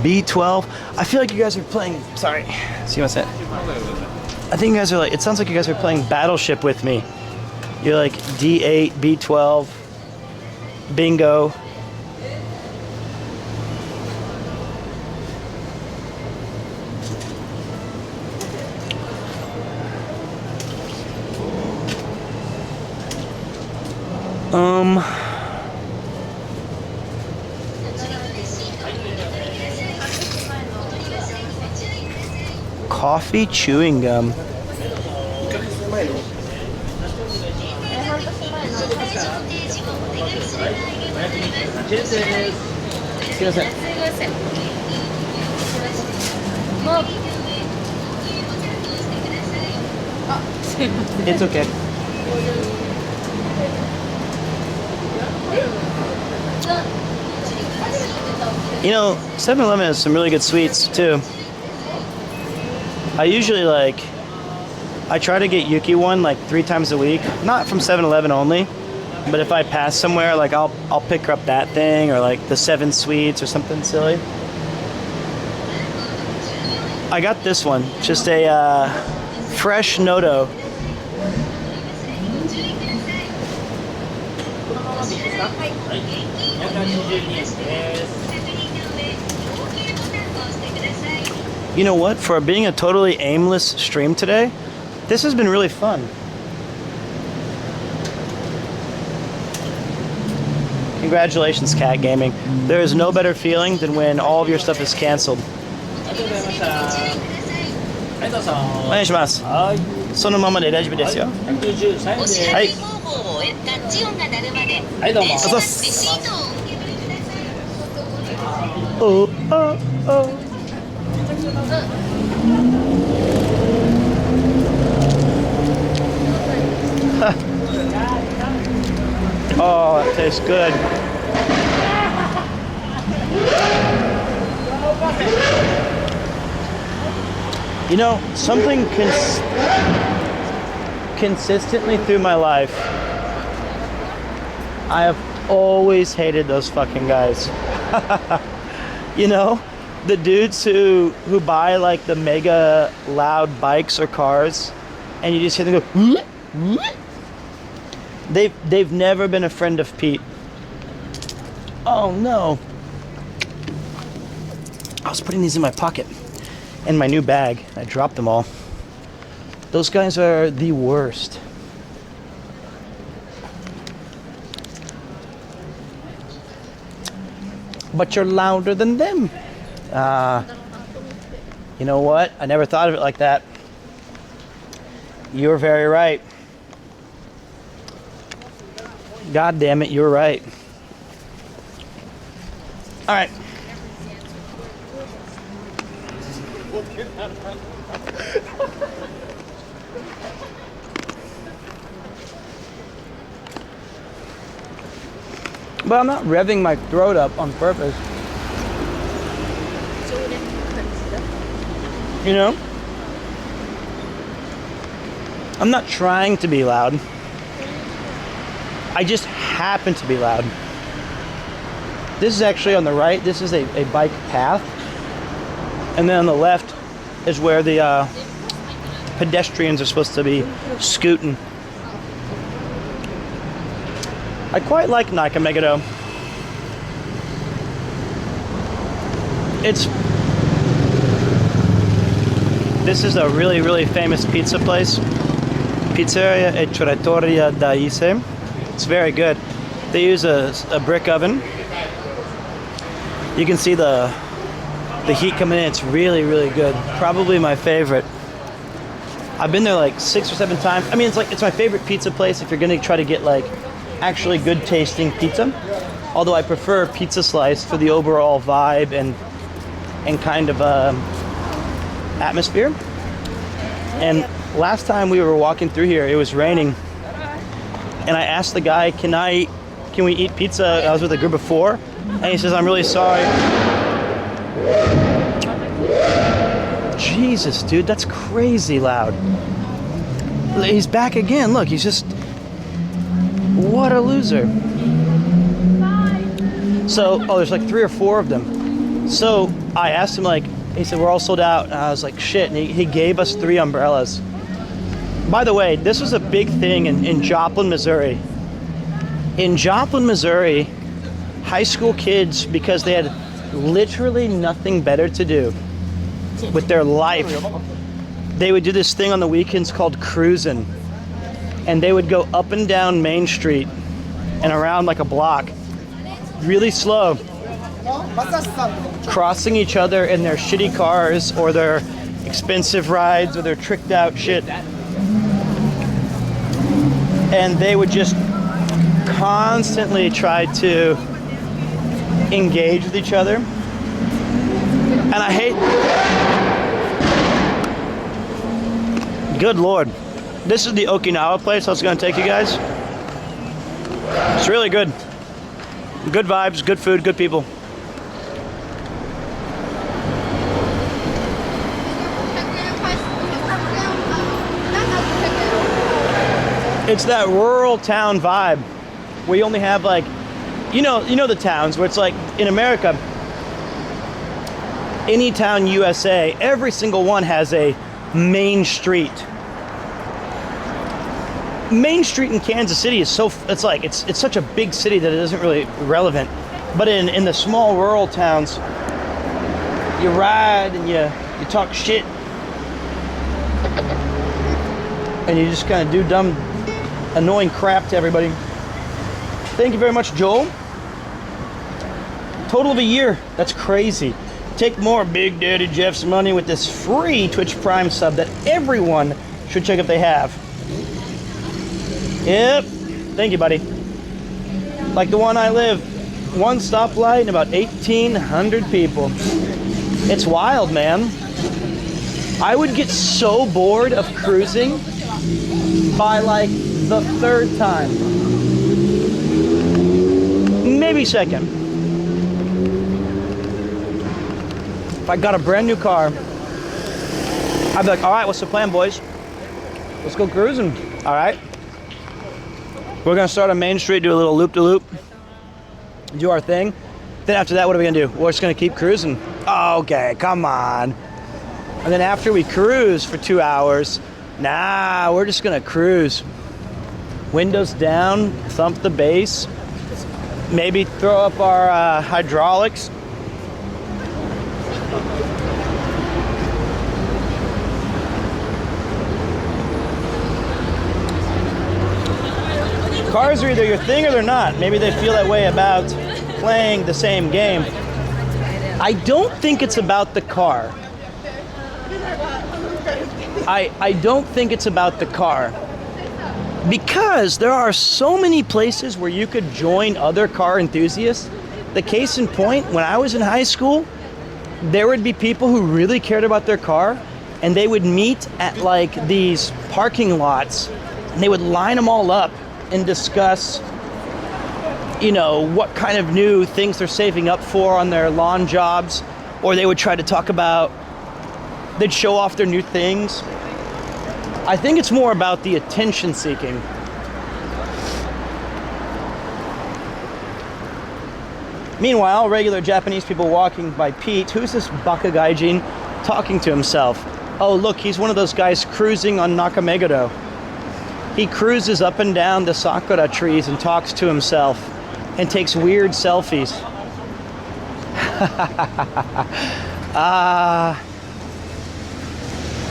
B12. I feel like you guys are playing. Sorry. See what's that? I think you guys are like. It sounds like you guys are playing Battleship with me. You're like D8, B12, bingo. Coffee chewing gum. It's okay. You know, 7-Eleven has some really good sweets too. I usually I try to get Yuki one like 3 times a week. Not from 7-Eleven only, but if I pass somewhere, like I'll pick her up that thing or like the 7 sweets or something silly. I got this one, just a fresh Noto. You know what? For being a totally aimless stream today, this has been really fun. Congratulations, Cat Gaming. There is no better feeling than when all of your stuff is canceled. お願いします。そのままで大丈夫ですよ。はい。はい、どうも。おおお。Oh, it tastes good. You know, something consistently through my life, I have always hated those fucking guys. You know, the dudes who buy like the mega loud bikes or cars, and you just hear them go. They've never been a friend of Pete. Oh no. I was putting these in my pocket in my new bag. I dropped them all. Those guys are the worst. but you're louder than them. You know what? I never thought of it like that. You're very right. God damn it, you're right. All right. But I'm not revving my throat up on purpose. You know? I'm not trying to be loud. I just happen to be loud. This is actually on the right. This is a bike path. And then on the left is where the pedestrians are supposed to be scooting. I quite like Nakameguro. This is a really, really famous pizza place. Pizzeria e Trattoria d'Aise. It's very good. They use a brick oven. You can see the heat coming in. It's really, really good. Probably my favorite. I've been there like 6 or 7 times. I mean, it's my favorite pizza place if you're gonna try to get like actually good tasting pizza. Although I prefer Pizza Slice for the overall vibe and kind of atmosphere. And last time we were walking through here, it was raining, and I asked the guy, can we eat pizza? I was with a group of 4, and he says, I'm really sorry. Jesus, dude, that's crazy loud. He's back again. Look, he's just, what a loser. So, there's like 3 or 4 of them. So I asked him, like, he said, we're all sold out. And I was like, shit. And he gave us 3 umbrellas. By the way, this was a big thing in Joplin, Missouri. In Joplin, Missouri, high school kids, because they had literally nothing better to do with their life, they would do this thing on the weekends called cruising. And they would go up and down Main Street and around like a block, really slow, crossing each other in their shitty cars or their expensive rides or their tricked out shit. And they would just constantly try to engage with each other. And I hate... Good Lord. This is the Okinawa place I was going to take you guys. It's really good. Good vibes, good food, good people. It's that rural town vibe where you only have like, you know the towns where it's like in America, any town USA, every single one has a main street. Main Street in Kansas City is it's such a big city that it isn't really relevant. But in the small rural towns, you ride and you talk shit. And you just kind of do dumb, annoying crap to everybody. Thank you very much, Joel. Total of a year. That's crazy. Take more Big Daddy Jeff's money with this free Twitch Prime sub that everyone should check if they have. Yep. Thank you, buddy. Like the one I live. One stoplight and about 1,800 people. It's wild, man. I would get so bored of cruising by like the 3rd time. Maybe 2nd. If I got a brand new car, I'd be like, all right, what's the plan, boys? Let's go cruising. All right. We're gonna start on Main Street, do a little loop-de-loop, do our thing. Then after that, what are we gonna do? We're just gonna keep cruising. Okay, come on. And then after we cruise for 2 hours, nah, we're just gonna cruise. Windows down, thump the bass, maybe throw up our hydraulics. Cars are either your thing or they're not. Maybe they feel that way about playing the same game. I don't think it's about the car. I don't think it's about the car. Because there are so many places where you could join other car enthusiasts. The case in point, when I was in high school, there would be people who really cared about their car, and they would meet at like these parking lots, and they would line them all up and discuss, you know, what kind of new things they're saving up for on their lawn jobs, or they would try to talk about, they'd show off their new things. I think it's more about the attention seeking. Meanwhile, regular Japanese people walking by Pete, who's this baka gaijin talking to himself? Oh look, he's one of those guys cruising on Nakameguro. He cruises up and down the sakura trees and talks to himself and takes weird selfies.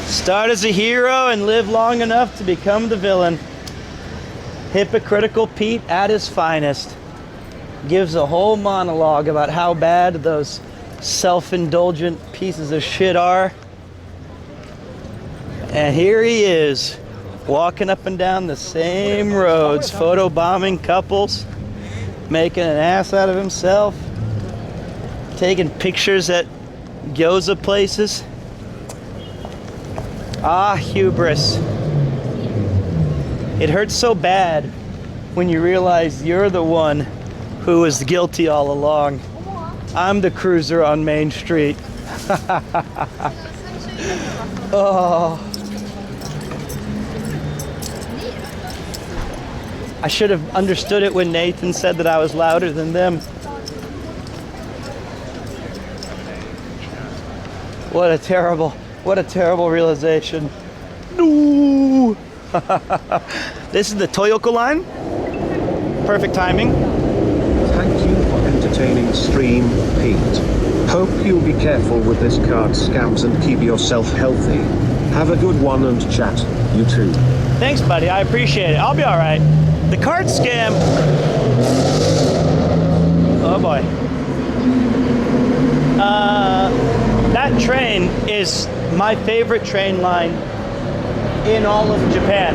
Start as a hero and live long enough to become the villain. Hypocritical Pete at his finest. Gives a whole monologue about how bad those self-indulgent pieces of shit are. And here he is, walking up and down the same roads, photobombing couples, making an ass out of himself, taking pictures at gyoza places. Ah, hubris. It hurts so bad when you realize you're the one who was guilty all along. I'm the cruiser on Main Street. Oh. I should have understood it when Nathan said that I was louder than them. What a terrible realization. No. This is the Toyoko line. Perfect timing. Thank you for entertaining stream, Pete. Hope you'll be careful with this card scams and keep yourself healthy. Have a good one and chat, you too. Thanks, buddy. I appreciate it. I'll be all right. The card scam. Oh boy. That train is my favorite train line in all of Japan.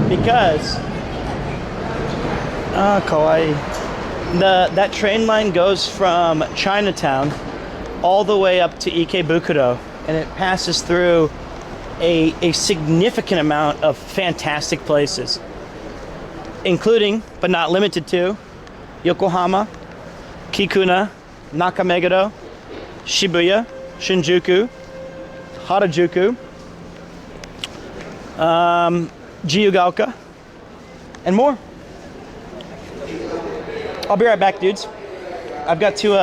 Because kawaii. That train line goes from Chinatown all the way up to Ikebukuro, and it passes through a significant amount of fantastic places, including, but not limited to, Yokohama, Kikuna, Nakameguro, Shibuya, Shinjuku, Harajuku, Jiyugaoka, and more. I'll be right back, dudes. I've got to,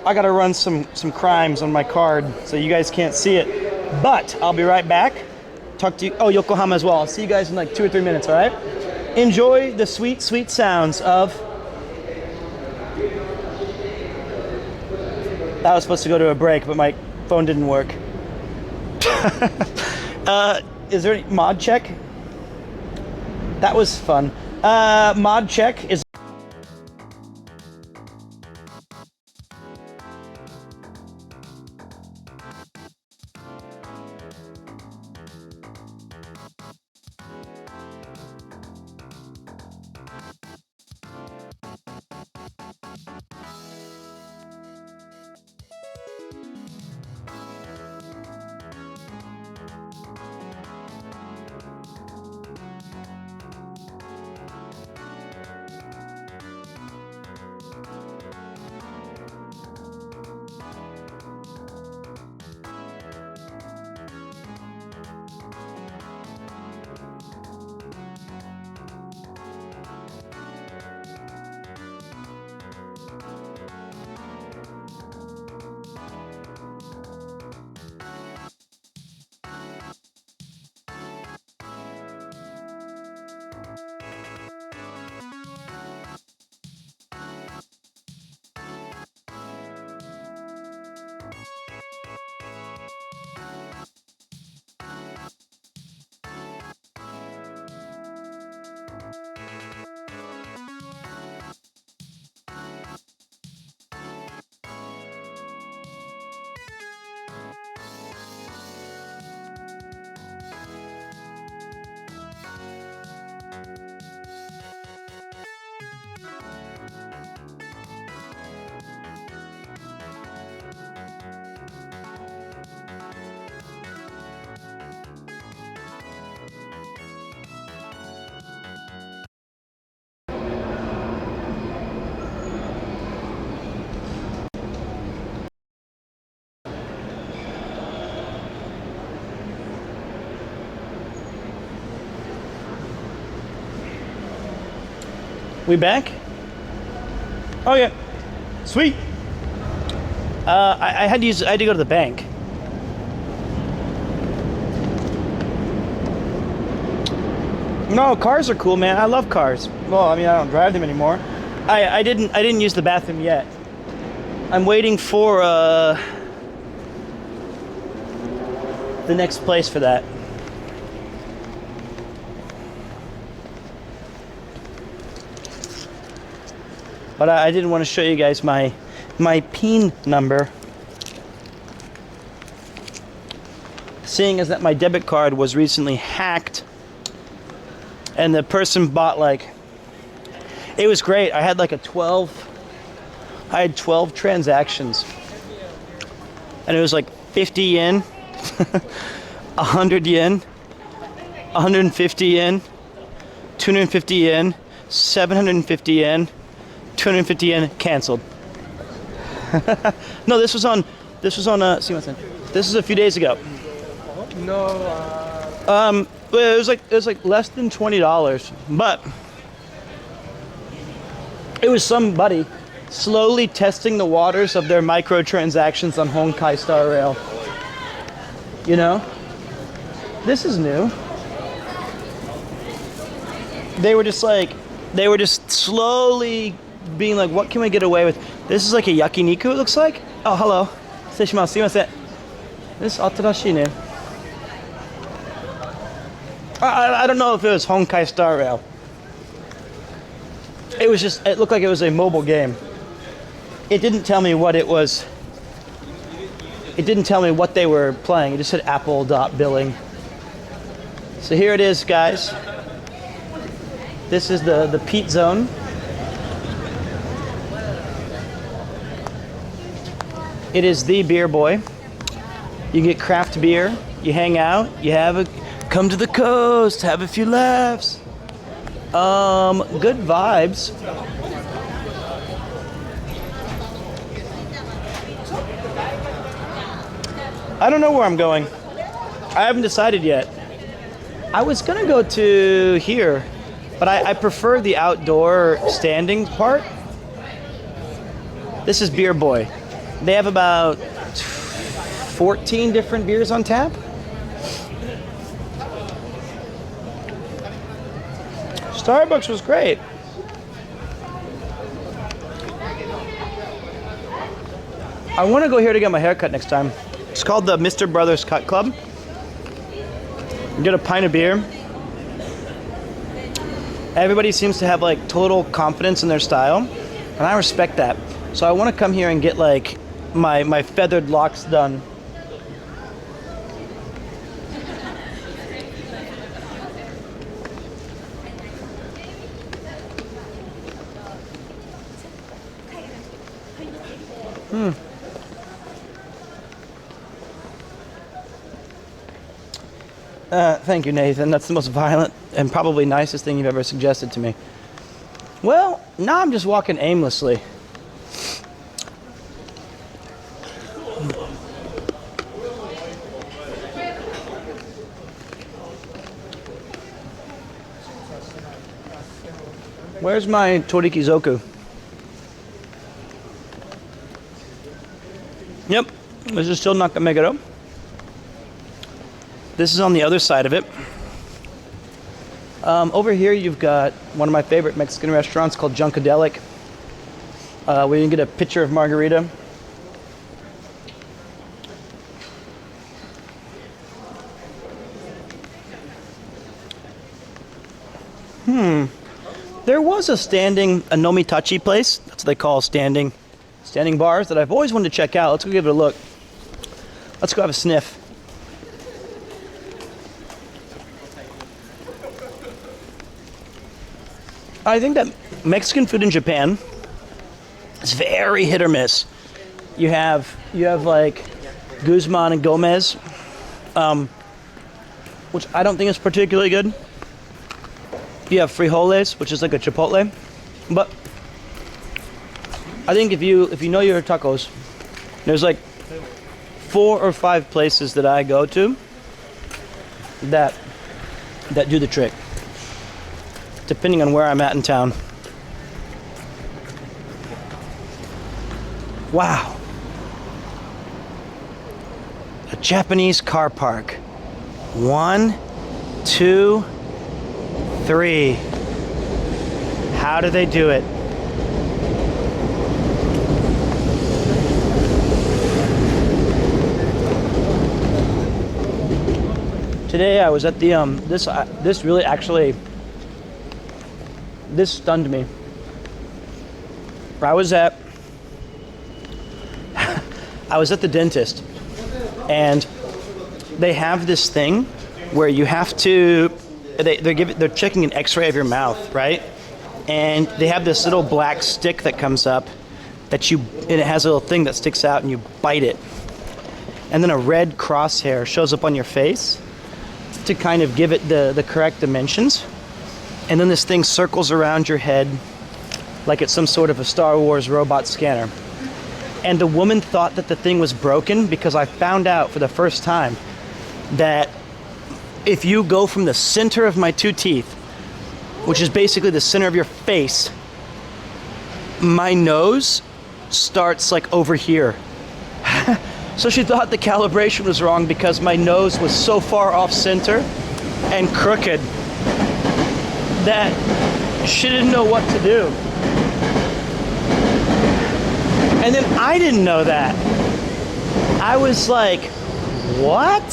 I gotta run some crimes on my card, so you guys can't see it. But I'll be right back. Talk to you, oh, Yokohama as well. I'll see you guys in like 2 or 3 minutes, all right? Enjoy the sweet, sweet sounds of... That was supposed to go to a break, but my phone didn't work. Is there any mod check? That was fun. Mod check is... We back? Oh yeah, sweet. I had to go to the bank. No, cars are cool, man. I love cars. Well, I mean, I don't drive them anymore. I didn't use the bathroom yet. I'm waiting for the next place for that. But I didn't want to show you guys my PIN number, seeing as that my debit card was recently hacked, and the person bought like, it was great. I had like I had 12 transactions, and it was like 50 yen, 100 yen, 150 yen, 250 yen, 750 yen, 250 yen, canceled. No, this was on this is a few days ago. No. It was like less than $20, but it was somebody slowly testing the waters of their microtransactions on Honkai Star Rail. You know, this is new. They were just slowly being like, what can we get away with? This is like a yakiniku, it looks like. Oh, hello. 失礼します。すいません。This is 新しいね。I don't know if it was Honkai Star Rail. It looked like it was a mobile game. It didn't tell me what it was. It didn't tell me what they were playing. It just said Apple.billing. So here it is, guys. This is the Pete Zone. It is the beer boy. You get craft beer, you hang out, come to the coast, have a few laughs. Good vibes. I don't know where I'm going. I haven't decided yet. I was gonna go to here, but I prefer the outdoor standing part. This is Beer Boy. They have about 14 different beers on tap. Starbucks was great. I want to go here to get my hair cut next time. It's called the Mr. Brothers Cut Club. You get a pint of beer. Everybody seems to have like total confidence in their style, and I respect that. So I want to come here and get like my feathered locks done. Thank you, Nathan. That's the most violent and probably nicest thing you've ever suggested to me. Well, now I'm just walking aimlessly. Where's my Torikizoku? Yep, this is still Nakameguro. This is on the other side of it. Over here you've got one of my favorite Mexican restaurants called Junkadelic, where you can get a pitcher of margarita. There was a Nomitachi place, that's what they call standing bars, that I've always wanted to check out. Let's go give it a look. Let's go have a sniff. I think that Mexican food in Japan is very hit or miss. You have like Guzman and Gomez, which I don't think is particularly good. You have frijoles, which is like a chipotle, but I think if you know your tacos, there's like 4 or 5 places that I go to that do the trick, depending on where I'm at in town. Wow. A Japanese car park. 1, 2, 3. How do they do it? Today I was at the this really actually this stunned me. I was at the dentist, and they have this thing where you have to they're checking an x-ray of your mouth, right? And they have this little black stick that comes up and it has a little thing that sticks out, and you bite it. And then a red crosshair shows up on your face to kind of give it the correct dimensions. And then this thing circles around your head like it's some sort of a Star Wars robot scanner. And the woman thought that the thing was broken, because I found out for the first time that if you go from the center of my 2 teeth, which is basically the center of your face, my nose starts like over here. So she thought the calibration was wrong because my nose was so far off center and crooked that she didn't know what to do. And then I didn't know that. I was like, what?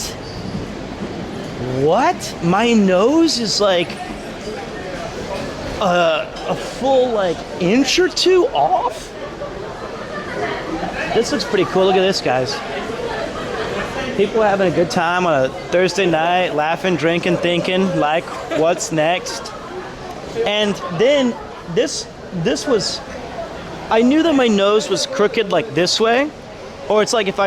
What? My nose is like a full like inch or 2 off? This looks pretty cool. Look at this, guys. People are having a good time on a Thursday night, laughing, drinking, thinking, like, what's next? And then this was, I knew that my nose was crooked like this way, or it's like if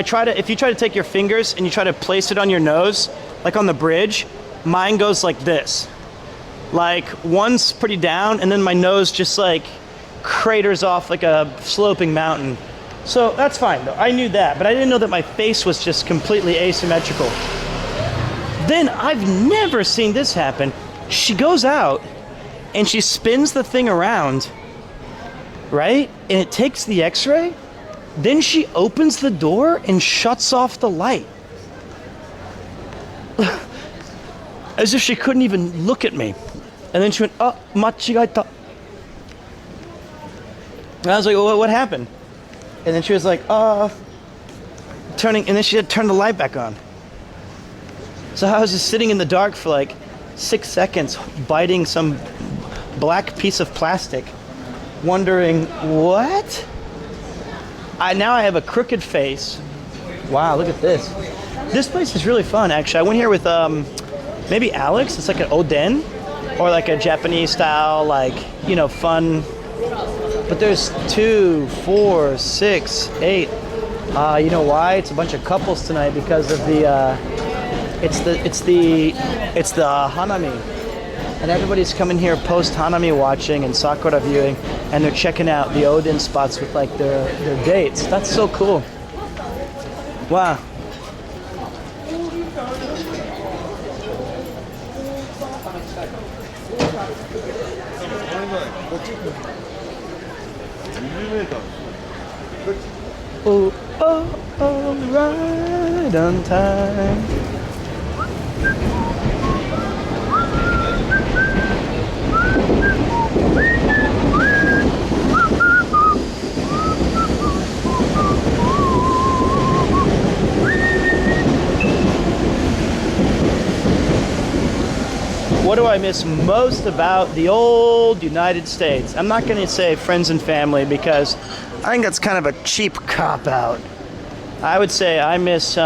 you try to take your fingers and you try to place it on your nose, like on the bridge, mine goes like this. Like one's pretty down, and then my nose just like craters off like a sloping mountain. So that's fine though, I knew that, but I didn't know that my face was just completely asymmetrical. Then I've never seen this happen. She goes out and she spins the thing around, right? And it takes the x-ray. Then she opens the door and shuts off the light. As if she couldn't even look at me. And then she went, oh, machigaita. And I was like, well, what happened? And then she was like, turning, and then she had turned the light back on. So I was just sitting in the dark for like 6 seconds, biting some black piece of plastic, wondering, what? Now I have a crooked face. Wow, look at this. This place is really fun, actually. I went here with maybe Alex. It's like an oden, or like a Japanese style, like, you know, fun. But there's 2, 4, 6, 8. You know why? It's a bunch of couples tonight because of the it's the Hanami, and everybody's coming here post Hanami watching and Sakura viewing, and they're checking out the Odin spots with like their dates. That's so cool. Wow. Oh, oh, oh, right on time. What do I miss most about the old United States? I'm not going to say friends and family because I think that's kind of a cheap cop-out. I would say I miss,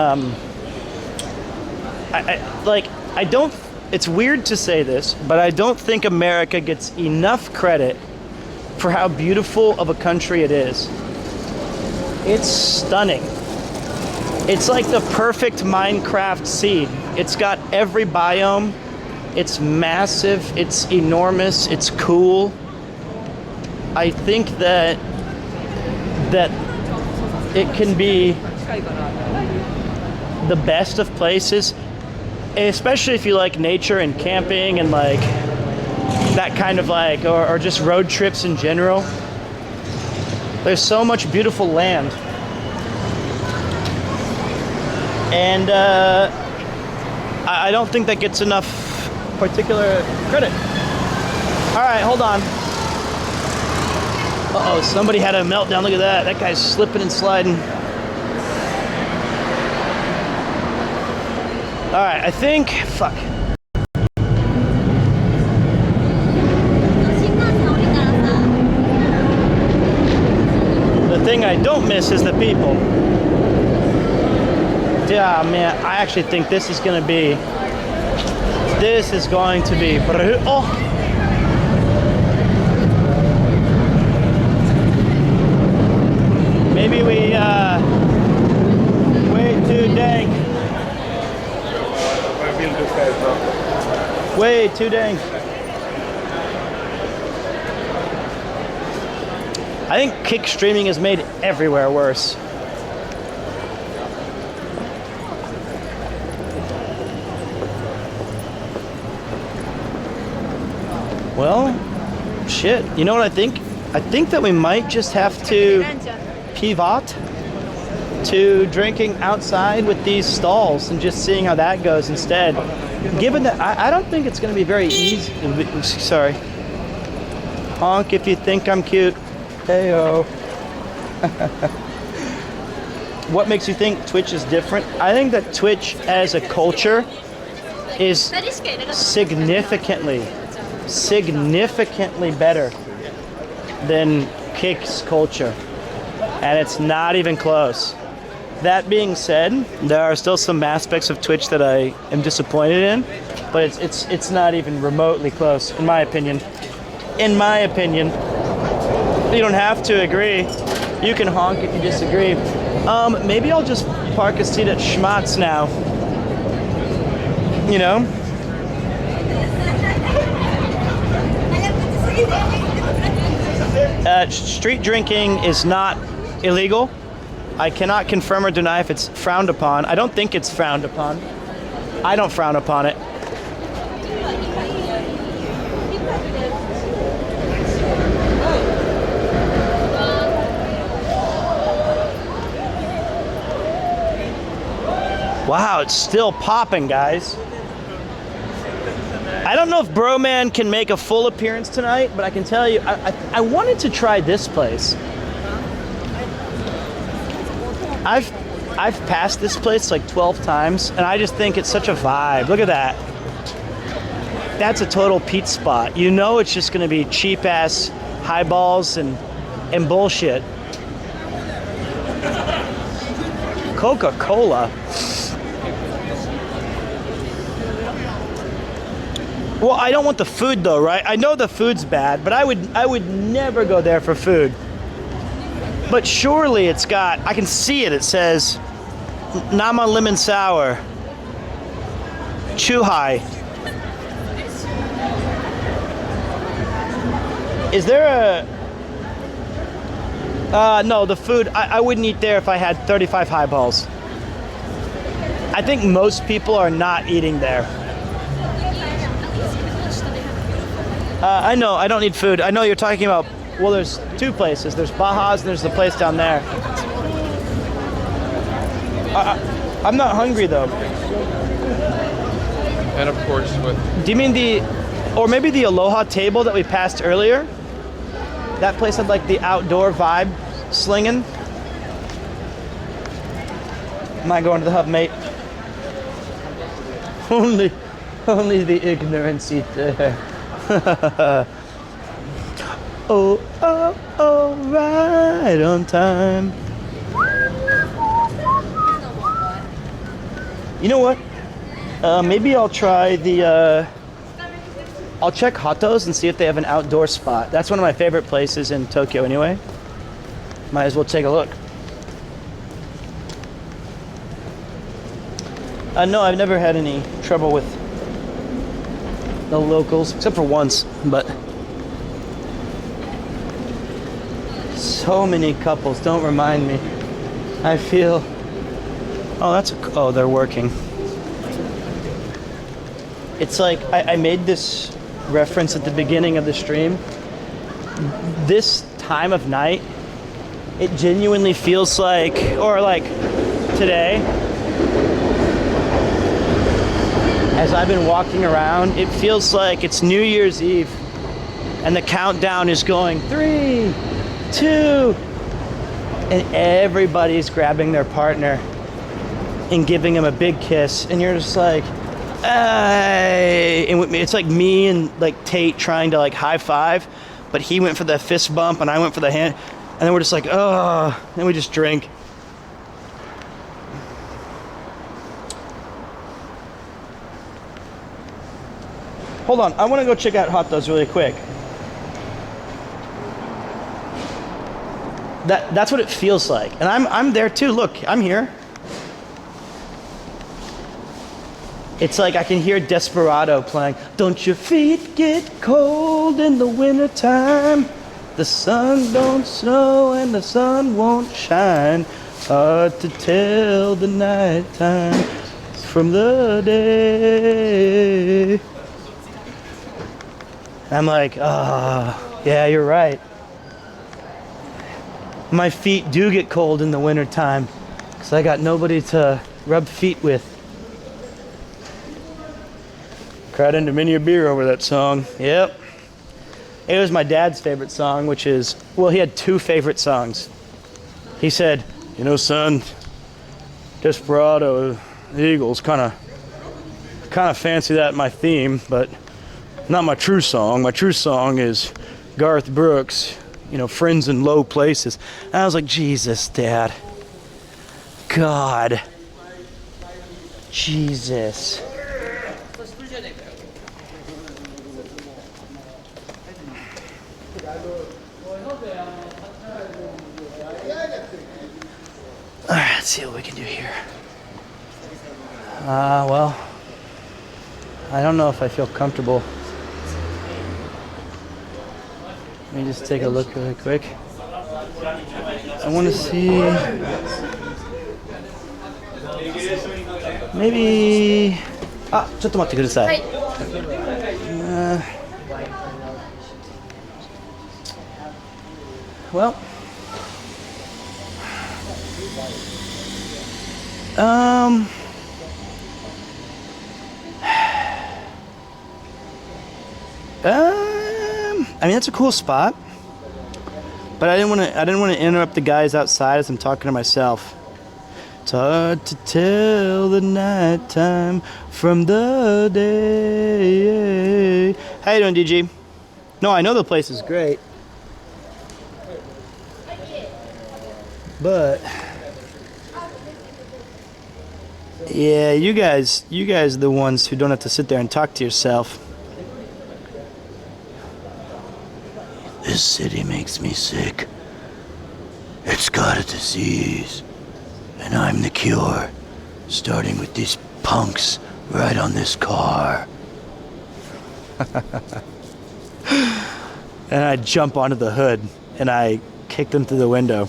it's weird to say this, but I don't think America gets enough credit for how beautiful of a country it is. It's stunning. It's like the perfect Minecraft seed. It's got every biome. It's massive, it's enormous, it's cool. I think that it can be the best of places, especially if you like nature and camping and like that kind of or just road trips in general. There's so much beautiful land. And I don't think that gets enough particular credit. All right, hold on. Uh-oh, somebody had a meltdown. Look at that. That guy's slipping and sliding. All right, I think, fuck. The thing I don't miss is the people. Yeah, man, I actually think this is going to be brutal. Maybe we, way too dank. Way too dank. I think kick streaming has made everywhere worse. Well, shit. You know what I think? I think that we might just have to pivot to drinking outside with these stalls and just seeing how that goes instead. Given that I don't think it's going to be very easy. Sorry. Honk if you think I'm cute. Heyo. What makes you think Twitch is different? I think that Twitch as a culture is significantly better than Kick's culture. And it's not even close. That being said, there are still some aspects of Twitch that I am disappointed in, but it's not even remotely close, in my opinion. In my opinion. You don't have to agree. You can honk if you disagree. Maybe I'll just park a seat at Schmatz now. You know? Street drinking is not illegal. I cannot confirm or deny if it's frowned upon. I don't think it's frowned upon. I don't frown upon it. Wow, it's still popping, guys. I don't know if Broman can make a full appearance tonight, but I can tell you, I wanted to try this place. I've passed this place like 12 times, and I just think it's such a vibe. Look at that. That's a total Pete spot. You know it's just gonna be cheap-ass highballs and bullshit. Coca-Cola. Well, I don't want the food though, right? I know the food's bad, but I would never go there for food. But surely it's got, I can see it, it says Nama Lemon Sour, Chuhai. Is there a, no, the food, I wouldn't eat there if I had 35 highballs. I think most people are not eating there. I know, I don't need food. I know you're talking about, well, there's two places. There's Baja's and there's the place down there. I'm not hungry though. And of course with... Do you mean or maybe the Aloha table that we passed earlier? That place had like the outdoor vibe slinging. Am I going to the hub, mate? Only the ignorance eat there. Oh, right on time. You know what? Maybe I'll try the, I'll check Hato's and see if they have an outdoor spot. That's one of my favorite places in Tokyo anyway. Might as well take a look. No, I've never had any trouble with the locals, except for once, but so many couples, don't remind me. I feel, oh, they're working. It's like, I made this reference at the beginning of the stream. This time of night, it genuinely feels like, or like today, as I've been walking around, it feels like it's New Year's Eve and the countdown is going 3, 2, and everybody's grabbing their partner and giving him a big kiss, and you're just like, hey, and it's like me and like Tate trying to like high five, but he went for the fist bump and I went for the hand, and then we're just like, oh, and we just drink. Hold on, I want to go check out Hot Dogs really quick. That's what it feels like, and I'm there too. Look, I'm here. It's like I can hear Desperado playing. Don't your feet get cold in the wintertime? The sun don't snow and the sun won't shine. Hard to tell the nighttime from the day. I'm like, oh, yeah, you're right. My feet do get cold in the wintertime because I got nobody to rub feet with. Cried into many a beer over that song. Yep. It was my dad's favorite song, which is, well, he had 2 favorite songs. He said, you know, son, Desperado, the Eagles, kind of fancy that in my theme, but not my true song. My true song is Garth Brooks, you know, Friends in Low Places. And I was like, Jesus, Dad. God. Jesus. All right, let's see what we can do here. Well, I don't know if I feel comfortable. Let me just take a look really quick. I want to see. Maybe. ちょっと待ってください。Well. I mean, that's a cool spot, but I didn't want to interrupt the guys outside as I'm talking to myself. It's hard to tell the nighttime from the day. How you doing, DG? No, I know the place is great, but yeah, you guys are the ones who don't have to sit there and talk to yourself. This city makes me sick. It's got a disease, and I'm the cure, starting with these punks right on this car. And I jump onto the hood, and I kick them through the window.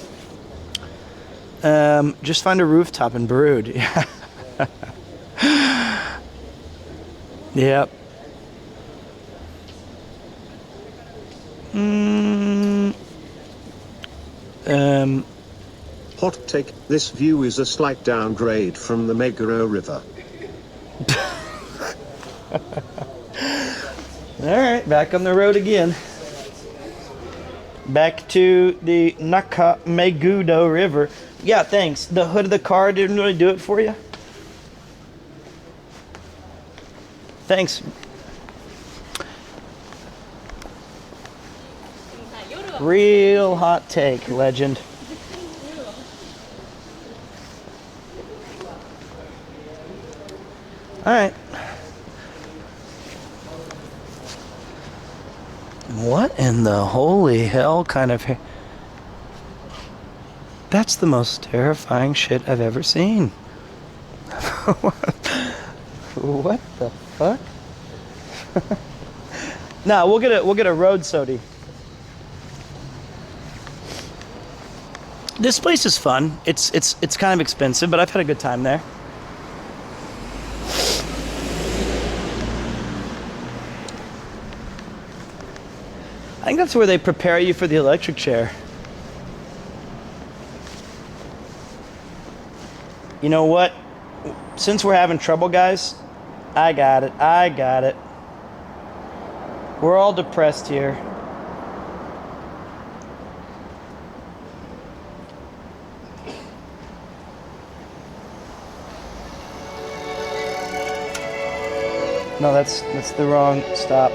Just find a rooftop and brood. Yep. Hot take, this view is a slight downgrade from the Meguro River. Alright, back on the road again. Back to the Nakamegudo River. Yeah, thanks. The hood of the car didn't really do it for you? Thanks. Real hot take, legend. All right. What in the holy hell kind of... That's the most terrifying shit I've ever seen. What the fuck? Nah, we'll get a road sody. This place is fun. It's kind of expensive, but I've had a good time there. I think that's where they prepare you for the electric chair. You know what? Since we're having trouble, guys, I got it. I got it. We're all depressed here. No, that's the wrong stop.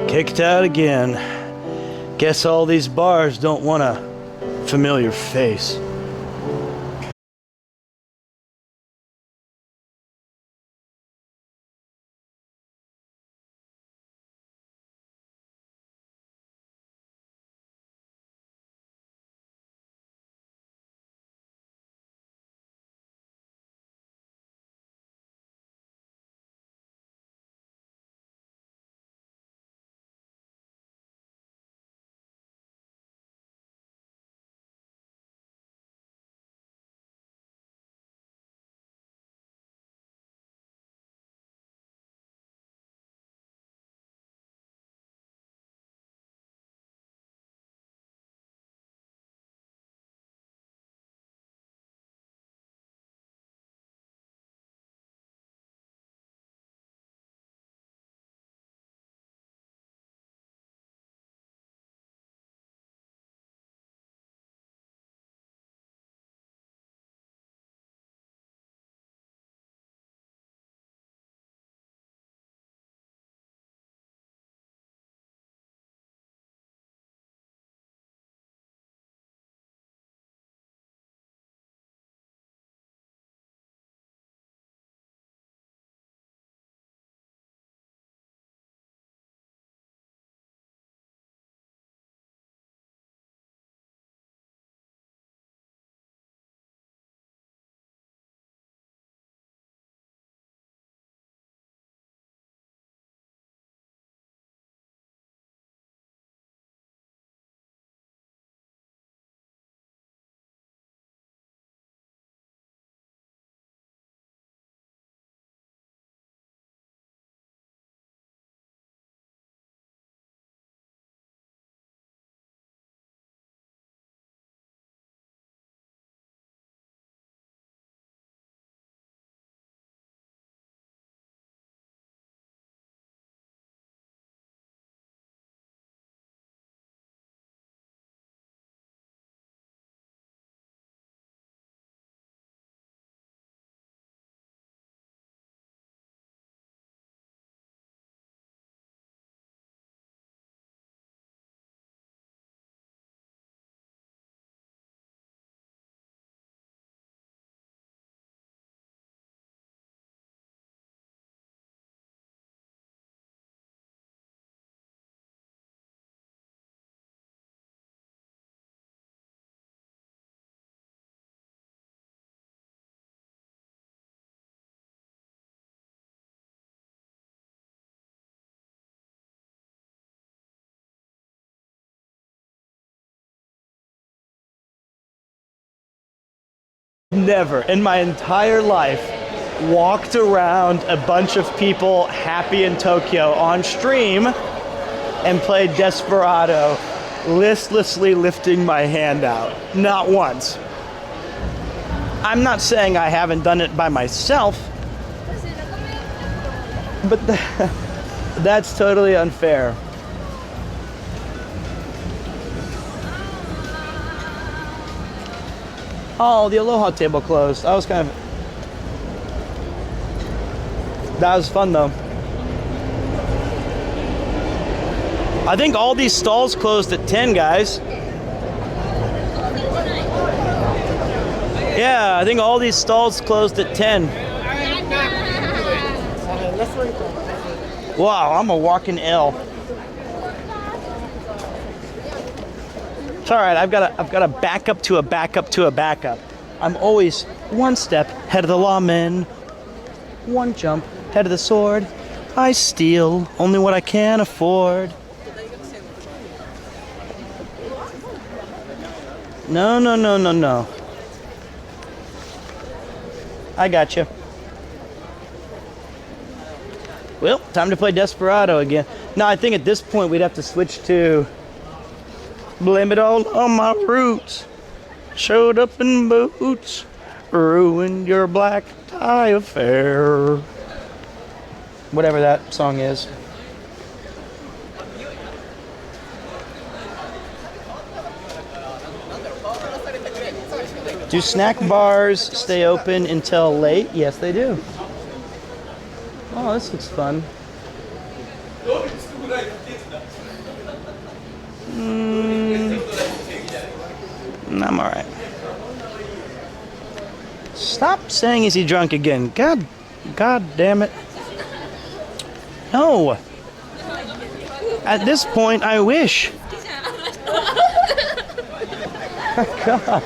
Kicked out again. Guess all these bars don't want a familiar face. Never in my entire life walked around a bunch of people happy in Tokyo on stream and played Desperado, listlessly lifting my hand out. Not once. I'm not saying I haven't done it by myself, but that's totally unfair. Oh, the Aloha table closed. That was that was fun though. I think all these stalls closed at 10, guys. Yeah, I think all these stalls closed at 10. Wow, I'm a walking L. It's all right. I've got a backup to a backup to a backup. I'm always one step ahead of the lawmen, one jump ahead of the sword. I steal only what I can afford. No, no, no, no, no. I got you. Well, time to play Desperado again. No, I think at this point we'd have to switch to Blame it all on my roots. Showed up in boots. Ruined your black tie affair. Whatever that song is. Do snack bars stay open until late? Yes, they do. Oh, this looks fun. I'm alright. Stop saying is he drunk again. God damn it. No. At this point, I wish. God.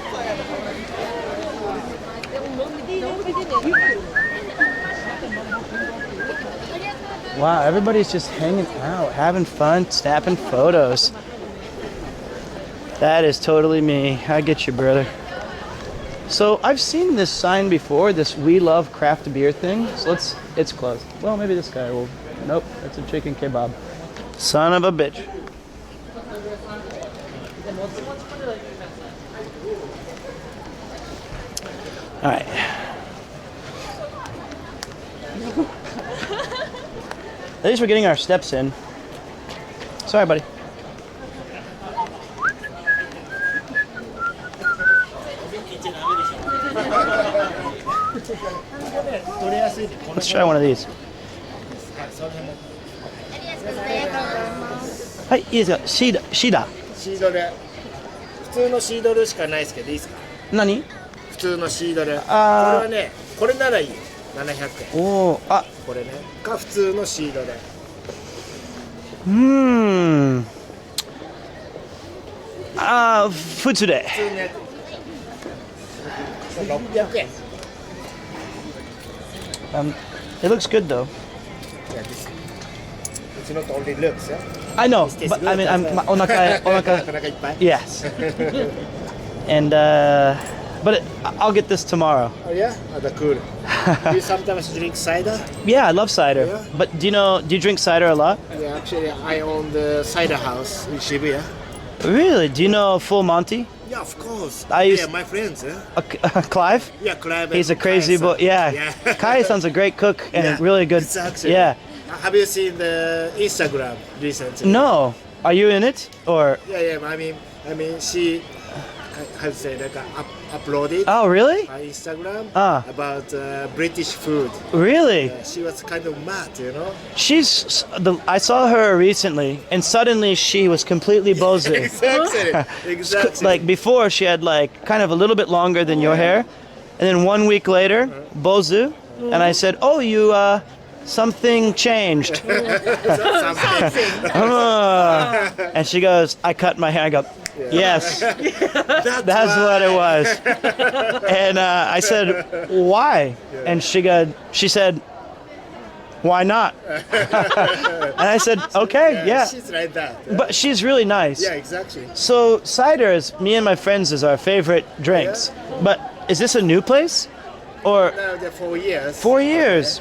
Wow, everybody's just hanging out, having fun, snapping photos. That is totally me. I get you, brother. So I've seen this sign before, this "We Love Craft Beer" thing. So it's closed. Well, maybe this guy will. Nope, it's a chicken kebab. Son of a bitch. All right. At least we're getting our steps in. Sorry, buddy. Let's try one of these. Hi, いいですか？シーダ。シードル。普通のシードルしかないですけどいいですか？何？普通のシードル。これはね、これならいいよ。700円。おお、あ、これね。か普通のシードル。ああ、普通で。普通のやつ。600円。It looks good though. Yeah, it's not only looks, yeah? I know, but I mean, I'm onaka. Yes. And but I'll get this tomorrow. Oh yeah, oh, that's cool. Do you sometimes drink cider? Yeah, I love cider. Yeah. But do you drink cider a lot? Yeah, actually, I own the cider house in Shibuya. Really? Do you know Full Monty? Yeah, of course. Yeah, my friends. Yeah. Clive? Yeah, Clive. He's a crazy boy. Yeah. Kai-san's a great cook and really good. Exactly. Yeah. Have you seen the Instagram recently? No. Are you in it or? Yeah. I mean, she, how to say, like uploaded. Oh, really? On Instagram. About British food. Really? Yeah, she was kind of mad, you know. I saw her recently, and suddenly she was completely bozu. Exactly. Like before, she had like kind of a little bit longer than your hair, and then 1 week later, bozu. And I said, "Oh, you something changed." And she goes, "I cut my hair." I go, "Yes, that's what it was." And I said, "Why?" And she said, "Why not?" And I said, "Okay, yeah." She's like that. Yeah. But she's really nice. Yeah, exactly. So cider is me and my friends is our favorite drinks. Yeah. But is this a new place, or? No, they're 4 years. 4 years.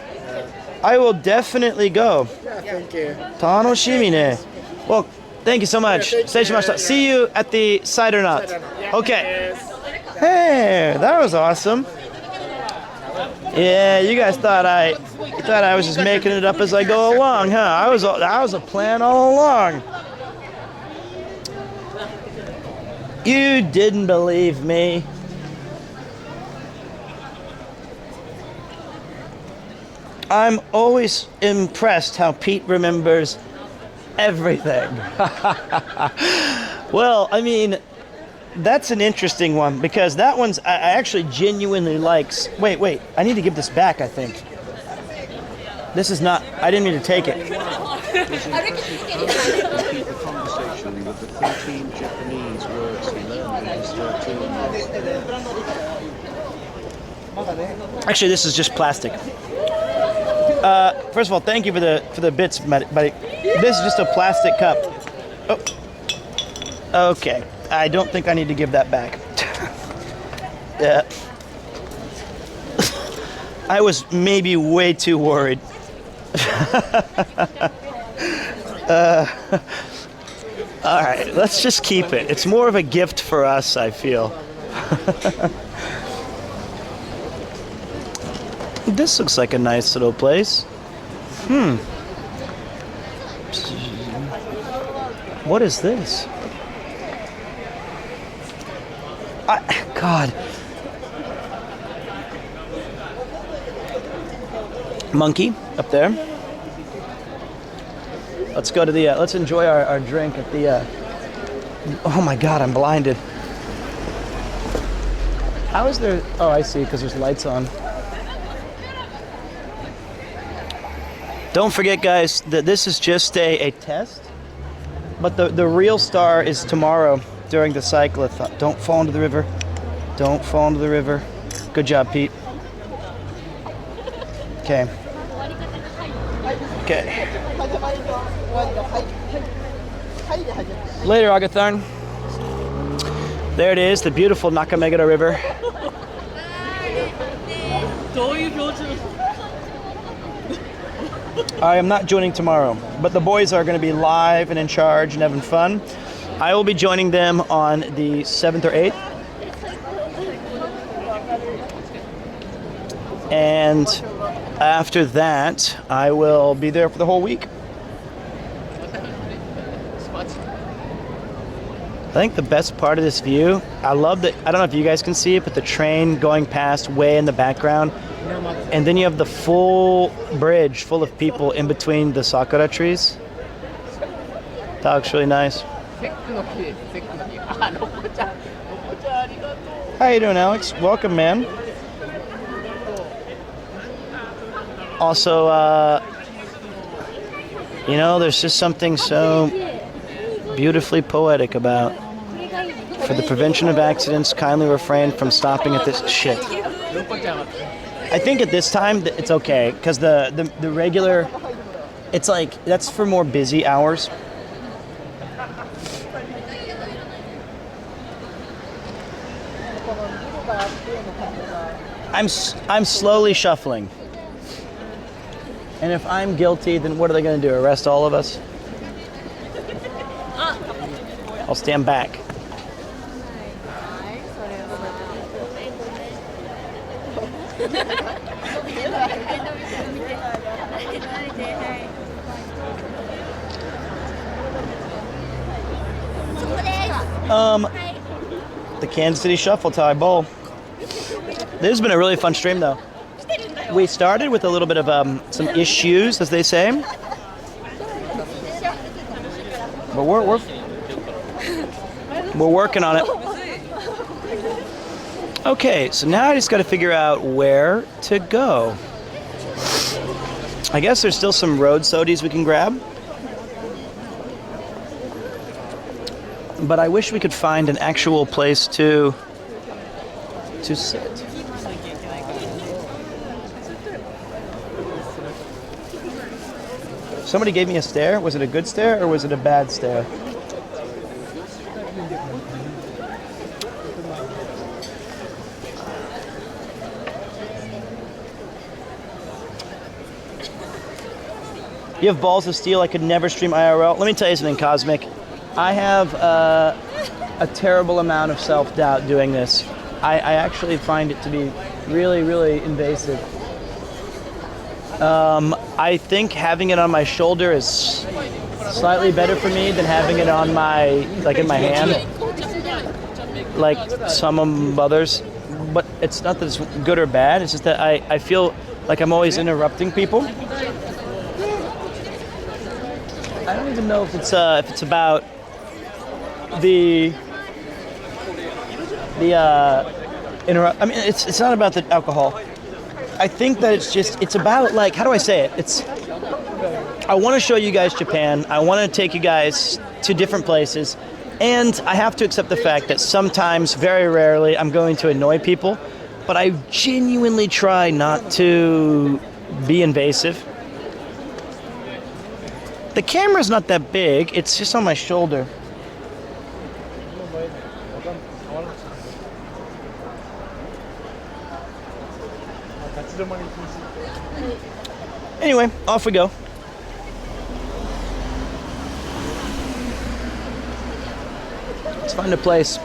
I will definitely go. Yeah, thank you. 楽しみね. Well, thank you so much. 失礼しました. See you at the cider nut. Okay. Hey, that was awesome. Yeah, you guys thought I was just making it up as I go along, huh? That was a plan all along. You didn't believe me. I'm always impressed how Pete remembers everything. Well, I mean, that's an interesting one because that one's I actually genuinely likes. Wait, I need to give this back, I think. This is not, I didn't mean to take it. Keep the conversation with the 13 Japanese words he learned in his 13 years. Actually, this is just plastic. First of all, thank you for the bits, buddy. This is just a plastic cup. Oh. Okay, I don't think I need to give that back. Yeah. I was maybe way too worried. All right, let's just keep it. It's more of a gift for us, I feel. This looks like a nice little place. What is this? God. Monkey up there. Let's go to the, let's enjoy our drink at the, oh my God, I'm blinded. How is there, oh, I see, because there's lights on. Don't forget, guys, that this is just a test, but the real star is tomorrow during the cyclothon. Don't fall into the river. Don't fall into the river. Good job, Pete. Okay. Okay. Later, Agathon. There it is, the beautiful Nakamegara River. I am not joining tomorrow, but the boys are going to be live and in charge and having fun. I will be joining them on the 7th or 8th. And after that, I will be there for the whole week. I think the best part of this view, I love that, I don't know if you guys can see it, but the train going past way in the background. And then you have the full bridge full of people in between the sakura trees. That looks really nice. How you doing, Alex? Welcome, man. Also, you know, there's just something so beautifully poetic about, for the prevention of accidents, kindly refrain from stopping at this shit. I think at this time it's okay, because the regular, it's like, that's for more busy hours. I'm slowly shuffling. And if I'm guilty, then what are they going to do? Arrest all of us? I'll stand back. The Kansas City Shuffle Tie Bowl. This has been a really fun stream, though. We started with a little bit of some issues, as they say, but we're working on it. Okay, so now I just got to figure out where to go. I guess there's still some road sodies we can grab, but I wish we could find an actual place to sit. Somebody gave me a stare. Was it a good stare or was it a bad stare? You have balls of steel. I could never stream IRL. Let me tell you something, Cosmic. I have a terrible amount of self-doubt doing this. I actually find it to be really, really invasive. I think having it on my shoulder is slightly better for me than having it on my, like in my hand, like some others. But it's not that it's good or bad. It's just that I feel like I'm always interrupting people. I don't even know if it's about the I mean, it's not about the alcohol. I think that it's about, like, how do I say it? I want to show you guys Japan. I want to take you guys to different places. And I have to accept the fact that sometimes, very rarely, I'm going to annoy people. But I genuinely try not to be invasive. The camera's not that big. It's just on my shoulder. Anyway, off we go. find a place.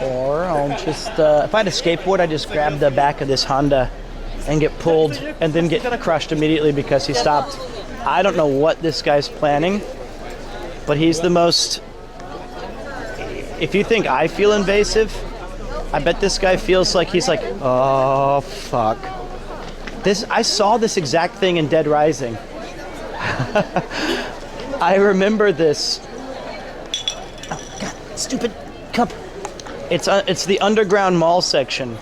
Or I'll just, if I had a skateboard, I'd just grab the back of this Honda and get pulled and then get crushed immediately because he stopped. I don't know what this guy's planning, but he's the most... If you think I feel invasive, I bet this guy feels like he's like, oh, fuck. I saw this exact thing in Dead Rising. I remember this. Oh, God, stupid cup. It's the underground mall section.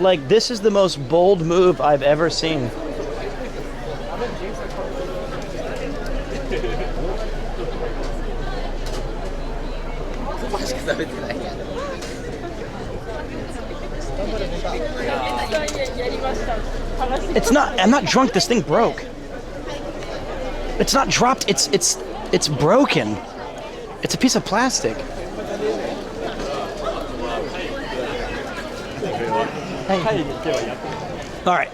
Like, this is the most bold move I've ever seen. It's not, I'm not drunk, this thing broke. It's not dropped, it's broken. It's a piece of plastic. All right.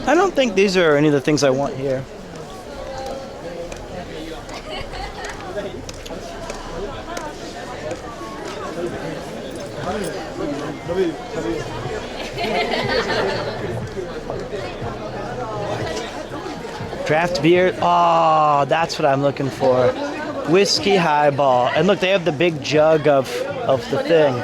I don't think these are any of the things I want here. Draft beer. Oh, that's what I'm looking for. Whiskey highball. And look, they have the big jug of the thing.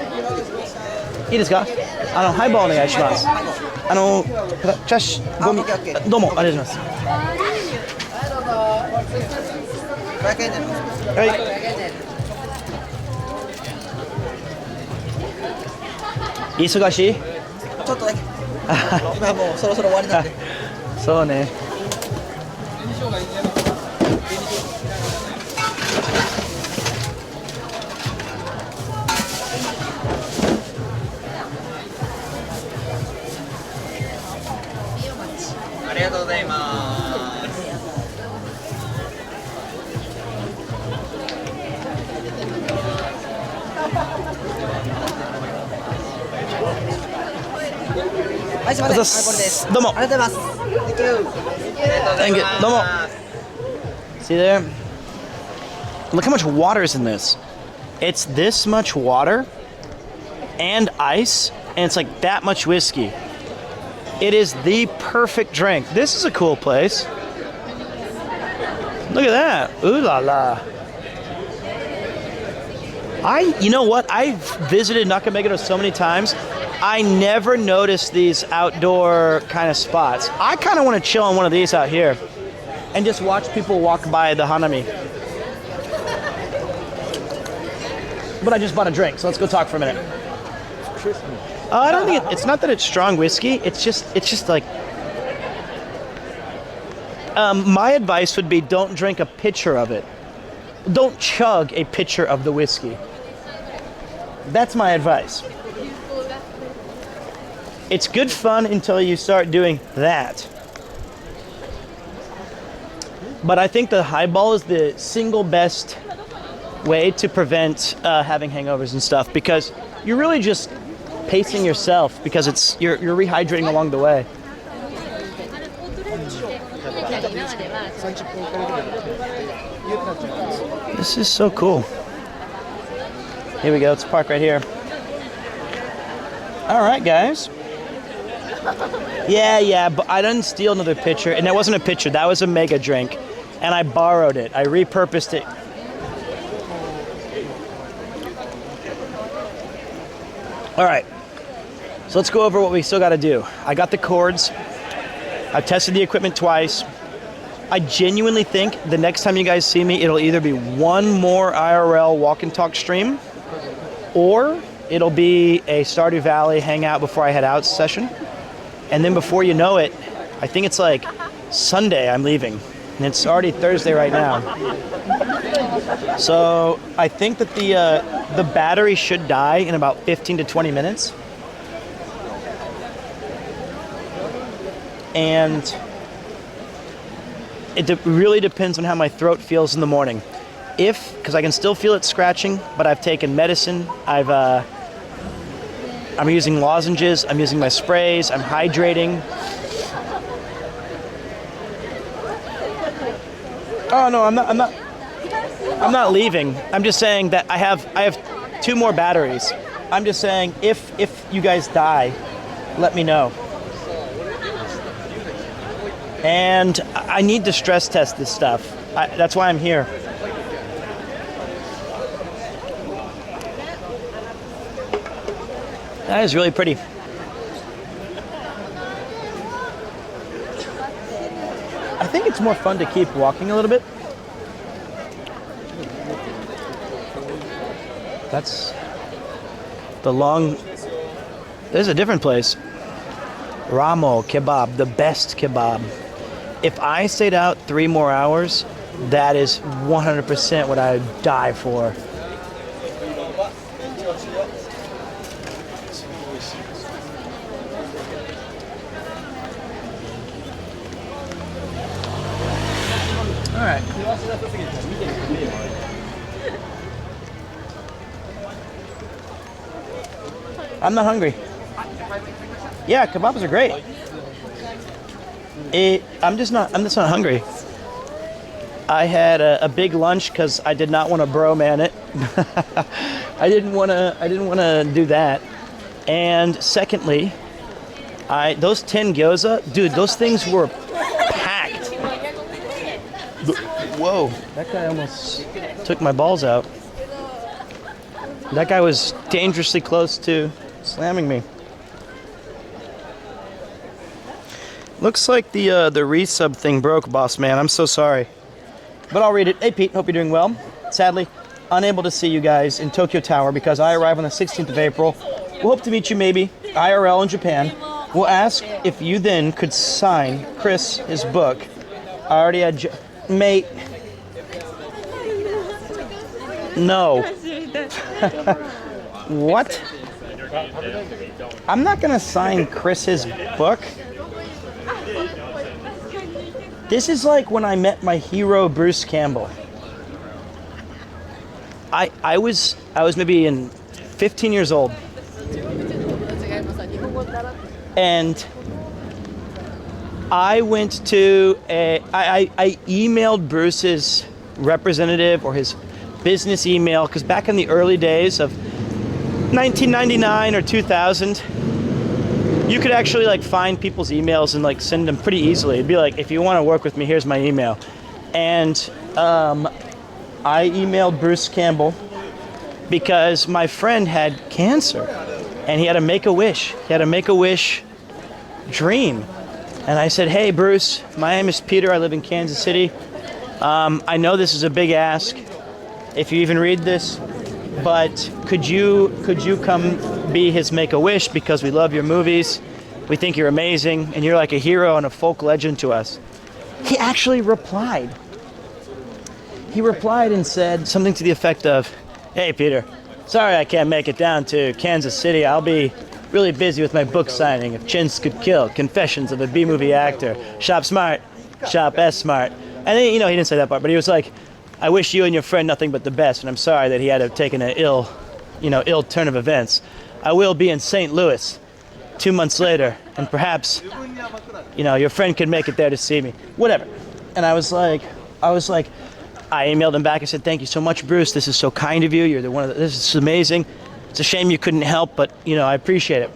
いいですか？ハイボールお願いします。チャッシュ、ゴミ、どうも、ありがとうございます。はい。忙しい？ちょっとだけ。今もうそろそろ終わりなんで。そうね。ありがとうございます。はい、すみません。はい、これです。どうも。ありがとうございます。Thank you. どうも。See there? Look how much water is in this. It's this much water and ice, and it's like that much whiskey. It is the perfect drink. This is a cool place. Look at that. Ooh la la. You know what? I've visited Nakameguro so many times. I never noticed these outdoor kind of spots. I kind of want to chill on one of these out here and just watch people walk by the Hanami. But I just bought a drink, so let's go talk for a minute. I don't think it's not that it's strong whiskey. It's just like my advice would be don't drink a pitcher of it. Don't chug a pitcher of the whiskey. That's my advice. It's good fun until you start doing that. But I think the highball is the single best way to prevent having hangovers and stuff, because you're really just pacing yourself, because you're rehydrating along the way. This is so cool. Here we go. Let's park right here. All right, guys. Yeah, but I didn't steal another pitcher, and that wasn't a pitcher. That was a mega drink, and I borrowed it. I repurposed it. All right. So let's go over what we still got to do. I got the cords. I've tested the equipment twice. I genuinely think the next time you guys see me, it'll either be one more IRL walk and talk stream, or it'll be a Stardew Valley hangout before I head out session. And then before you know it, I think it's like Sunday I'm leaving. And it's already Thursday right now. So I think that the battery should die in about 15 to 20 minutes. And it really depends on how my throat feels in the morning. Because I can still feel it scratching, but I've taken medicine. I'm using lozenges. I'm using my sprays. I'm hydrating. Oh no, I'm not. I'm not leaving. I'm just saying that I have 2 more batteries. I'm just saying if you guys die, let me know. And I need to stress test this stuff. That's why I'm here. That is really pretty. I think it's more fun to keep walking a little bit. That's the long... There's a different place. Ramo kebab, the best kebab. If I stayed out 3 more hours, that is 100% what I would die for. All right. I'm not hungry. Yeah, kebabs are great. I'm just not hungry. I had a big lunch because I did not want to bro man it. I didn't want to do that. And secondly, those 10 gyoza, dude, those things were packed. Whoa, that guy almost took my balls out. That guy was dangerously close to slamming me. Looks like the resub thing broke, boss man. I'm so sorry. But I'll read it. Hey Pete, hope you're doing well. Sadly, unable to see you guys in Tokyo Tower because I arrive on the 16th of April. We'll hope to meet you maybe IRL in Japan. We'll ask if you then could sign Chris his book. I already had mate. No. What? I'm not gonna sign Chris's book. This is like when I met my hero Bruce Campbell. I was maybe 15 years old. And I went to I emailed Bruce's representative or his business email, because back in the early days of 1999 or 2000, you could actually like find people's emails and like send them pretty easily. It'd be like, if you want to work with me, here's my email. And I emailed Bruce Campbell because my friend had cancer and he had a Make-A-Wish. He had a Make-A-Wish dream. And I said, hey Bruce, my name is Peter, I live in Kansas City. I know this is a big ask if you even read this, but could you come be his Make-A-Wish, because we love your movies, we think you're amazing, and you're like a hero and a folk legend to us. He actually replied. He replied and said something to the effect of, hey Peter, sorry I can't make it down to Kansas City. I'll be really busy with my book signing of Chins Could Kill, Confessions of a B-Movie Actor, Shop Smart, Shop S Smart. And then, he didn't say that part, but he was like, I wish you and your friend nothing but the best, and I'm sorry that he had to have taken an ill turn of events. I will be in St. Louis 2 months later, and perhaps, your friend could make it there to see me. Whatever. And I was like, I emailed him back and said, thank you so much, Bruce. This is so kind of you. You're this is amazing. It's a shame you couldn't help, but, I appreciate it.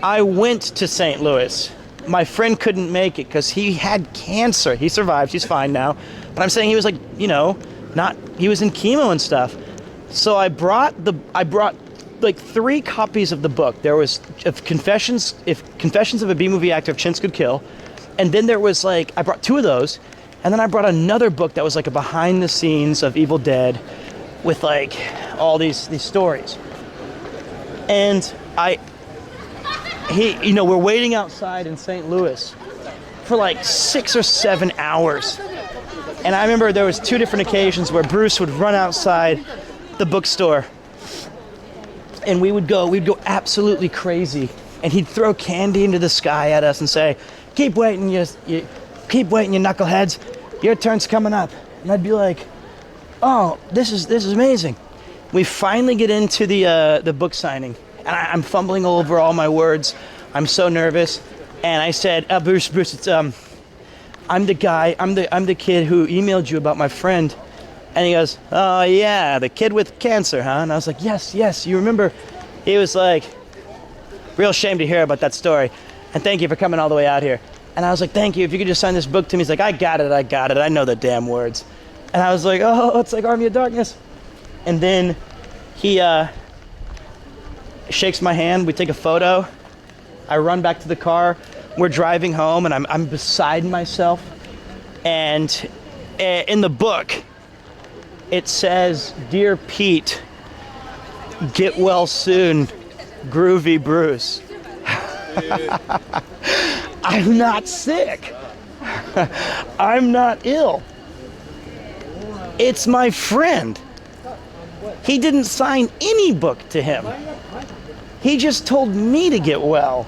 I went to St. Louis. My friend couldn't make it because he had cancer. He survived. He's fine now. But I'm saying he was like, he was in chemo and stuff. So I brought like 3 copies of the book. There was Confessions of a B-Movie Actor of Chins Could Kill. And then there was I brought 2 of those. And then I brought another book that was like a behind the scenes of Evil Dead with all these stories. And we're waiting outside in St. Louis for 6 or 7 hours. And I remember there was 2 different occasions where Bruce would run outside the bookstore and we'd go absolutely crazy. And he'd throw candy into the sky at us and say, keep waiting, you knuckleheads. Your turn's coming up. And I'd be like, oh, this is amazing. We finally get into the book signing. And I'm fumbling over all my words. I'm so nervous. And I said, Bruce, it's I'm the guy, I'm the kid who emailed you about my friend. And he goes, oh yeah, the kid with cancer, huh? And I was like, yes, you remember? He was like, real shame to hear about that story. And thank you for coming all the way out here. And I was like, thank you, if you could just sign this book to me. He's like, I got it, I know the damn words. And I was like, oh, it's like Army of Darkness. And then he shakes my hand, we take a photo. I run back to the car, we're driving home, and I'm beside myself. And in the book, it says, Dear Pete, get well soon, Groovy Bruce. I'm not sick. I'm not ill. It's my friend. He didn't sign any book to him. He just told me to get well.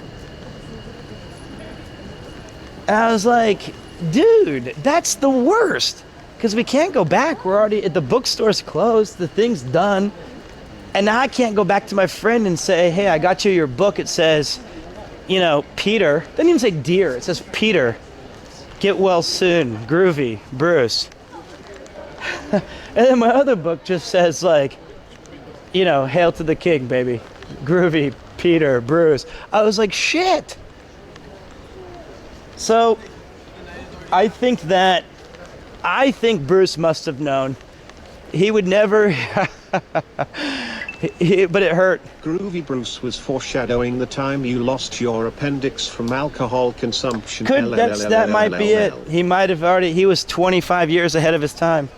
And I was like, dude, that's the worst. Because we can't go back. We're already, the bookstore's closed. The thing's done. And now I can't go back to my friend and say, hey, I got you your book. It says, you know, Peter. It doesn't even say dear. It says Peter. Get well soon. Groovy. Bruce. And then my other book just says, like, you know, hail to the king, baby. Groovy. Peter. Bruce. I was like, shit. So I think Bruce must have known. He would never, but it hurt. Groovy Bruce was foreshadowing the time you lost your appendix from alcohol consumption. That might be it. He might have already, he was 25 years ahead of his time.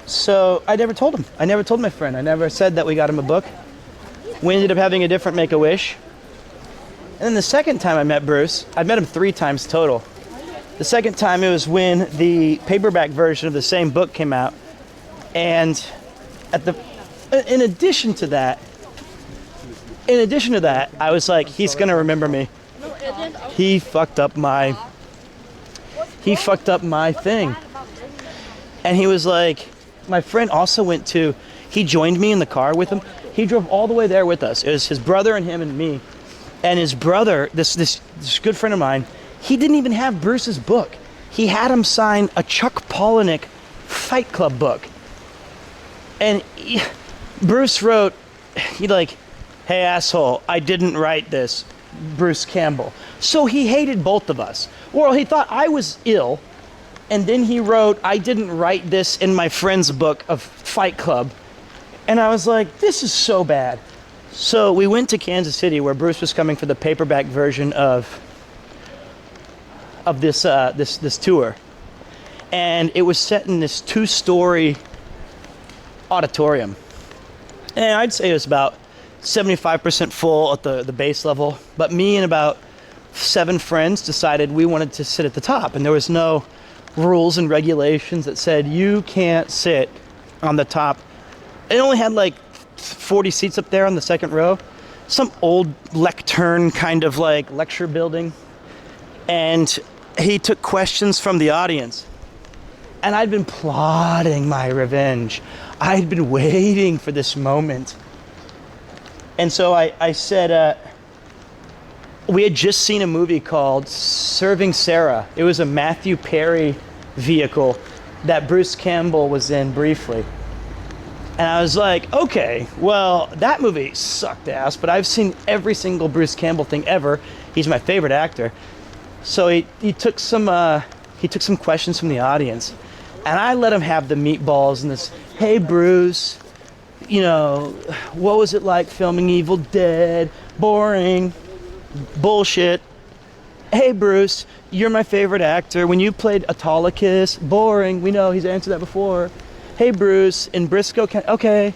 So I never told him. I never told my friend. I never said that we got him a book. We ended up having a different Make-A-Wish. And then the second time I met Bruce, I'd met him 3 times total. The second time it was when the paperback version of the same book came out. And in addition to that, I was like, he's gonna remember me. He fucked up my thing. And he was like, my friend also he joined me in the car with him. He drove all the way there with us. It was his brother and him and me. And his brother, this good friend of mine, he didn't even have Bruce's book. He had him sign a Chuck Palahniuk Fight Club book. And Bruce wrote, hey asshole, I didn't write this, Bruce Campbell. So he hated both of us. Well, he thought I was ill, and then he wrote, I didn't write this in my friend's book of Fight Club. And I was like, this is so bad. So we went to Kansas City where Bruce was coming for the paperback version of this tour. And it was set in this 2-story auditorium. And I'd say it was about 75% full at the base level. But me and about 7 friends decided we wanted to sit at the top. And there was no rules and regulations that said you can't sit on the top. It only had like 40 seats up there on the second row. Some old lectern kind of like lecture building. And he took questions from the audience. And I'd been plotting my revenge. I'd been waiting for this moment. And so I said, we had just seen a movie called Serving Sarah. It was a Matthew Perry vehicle that Bruce Campbell was in briefly. And I was like, okay, well, that movie sucked ass, but I've seen every single Bruce Campbell thing ever. He's my favorite actor. So he took some questions from the audience, and I let him have the meatballs and this, hey Bruce, you know, what was it like filming Evil Dead? Boring. Bullshit. Hey Bruce, you're my favorite actor. When you played Autolycus, boring. We know he's answered that before. Hey Bruce, in Briscoe County, okay.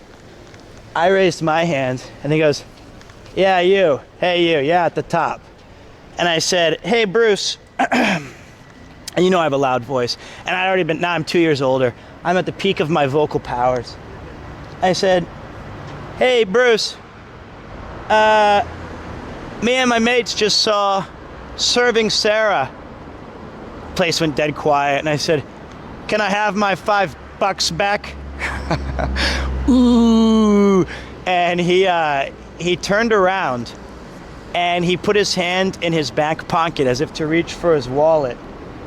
I raised my hand, and he goes, yeah, you. Hey you, yeah, at the top. And I said, hey Bruce, and you know I have a loud voice, and now I'm 2 years older. I'm at the peak of my vocal powers. I said, hey Bruce, me and my mates just saw Serving Sarah. Place went dead quiet, and I said, can I have my $5 back? Ooh. And he turned around and he put his hand in his back pocket as if to reach for his wallet.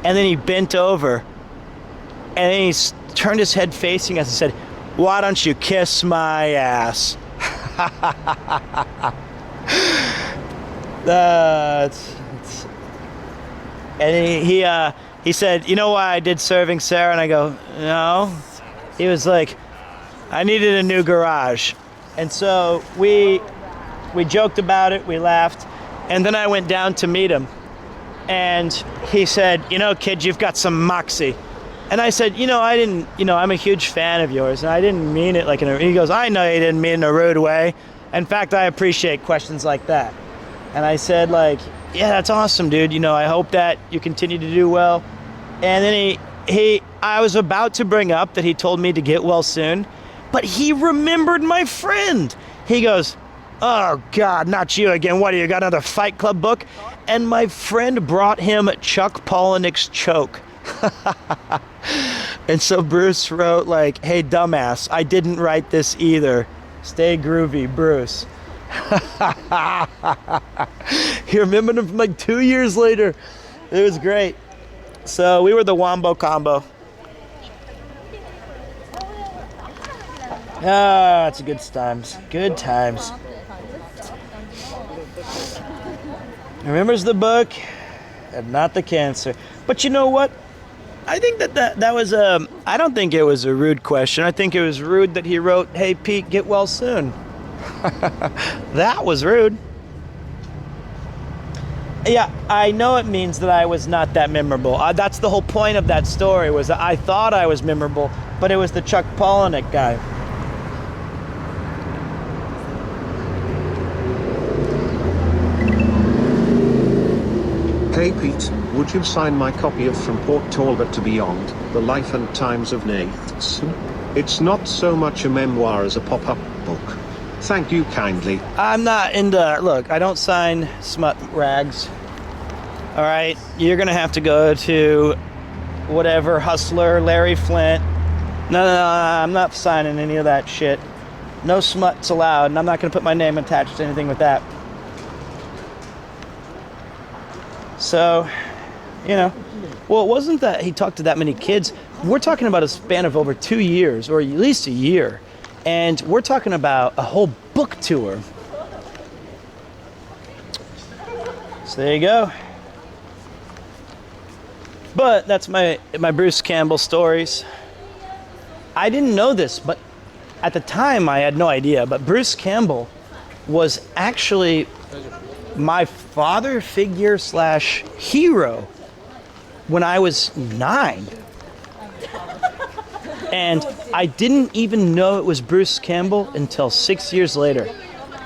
And then he bent over, and then he turned his head facing us and said, "Why don't you kiss my ass?" And he said, "You know why I did Serving Sarah?" And I go, "No." He was like, "I needed a new garage." And so we joked about it, we laughed, and then I went down to meet him. And he said, "You know, kid, you've got some moxie." And I said, I'm a huge fan of yours, and I didn't mean it like in a... He goes, "I know you didn't mean it in a rude way. In fact, I appreciate questions like that." And I said, like, "Yeah, that's awesome, dude. I hope that you continue to do well." And then I was about to bring up that he told me to get well soon, but he remembered my friend. He goes, "Oh, God, not you again. What, do you got another Fight Club book?" And my friend brought him Chuck Palahniuk's Choke. And so Bruce wrote, like, "Hey, dumbass, I didn't write this either. Stay groovy, Bruce." He remembered him from like 2 years later. It was great. So we were the Wombo Combo. Ah, it's good times. Good times. Remembers the book and not the cancer. But you know what? I think that was I don't think it was a rude question. I think it was rude that he wrote, "Hey, Pete, get well soon." That was rude. Yeah, I know it means that I was not that memorable. That's the whole point of that story, was that I thought I was memorable, but it was the Chuck Palahniuk guy. Hey Pete, would you sign my copy of From Port Talbot to Beyond, The Life and Times of Nathan? It's not so much a memoir as a pop-up book. Thank you kindly. I'm not into... Look, I don't sign smut rags. All right? You're going to have to go to whatever, Hustler, Larry Flint. No, I'm not signing any of that shit. No smuts allowed, and I'm not going to put my name attached to anything with that. So, well, it wasn't that he talked to that many kids. We're talking about a span of over 2 years, or at least a year. And we're talking about a whole book tour. So there you go. But that's my Bruce Campbell stories. I didn't know this, but at the time I had no idea. But Bruce Campbell was actually my father figure / hero when I was 9. And I didn't even know it was Bruce Campbell until 6 years later.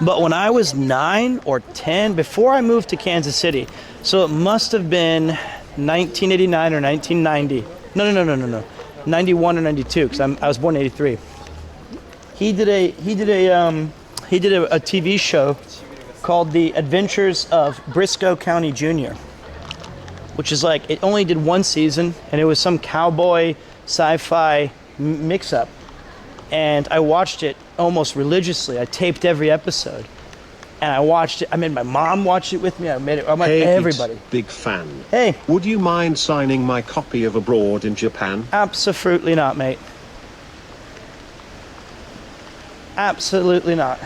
But when I was 9 or 10, before I moved to Kansas City, so it must have been 1989 or 1990. No. 91 or 92, because I was born in 83. He did a TV show called The Adventures of Briscoe County Jr., which is like, it only did 1 season, and it was some cowboy sci-fi mix-up. And I watched it almost religiously. I taped every episode, and I watched it. I made my mom watch it with me. I made everybody. Big fan. Hey. Would you mind signing my copy of Abroad in Japan? Absolutely not, mate. Absolutely not.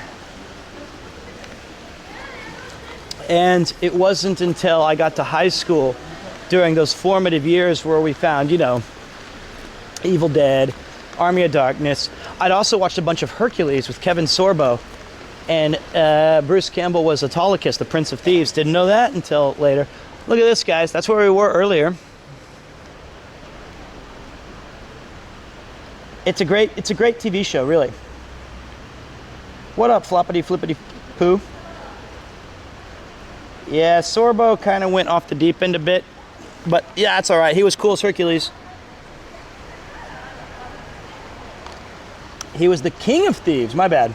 And it wasn't until I got to high school, during those formative years where we found, Evil Dead, Army of Darkness. I'd also watched a bunch of Hercules with Kevin Sorbo. And Bruce Campbell was Autolycus, the Prince of Thieves. Didn't know that until later. Look at this, guys. That's where we were earlier. It's a great TV show, really. What up, floppity flippity poo? Yeah, Sorbo kind of went off the deep end a bit. But yeah, that's all right. He was cool as Hercules. He was the king of thieves. My bad.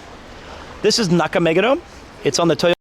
This is Nakameguro. It's on the Toyota.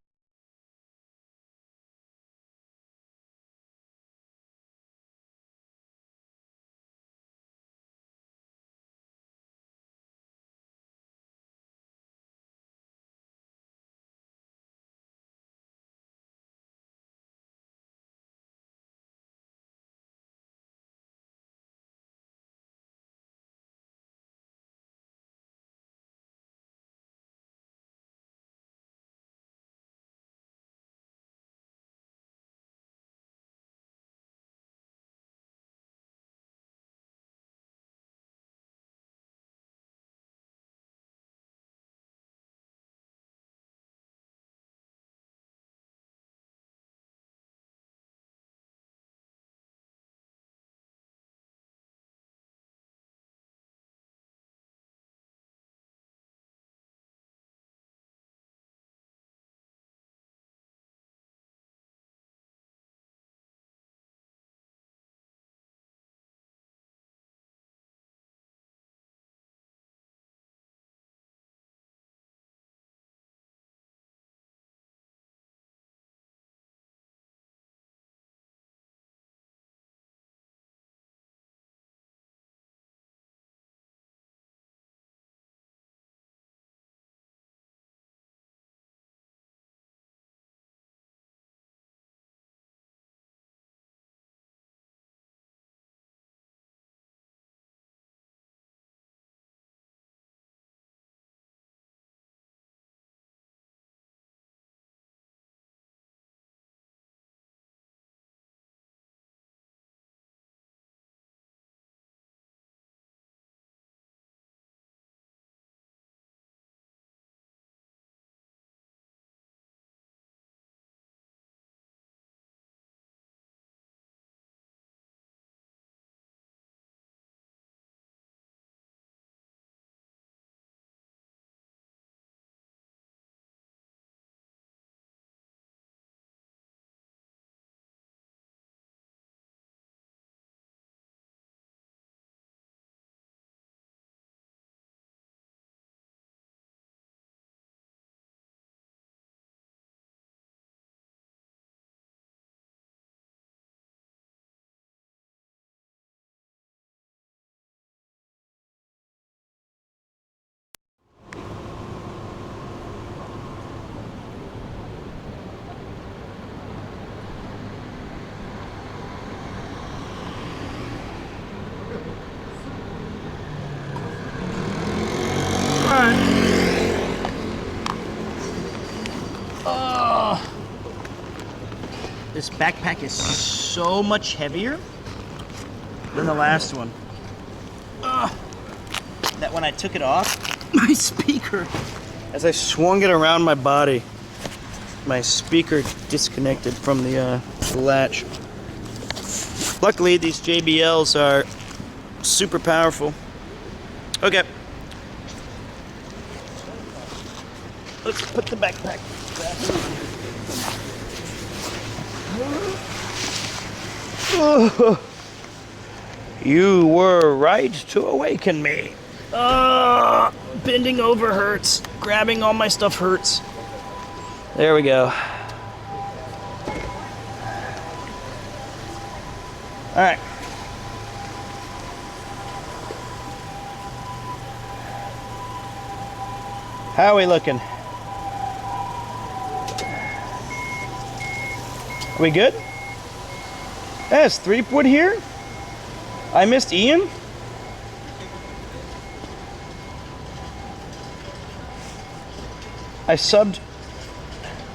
This backpack is so much heavier than the last one. That when I took it off, my speaker, as I swung it around my body, my speaker disconnected from the latch. Luckily, these JBLs are super powerful. Okay. Let's put the backpack back. You were right to awaken me. Bending over hurts. Grabbing all my stuff hurts. There we go. All right. How are we looking? Are we good? Yes, Threepwood here. I missed Ian. I subbed.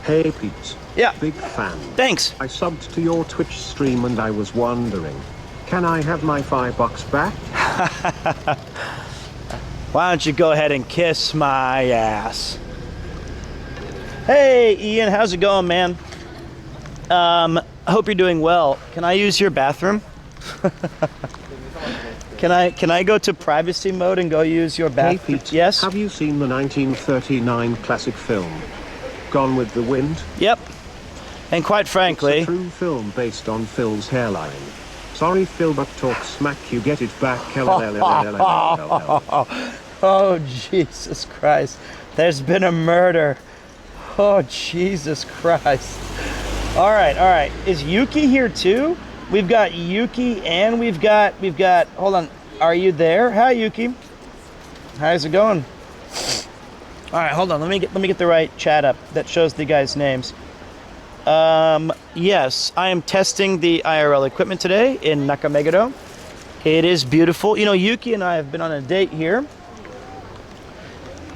Hey Pete. Yeah. Big fan. Thanks. I subbed to your Twitch stream and I was wondering, can I have my $5 back? Why don't you go ahead and kiss my ass? Hey Ian, how's it going, man? I hope you're doing well. Can I use your bathroom? Can I go to privacy mode and go use your bathroom? Hey Pete, yes? have you seen the 1939 classic film, Gone with the Wind? Yep. And quite frankly... It's a true film based on Phil's hairline. Sorry Phil, but talk smack, you get it back. Oh, Jesus Christ. There's been a murder. Oh, Jesus Christ. All right. Is Yuki here too? We've got Yuki and we've got, hold on. Are you there? Hi, Yuki. How's it going? All right, hold on. Let me get the right chat up that shows the guys' names. Yes, I am testing the IRL equipment today in Nakameguro. It is beautiful. You know, Yuki and I have been on a date here.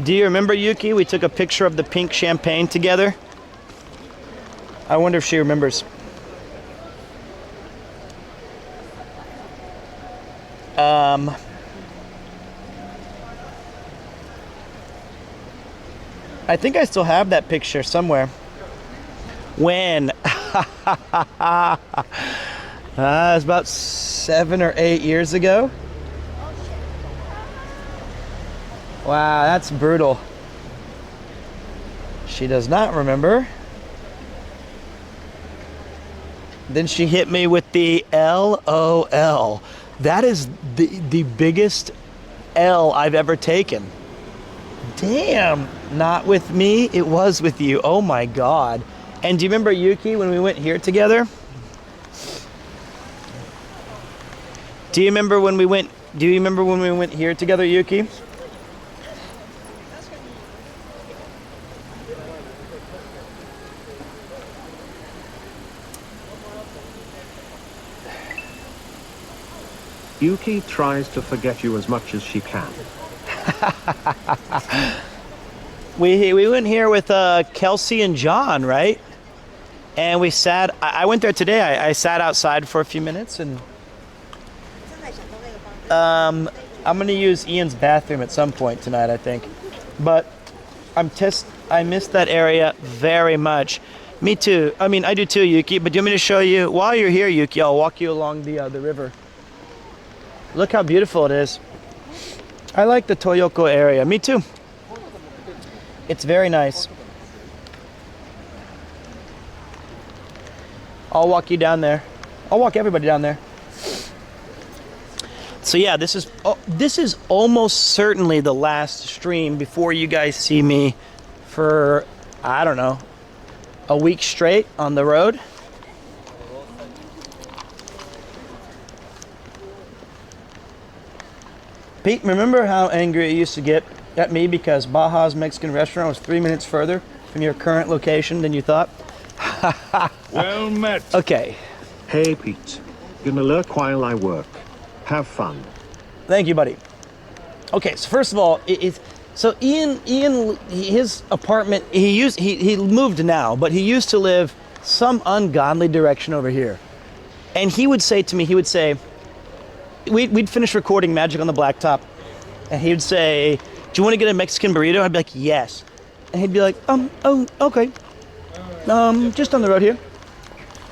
Do you remember, Yuki? We took a picture of the pink champagne together. I wonder if she remembers. I think I still have that picture somewhere. When? It's about 7 or 8 years ago. Wow, that's brutal. She does not remember. Then she hit me with the LOL. That is the biggest L I've ever taken. Damn, not with me, it was with you. Oh my God. And do you remember, Yuki, when we went here together? Do you remember when we went here together, Yuki? Yuki tries to forget you as much as she can. We went here with Kelsey and John, right? And we sat, I went there today. I sat outside for a few minutes and I'm gonna use Ian's bathroom at some point tonight, I think. But I missed that area very much. Me too. I mean, I do too, Yuki, but do you want me to show you? While you're here, Yuki, I'll walk you along the river. Look how beautiful it is. I like the Toyoko area. Me too. It's very nice. I'll walk you down there. I'll walk everybody down there. So yeah, this is almost certainly the last stream before you guys see me for, I don't know, a week straight on the road. Pete, remember how angry you used to get at me because Baja's Mexican restaurant was 3 minutes further from your current location than you thought? Well met. Okay. Hey Pete, gonna lurk while I work. Have fun. Thank you, buddy. Okay, so first of all, so Ian, his apartment, he moved now, but he used to live some ungodly direction over here. And he would say to me, we'd finish recording Magic on the Blacktop, and he would say, do you want to get a Mexican burrito? I'd be like, yes. And he'd be like, oh, okay. Just on the road here.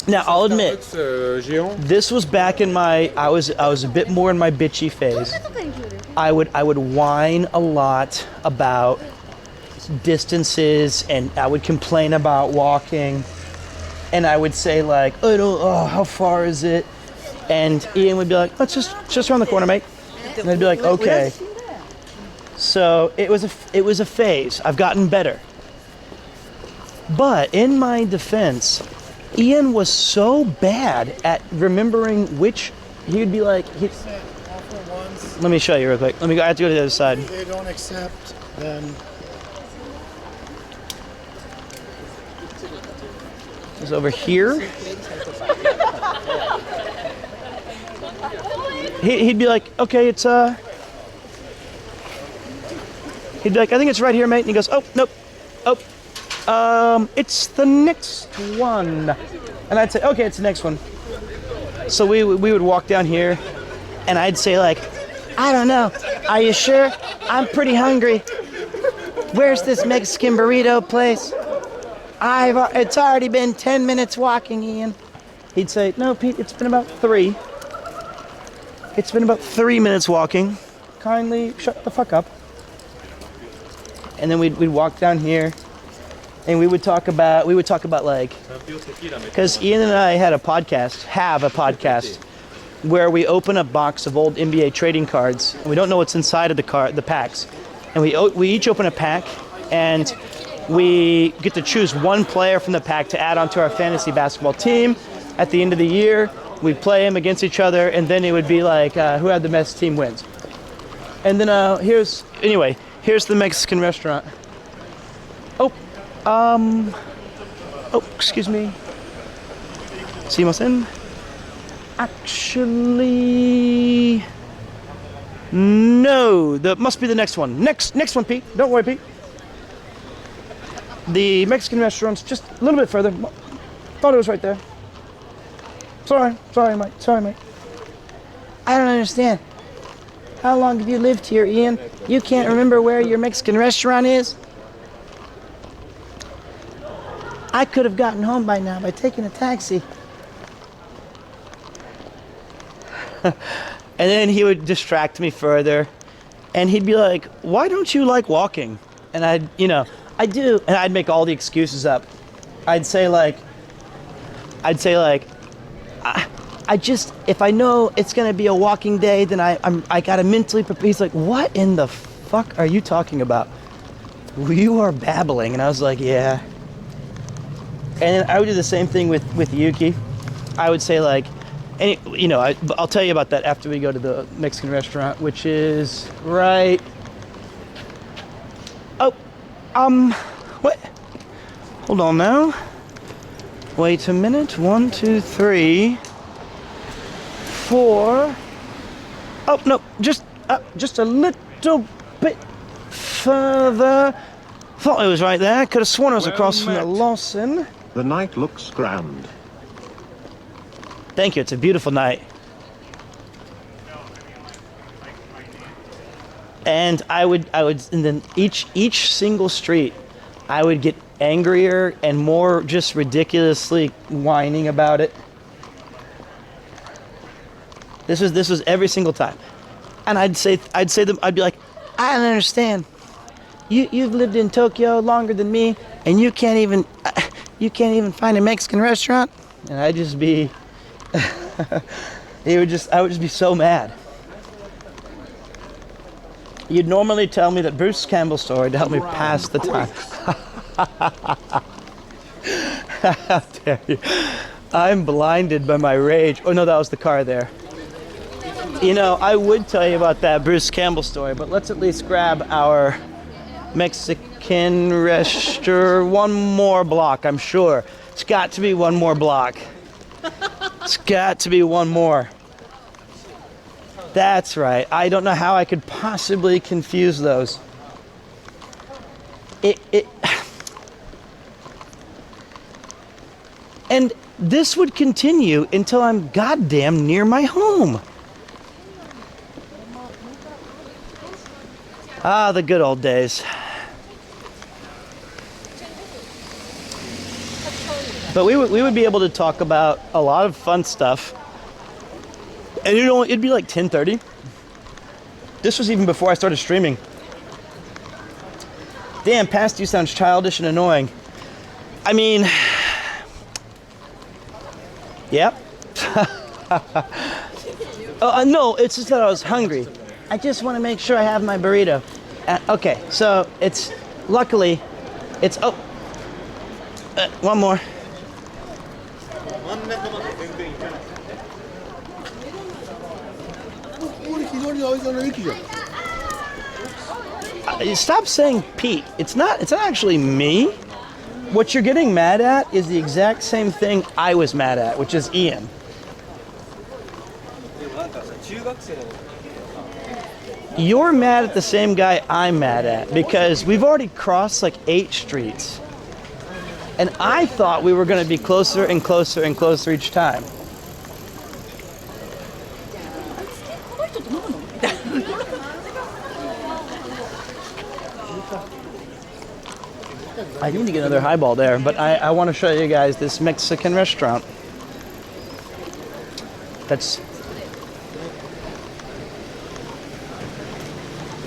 Now, I'll admit, this was back in my, I was a bit more in my bitchy phase. I would whine a lot about distances, and I would complain about walking, and I would say like, how far is it? And Ian would be like, let's just around the corner, mate. And I'd be like, okay. So it was a phase. I've gotten better. But in my defense, Ian was so bad at remembering which, he'd be like, let me show you real quick. I have to go to the other side. If they don't accept, then it's over here. He'd be like, okay, it's he'd be like, I think it's right here, mate. And he goes, oh, nope. Oh, it's the next one. And I'd say, okay, it's the next one. So we would walk down here, and I'd say like, I don't know. Are you sure? I'm pretty hungry. Where's this Mexican burrito place? It's already been 10 minutes walking, Ian. He'd say, no, Pete, it's been about 3. It's been about 3 minutes walking. Kindly shut the fuck up. And then we'd walk down here, and we would talk about like, because Ian and I have a podcast where we open a box of old NBA trading cards, and we don't know what's inside of the packs, and we each open a pack, and we get to choose one player from the pack to add onto our fantasy basketball team. At the end of the year, we play them against each other, and then it would be like who had the best team wins. And then here's the Mexican restaurant. Excuse me. Sumimasen. Actually, no. That must be the next one. Next one, Pete. Don't worry, Pete. The Mexican restaurant's just a little bit further. Thought it was right there. Sorry, mate. I don't understand. How long have you lived here, Ian? You can't remember where your Mexican restaurant is? I could have gotten home by now by taking a taxi. And then he would distract me further, and he'd be like, why don't you like walking? And I do, and I'd make all the excuses up. I'd say like, I just, if I know it's gonna be a walking day, then I gotta mentally prepare. He's like, what in the fuck are you talking about? You are babbling. And I was like, yeah. And I would do the same thing with Yuki. I would say like, I'll tell you about that after we go to the Mexican restaurant, which is right. What? Hold on now. Wait a minute. 1, 2, 3, 4. Oh no, just a little bit further. Thought it was right there. Could have sworn I was across from the Lawson. The night looks grand. Thank you. It's a beautiful night. And and then each single street, I would get angrier and more just ridiculously whining about it. This was every single time. And I'd be like, I don't understand. You've lived in Tokyo longer than me, and you can't even find a Mexican restaurant? And I'd just be I would just be so mad. You'd normally tell me that Bruce Campbell's story to help me pass the time. How dare you? I'm blinded by my rage. Oh no, that was the car there. I would tell you about that Bruce Campbell story, but let's at least grab our Mexican restaurant. One more block, I'm sure. It's got to be one more block. It's got to be one more. That's right. I don't know how I could possibly confuse those. And this would continue until I'm goddamn near my home. Ah, the good old days. But we would be able to talk about a lot of fun stuff. And it'd be like 10:30. This was even before I started streaming. Damn, past you sounds childish and annoying. I mean, yep. No, it's just that I was hungry. I just want to make sure I have my burrito. Okay, so it's, luckily, it's, one more. Stop saying Pete. It's not actually me. What you're getting mad at is the exact same thing I was mad at, which is Ian. You're mad at the same guy I'm mad at because we've already crossed like 8 streets. And I thought we were going to be closer and closer and closer each time. I need to get another highball there, but I want to show you guys this Mexican restaurant. That's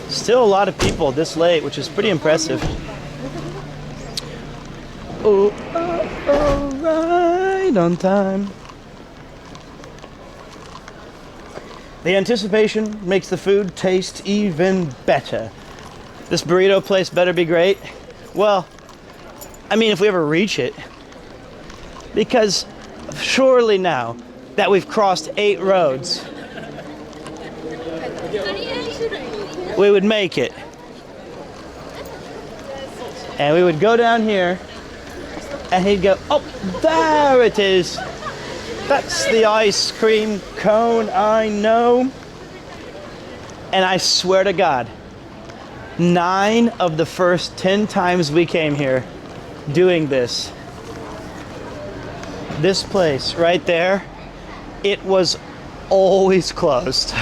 still a lot of people this late, which is pretty impressive. Oh, right on time. The anticipation makes the food taste even better. This burrito place better be great. Well, I mean, if we ever reach it, because surely now that we've crossed 8 roads, we would make it. And we would go down here, and he'd go, oh, there it is. That's the ice cream cone, I know. And I swear to God, 9 of the first 10 times we came here doing this place right there, it was always closed.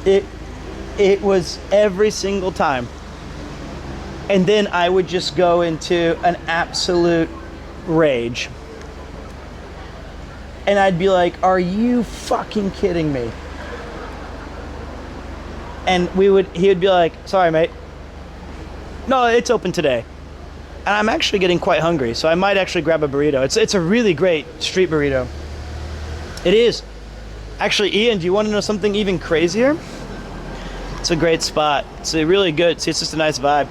It was every single time. And then I would just go into an absolute rage. And I'd be like, are you fucking kidding me? And he would be like, sorry, mate. No, it's open today. And I'm actually getting quite hungry, so I might actually grab a burrito. It's a really great street burrito. It is. Actually, Ian, do you want to know something even crazier? It's a great spot. It's a really good, see, it's just a nice vibe.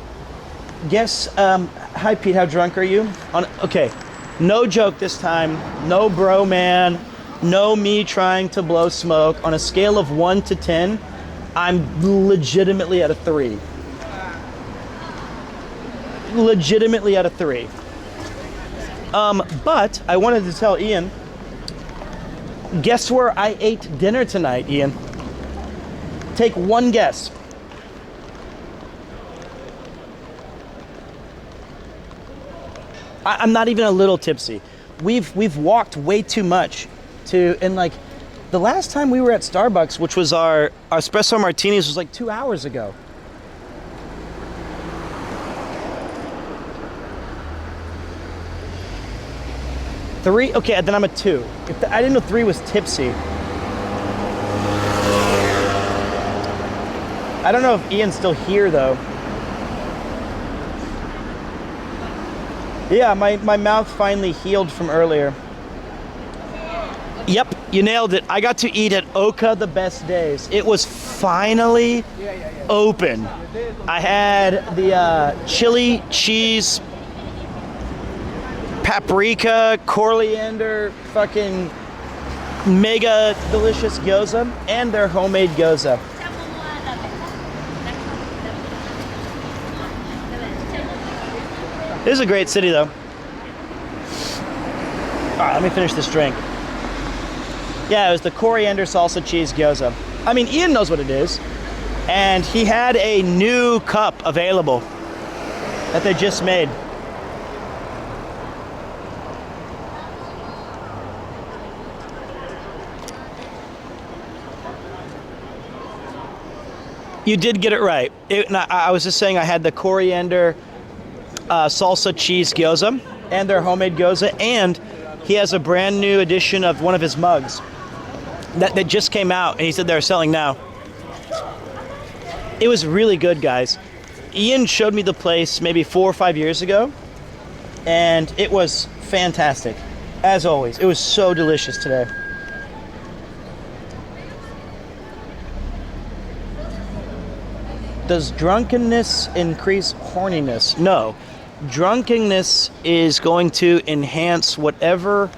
Guess, hi Pete, how drunk are you? Okay, no joke this time. No bro, man. No me trying to blow smoke. On a scale of 1 to 10, I'm legitimately at a 3. Legitimately at a 3. But I wanted to tell Ian, guess where I ate dinner tonight, Ian? Take one guess. I'm not even a little tipsy. We've walked way too much and like the last time we were at Starbucks, which was our espresso martinis, was like 2 hours ago. Three? Okay, then I'm a 2. I didn't know 3 was tipsy. I don't know if Ian's still here though. Yeah, my mouth finally healed from earlier. Yep, you nailed it. I got to eat at Oka the Best Days. It was finally open. I had the chili cheese, paprika, coriander, fucking mega delicious gyoza, and their homemade gyoza. This is a great city though. All right, let me finish this drink. Yeah, it was the coriander salsa cheese gyoza. I mean, Ian knows what it is. And he had a new cup available that they just made. You did get it right. I was just saying I had the coriander salsa cheese gyoza and their homemade gyoza, and he has a brand new edition of one of his mugs that just came out, and he said they're selling now. It was really good, guys. Ian showed me the place maybe 4 or 5 years ago, and it was fantastic. As always, it was so delicious today. Does drunkenness increase horniness? No. Drunkenness is going to enhance whatever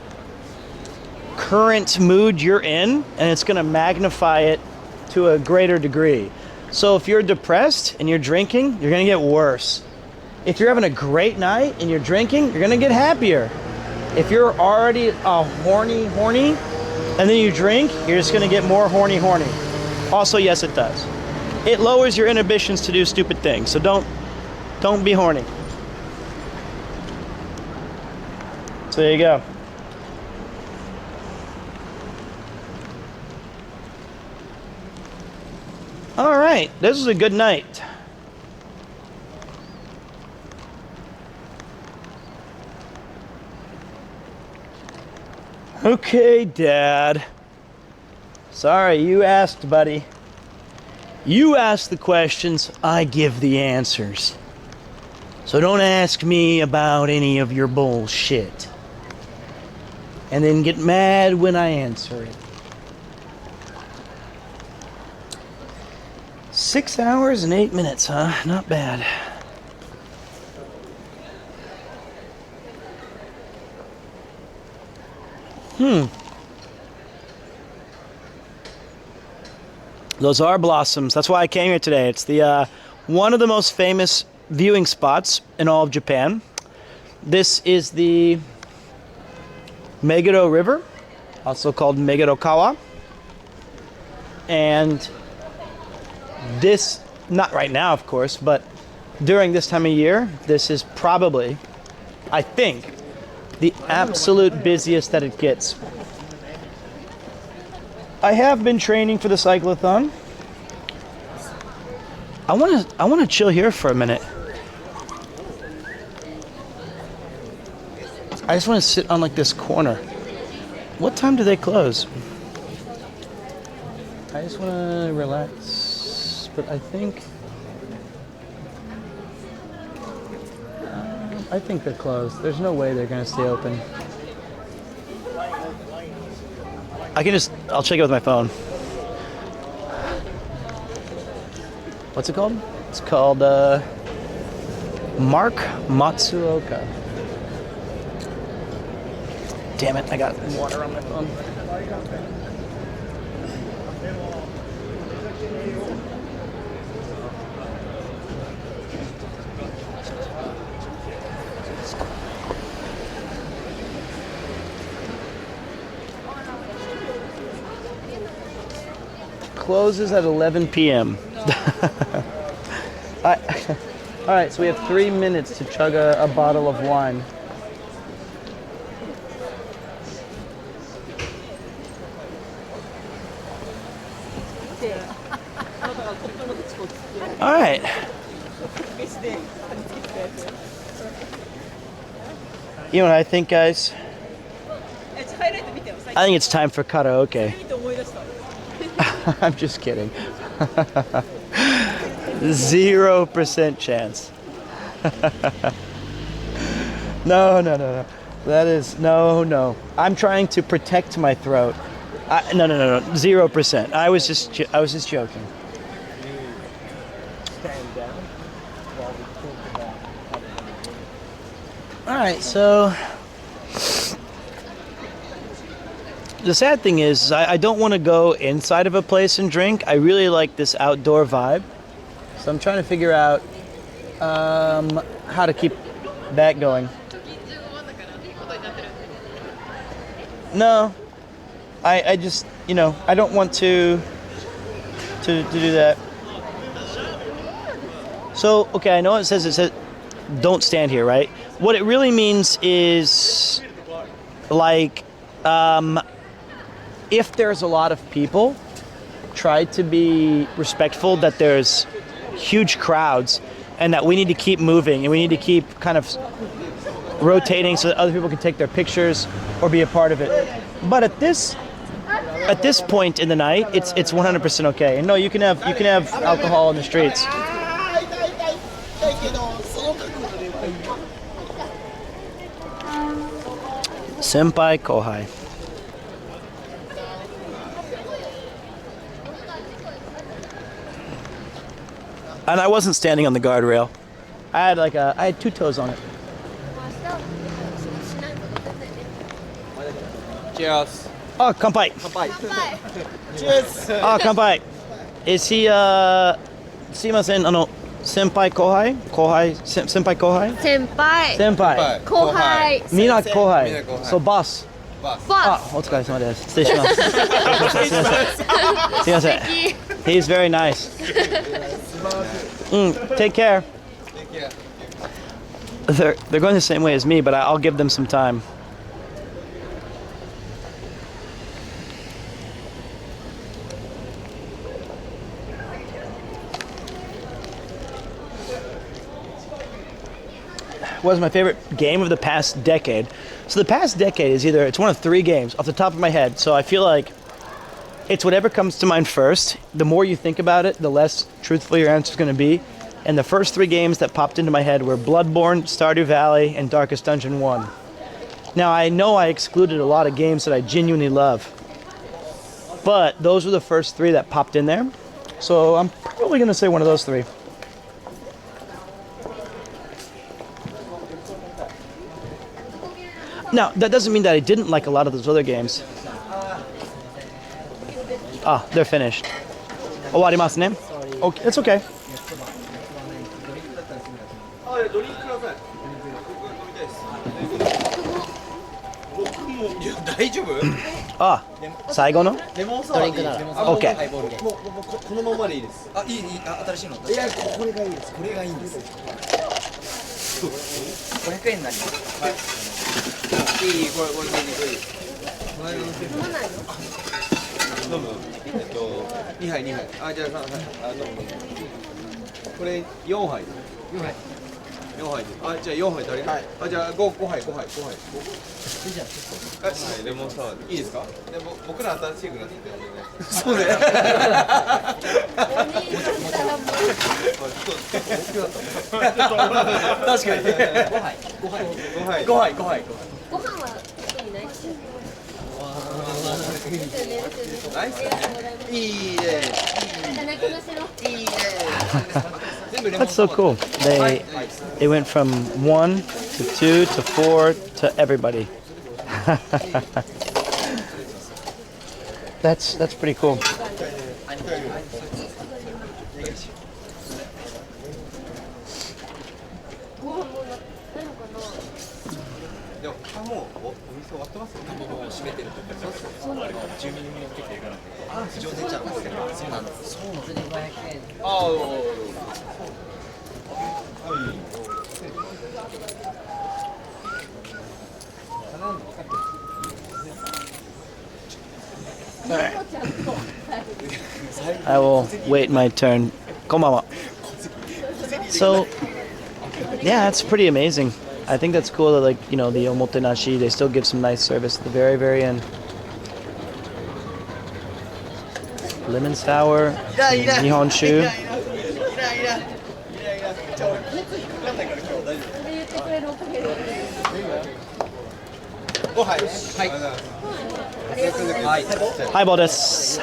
current mood you're in, and it's going to magnify it to a greater degree. So if you're depressed and you're drinking, you're going to get worse. If you're having a great night and you're drinking, you're going to get happier. If you're already horny, and then you drink, you're just going to get more horny. Also, yes, it does. It lowers your inhibitions to do stupid things. So don't be horny. So there you go. All right, this was a good night. Okay, Dad. Sorry, you asked, buddy. You ask the questions, I give the answers. So don't ask me about any of your bullshit. And then get mad when I answer it. 6 hours and 8 minutes, huh? Not bad. Those are blossoms. That's why I came here today. It's the one of the most famous viewing spots in all of Japan. This is the Meguro River, also called Meguro Kawa. And this, not right now, of course, but during this time of year, this is probably, I think, the absolute busiest that it gets. I have been training for the cyclothon. I want to chill here for a minute. I just want to sit on like this corner. What time do they close? I just want to relax, but I think they're closed. There's no way they're gonna stay open. I'll check it with my phone. What's it called? It's called Mark Matsuoka. Damn it, I got water on my phone. Closes at 11 p.m. All right, so we have 3 minutes to chug a bottle of wine. All right. You know what I think, guys? I think it's time for karaoke. I'm just kidding. 0% chance. No. That is no. I'm trying to protect my throat. No. 0%. I was just joking. Stand down while we talk about. All right, so the sad thing is I don't want to go inside of a place and drink. I really like this outdoor vibe. So I'm trying to figure out how to keep that going. No, I just, I don't want to do that. So, okay, I know it says don't stand here, right? What it really means is like if there's a lot of people, tried to be respectful that there's huge crowds and that we need to keep moving and we need to keep kind of rotating so that other people can take their pictures or be a part of it. But at this point in the night, it's 100% okay. And no, you can have alcohol in the streets. Senpai Kohai. And I wasn't standing on the guardrail. I had 2 toes on it. Cheers. Oh, kanpai. Cheers. Oh, kanpai. Is he, すいません、senpai kohai? Senpai kohai? 先輩 Senpai. 後輩 Mina kohai. So boss. ボス お疲れ様です。失礼します。すいません。He's very nice. Take care. They're going the same way as me, but I'll give them some time. Was my favorite game of the past decade. So the past decade is it's one of 3 games off the top of my head. So I feel like it's whatever comes to mind first. The more you think about it, the less truthful your answer is going to be. And the first 3 games that popped into my head were Bloodborne, Stardew Valley, and Darkest Dungeon 1. Now I know I excluded a lot of games that I genuinely love, but those were the first 3 that popped in there. So I'm probably going to say one of those 3. Now, that doesn't mean that I didn't like a lot of those other games. Ah, they're finished. Owarimasu ne? Okay, it's okay. Ah, 最後の? Okay. このままでいいです。あ、いい、新しいの。いや、これがいいです。これがいいんです。500円になります。はい。いい、これいい。飲む。2杯。あ、じゃあ3杯。飲む。これ4杯。4杯で。あ、じゃあ4杯足りない。あ、じゃあ5杯。はい、レモンサワーでいいですか？でも僕ら新しいグラスでお願いします。そうね。確かに。5杯。ご飯は特にないしナイス。いいね。That's so cool. They went from 1 to 2 to 4 to everybody. That's pretty cool. I will wait my turn. Konbanwa. So, yeah, that's pretty amazing. I think that's cool that, the omotenashi, they still give some nice service at the very, very end. Lemon sour, nihonshu. Highball desu.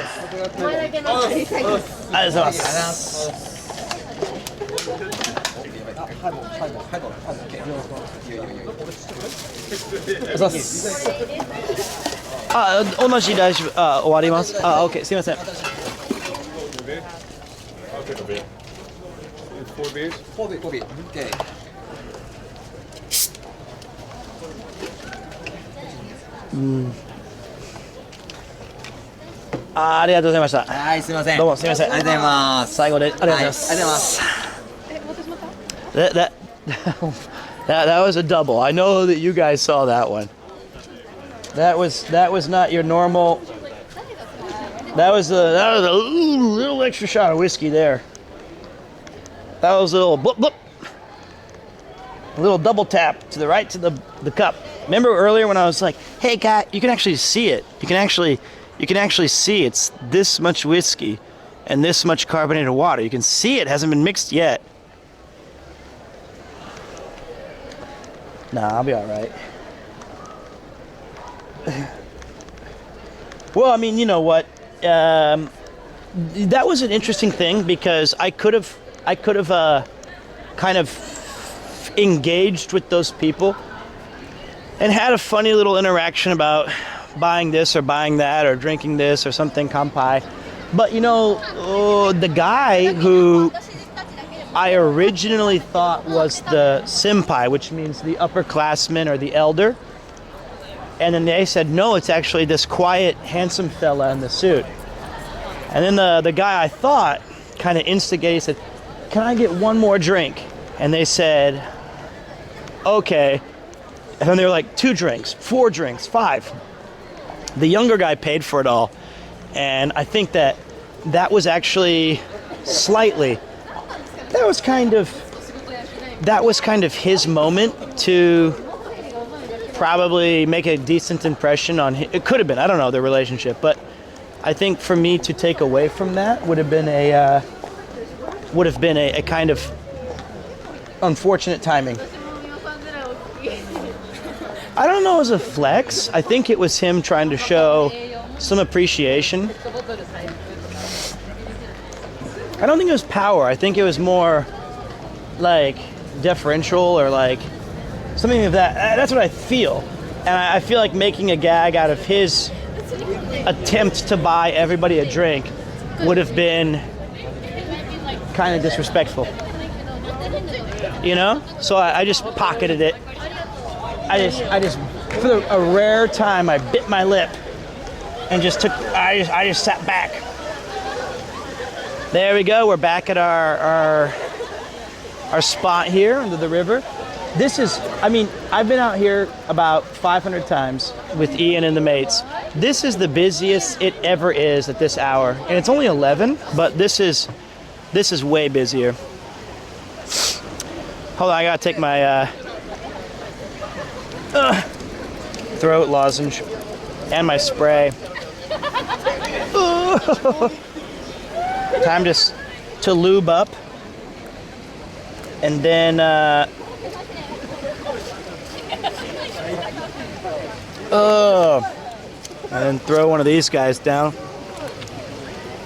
Onashi daijoubu. Owarimasu. Okay, すいません. I'll take a beer. 4 beers? 4 beers. Okay. Mm. ありがとうございました。はい、すみません。どうもすみません。ありがとうございます。最後でありがとうございます。ありがとうございます。That was a double. I know that you guys saw that one. That was not your normal. That was a little extra shot of whiskey there. That was a little blip blip. A little double tap to the right to the cup. Remember earlier when I was like, "Hey, guy, you can actually see it. You can actually see it's this much whiskey and this much carbonated water. You can see it hasn't been mixed yet." Nah, I'll be all right. Well, I mean, you know what? That was an interesting thing because I could have kind of engaged with those people and had a funny little interaction about buying this or buying that or drinking this or something, kanpai. But you know, the guy who I originally thought was the senpai, which means the upperclassman or the elder, and then they said, no, it's actually this quiet, handsome fella in the suit. And then the guy I thought kind of instigated, said, "Can I get one more drink?" And they said, "Okay." And then they were like, 2 drinks, 4 drinks, 5. The younger guy paid for it all. And I think that was actually slightly, that was kind of his moment to probably make a decent impression on him. It could have been, I don't know, their relationship, but I think for me to take away from that would have been a kind of unfortunate timing. I don't know, it was a flex. I think it was him trying to show some appreciation. I don't think it was power. I think it was more like deferential or like something of that. That's what I feel. And I feel like making a gag out of his attempt to buy everybody a drink would have been kind of disrespectful. You know? So I just pocketed it. I just for a rare time I bit my lip and just I just sat back. There we go. We're back at our spot here under the river. This is, I mean, I've been out here about 500 times with Ian and the mates. This is the busiest it ever is at this hour. And it's only 11, but this is way busier. Hold on, I gotta take my throat lozenge and my spray. Time to lube up. And then and then throw one of these guys down.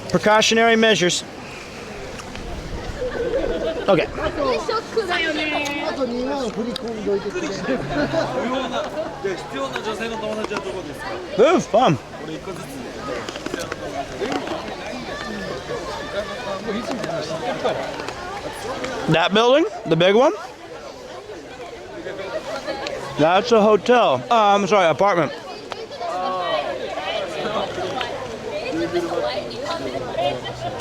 Precautionary measures. Okay. It was fun. That building, the big one, that's a hotel. I'm sorry, apartment.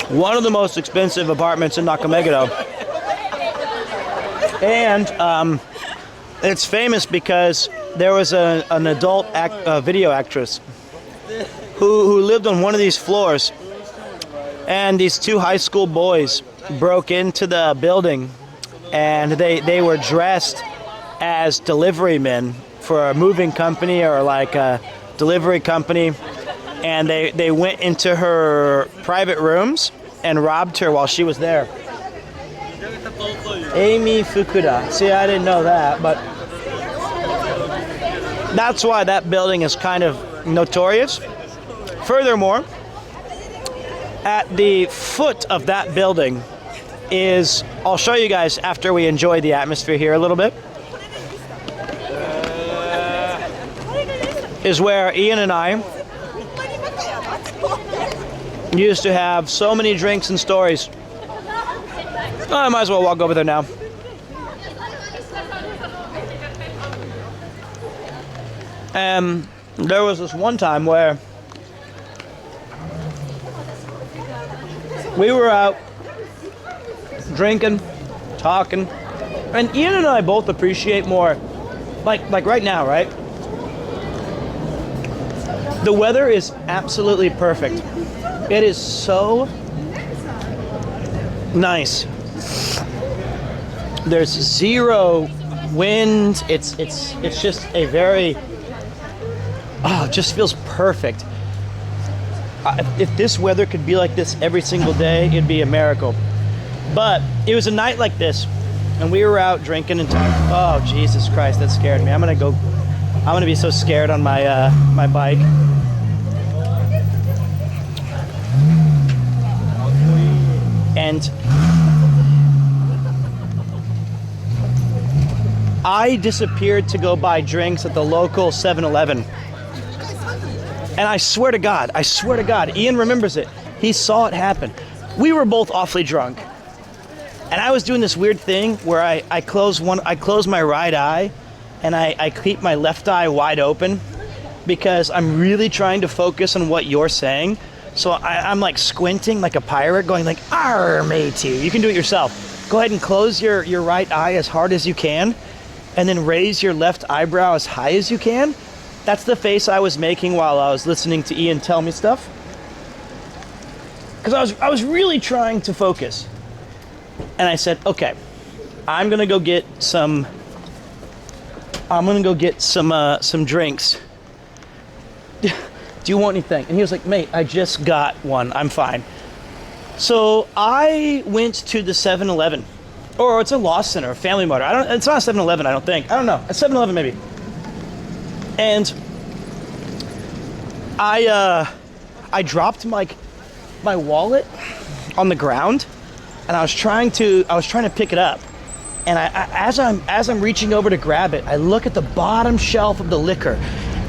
One of the most expensive apartments in Nakameguro. And it's famous because there was an adult video actress who lived on one of these floors. And these 2 high school boys broke into the building and they were dressed as delivery men for a moving company or like a delivery company, and they went into her private rooms and robbed her while she was there. Amy Fukuda. See, I didn't know that, but that's why that building is kind of notorious. Furthermore, at the foot of that building is, I'll show you guys after we enjoy the atmosphere here a little bit, is where Ian and I used to have so many drinks and stories. I might as well walk over there now. And there was this one time where we were out drinking, talking, and Ian and I both appreciate more, like right now, right? The weather is absolutely perfect. It is so nice. There's zero wind. It's just a very, it just feels perfect. If this weather could be like this every single day, it'd be a miracle. But it was a night like this, and we were out drinking and oh Jesus Christ, that scared me. I'm gonna be so scared on my my bike. And I disappeared to go buy drinks at the local 7-Eleven. And I swear to God, Ian remembers it. He saw it happen. We were both awfully drunk. And I was doing this weird thing where I close my right eye and I keep my left eye wide open because I'm really trying to focus on what you're saying. So I'm like squinting like a pirate going like, "Arr, matey." You can do it yourself. Go ahead and close your right eye as hard as you can and then raise your left eyebrow as high as you can. That's the face I was making while I was listening to Ian tell me stuff. Because I was really trying to focus. And I said, okay, I'm gonna go get some drinks. Do you want anything? And he was like, mate, I just got one, I'm fine. So I went to the 7-Eleven. Or it's a Lost Center, a Family Mart. It's not a 7-Eleven, I don't think. I don't know, a 7-Eleven maybe. And I dropped my wallet on the ground, and I was trying to pick it up. And as I'm reaching over to grab it, I look at the bottom shelf of the liquor,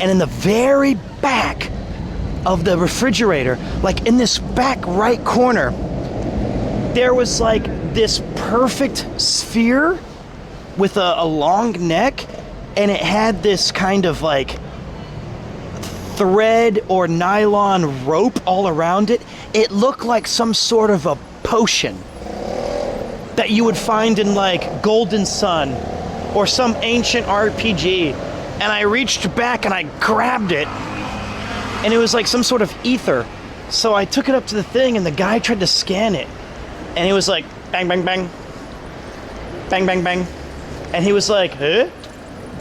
and in the very back of the refrigerator, like in this back right corner, there was like this perfect sphere with a long neck, and it had this kind of like thread or nylon rope all around it. It looked like some sort of a potion that you would find in like Golden Sun or some ancient RPG. And I reached back and I grabbed it, and it was like some sort of ether. So I took it up to the thing, and the guy tried to scan it, and he was like, bang, bang, bang, bang, bang, bang. And he was like, huh?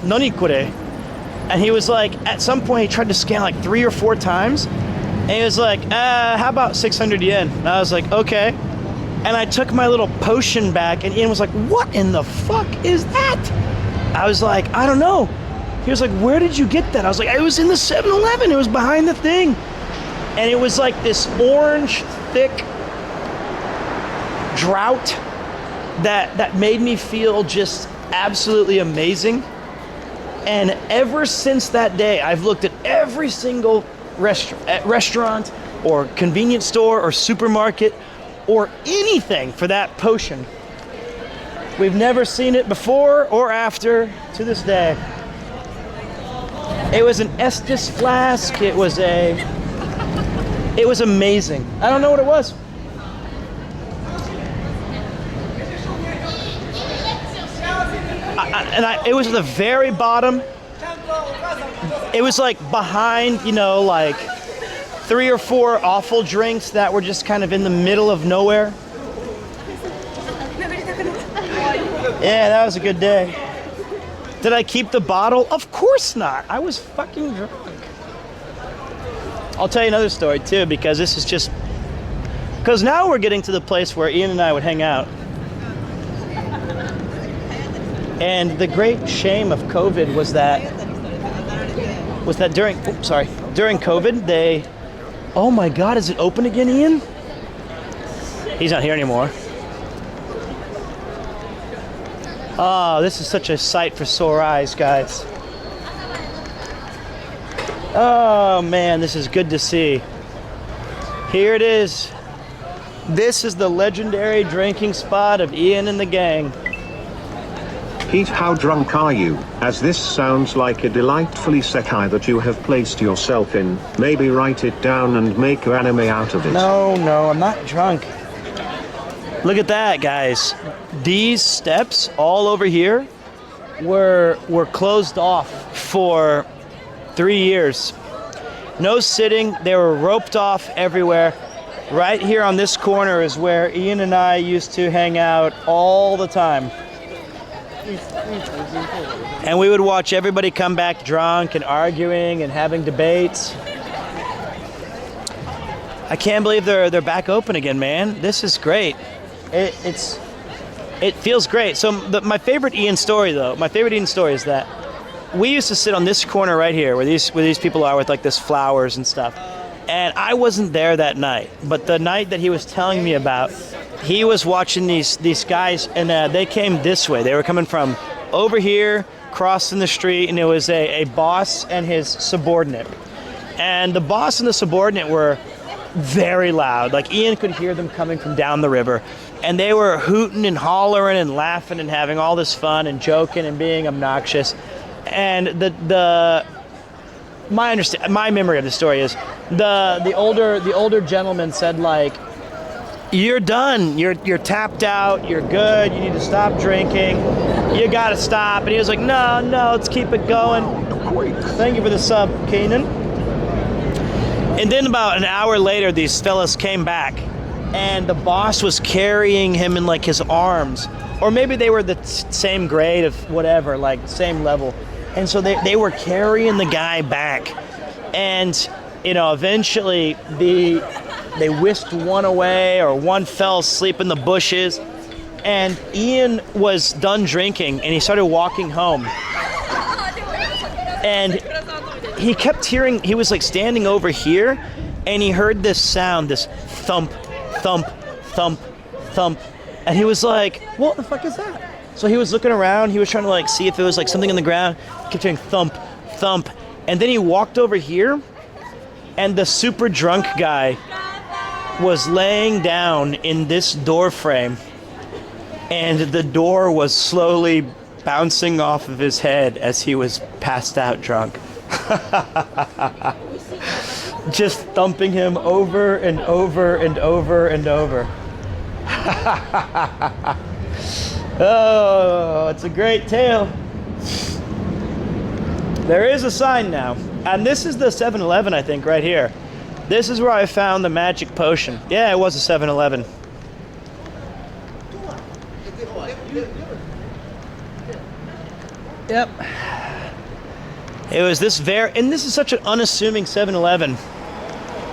Nani kore? And he was like, at some point he tried to scan like 3 or 4 times, and he was like, how about 600 yen? And I was like, okay. And I took my little potion back, and Ian was like, what in the fuck is that? I was like, I don't know. He was like, where did you get that? I was like, it was in the 7-Eleven. It was behind the thing. And it was like this orange, thick drought that made me feel just absolutely amazing. And ever since that day, I've looked at every single restaurant or convenience store or supermarket or anything for that potion. We've never seen it before or after to this day. It was an Estes flask. It was amazing. I don't know what it was. It was at the very bottom. It was like behind, like 3 or 4 awful drinks that were just kind of in the middle of nowhere. Yeah, that was a good day. Did I keep the bottle? Of course not. I was fucking drunk. I'll tell you another story too, because this is just... Because now we're getting to the place where Ian and I would hang out. And the great shame of COVID was that during COVID, they... Oh my God, is it open again, Ian? He's not here anymore. Oh, this is such a sight for sore eyes, guys. Oh man, this is good to see. Here it is. This is the legendary drinking spot of Ian and the gang. Pete, how drunk are you? As this sounds like a delightfully sekai that you have placed yourself in. Maybe write it down and make anime out of it. No, I'm not drunk. Look at that, guys. These steps all over here were closed off for 3 years. No sitting. They were roped off everywhere. right here on this corner is where Ian and I used to hang out all the time. And we would watch everybody come back drunk and arguing and having debates. I can't believe they're back open again, man. This is great. It feels great. So my favorite Ian story is that we used to sit on this corner right here where these people are with like this flowers and stuff. And I wasn't there that night, but the night that he was telling me about, he was watching these guys, and they came this way. They were coming from over here, crossing the street, and it was a boss and his subordinate. And the boss and the subordinate were very loud. Like Ian could hear them coming from down the river. And they were hooting and hollering and laughing and having all this fun and joking and being obnoxious. And my memory of the story is the older gentleman said, like, "You're done. You're tapped out. You're good. You need to stop drinking. You gotta stop." And he was like, "No, let's keep it going." Thank you for the sub, Kanan. And then about an hour later, these fellas came back, and the boss was carrying him in like his arms, or maybe they were the same grade of whatever, like same level. And so they were carrying the guy back, and eventually they whisked one away, or one fell asleep in the bushes, and Ian was done drinking and he started walking home. And he kept hearing, he was like standing over here, and he heard this sound, this thump, thump, thump, thump, and he was like, "What the fuck is that?" So he was looking around, he was trying to like see if it was like something in the ground, kept hearing thump, thump, and then he walked over here, and the super drunk guy was laying down in this door frame, and the door was slowly bouncing off of his head as he was passed out drunk. Just thumping him over and over and over and over. Oh, it's a great tale. There is a sign now, and this is the 7-Eleven, I think, right here. This is where I found the magic potion. Yeah, it was a 7-Eleven. Yep. It was this and this is such an unassuming 7-Eleven.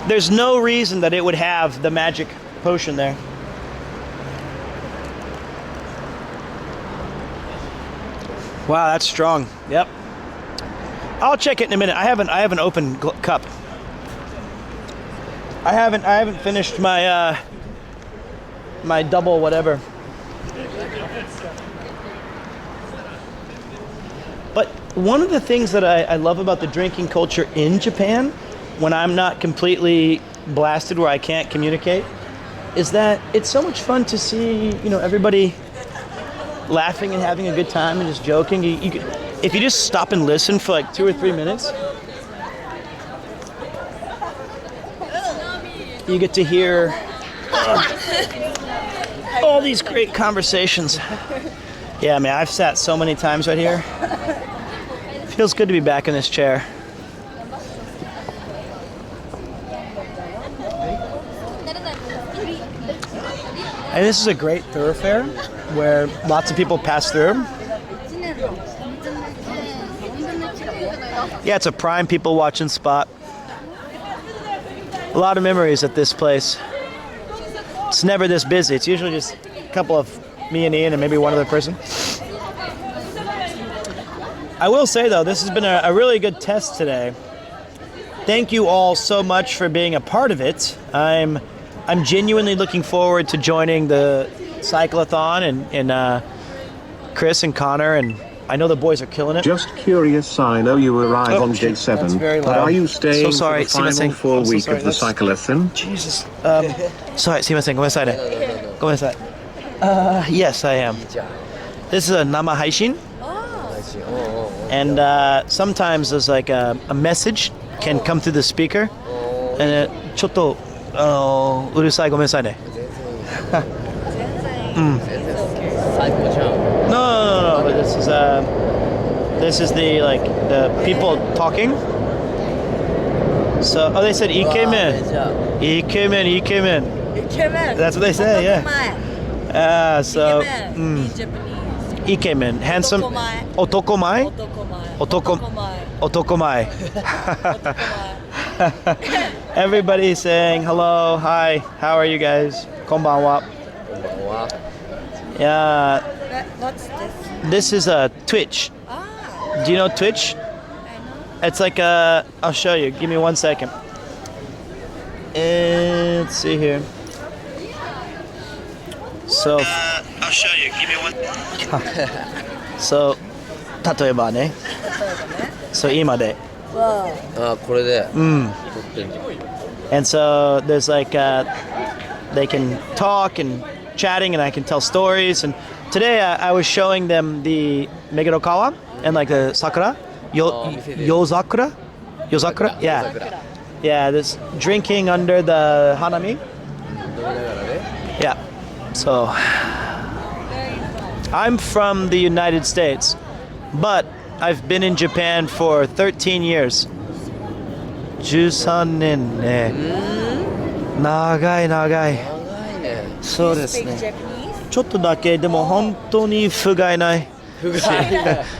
There's no reason that it would have the magic potion there. Wow, that's strong. Yep. I'll check it in a minute. I have an open cup. I haven't finished my my double whatever. But one of the things that I love about the drinking culture in Japan, when I'm not completely blasted where I can't communicate, is that it's so much fun to see, everybody laughing and having a good time and just joking. If you just stop and listen for like 2 or 3 minutes, you get to hear all these great conversations. Yeah, man, I've sat so many times right here. Feels good to be back in this chair. And this is a great thoroughfare where lots of people pass through. Yeah, it's a prime people watching spot. A lot of memories at this place. It's never this busy. It's usually just a couple of me and Ian and maybe one other person. I will say though, this has been a really good test today. Thank you all so much for being a part of it. I'm genuinely looking forward to joining the cyclothon and Chris and Connor, and I know the boys are killing it. Just curious, I know you arrive on day 7, but are you staying for the final full week of the cyclothon? Jesus. Sorry, すいません、ごめんなさいね。ごめんなさい。Yes, I am. This is a nama haishin. And sometimes there's like a message can come through the speaker. And ちょっとうるさい、ごめんなさいね。No, but this is the people talking. So, oh, they said ikemen. Ikemen, ikemen. Ikemen. That's what they say, yeah. So, ikemen, handsome. Otokomai. Otokomai. Everybody's saying hello, hi, how are you guys? Konbanwa. Yeah. What's this? This is a Twitch. Do you know Twitch? It's like a. I'll show you. Give me 1 second. Let's see here. So. I'll show you. Give me 1. So, 例えばね。So 今で。これで。And so there's like they can talk and chatting, and I can tell stories. And today I was showing them the Megarokawa and like the sakura. Yozakura? Yozakura? Yeah. Yeah, this drinking under the Hanami. Yeah. So I'm from the United States, but I've been in Japan for 13 years. 13年ね。長い長い。そうですね。ちょっとだけでも本当に不甲斐ない。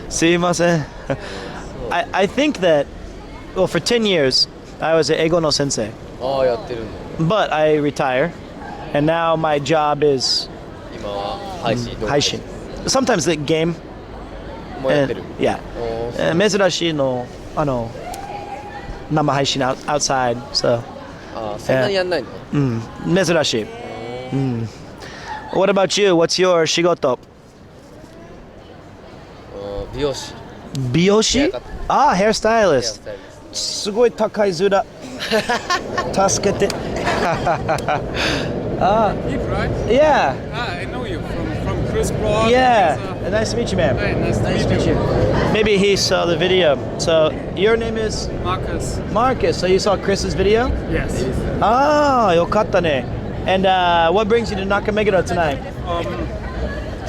すいません。I think that, well, for 10 years, I was an Eigo no sensei. But I retire, and now my job is 配信. Sometimes the game. Yeah. 珍しいの、生配信 outside, so. そんなにやんないの？珍しい。What about you? What's your 仕事？美容師。美容師？Ah, hairstylist. すごい高い図だ。助けて。Eve, right? Yeah. I know you from Chris Broad. Yeah. Nice to meet you, man. Hey, nice to meet you. Maybe he saw the video. So your name is? Marcus. Marcus. So you saw Chris's video? Yes. Ah, よかったね. And what brings you to Nakameguro tonight?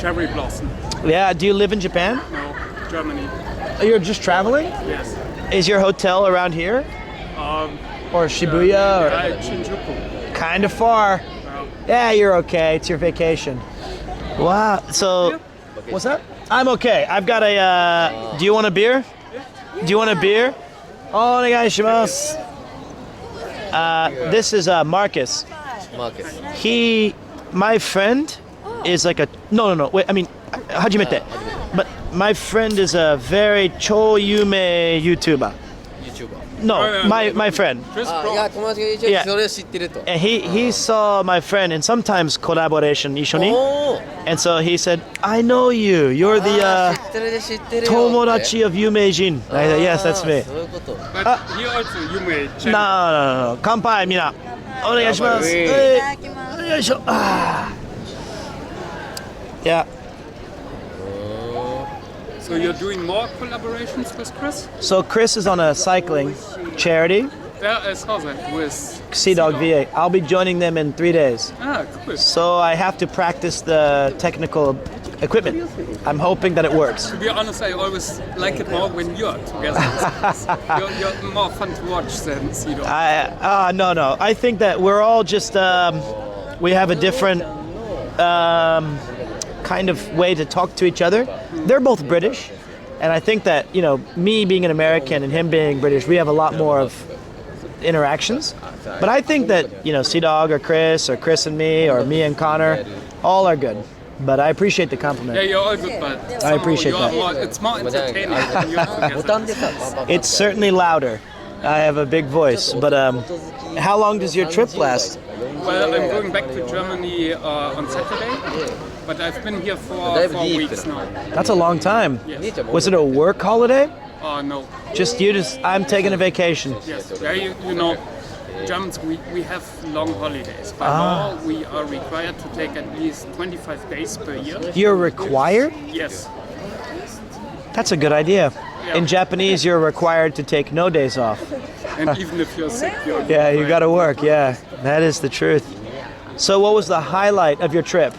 Cherry blossom. Yeah. Do you live in Japan? No, Germany. You're just traveling? Yes. Is your hotel around here? Or Shibuya? Or Shinjuku. Kind of far. Well. Yeah, you're okay. It's your vacation. Wow. So, what's that? I'm okay. I've got a. Do you want a beer? Do you want a beer? Oh, onegaishimasu. This is Marcus. Marcus. My friend is like a. No. Wait, I mean, hajimete. But my friend is a very choyume YouTuber. No, my friend. Yeah. And he saw my friend and sometimes collaboration 一緒に. And so he said, I know you. You're the tomodachi of Yumeijin. I said, yes, that's me. But he also Yume. No. 乾杯みんな。お願いします。よいしょ。Yeah. So you're doing more collaborations with Chris? So Chris is on a cycling charity. Yeah, I saw that with Sea Dog VA. I'll be joining them in 3 days. Ah, cool. So I have to practice the technical equipment. I'm hoping that it works. To be honest, I always like it more when you're together. you're more fun to watch than Sea Dog. No. I think that we're all just, we have a different kind of way to talk to each other. They're both British. And I think that, me being an American and him being British, we have a lot more of interactions. But I think that, Sea Dog or Chris and me or me and Connor, all are good. But I appreciate the compliment. Yeah, you're all good, but I appreciate that. It's more entertaining when you're together. It's certainly louder. I have a big voice. But how long does your trip last? Well, I'm going back to Germany on Saturday. But I've been here for 4 weeks now. That's a long time. Yes. Was it a work holiday? No. I'm taking a vacation. Yes. Yeah, Germans, we have long holidays. By law, we are required to take at least 25 days per year. You're required? Yes. That's a good idea. Yeah. In Japanese, you're required to take no days off. And even if you're sick, you're Yeah, you gotta work. Yeah, that is the truth. So what was the highlight of your trip?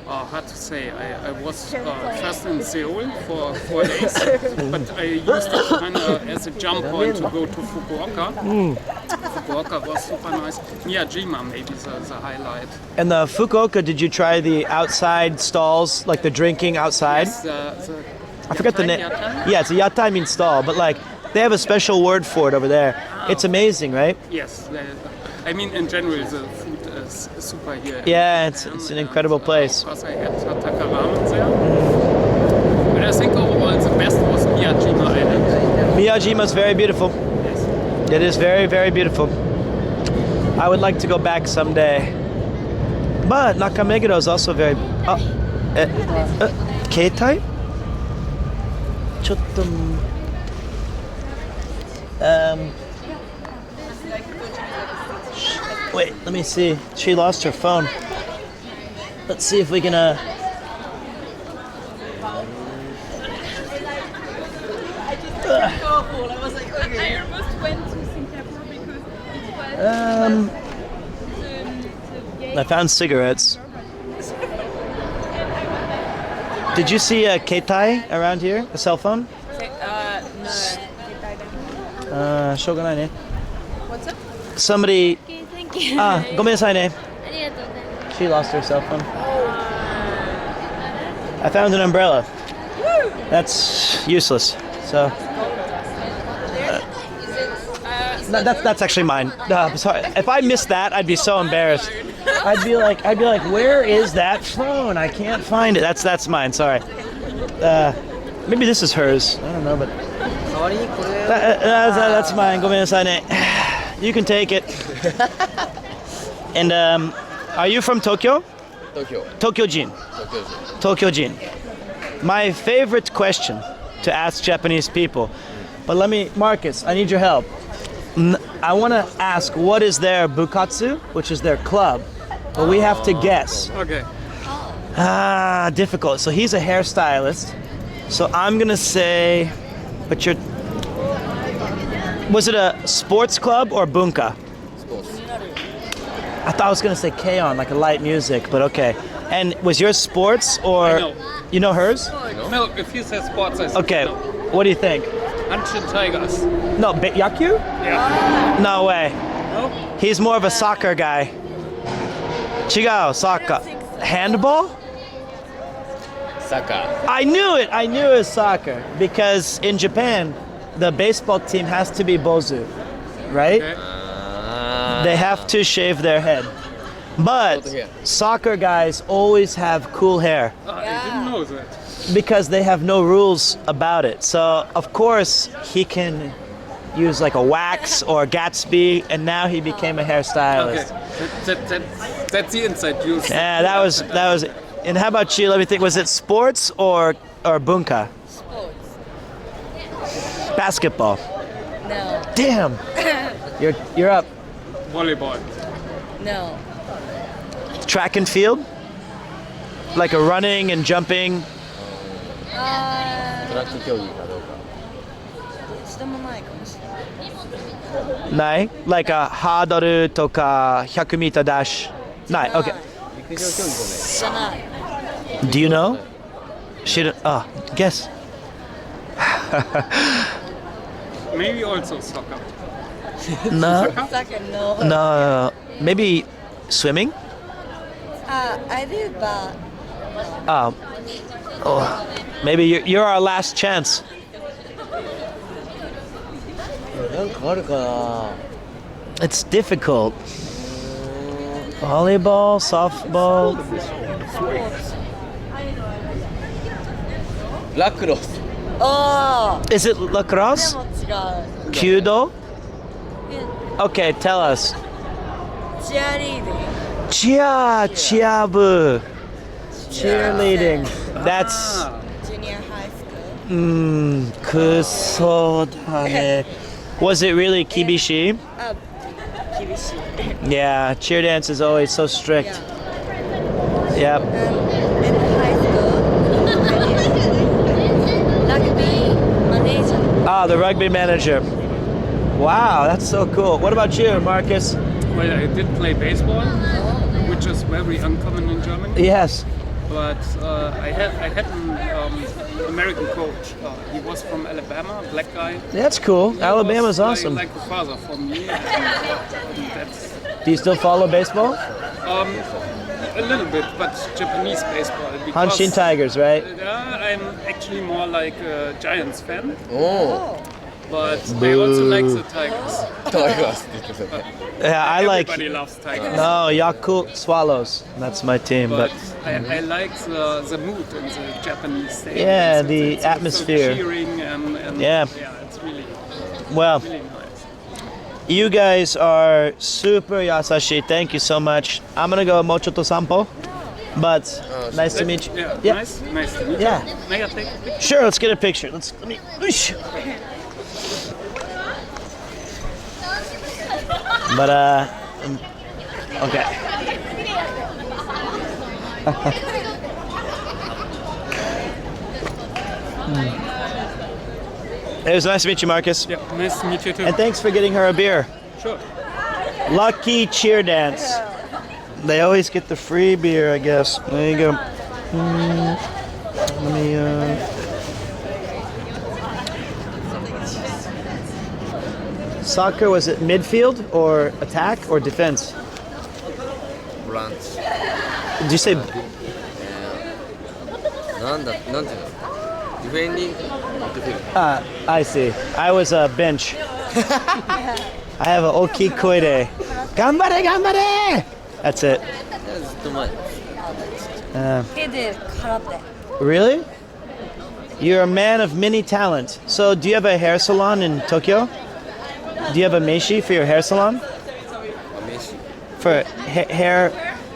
hard to say. I was first in Seoul for 4 days, but I used it kind of as a jump point to go to Fukuoka. Fukuoka was super nice. Miyajima maybe the highlight. And the Fukuoka, did you try the outside stalls, like the drinking outside? Yes, I forgot the name. Yeah, it's a yatai means stall, but like they have a special word for it over there. It's amazing, right? Yes, I mean in general the food is super here. Yeah, it's an incredible place. Of course I had Hataka ramen there. But I think overall the best was Miyajima Island. Miyajima is very beautiful. Yes. It is very, very beautiful. I would like to go back someday. But Nakameguro is also very... Keitai? ちょっと... Wait, let me see. She lost her phone. Let's see if we can I almost went to Singapore because it was I found cigarettes. Did you see a keitai around here? A cell phone? no. しょうがないね. What's up? Somebody... Okay, thank you. ごめんなさいね. ありがとうございます。 She lost her cell phone. I found an umbrella. That's useless. So... that's actually mine. Sorry. If I missed that, I'd be so embarrassed. I'd be like, where is that phone? I can't find it. That's mine. Sorry. Maybe this is hers. I don't know, but that's mine. ごめんなさいね. You can take it. And are you from Tokyo? Tokyo. Tokyo-jin. Tokyo-jin. My favorite question to ask Japanese people. But Marcus, I need your help. I want to ask, what is their bukatsu, which is their club? But we have to guess. Okay. Difficult. So he's a hairstylist. So I'm going to say, but was it a sports club or bunka? Sports. I thought I was going to say K-on, like a light music, but okay. And was yours sports or... I know. You know hers? No, if you say sports, I say Okay, no. What do you think? Hanshin Tigers. No, Yaku? Yeah. No way. No? He's more of a soccer guy. Chigao, soccer. Handball? Soccer. I knew it was soccer. Because in Japan, the baseball team has to be bozu, right? Okay. They have to shave their head. But soccer guys always have cool hair. I didn't know that. Because they have no rules about it. So, of course, he can use like a wax or a Gatsby, and now he became a hairstylist. Okay, that's the inside juice. Yeah, that was. And how about you? Let me think. Was it sports or bunka? Sports. Basketball. No. Damn. You're up. Volleyball. No. Track and field? Like a running and jumping? トラック競技かどうか。一度もないかもしれない。ない? Like a ハードルとか100 meter dash? ない。Okay. 陸上競技じゃない。Do you know? Guess. Maybe also soccer. No. Soccer, no. No. Maybe swimming? I do, but Oh, maybe you're our last chance. なんかあるかな。 It's difficult. Volleyball, softball. ラクロス。Oh. Is it lacrosse? でも違う。 Kyudo? Okay, tell us. Cheerleading. Cheerleading. That's Junior high school. くそだね. Was it really kibishi? 厳しい。 Yeah, cheer dance is always so strict. Yep. In high school, rugby manager. The rugby manager. Wow, that's so cool. What about you, Marcus? Well, I did play baseball, which is very uncommon in Germany. Yes. but I had an American coach. He was from Alabama, black guy. That's cool. He Alabama's was awesome. Like a father for me. And that's, Do you still follow baseball? a little bit, but Japanese baseball. because, Hanshin Tigers, right? I'm actually more like a Giants fan. Oh. But I also like the Tigers. Yeah, I like. Everybody loves Tigers. No, Yakult Swallows. That's my team. But I like the mood in the Japanese stadium. yeah, the atmosphere. So cheering and Yeah. it's really, Well, really nice. you guys are super yasashi. Thank you so much. I'm gonna go mochoto sampo. But nice to meet you. Yeah, nice to meet Yeah. you. May I take a picture? Sure, let's get a picture. Let me. Whoosh. But okay. It was nice to meet you, Marcus. Yeah, nice to meet you too. And thanks for getting her a beer. Sure. Lucky Cheer Dance. They always get the free beer, I guess. There you go. Let me. Soccer, was it midfield or attack or defense? Branch. Did you say? なんていうの？ディフェンディング。 I see. I was a bench. I have an oki koide. Gambare, gambare! That's it. ずっと前。 He did karate. Really? You're a man of many talent. So, do you have a hair salon in Tokyo? Do you have a meishi for your hair salon? For hair?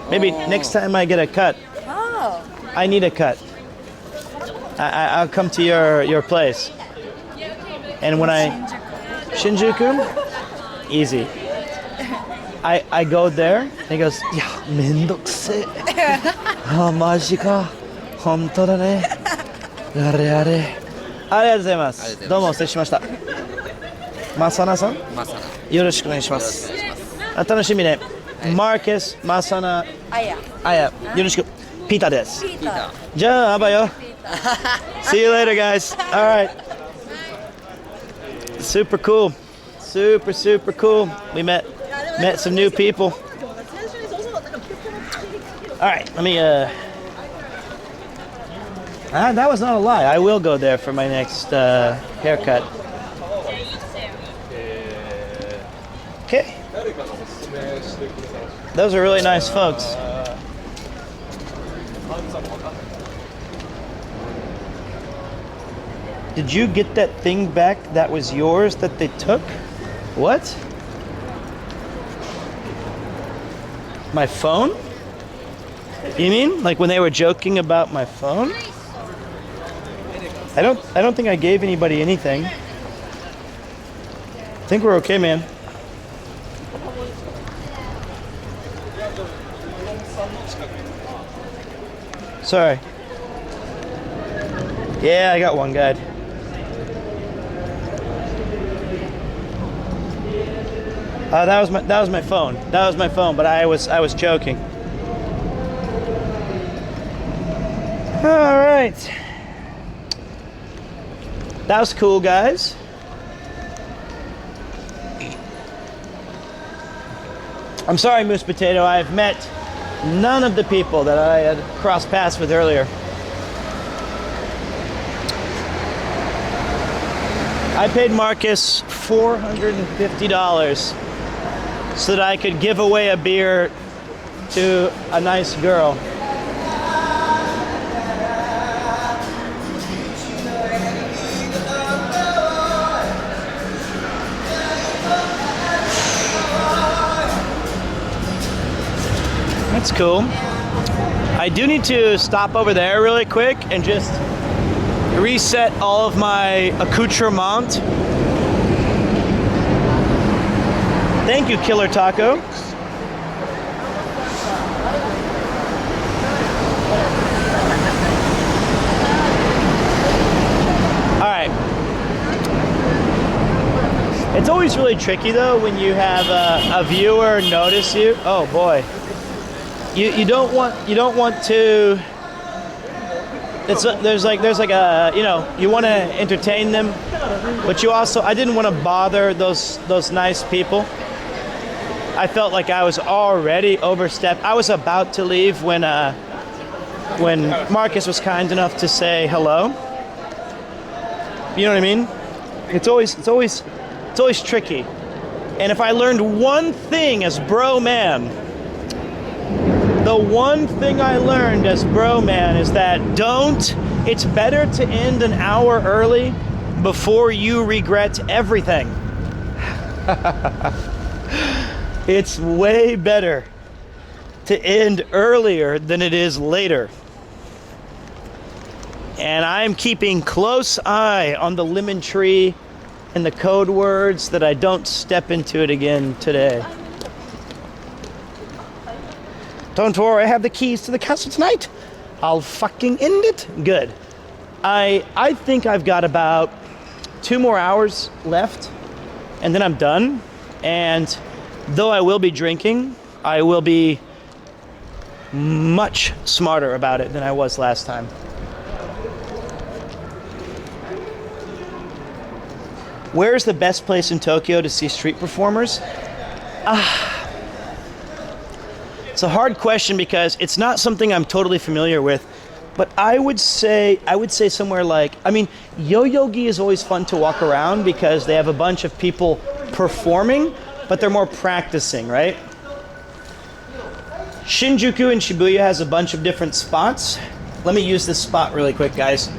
Maybe next time I get a cut. Oh. I need a cut. I'll come to your place. And when Shinjuku? Easy. I go there, and he goes, "Yeah, めんどくせえ." あ、マジか。本当だね。あれあれ。ありがとうございます。どうも失礼しました。マサナさん？マサナ。よろしくお願いします。あ、楽しみね。マーケス、マサナ、あや。あや。よろしく。ピーターです。ピーター。じゃあ、あばよ。See you later, guys. All right. Super cool. Super cool. We met some new people. All right, let me that was not a lie. I will go there for my next haircut. Okay. Those are really nice folks. Did you get that thing back that was yours that they took? What? My phone? You mean like when they were joking about my phone? I don't think I gave anybody anything. I think we're okay, man. Sorry. Yeah, I got one guide. That was my phone. That was my phone, but I was joking. All right. That was cool, guys. I'm sorry, Moose Potato. I've met none of the people that I had crossed paths with earlier. I paid Marcus $450 so that I could give away a beer to a nice girl. That's cool. I do need to stop over there really quick and just reset all of my accoutrement. Thank you, Killer Taco. All right. It's always really tricky though when you have a viewer notice you. Oh boy. You don't want to there's like a, you know, you want to entertain them, but you also, I didn't want to bother those nice people. I felt like I was already overstepped. I was about to leave when Marcus was kind enough to say hello. You know what I mean? It's always tricky. And if I learned one thing as bro man, the one thing I learned as bro man is that it's better to end an hour early before you regret everything. It's way better to end earlier than it is later. And I'm keeping close eye on the lemon tree and the code words that I don't step into it again today. Don't worry, I have the keys to the castle tonight. I'll fucking end it. Good. I think I've got about 2 more hours left, and then I'm done. And though I will be drinking, I will be much smarter about it than I was last time. Where's the best place in Tokyo to see street performers? It's a hard question because it's not something I'm totally familiar with, but I would say somewhere like, I mean, Yoyogi is always fun to walk around because they have a bunch of people performing, but they're more practicing, right? Shinjuku and Shibuya has a bunch of different spots. Let me use this spot really quick, guys.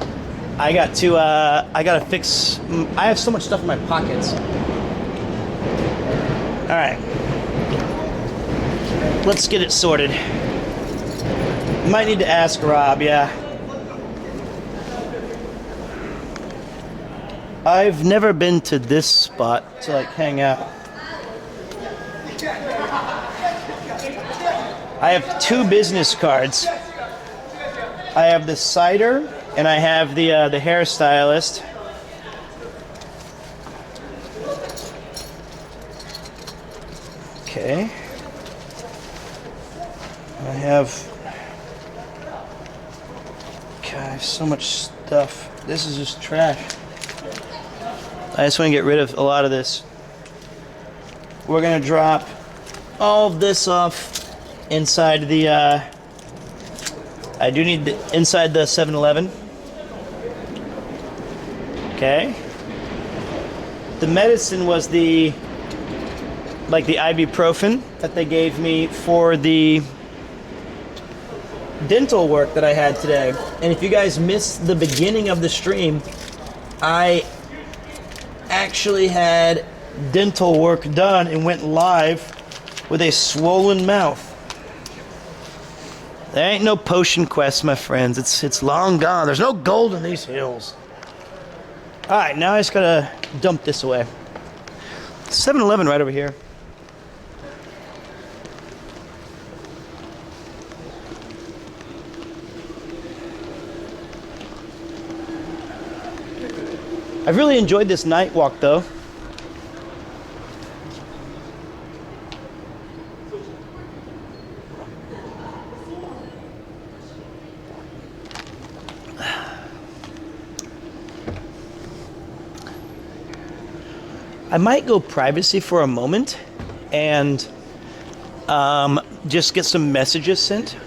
I gotta fix, I have so much stuff in my pockets. All right. Let's get it sorted. Might need to ask Rob, yeah. I've never been to this spot to like hang out. I have 2 business cards. I have the cider and I have the hairstylist. Okay. I have so much stuff. This is just trash. I just want to get rid of a lot of this. We're gonna drop all of this off inside the I do need inside the 7-Eleven. Okay. The medicine was the ibuprofen that they gave me for the dental work that I had today. And if you guys missed the beginning of the stream, I actually had dental work done and went live with a swollen mouth. There ain't no potion quest, my friends. It's long gone. There's no gold in these hills. All right, now I just gotta dump this away. 7-Eleven right over here. I've really enjoyed this night walk, though. I might go privacy for a moment and just get some messages sent.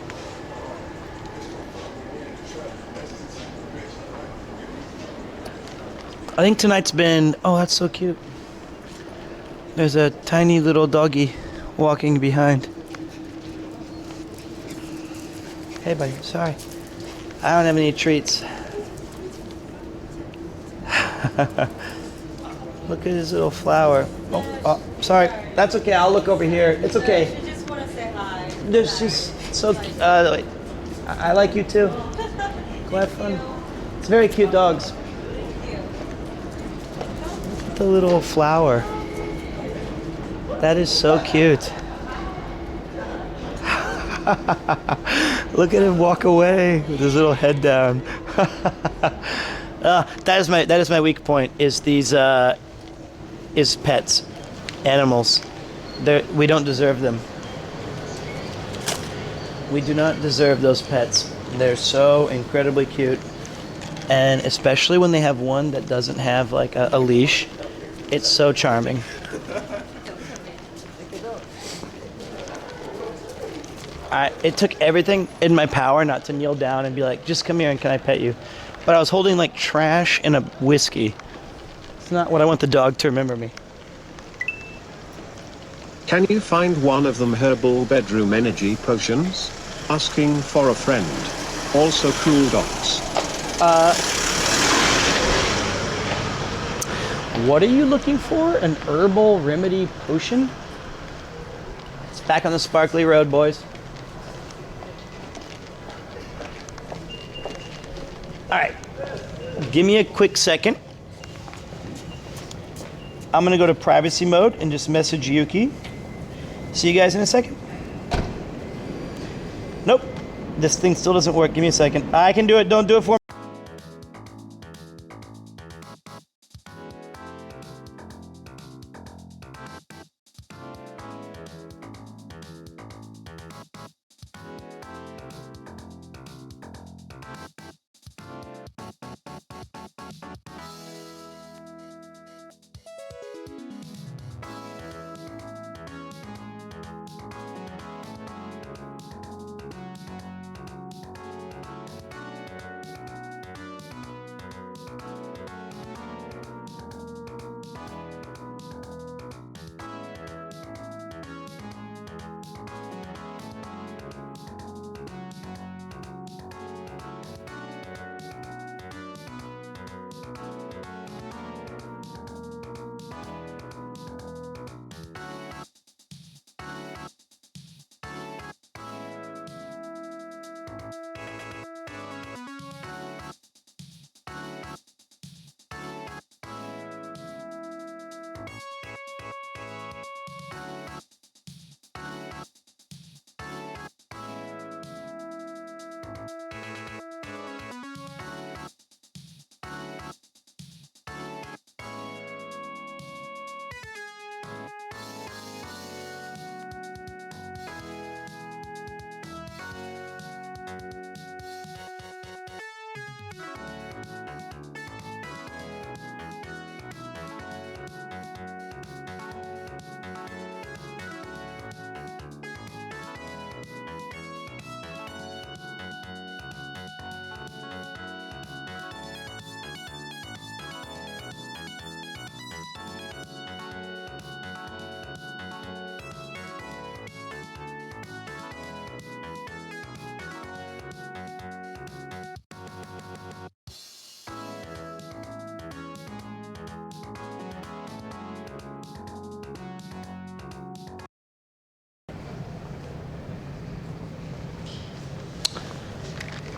I think tonight's been, oh, that's so cute. There's a tiny little doggy walking behind. Hey, buddy, sorry. I don't have any treats. Look at his little flower. Oh, sorry. That's okay. I'll look over here. It's okay. I just want to say hi. She's so. Wait. I like you too. Go have fun. It's very cute dogs. The little flower. That is so cute. Look at him walk away with his little head down. That is my weak point. Is these is pets, animals. We don't deserve them. We do not deserve those pets. They're so incredibly cute. And especially when they have one that doesn't have like a leash, it's so charming. It took everything in my power not to kneel down and be like, just come here and can I pet you? But I was holding like trash and a whiskey. It's not what I want the dog to remember me. Can you find one of them herbal bedroom energy potions? Asking for a friend. Also cool docs. What are you looking for? An herbal remedy potion? It's back on the sparkly road, boys. Alright. Give me a quick second. I'm gonna go to privacy mode and just message Yuki. See you guys in a second. Nope. This thing still doesn't work. Give me a second. I can do it. Don't do it for me.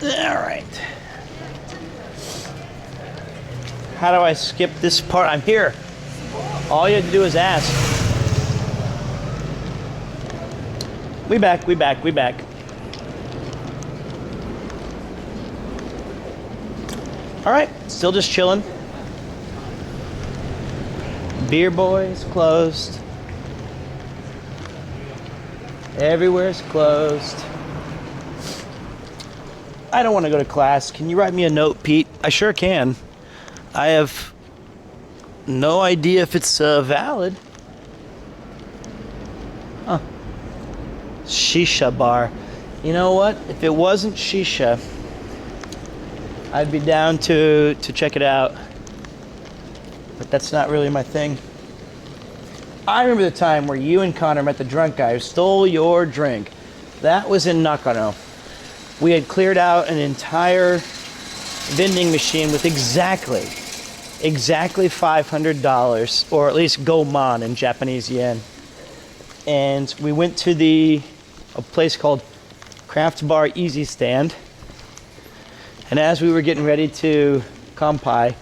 Alright. How do I skip this part? I'm here. All you have to do is ask. We back. Alright, still just chilling. Beer Boy's closed. Everywhere's closed. I don't want to go to class. Can you write me a note, Pete? I sure can. I have no idea if it's valid. Huh. Shisha bar. You know what? If it wasn't shisha, I'd be down to check it out. But that's not really my thing. I remember the time where you and Connor met the drunk guy who stole your drink. That was in Nakano. We had cleared out an entire vending machine with exactly $500, or at least gomon in Japanese yen. And we went to a place called Craft Bar Easy Stand. And as we were getting ready to kanpai,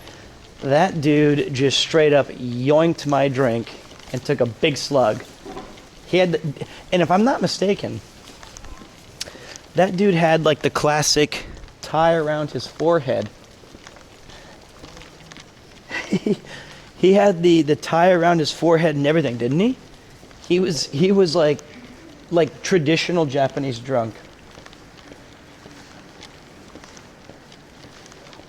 that dude just straight up yoinked my drink and took a big slug. And if I'm not mistaken, that dude had like the classic tie around his forehead. He had the tie around his forehead and everything, didn't he? He was like traditional Japanese drunk.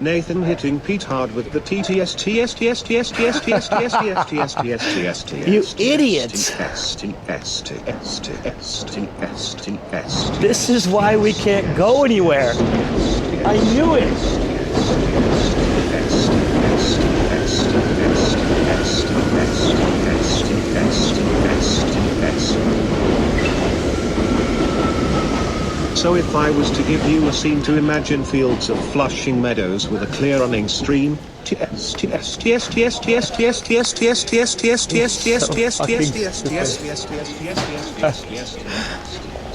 Nathan hitting Pete hard with the TTS. You idiots! This is why we can't go anywhere. I knew it. So if I was to give you a scene to imagine fields of flushing meadows with a clear running stream,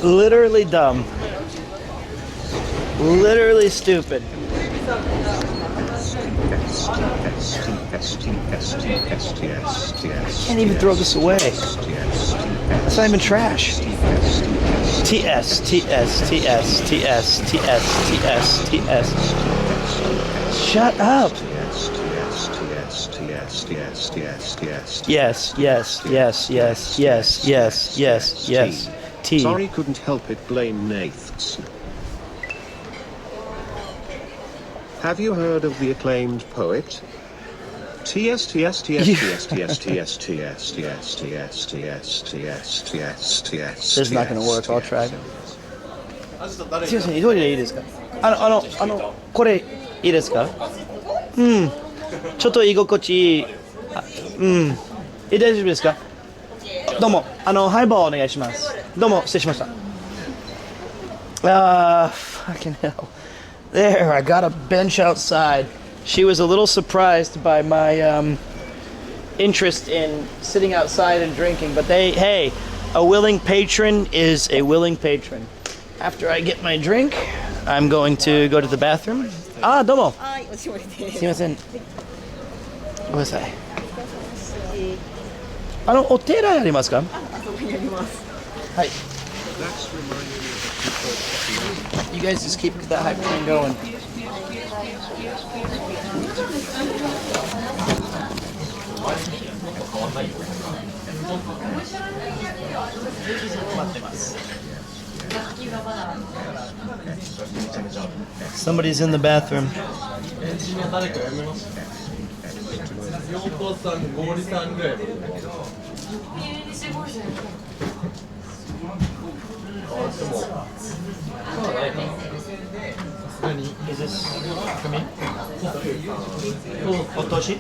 Literally dumb. Literally stupid. Can't even throw this away. It's not even trash. TS. Shut up. Yes. T. Sorry, couldn't help it. Blame Naths. Have you heard of the acclaimed poet? This is not gonna work. I'll try. すいません、急いでいいですか？これいいですか？ちょっと居心地いい。大丈夫ですか？どうも、ハイボールお願いします。どうも、失礼しました。Fucking hell. There, I got a bench outside. She was a little surprised by my interest in sitting outside and drinking, but hey, a willing patron is a willing patron. After I get my drink, I'm going to go to the bathroom. どうも。すいません。ごめんなさい。お手洗いありますか？はい。You guys just keep that hype train going. Somebody's in the bathroom. Is this for me? Otoshi?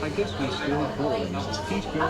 I guess we still boring. Keep going.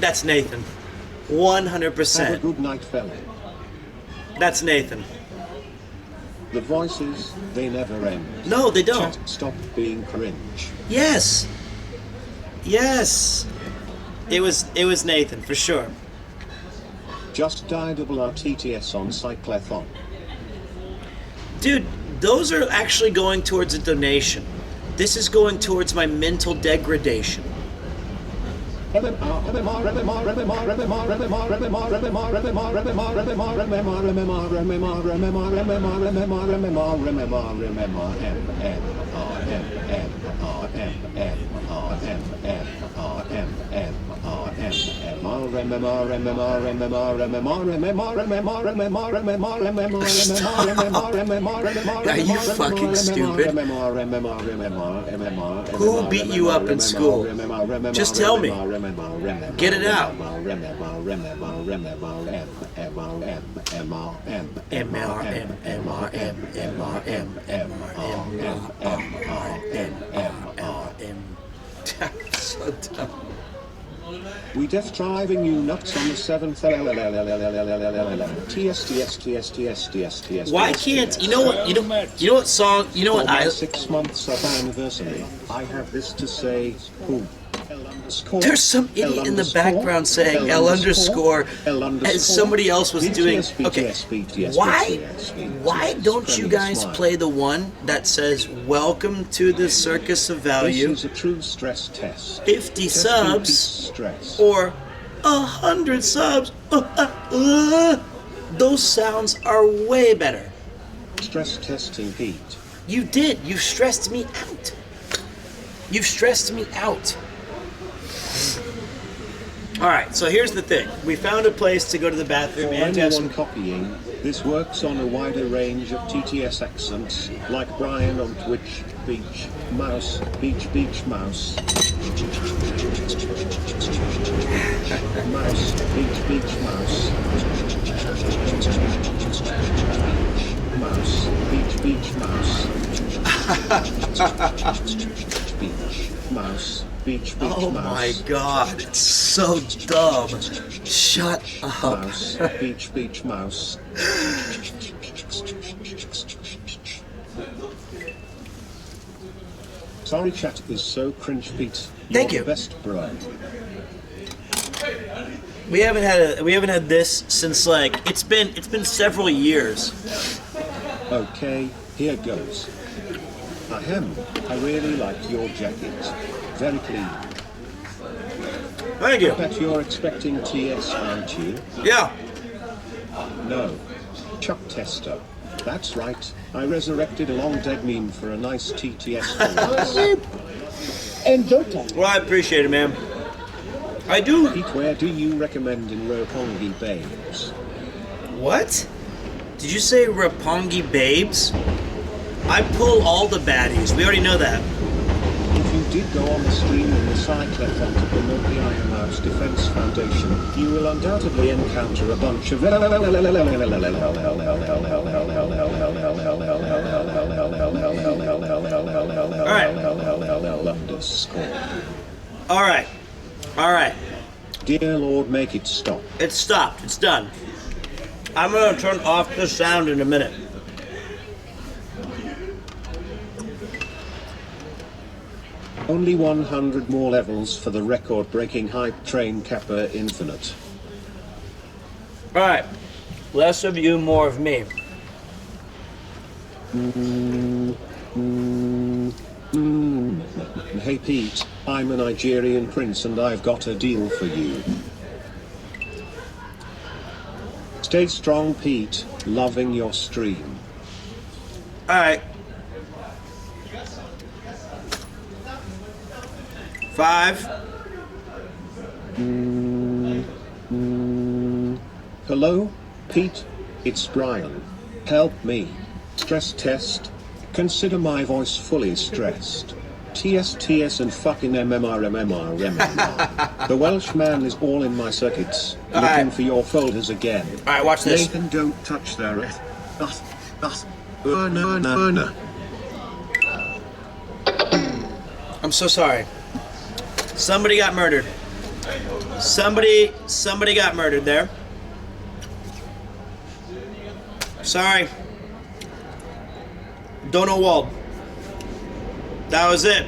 That's Nathan. 100%. Have a good night, fella. That's Nathan. The voices, they never end. No, they don't. Chat, stop being cringe. Yes. Yes. It was Nathan, for sure. Just die double RTTS on Cyclethon. Dude, those are actually going towards a donation. This is going towards my mental degradation. Are you fucking stupid? Who beat you up in school? Just tell me. Get it out. So dumb. We death driving you nuts on the 7th. Why can't you know what you know what song you know what I 6 months of anniversary. I have this to say. Who? There's some idiot in the background saying L underscore as somebody else was doing. Okay, why don't you guys play the one that says welcome to the circus of value? This is a true stress test. 50 subs or 100 subs. Those sounds are way better. Stress testing Pete. You did. You stressed me out. You've stressed me out. All right, so here's the thing. We found a place to go to the bathroom For and have anyone some... copying, this works on a wider range of TTS accents, like Brian on Twitch, beach, mouse, beach, beach, mouse. Mouse, beach, beach, mouse. Mouse, beach, beach, mouse. Beach, mouse. Beach, beach, oh mouse. My god, it's so dumb. Shut up. Mouse, beach, beach, mouse. Sorry, chat is so cringe, Pete. Thank You're you. The best, bro. We haven't had this since like it's been several years. Okay, here goes. I really like your jacket. Very clean. Thank you. I bet you're expecting TS, aren't you? Yeah. No. Chuck Tester. That's right. I resurrected a long dead meme for a nice TTS. And Dota. Well, I appreciate it, man. I do. Pete, where do you recommend in Roppongi Babes? What? Did you say Roppongi Babes? I pull all the baddies. We already know that. If you did go on the stream in the Cyclethon to promote the Iron Mouse Defense Foundation, you will undoubtedly encounter a bunch of All right. Dear Lord, make it stop. It's stopped. It's done. I'm gonna turn off the sound in a minute. Only 100 more levels for the record-breaking hype train Kappa Infinite. All right. Less of you, more of me. Hey Pete, I'm a Nigerian prince and I've got a deal for you. Stay strong, Pete. Loving your stream. All right. 5. Hello, Pete. It's Brian. Help me. Stress test. Consider my voice fully stressed. TS and fucking MMR. The Welsh man is all in my circuits. Looking for your folders again. Alright, watch this. Nathan, don't touch there. I'm so sorry. Somebody got murdered. Somebody got murdered there. Sorry. Donald. That was it.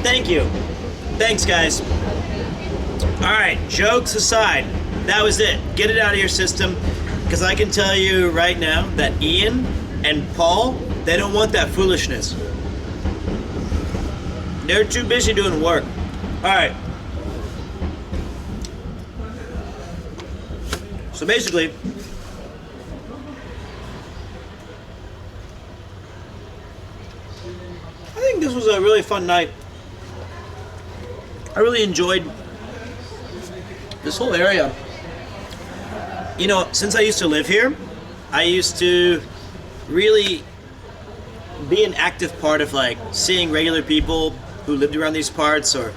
Thank you. Thanks, guys. Alright, jokes aside, that was it. Get it out of your system, because I can tell you right now that Ian and Paul, they don't want that foolishness. They're too busy doing work. Alright. So basically, I think this was a really fun night. I really enjoyed this whole area. You know, since I used to live here, I used to really be an active part of like seeing regular people who lived around these parts, or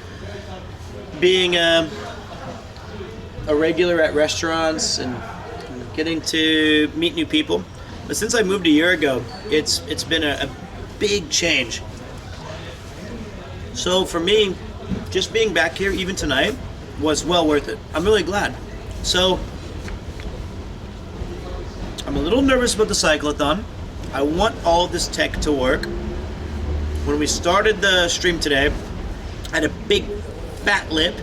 being a regular at restaurants and getting to meet new people. But since I moved a year ago, it's been a big change. So for me, just being back here even tonight was well worth it. I'm really glad. So I'm a little nervous about the cyclothon. I want all of this tech to work. When we started the stream today, I had a big fat lip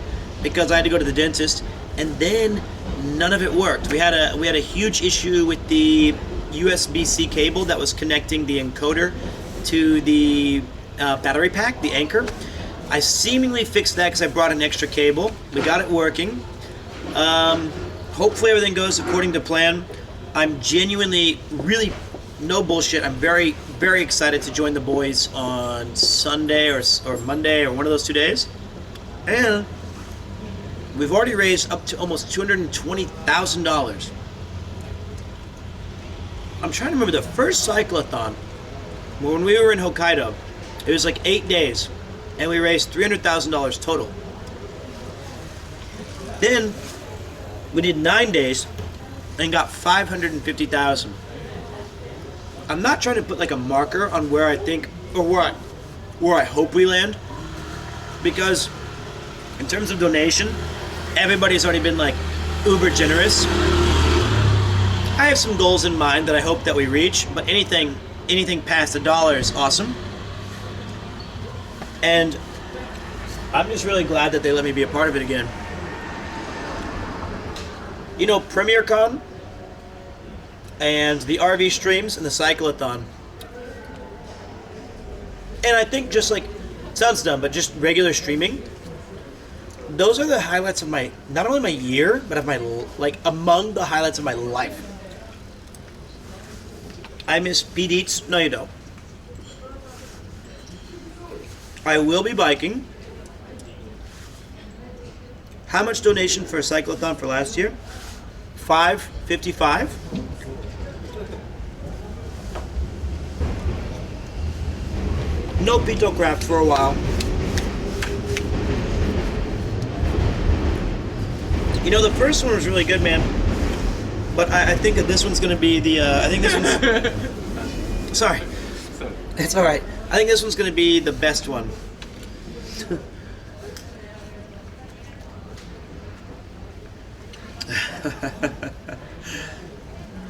because I had to go to the dentist, and then none of it worked. We had a huge issue with the USB-C cable that was connecting the encoder to the battery pack, the anchor. I seemingly fixed that because I brought an extra cable. We got it working. Hopefully everything goes according to plan. I'm genuinely, really, no bullshit, I'm very, very excited to join the boys on Sunday or Monday or one of those 2 days. And we've already raised up to almost $220,000. I'm trying to remember the first cyclothon. When we were in Hokkaido, it was like 8 days, and we raised $300,000 total. Then we did 9 days and got $550,000. I'm not trying to put like a marker on where I think, or where I hope we land, because in terms of donation, everybody's already been like uber generous. I have some goals in mind that I hope that we reach, but anything past $1 is awesome. And I'm just really glad that they let me be a part of it again. You know, PremierCon and the RV streams and the cyclothon. And I think just like, sounds dumb, but just regular streaming, those are the highlights of my, not only my year, but of my, like, among the highlights of my life. I miss Pete Eats. No, you don't. I will be biking. How much donation for a cyclothon for last year? $555. No Pito Craft for a while. You know, the first one was really good, man. But I think that this one's gonna be the, I think this one's... Sorry. It's alright. I think this one's gonna be the best one.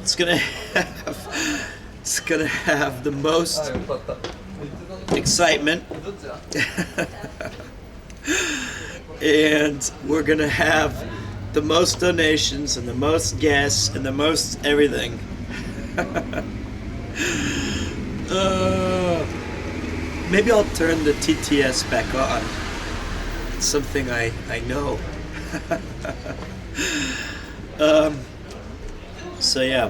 It's gonna have the most excitement. And we're gonna have the most donations and the most guests and the most everything. Maybe I'll turn the TTS back on. It's something I know. So yeah.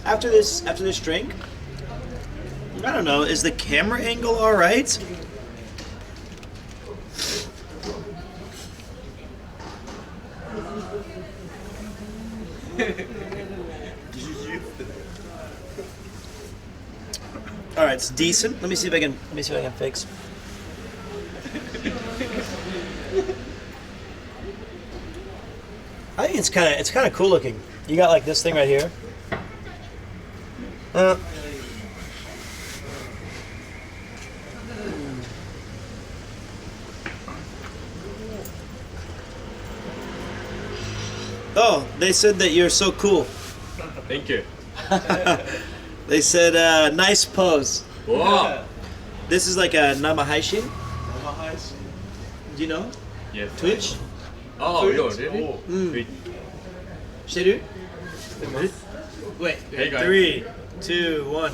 After this drink, I don't know, is the camera angle alright? Alright, it's decent. Let me see if I can fix. I think it's kind of cool looking. You got like this thing right here. Oh, they said that you're so cool. Thank you. They said nice pose. Wow. This is like a nama haishin. Do you know? Yes. Twitch? Oh, yo, really? Mm. Shiru? Wait. Hey, guys. 3, 2, 1.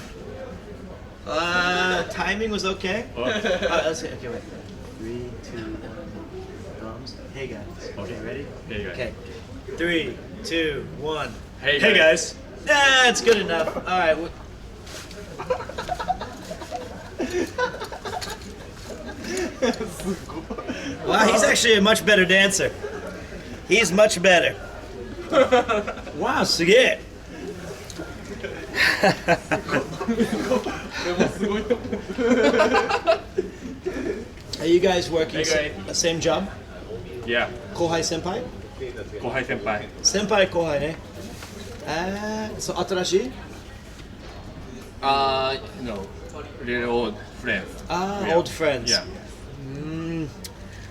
Timing was okay. Let's see. Okay, wait. 3, 2, 1. Thumbs. Hey guys. Okay, ready? Hey, guys. Okay. 3, 2, 1. Hey, Hey guys. guys. Yeah, it's good enough. All right. Wow, he's actually a much better dancer. He's much better. Wow, suge. Are you guys working the same job? Yeah. Kohai senpai? Kohai senpai. Senpai kohai ne. So atarashi? No. Little old friends. Old friends. Yeah.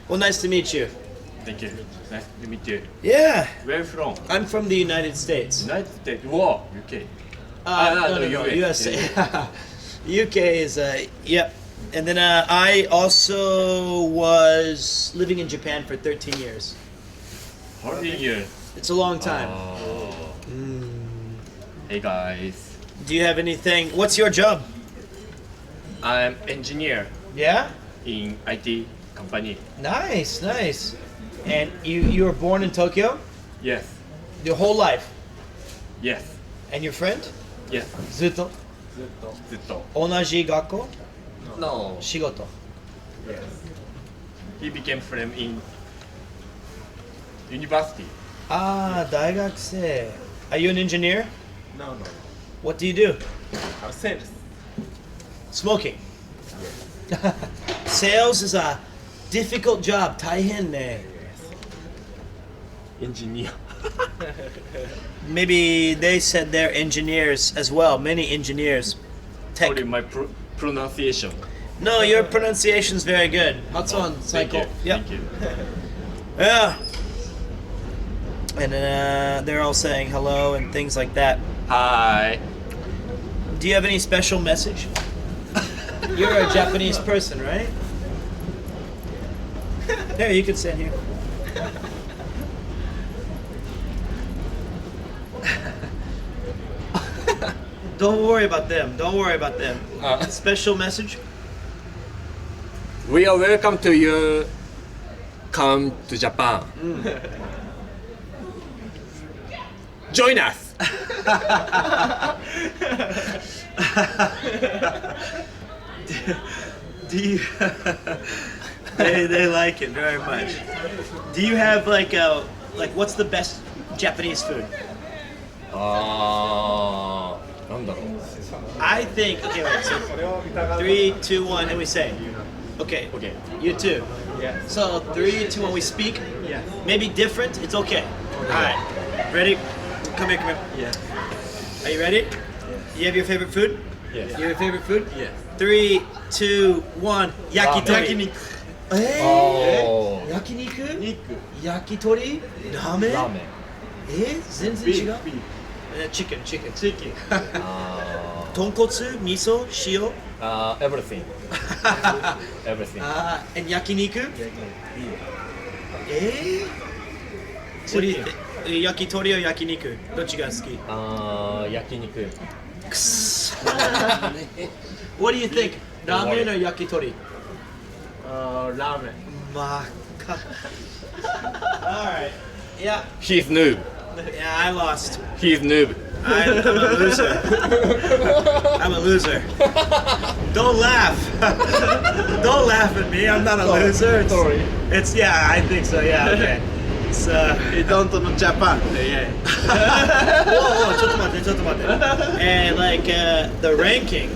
Well, nice to meet you. Thank you. Nice to meet you. Yeah. Where you from? I'm from the United States. United States. Whoa, UK. No, USA. UK is yep. And then I also was living in Japan for 13 years. 14 years. It's a long time. Hey guys. Do you have anything? What's your job? I'm engineer. Yeah? In IT company. Nice, nice. And you were born in Tokyo? Yes. Your whole life? Yes. And your friend? Yes. ずっと? ずっと. 同じ学校? No. 仕事? Yes. He became friend in university. 大学生. Are you an engineer? No, no. What do you do? I'm sales. Smoking. Sales is a difficult job. 大変ね. Engineer. Maybe they said they're engineers as well. Many engineers. Tech. Sorry, my pronunciation. No, your pronunciation's very good. Matsuan, Thank you. Yep. Thank you. Yeah. And they're all saying hello and things like that. Hi. Do you have any special message? You're a Japanese person, right? There, you can stand here. Don't worry about them. Don't worry about them. Special message? We are welcome to you. Come to Japan. Join us. Do you? they like it very much. Do you have like what's the best Japanese food? I think wait. So 3, 2, 1, and we say. Okay. Okay. You too. Yeah. So 3, 2, 1, we speak. Yeah. Maybe different. It's okay. All right. Ready? Come here. Come here. Yeah. Are you ready? You have your favorite food? Yes. You have your favorite food? Yes. 3, 2, 1. Yakitori. Oh. 焼肉? 焼き鳥? Ramen? Ramen. 全然違う? Chicken. Tonkotsu? Miso? Shio? Everything. Everything. And 焼肉? What do you think? 焼き鳥 or 焼肉? どっちが好き? 焼肉. What do you think? Ramen or 焼き鳥? Ramen. Alright. Yeah. He's noob. Yeah, I lost. He's noob. I'm a loser. I'm a loser. Don't laugh. Don't laugh at me. I'm not a loser. Sorry. It's yeah, I think so. Yeah, okay. It's You don't know Japan. Yeah. whoa, ちょっと待って。And like the ranking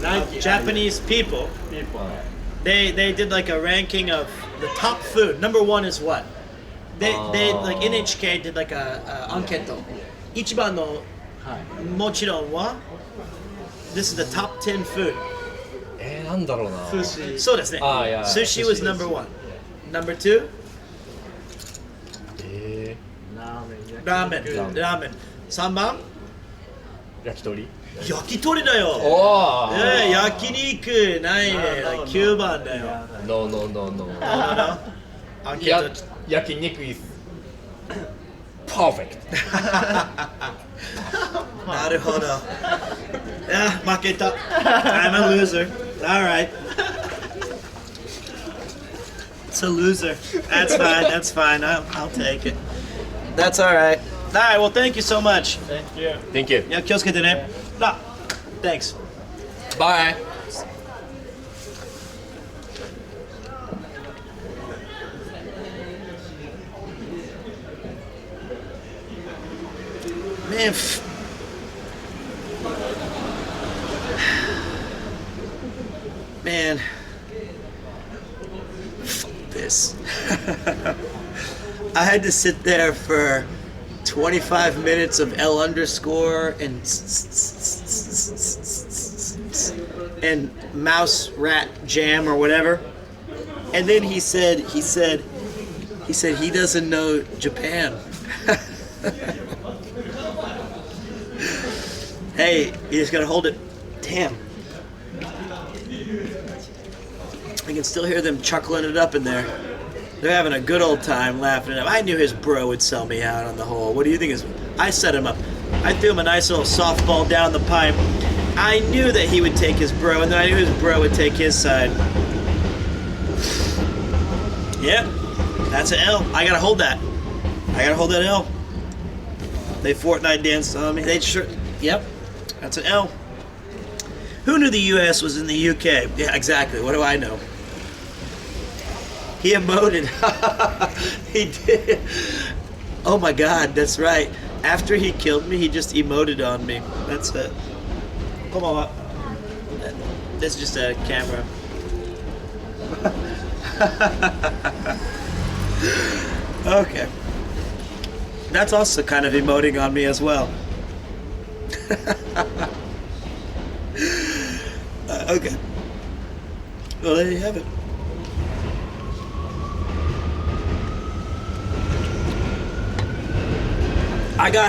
of Japanese people, they did like a ranking of the top food. Number 1 is what? They like NHK did like a anketo. 一番のもちろんは This is the top 10 food. なんだろうな。そうですね。yeah. Sushi was number 1. Number 2? ラーメン。3番焼き鳥。焼き鳥だよ。おー。焼肉ないね。9番だよ。No, no, no, no. 焼肉 is perfect. なるほど。負けた。I'm a loser. All right. It's a loser. That's fine. That's fine. I'll take it. That's all right. All right. Well, thank you so much. Thank you. Thank you. いや、気をつけてね。Thanks. Bye. Man, man, fuck this. I had to sit there for 25 minutes of L underscore and mouse rat jam or whatever. And then he said he doesn't know Japan. Hey, you just gotta hold it. Damn. I can still hear them chuckling it up in there. They're having a good old time laughing it up. I knew his bro would sell me out on the hole. What do you think is? I set him up. I threw him a nice little softball down the pipe. I knew that he would take his bro, and then I knew his bro would take his side. Yep, that's an L. I gotta hold that. I gotta hold that L. They Fortnite danced on me. They sure. Yep, that's an L. Who knew the U.S. was in the U.K.? Yeah, exactly. What do I know? He emoted. He did. Oh my God, that's right. After he killed me, he just emoted on me. That's it. Come on. This is just a camera. Okay. That's also kind of emoting on me as well. Okay. Well, there you have it.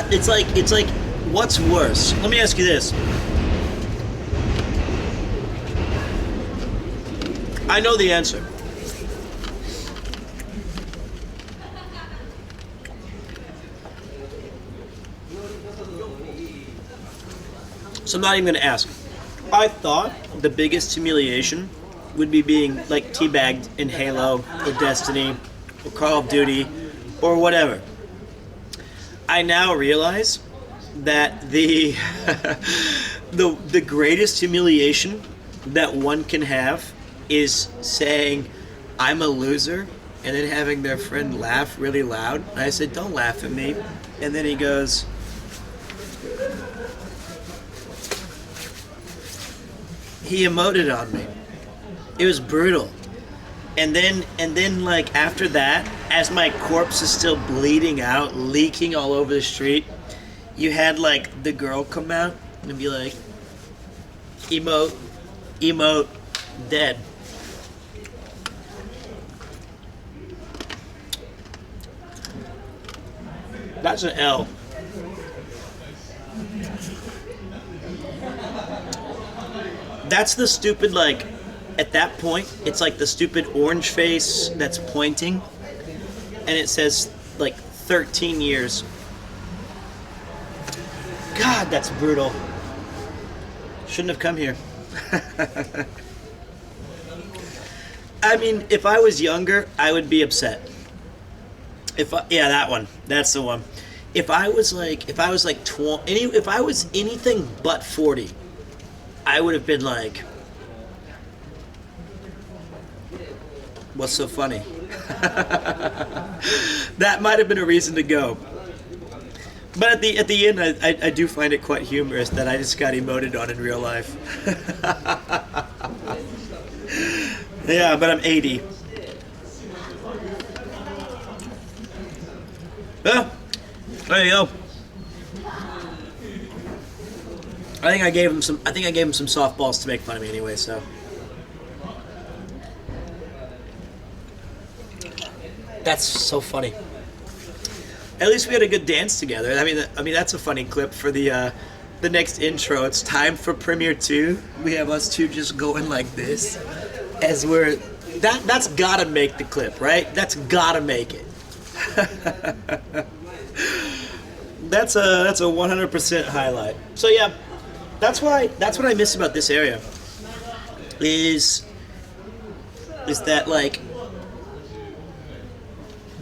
It's like, what's worse? Let me ask you this. I know the answer. So I'm not even gonna ask. I thought the biggest humiliation would be being like teabagged in Halo or Destiny or Call of Duty or whatever. I now realize that the the greatest humiliation that one can have is saying I'm a loser and then having their friend laugh really loud. And I said, don't laugh at me. And then he goes, he emoted on me. It was brutal. And then like after that, as my corpse is still bleeding out, leaking all over the street, you had like the girl come out and be like, emote, dead. That's an L. That's the stupid, like, at that point, it's like the stupid orange face that's pointing, and it says, like, 13 years. God, that's brutal. Shouldn't have come here. I mean, if I was younger, I would be upset. Yeah, that one. That's the one. If I was like 20, if I was anything but 40, I would have been like, what's so funny? That might have been a reason to go. But at the end, I do find it quite humorous that I just got emoted on in real life. Yeah, but I'm 80. Well, there you go. I think I gave him some softballs to make fun of me anyway, so. That's so funny. At least we had a good dance together. I mean that's a funny clip for the next intro. It's time for Premiere 2. We have us two just going like this as we're that's gotta make the clip, right? That's gotta make it. That's a 100% highlight. So yeah, that's what I miss about this area. Is that like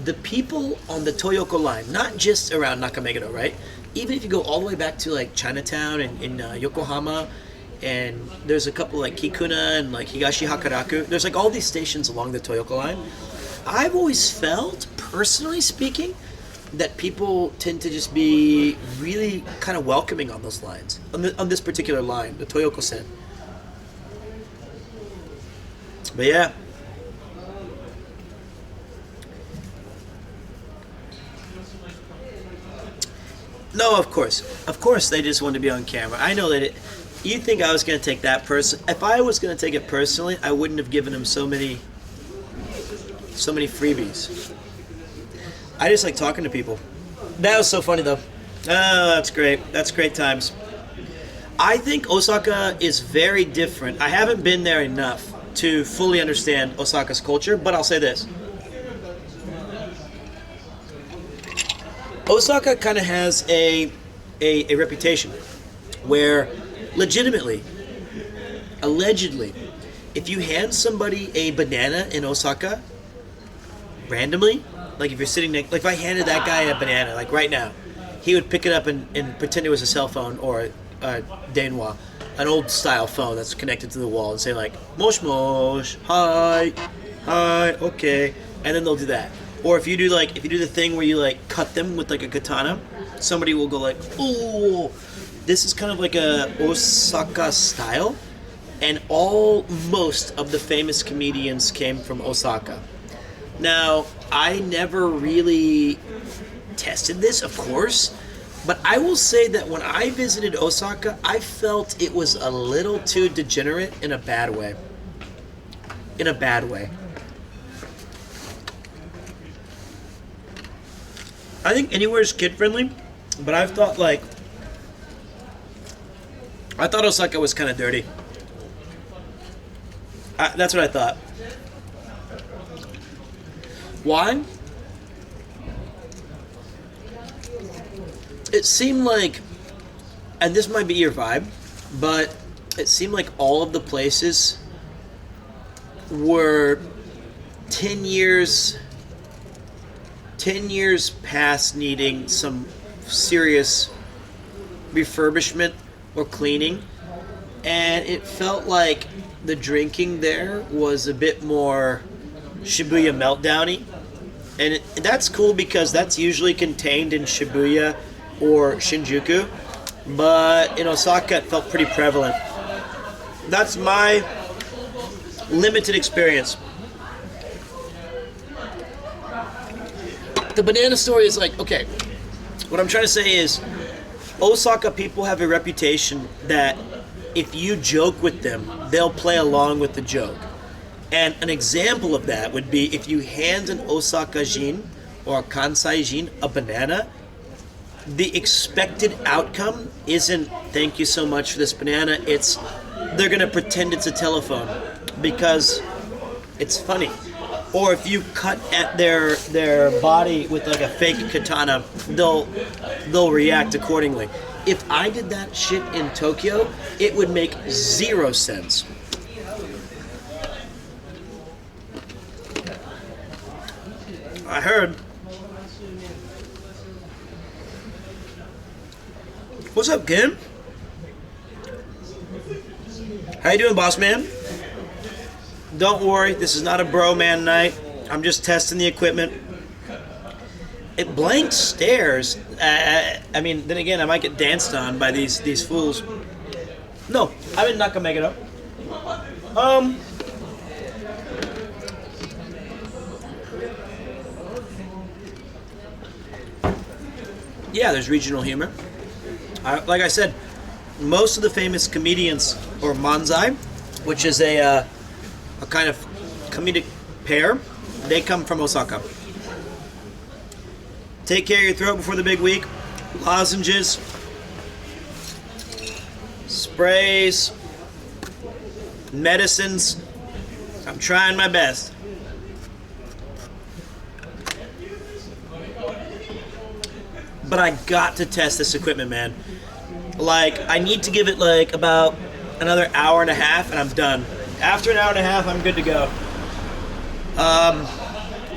the people on the Toyoko line, not just around Nakameguro, right? Even if you go all the way back to like Chinatown and in Yokohama, and there's a couple like Kikuna and like Higashi Hakaraku. There's like all these stations along the Toyoko line. I've always felt, personally speaking, that people tend to just be really kind of welcoming on those lines, on this particular line, the Toyoko-sen. But yeah. No, of course they just want to be on camera. I know that you think I was going to take that person. If I was going to take it personally, I wouldn't have given him so many freebies. I just like talking to people. That was so funny though. Oh, that's great. That's great times. I think Osaka is very different. I haven't been there enough to fully understand Osaka's culture, but I'll say this. Osaka kind of has a reputation where legitimately, allegedly, if you hand somebody a banana in Osaka randomly, like if you're sitting next, like if I handed that guy a banana, like right now, he would pick it up and pretend it was a cell phone or a denwa, an old style phone that's connected to the wall, and say like, mosh mosh, hi, okay, and then they'll do that. Or if you do the thing where you like cut them with like a katana, somebody will go like, oh, this is kind of like a Osaka style, and most of the famous comedians came from Osaka. Now, I never really tested this, of course, but I will say that when I visited Osaka, I felt it was a little too degenerate in a bad way. In a bad way. I think anywhere is kid-friendly, but I thought Osaka was kind of dirty. That's what I thought. Why? It seemed like, and this might be your vibe, but it seemed like all of the places were 10 years past needing some serious refurbishment or cleaning, and it felt like the drinking there was a bit more Shibuya meltdowny, and that's cool because that's usually contained in Shibuya or Shinjuku, but in Osaka it felt pretty prevalent. That's my limited experience. The banana story is like, okay, what I'm trying to say is Osaka people have a reputation that if you joke with them, they'll play along with the joke. And an example of that would be if you hand an Osaka Jin or a Kansai Jin a banana, the expected outcome isn't thank you so much for this banana, it's they're gonna pretend it's a telephone because it's funny. Or if you cut at their body with like a fake katana, they'll react accordingly. If I did that shit in Tokyo, it would make 0 sense. I heard. What's up, Kim? How you doing, boss man? Don't worry, this is not a bro man night. I'm just testing the equipment. It blank stares. I mean, then again, I might get danced on by these fools. No, I'm in Nakameguro. Yeah, there's regional humor. Like I said, most of the famous comedians, or manzai, which is a kind of comedic pair, they come from Osaka. Take care of your throat before the big week. Lozenges, sprays, medicines. I'm trying my best. But I got to test this equipment, man. Like, I need to give it like about another hour and a half and I'm done. After an hour and a half, I'm good to go.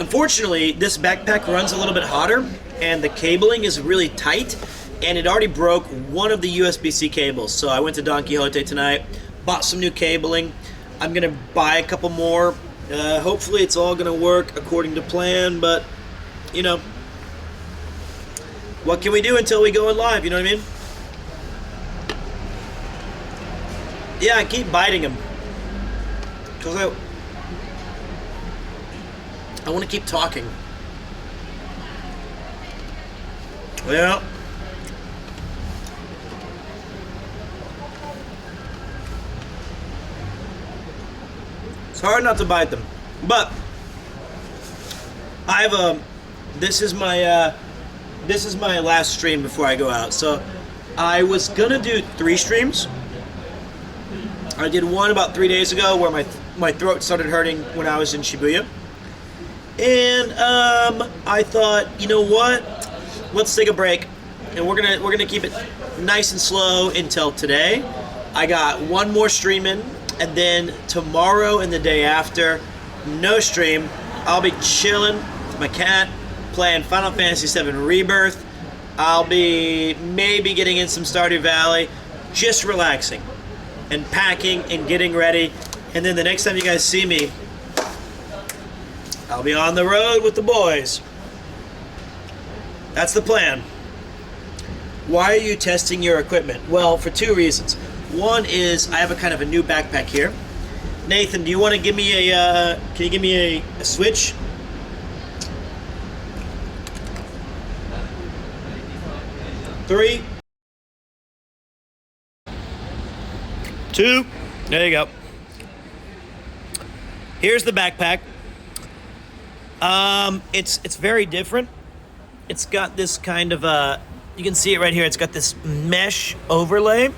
Unfortunately, this backpack runs a little bit hotter and the cabling is really tight and it already broke one of the USB-C cables. So I went to Don Quixote tonight, bought some new cabling. I'm gonna buy a couple more. Hopefully it's all gonna work according to plan, but you know, what can we do until we go in live, you know what I mean? Yeah, I keep biting them. Because I want to keep talking. Well, it's hard not to bite them. But I have this is my last stream before I go out. So I was gonna do 3 streams. I did one about 3 days ago where my throat started hurting when I was in Shibuya. And I thought, you know what? Let's take a break. And we're gonna keep it nice and slow until today. I got one more stream in, and then tomorrow and the day after, no stream. I'll be chilling with my cat, playing Final Fantasy VII Rebirth. I'll be maybe getting in some Stardew Valley, just relaxing and packing and getting ready. And then the next time you guys see me, I'll be on the road with the boys. That's the plan. Why are you testing your equipment? Well, for 2 reasons. One is I have a kind of a new backpack here. Nathan, do you want to give me a, can you give me a switch? Three, 2, there you go. Here's the backpack. It's very different. It's got this kind of you can see it right here. It's got this mesh overlay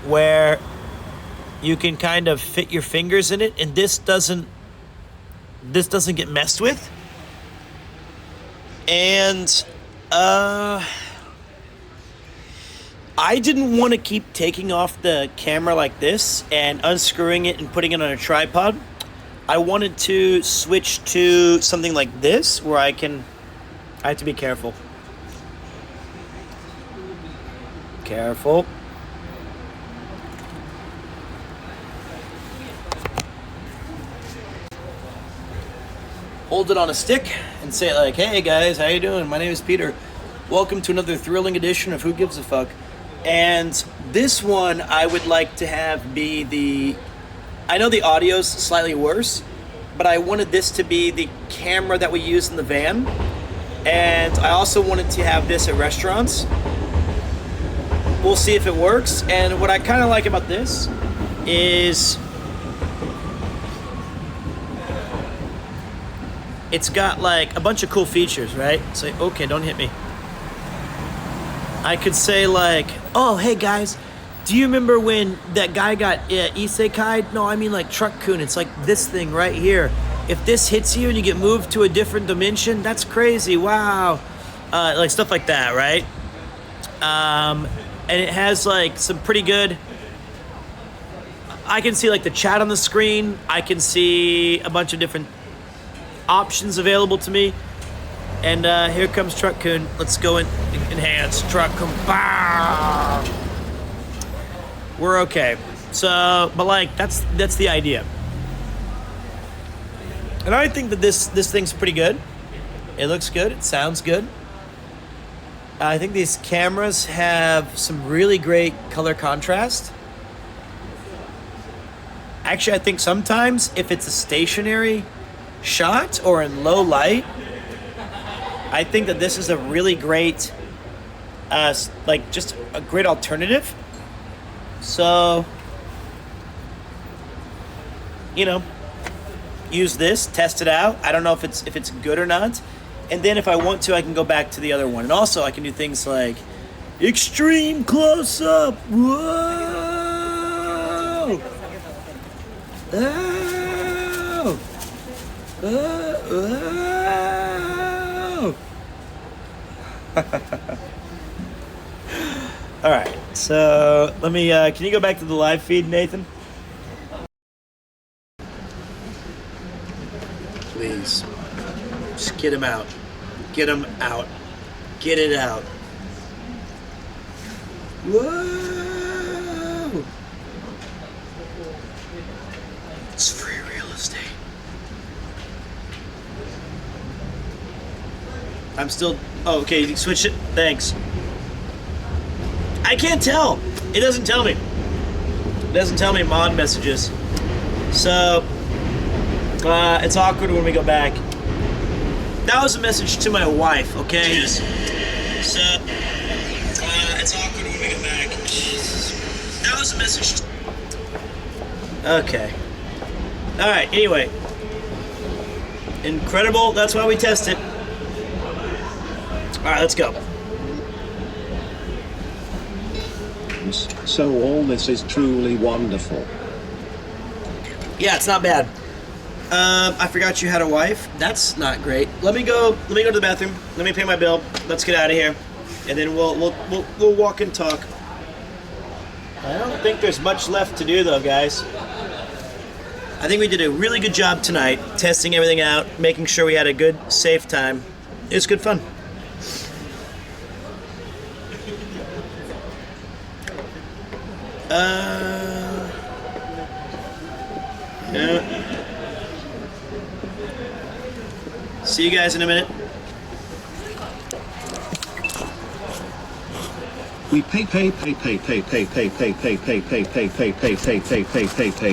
where you can kind of fit your fingers in it, and this doesn't get messed with. And I didn't want to keep taking off the camera like this and unscrewing it and putting it on a tripod. I wanted to switch to something like this where I have to be careful. Careful. Hold it on a stick and say like, hey guys, how you doing? My name is Peter. Welcome to another thrilling edition of Who Gives a Fuck. And this one I would like to have be the, I know the audio's slightly worse, but I wanted this to be the camera that we use in the van. And I also wanted to have this at restaurants. We'll see if it works. And what I kind of like about this is it's got like a bunch of cool features, right? It's like, okay, don't hit me. I could say like, oh, hey guys, do you remember when that guy got isekai'd? No, I mean like Truck-kun. It's like this thing right here. If this hits you and you get moved to a different dimension, that's crazy, wow. Like stuff like that, right? And it has like some pretty good, I can see like the chat on the screen. I can see a bunch of different options available to me. And here comes Truck-kun. Let's go and enhance Truck-kun. Bah! We're okay. So, but like that's the idea. And I think that this thing's pretty good. It looks good. It sounds good. I think these cameras have some really great color contrast. Actually, I think sometimes if it's a stationary shot or in low light, I think that this is a really great, like just a great alternative. So, you know, use this, test it out. I don't know if it's good or not. and then if I want to, I can go back to the other one. And also, I can do things like extreme close-up. Whoa! Oh! Oh! All right, so let me. Can you go back to the live feed, Nathan? Please, just get him out. Get him out. Get it out. Whoa! It's free real estate. I'm still. Oh, okay. You switch it. Thanks. I can't tell. It doesn't tell me. It doesn't tell me mod messages. So it's awkward when we go back. That was a message to my wife. Okay. Yes. So it's awkward when we go back. That was a message. Okay. All right. Anyway. Incredible. That's why we test it. All right. Let's go. So all this is truly wonderful. Yeah, it's not bad. I forgot you had a wife. That's not great. Let me go to the bathroom. Let me pay my bill. Let's get out of here, and then we'll walk and talk. I don't think there's much left to do though, guys. I think we did a really good job tonight, testing everything out, making sure we had a good, safe time. It was good fun. Yeah. See you guys in a minute. We pay.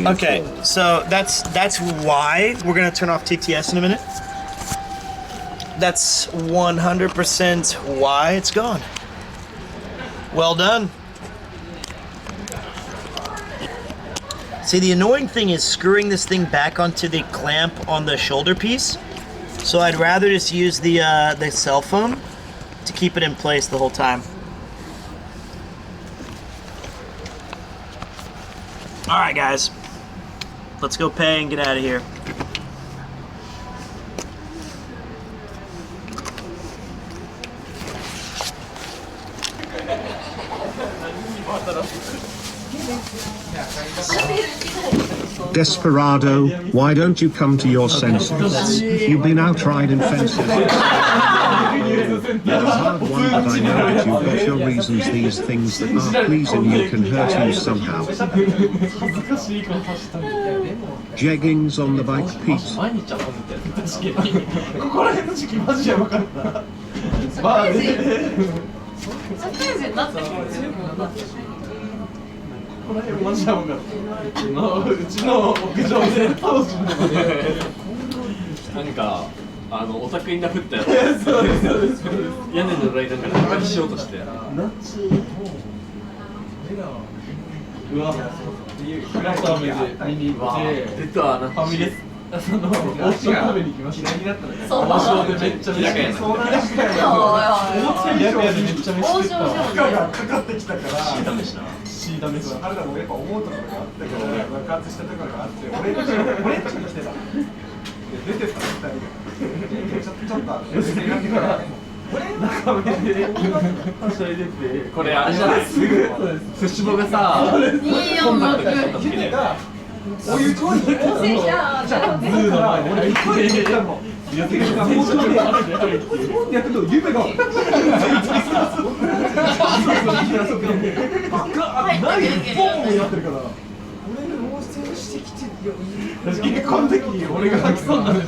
Okay, so that's why we're gonna turn off TTS in a minute. That's 100% why it's gone. Well done. See, the annoying thing is screwing this thing back onto the clamp on the shoulder piece. So I'd rather just use the cell phone to keep it in place the whole time. All right, guys, let's go pay and get out of here. Desperado, why don't you come to your senses? You've been outried in fences. You're a hard one, but I know that you've got your reasons. These things that are pleasing you can hurt you somehow. Jeggings on the bike, Pete.この辺マジやばかった。うちの屋上で倒すんだよね。なんかお作品が降ったやつ。そうですそうです。屋根の裏になんか中にしようとして。うわ。フライト雨で見に行って。出たファミレス。王将食べに行きました。王将でめっちゃ飯食え。そうなんですよ。思った以上にめっちゃ飯食った。負荷がかかってきたから。シーダメス。彼らもやっぱ思うところがあったから爆発したところがあって、俺んちに来てた。出てった2人が。ちょっと中目ではしゃいでて、これあれじゃない。すぐ寿司ボがさ、コンタクトにした時に。お湯とにズーの前に俺一回行ったの。やってるからもうちょっとやってると夢が何ボーンやってるから俺がもう出演してきてこの時俺が吐きそうになって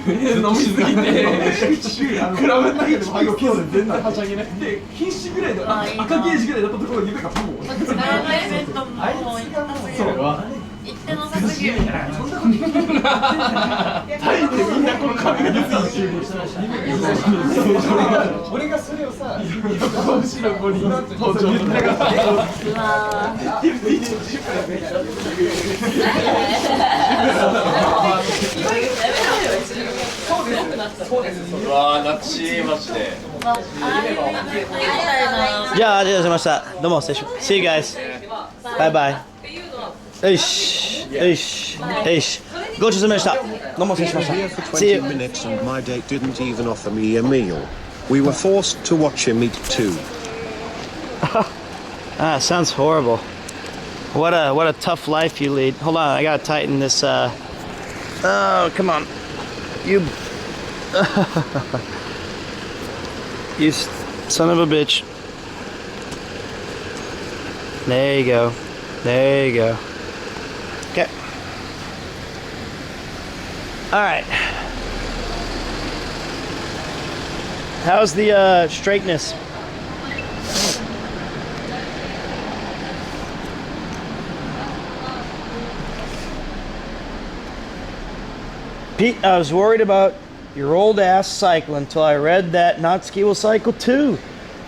飲みすぎてクラブの中でも肺を切って全然はしゃげないで瀕死ぐらいの赤ゲージぐらいだったところ夢がボーンあいつがもう言ってなさすぎるタイでみんなこの壁が出てきて俺がそれをさ後ろ後に登場の中でそうですうわー、懐かしい、マジで。じゃあ、ありがとうございました。どうも、失礼します。See you guys. Bye bye. よし、よし、よし。ごちそうさまでした。どうも、失礼しました。 Here for See you. 20 minutes and my date didn't even offer me a meal. We were forced to watch him eat too. Ah, sounds horrible. What a tough life you lead. Hold on, I gotta tighten this. Oh, come on, you. You son of a bitch. There you go. There you go. Okay. All right. How's the straightness? Pete, I was worried about your old ass cycle until I read that Natsuki will cycle too.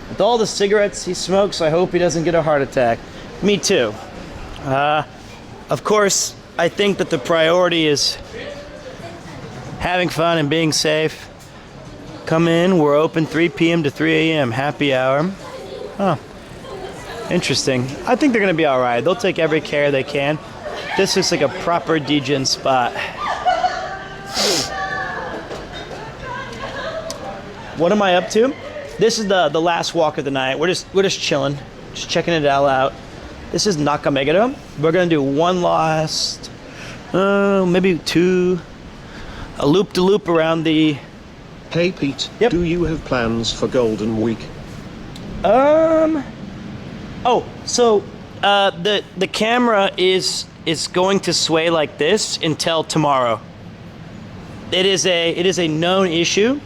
With all the cigarettes he smokes, I hope he doesn't get a heart attack. Me too. Of course, I think that the priority is having fun and being safe. Come in, we're open 3 p.m. to 3 a.m. Happy hour. Oh, interesting. I think they're gonna be all right. They'll take every care they can. This is like a proper degen spot. What am I up to? This is the last walk of the night. We're just chilling, just checking it all out. This is Nakameguro. We're gonna do one last, maybe two, a loop-de-loop around the. Hey Pete, do you have plans for Golden Week? Oh, so the camera is going to sway like this until tomorrow. It is a known issue.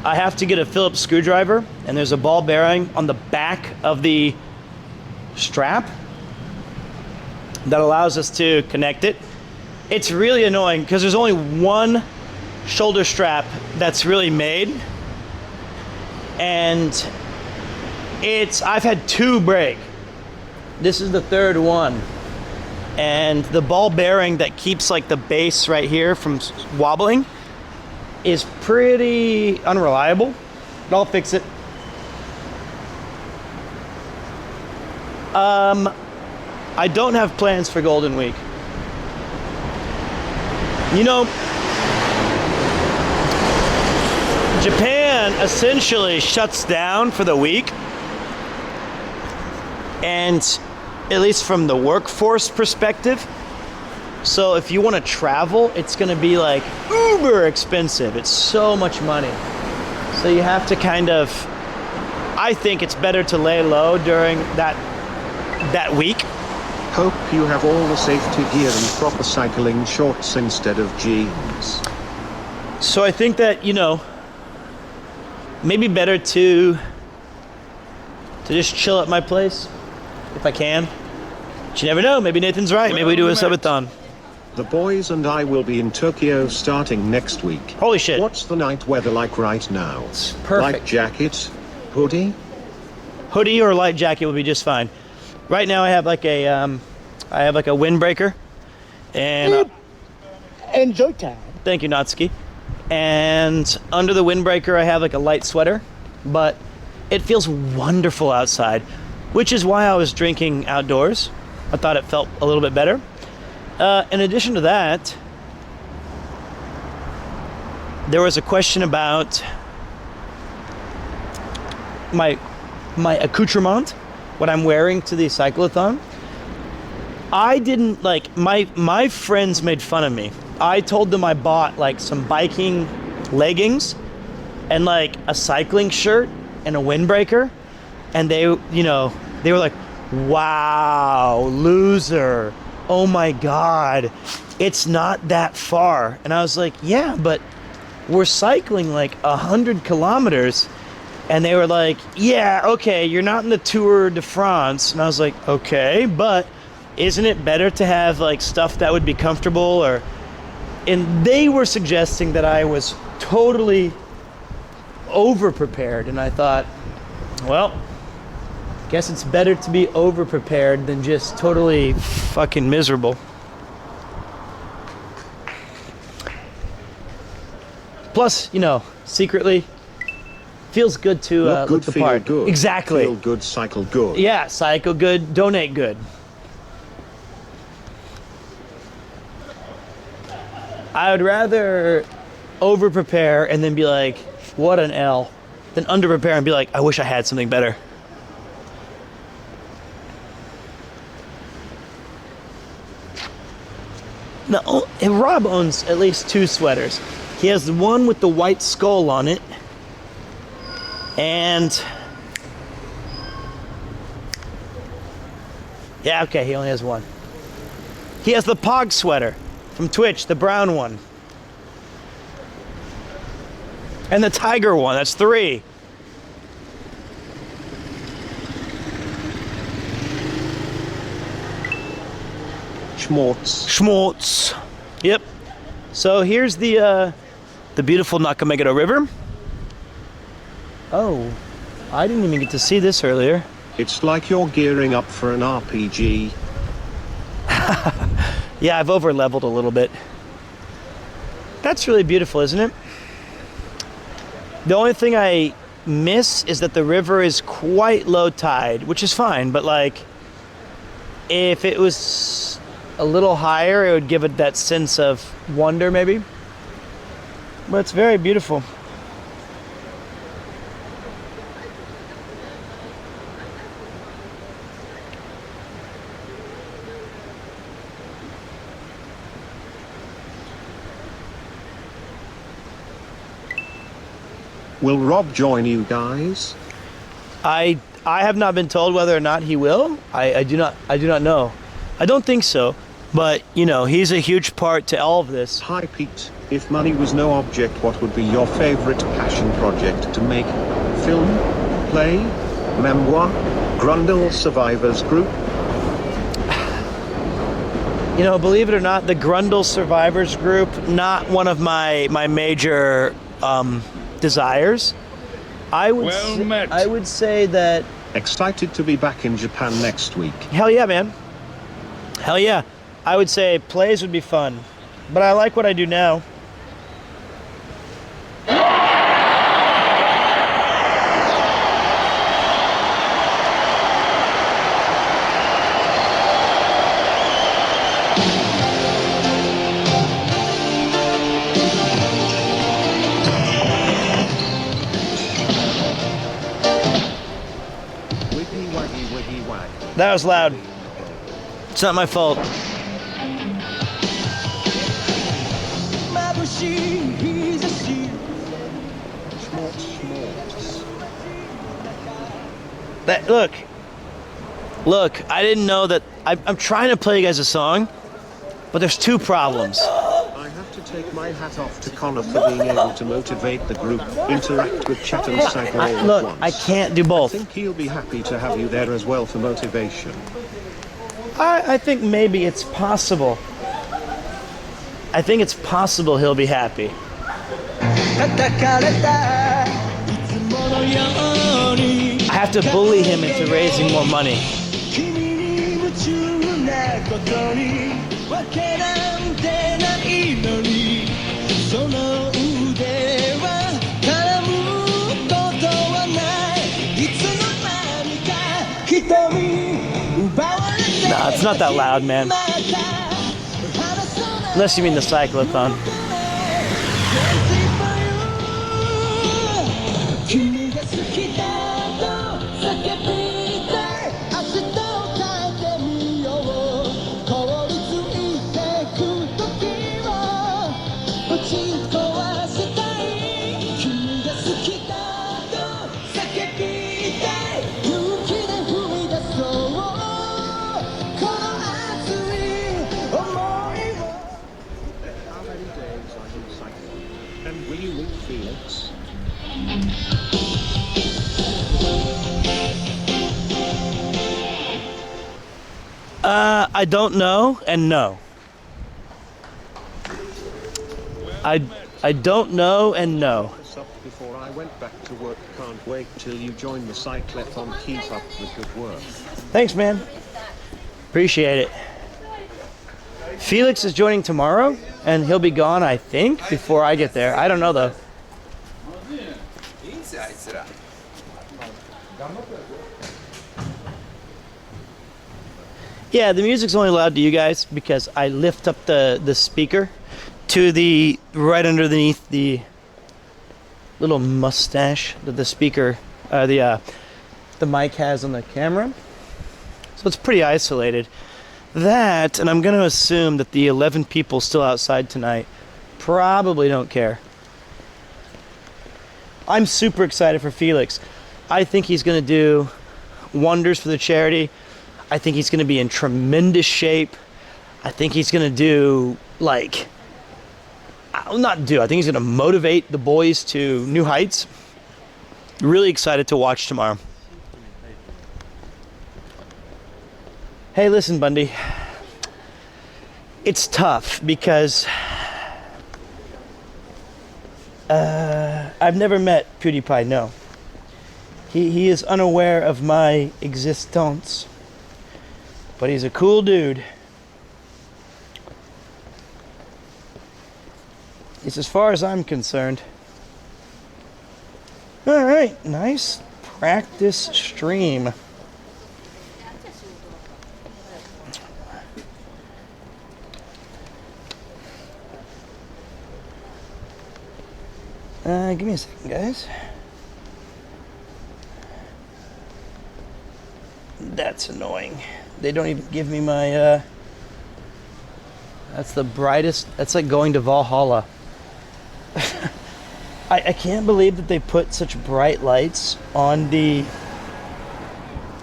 I have to get a Phillips screwdriver, and there's a ball bearing on the back of the strap that allows us to connect it. It's really annoying because there's only one shoulder strap that's really made, and I've had 2 break. This is the 3rd one, and the ball bearing that keeps like the base right here from wobbling is pretty unreliable, but I'll fix it. I don't have plans for Golden Week. You know, Japan essentially shuts down for the week, and at least from the workforce perspective, so if you want to travel, it's going to be like uber expensive. It's so much money. So you have to kind of, I think it's better to lay low during that week. Hope you have all the safety gear and proper cycling shorts instead of jeans. So I think that, you know, maybe better to just chill at my place if I can. But you never know, maybe Nathan's right. Maybe we do a subathon. The boys and I will be in Tokyo starting next week. Holy shit. What's the night weather like right now? It's perfect. Light jacket? Hoodie? Hoodie or light jacket would be just fine. Right now I have like a windbreaker, and enjoy time. Thank you, Natsuki. And under the windbreaker I have like a light sweater, but it feels wonderful outside, which is why I was drinking outdoors. I thought it felt a little bit better. In addition to that, there was a question about my accoutrement, what I'm wearing to the cyclothon. I didn't like, my friends made fun of me. I told them I bought like some biking leggings and like a cycling shirt and a windbreaker, and they were like, wow, loser. Oh my God, it's not that far. And I was like, yeah, but we're cycling like 100 kilometers. And they were like, yeah, okay, you're not in the Tour de France. And I was like, okay, but isn't it better to have like stuff that would be comfortable? And they were suggesting that I was totally over-prepared. And I thought, well, guess it's better to be over-prepared than just totally fucking miserable. Plus, you know, secretly, feels good to Look good, look the feel part. good. Exactly. Feel good, cycle good. Yeah, cycle good, donate good. I would rather over prepare and then be like, what an L, than under prepare and be like, I wish I had something better. Now, Rob owns at least 2 sweaters. He has the one with the white skull on it, and yeah, okay, he only has one. He has the Pog sweater from Twitch, the brown one, and the tiger one. That's 3. Schmaltz. Yep. So here's the beautiful Nakameguro River. Oh, I didn't even get to see this earlier. It's like you're gearing up for an RPG. Yeah, I've over leveled a little bit. That's really beautiful, isn't it? The only thing I miss is that the river is quite low tide, which is fine, but like if it was a little higher, it would give it that sense of wonder maybe. But it's very beautiful. Will Rob join you guys? I have not been told whether or not he will. I do not know. I don't think so. But, you know, he's a huge part to all of this. Hi Pete, if money was no object, what would be your favorite passion project to make? Film? Play? Memoir? Grundle Survivors Group? You know, believe it or not, the Grundle Survivors Group, not one of my major desires. I would say that... Excited to be back in Japan next week. Hell yeah, man. Hell yeah. I would say plays would be fun, but I like what I do now. Wiggy waggy wiggy wag. That was loud. It's not my fault. That look, I didn't know that. I'm trying to play you guys a song, but there's 2 problems. I have to take my hat off to Connor for being able to motivate the group, interact with chat and cycle all Look, at once. I can't do both. I think he'll be happy to have you there as well for motivation. I think maybe it's possible. I think it's possible he'll be happy. I have to bully him into raising more money. Nah, it's not that loud, man. Unless you mean the cyclothon. And will you meet Felix? I don't know and no. I don't know and no. Before I went back to work, can't wait till you join the cyclathon. Keep up the good work. Thanks, man. Appreciate it. Felix is joining tomorrow, and he'll be gone, I think, before I get there. I don't know, though. Yeah, the music's only loud to you guys because I lift up the speaker to the right underneath the little mustache that the speaker, the mic has on the camera. So it's pretty isolated. That, and I'm going to assume that the 11 people still outside tonight probably don't care. I'm super excited for Felix. I think he's going to do wonders for the charity. I think he's going to be in tremendous shape. I think he's going to do, like, I think he's going to motivate the boys to new heights. Really excited to watch tomorrow. Hey, listen, Bundy. It's tough because I've never met PewDiePie, no. He is unaware of my existence. But he's a cool dude. It's as far as I'm concerned. Alright, nice practice stream. Give me a second, guys. That's annoying. They don't even give me my, that's the brightest, that's like going to Valhalla. I can't believe that they put such bright lights on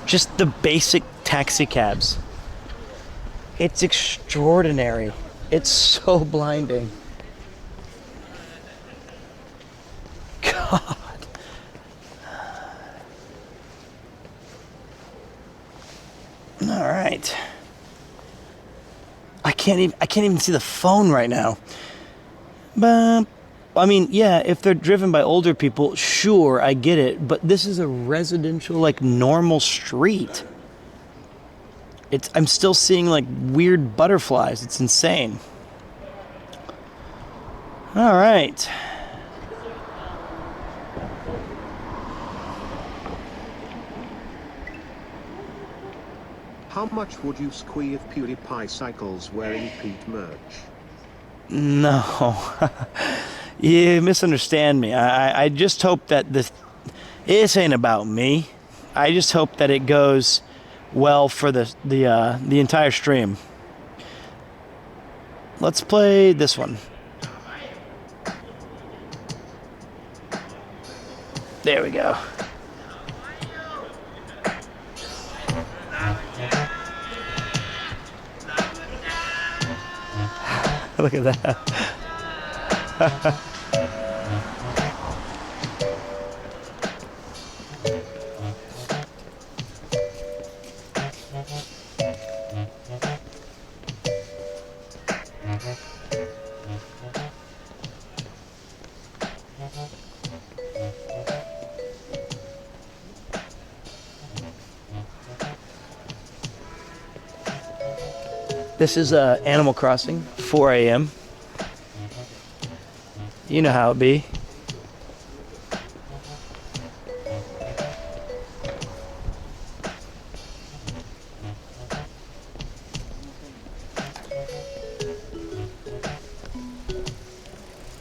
just the basic taxi cabs. It's extraordinary. It's so blinding. God. All right. I can't even see the phone right now. But I mean, yeah, if they're driven by older people, sure, I get it, but this is a residential, like, normal street. I'm still seeing, like, weird butterflies. It's insane. All right. How much would you squee if PewDiePie cycles wearing Pete merch? No. You misunderstand me. I just hope that this ain't about me. I just hope that it goes well for the entire stream. Let's play this one. There we go. Look at that. This is Animal Crossing, 4 a.m. You know how it be.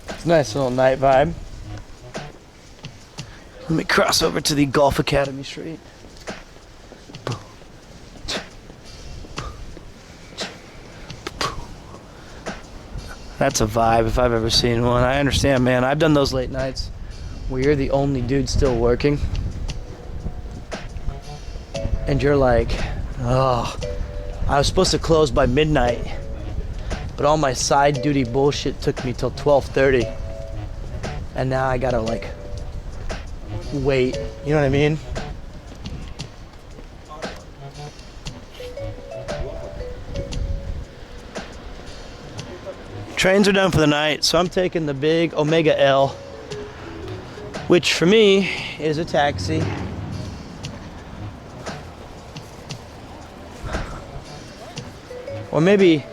It's a nice little night vibe. Let me cross over to the Golf Academy Street. That's a vibe if I've ever seen one. I understand, man. I've done those late nights where you're the only dude still working. And you're like, oh, I was supposed to close by midnight, but all my side duty bullshit took me till 12:30. And now I gotta, like, wait. You know what I mean? Trains are done for the night, so I'm taking the big Omega L, which for me is a taxi. Or maybe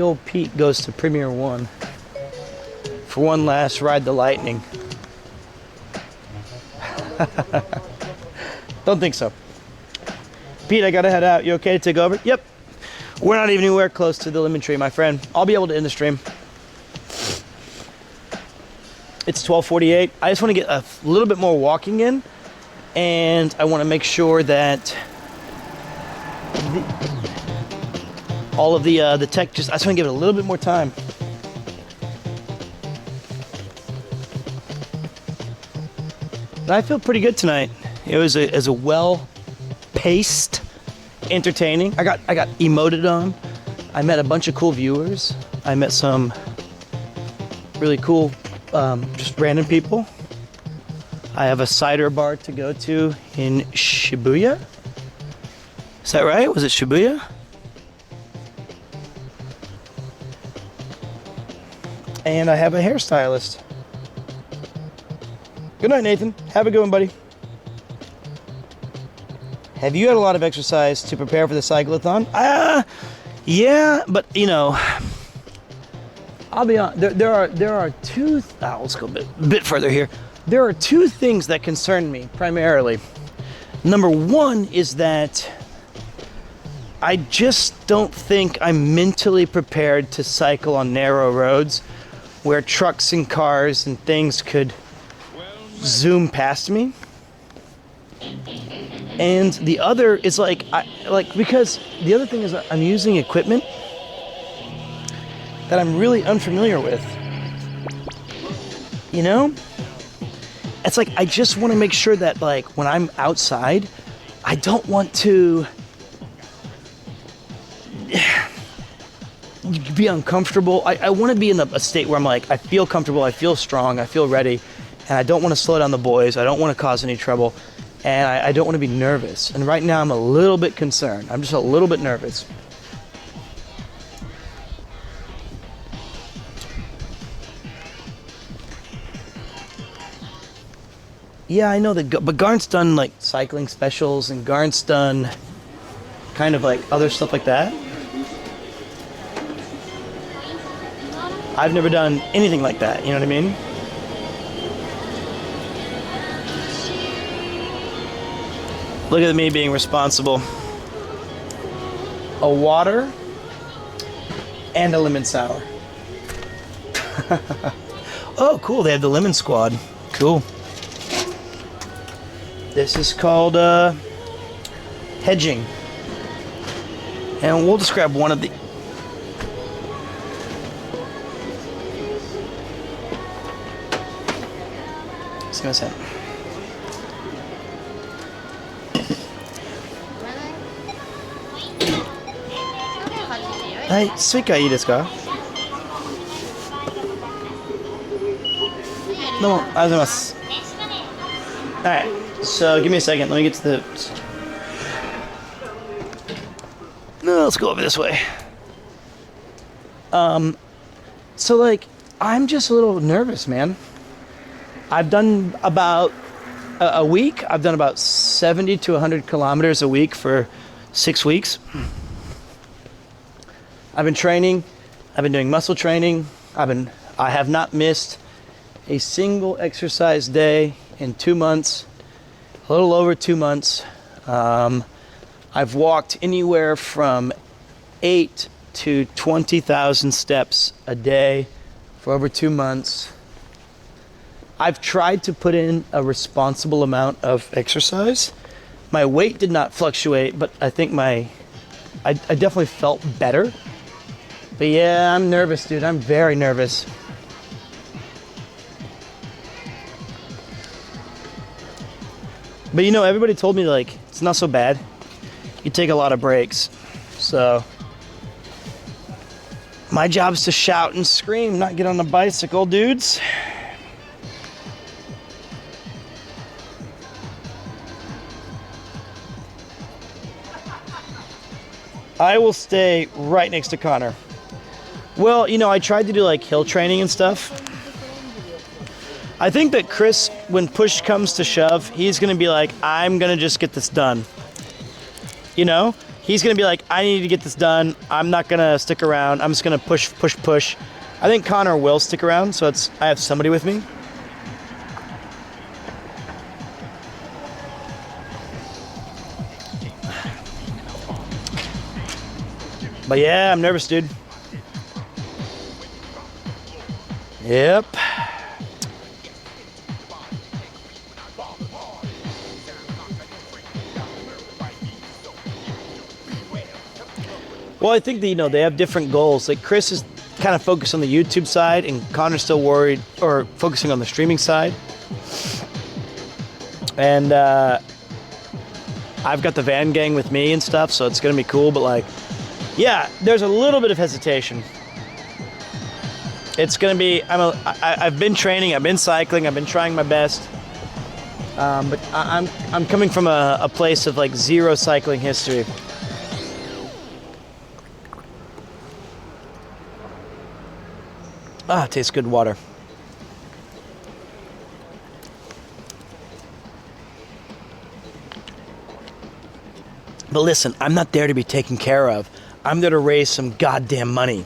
old Pete goes to Premier One for one last ride the lightning. Don't think so. Pete, I gotta head out. You okay to take over? Yep. We're not even anywhere close to the lemon tree, my friend. I'll be able to end the stream. It's 12:48. I just want to get a little bit more walking in, and I want to make sure that all of the tech, I just want to give it a little bit more time. But I feel pretty good tonight. It was a well-paced, entertaining. I got emoted on. I met a bunch of cool viewers. I met some really cool, just random people. I have a cider bar to go to in Shibuya. Is that right? Was it Shibuya? And I have a hairstylist. Good night, Nathan. Have a good one, buddy. Have you had a lot of exercise to prepare for the cyclothon? Yeah, but you know, I'll be honest. There are two. Let's go a bit further here. There are two things that concern me primarily. Number one is that I just don't think I'm mentally prepared to cycle on narrow roads where trucks and cars and things could zoom past me. And the other is because the other thing is I'm using equipment that I'm really unfamiliar with. You know? It's like I just want to make sure that like when I'm outside, I don't want to be uncomfortable. I want to be in a state where I'm like, I feel comfortable, I feel strong, I feel ready, and I don't want to slow down the boys, I don't want to cause any trouble, and I don't want to be nervous. And right now I'm a little bit concerned. I'm just a little bit nervous. Yeah, I know that, but Garnt's done like cycling specials, and Garnt's done kind of like other stuff like that. I've never done anything like that, you know what I mean? Look at me being responsible. A water and a lemon sour. Oh, cool, they have the lemon squad. Cool. This is called hedging. And we'll just grab one of the... Sumimasen. Hi, Suica いいですか? どうも、ありがとうございます。Alright, so give me a second. Let me get to the... No, let's go over this way. So like, I'm just a little nervous, man. I've done about a week. I've done about 70 to 100 kilometers a week for 6 weeks. I've been training. I've been doing muscle training. I have not missed a single exercise day in 2 months, a little over 2 months. I've walked anywhere from 8 to 20,000 steps a day for over 2 months. I've tried to put in a responsible amount of exercise. My weight did not fluctuate, but I think I definitely felt better. But yeah, I'm nervous, dude. I'm very nervous. But you know, everybody told me like, it's not so bad. You take a lot of breaks. So my job is to shout and scream, not get on the bicycle, dudes. I will stay right next to Connor. Well, you know, I tried to do like hill training and stuff. I think that Chris, when push comes to shove, he's gonna be like, I'm gonna just get this done. You know? He's gonna be like, I need to get this done. I'm not gonna stick around. I'm just gonna push. I think Connor will stick around, so I have somebody with me. But yeah, I'm nervous, dude. Yep. Well, I think that, you know, they have different goals. Like Chris is kind of focused on the YouTube side, and Connor's still worried or focusing on the streaming side. And I've got the van gang with me and stuff, so it's gonna be cool. But like, yeah, there's a little bit of hesitation. It's gonna be. I've been training. I've been cycling. I've been trying my best. But I'm coming from a place of like zero cycling history. Ah, it tastes good water. But listen, I'm not there to be taken care of. I'm there to raise some goddamn money.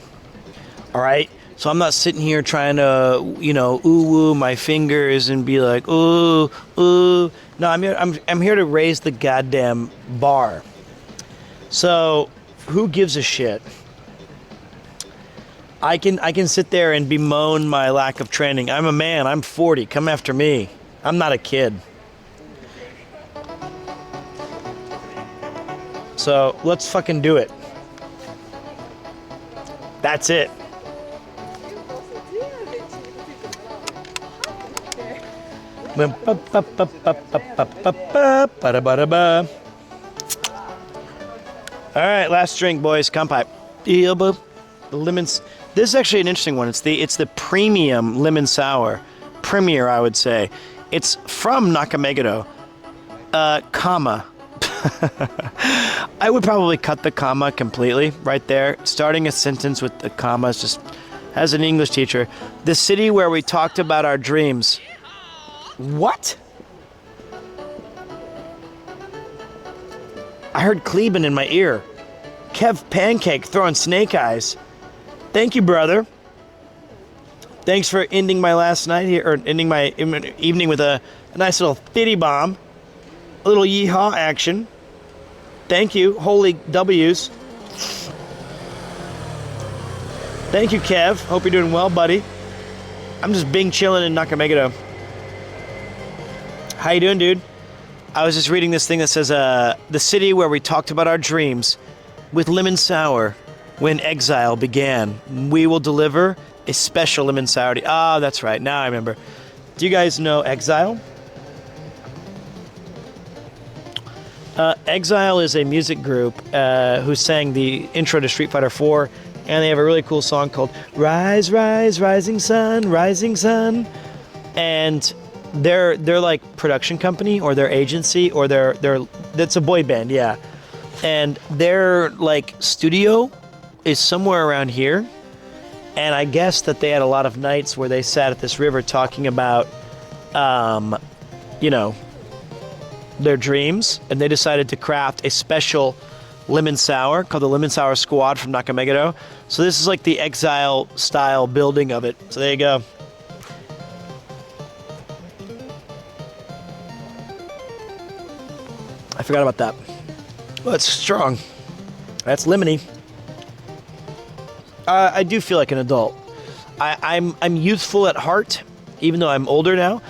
All right? So I'm not sitting here trying to, you know, ooh my fingers and be like, ooh. No, I'm here to raise the goddamn bar. So who gives a shit? I can sit there and bemoan my lack of training. I'm a man. I'm 40. Come after me. I'm not a kid. So let's fucking do it. That's it. All right, last drink, boys. Kanpai. The lemons. This is actually an interesting one. It's the premium lemon sour, premier, I would say. It's from Nakameguro, comma. I would probably cut the comma completely right there. Starting a sentence with the commas, just as an English teacher. The city where we talked about our dreams. What? I heard Kleben in my ear. Kev Pancake throwing snake eyes. Thank you, brother. Thanks for ending my last night here, or ending my evening with a nice little fitty bomb. A little yeehaw action. Thank you. Holy W's. Thank you, Kev. Hope you're doing well, buddy. I'm just Bing chilling in Nakameguro. How you doing, dude? I was just reading this thing that says, the city where we talked about our dreams with lemon sour when exile began. We will deliver a special lemon sour. Ah, that's right. Now I remember. Do you guys know Exile? Exile is a music group who sang the intro to Street Fighter 4, and they have a really cool song called Rise, Rise, Rising Sun, Rising Sun. And they're like production company or their agency or their that's a boy band, yeah. And their like studio is somewhere around here. And I guess that they had a lot of nights where they sat at this river talking about, you know, their dreams. And they decided to craft a special lemon sour called the Lemon Sour Squad from Nakameguro. So this is like the Exile style building of it. So there you go. I forgot about that. Well, it's strong. That's lemony. I do feel like an adult. I'm youthful at heart, even though I'm older now.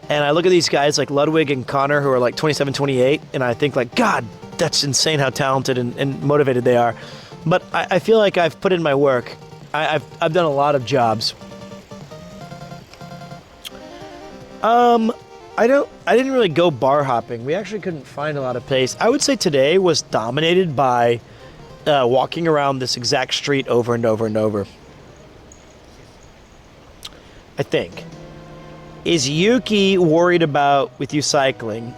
And I look at these guys like Ludwig and Connor who are like 27, 28, and I think like, God, that's insane how talented and motivated they are. But I feel like I've put in my work. I've done a lot of jobs. I didn't really go bar hopping. We actually couldn't find a lot of pace. I would say today was dominated by walking around this exact street over and over and over. I think. Is Yuki worried about with you cycling?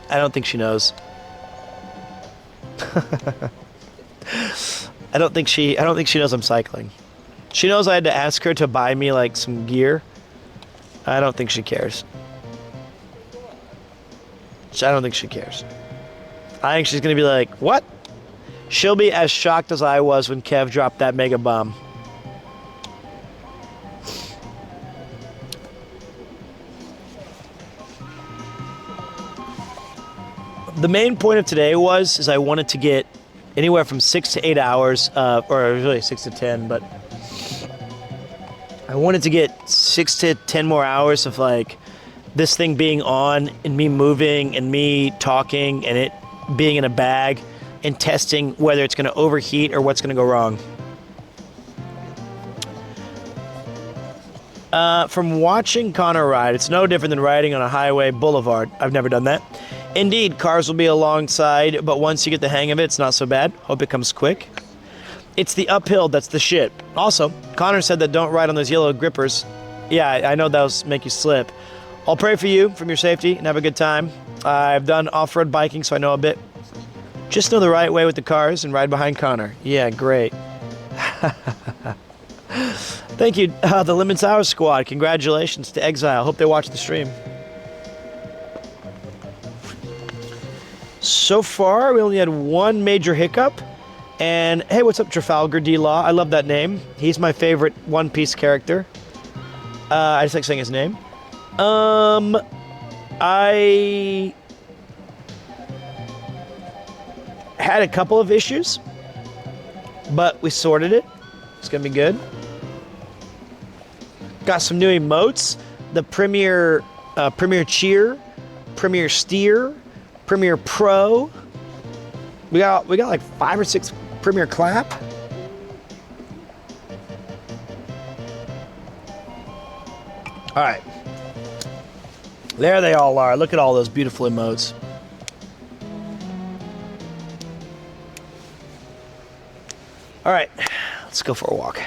I don't think she knows. I don't think she knows I'm cycling. She knows I had to ask her to buy me like some gear. I don't think she cares. I don't think she cares. I think she's gonna be like, what? She'll be as shocked as I was when Kev dropped that mega bomb. The main point of today is I wanted to get anywhere from 6 to 8 hours, or really 6 to 10, but I wanted to get 6 to 10 more hours of like this thing being on and me moving and me talking and it being in a bag and testing whether it's going to overheat or what's going to go wrong. From watching Connor ride, it's no different than riding on a highway boulevard. I've never done that. Indeed, cars will be alongside, but once you get the hang of it, it's not so bad. Hope it comes quick. It's the uphill that's the shit. Also, Connor said that don't ride on those yellow grippers. Yeah, I know those make you slip. I'll pray for you from your safety and have a good time. I've done off-road biking, so I know a bit. Just know the right way with the cars and ride behind Connor. Yeah, great. Thank you, the Lemons Hour Squad. Congratulations to Exile. Hope they watch the stream. So far, we only had one major hiccup. And hey, what's up, Trafalgar D. Law? I love that name. He's my favorite One Piece character. I just like saying his name. I had a couple of issues, but we sorted it. It's gonna be good. Got some new emotes. The Premier Cheer, Premier Steer, Premier Pro. We got like 5 or 6 Premier Clap. All right. There they all are. Look at all those beautiful emotes. All right, let's go for a walk.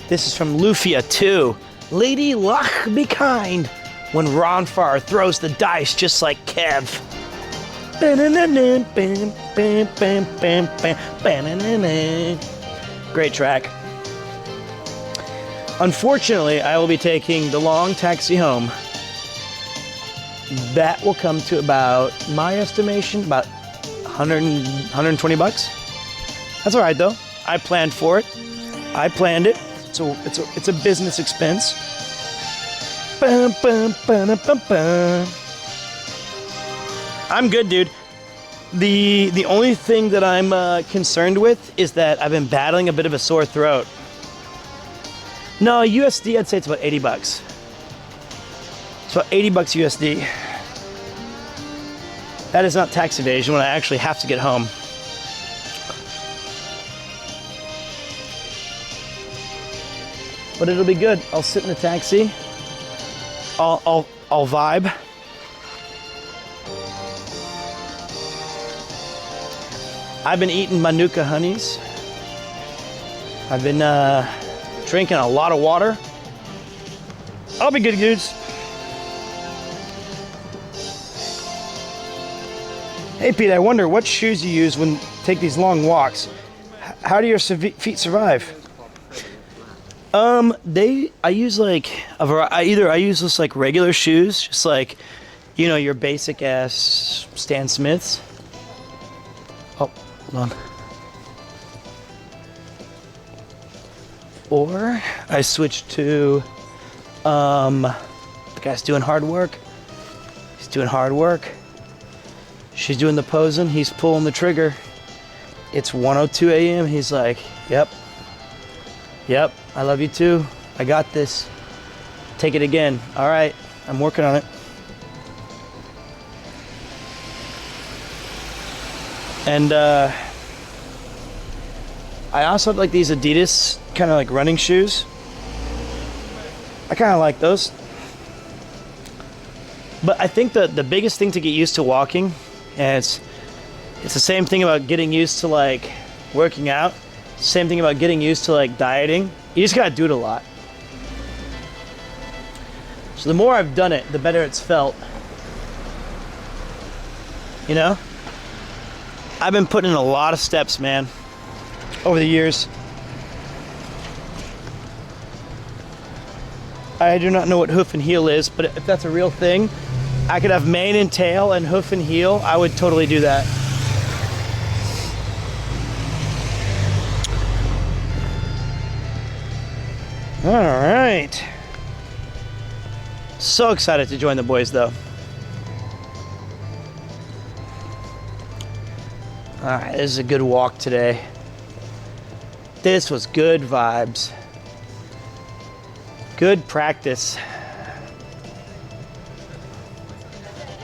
This is from Lufia 2. Lady Luck be kind when Ronfar throws the dice just like Kev. Great track. Unfortunately, I will be taking the long taxi home. That will come to about, my estimation, about 120 bucks. That's all right though. I planned for it. I planned it. So it's a business expense. I'm good, dude. The only thing that I'm concerned with is that I've been battling a bit of a sore throat. No, USD, I'd say it's about 80 bucks. It's about 80 bucks USD. That is not tax evasion when I actually have to get home. But it'll be good. I'll sit in the taxi. I'll vibe. I've been eating Manuka honeys. I've been drinking a lot of water. I'll be good, dudes. Hey, Pete, I wonder what shoes you use when take these long walks. How do your feet survive? I use like a variety. Either I use just like regular shoes, just like, you know, your basic ass Stan Smiths. Oh, hold on. Or I switch to, the guy's doing hard work. He's doing hard work. She's doing the posing. He's pulling the trigger. It's 1:02 a.m. He's like, yep. Yep, I love you too. I got this. Take it again. All right, I'm working on it. And I also have like these Adidas kind of like running shoes. I kind of like those. But I think the biggest thing to get used to walking, and it's the same thing about getting used to like working out. Same thing about getting used to like dieting. You just gotta do it a lot. So the more I've done it, the better it's felt. You know? I've been putting in a lot of steps, man, over the years. I do not know what hoof and heel is, but if that's a real thing, I could have mane and tail and hoof and heel. I would totally do that. All right. So excited to join the boys though. Alright, this is a good walk today. This was good vibes. Good practice.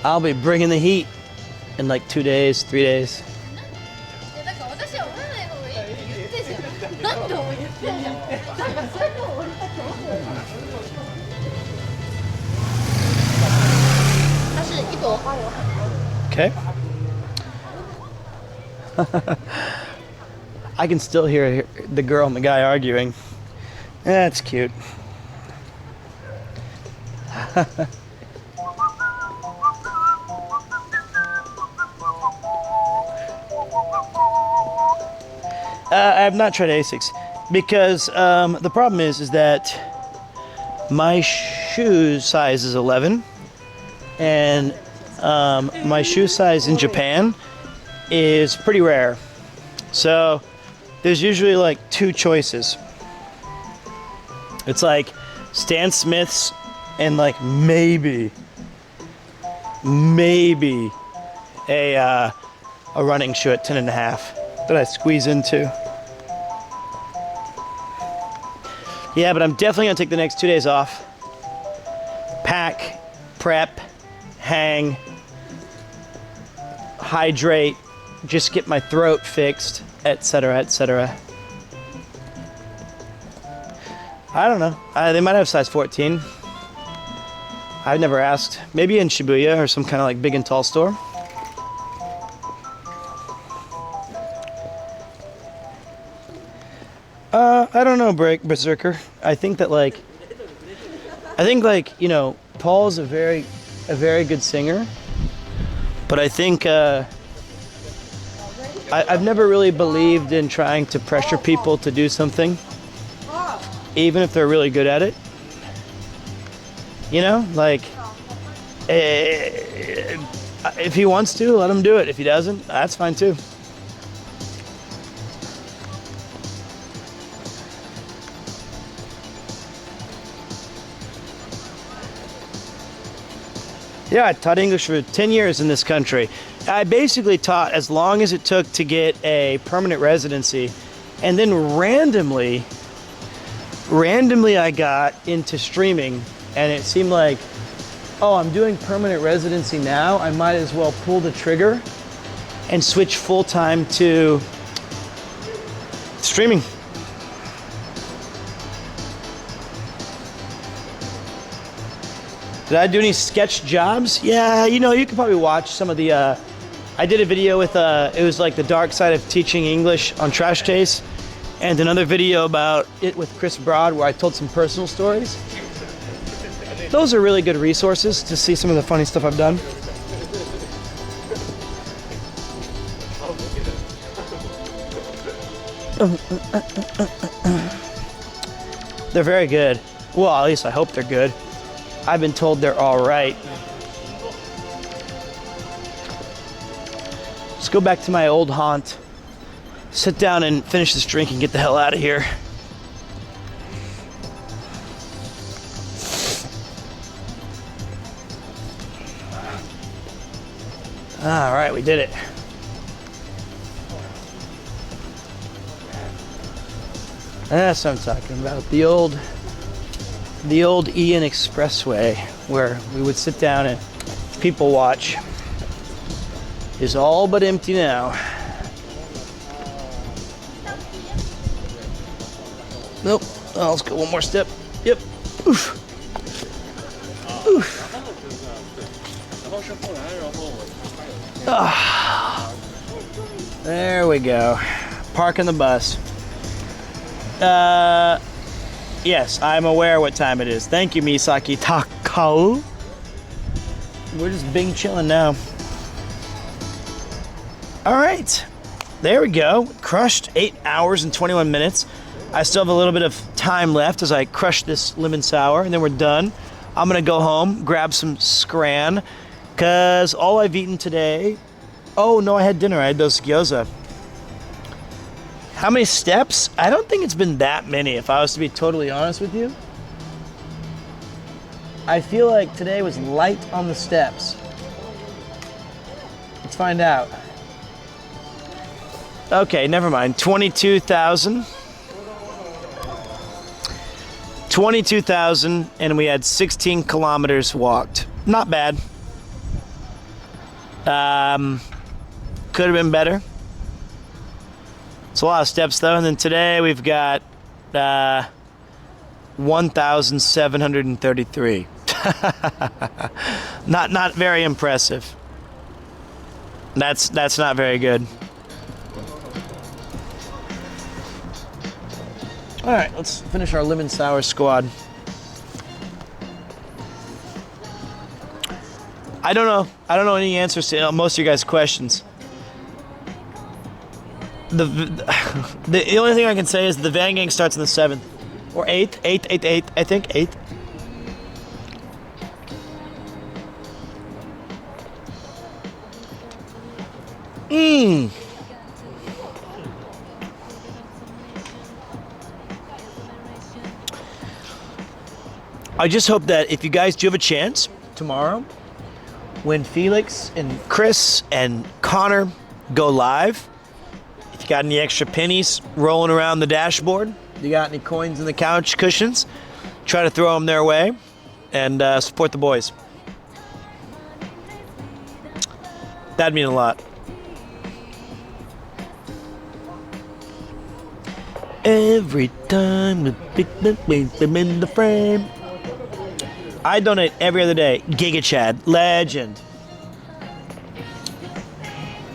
I'll be bringing the heat in like 2 days, 3 days. Okay. I can still hear the girl and the guy arguing. That's cute. I have not tried Asics because the problem is that my shoe size is 11 and my shoe size in Japan is pretty rare. So there's usually like 2 choices. It's like Stan Smith's and like maybe a running shoe at 10.5 that I squeeze into. Yeah, but I'm definitely gonna take the next 2 days off. Pack, prep, hang, hydrate, just get my throat fixed, etc., etc. I don't know. They might have size 14. I've never asked. Maybe in Shibuya or some kind of like big and tall store. I don't know, Berserker. I think like, you know, Paul's a very good singer, but I think I've never really believed in trying to pressure people to do something, even if they're really good at it. You know, like, if he wants to, let him do it. If he doesn't, that's fine too. Yeah, I taught English for 10 years in this country. I basically taught as long as it took to get a permanent residency. And then randomly I got into streaming, and it seemed like, oh, I'm doing permanent residency now. I might as well pull the trigger and switch full-time to streaming. Did I do any sketch jobs? Yeah, you know, you could probably watch some of the, I did a video with, it was like the dark side of teaching English on Trash Taste, and another video about it with Chris Broad where I told some personal stories. Those are really good resources to see some of the funny stuff I've done. They're very good. Well, at least I hope they're good. I've been told they're all right. Let's go back to my old haunt. Sit down and finish this drink and get the hell out of here. All right, we did it. That's what I'm talking about. The old Ian Expressway, where we would sit down and people watch, is all but empty now. Nope. Oh, let's go one more step. Yep. Oof. Oof. Ah. There we go. Parking the bus. Yes, I'm aware what time it is. Thank you, Misaki Takao. We're just Bing chilling now. All right, there we go. Crushed 8 hours and 21 minutes. I still have a little bit of time left as I crush this lemon sour, and then we're done. I'm gonna go home, grab some scran, cause all I've eaten today. Oh no, I had dinner. I had those gyoza. How many steps? I don't think it's been that many, if I was to be totally honest with you. I feel like today was light on the steps. Let's find out. Okay, never mind. 22,000. 22,000, and we had 16 kilometers walked. Not bad. Could have been better. It's a lot of steps though, and then today we've got 1,733. Not very impressive. That's not very good. All right, let's finish our lemon sour squad. I don't know any answers to most of your guys' questions. The only thing I can say is the Van Gang starts on the 7th or 8th, I think 8th. I just hope that if you guys do have a chance tomorrow, when Felix and Chris and Connor go live, if you got any extra pennies rolling around the dashboard, you got any coins in the couch cushions, try to throw them their way and support the boys. That'd mean a lot. Every time we pick them in the frame. I donate every other day. Giga Chad, legend.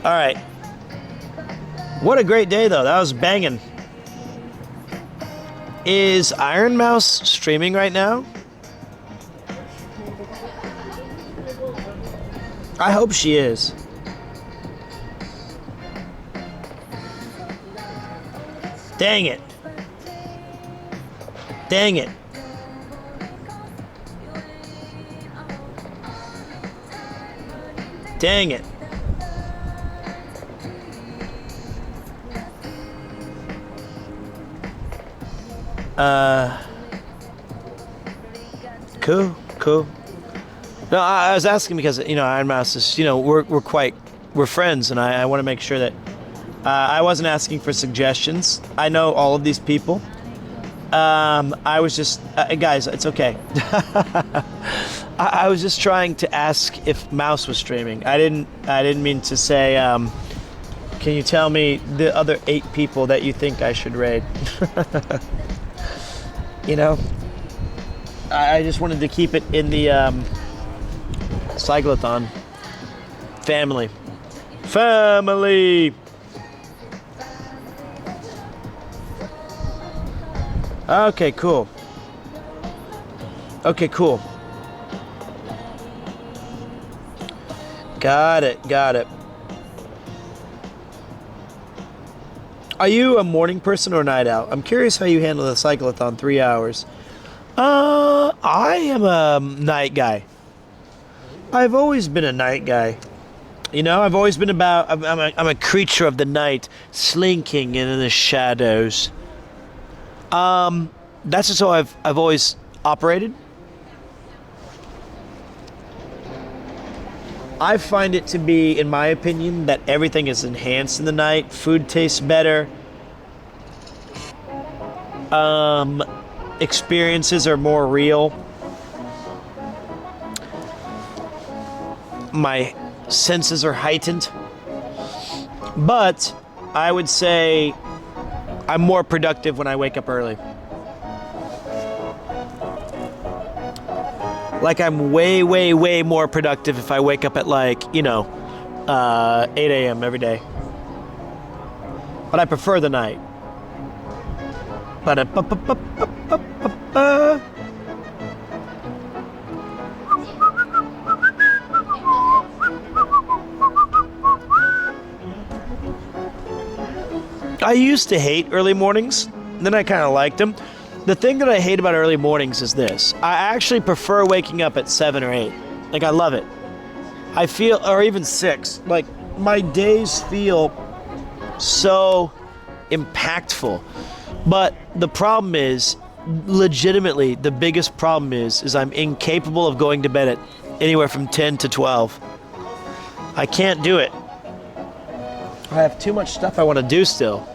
All right. What a great day, though. That was banging. Is Iron Mouse streaming right now? I hope she is. Dang it. Dang it. Dang it. Cool. No, I was asking because, Iron Mouse is, we're friends, and I want to make sure that I wasn't asking for suggestions. I know all of these people. I was just, guys, it's okay. I was just trying to ask if Mouse was streaming. I didn't mean to say, can you tell me the other 8 people that you think I should raid? I just wanted to keep it in the Cyclothon family. Okay, cool. Got it. Are you a morning person or a night owl? I'm curious how you handle the Cyclothon 3 hours. I am a night guy. I've always been a night guy. I've always been I'm a creature of the night, slinking in the shadows. That's just how I've always operated. I find it to be, in my opinion, that everything is enhanced in the night. Food tastes better. Experiences are more real. My senses are heightened. But I would say I'm more productive when I wake up early. Like I'm way, way, way more productive if I wake up at 8 a.m. every day. But I prefer the night. I used to hate early mornings, then I kind of liked them. The thing that I hate about early mornings is this. I actually prefer waking up at 7 or 8. Like, I love it. I feel, or even 6. Like, my days feel so impactful. But the problem is, legitimately, the biggest problem is I'm incapable of going to bed at anywhere from 10 to 12. I can't do it. I have too much stuff I want to do still.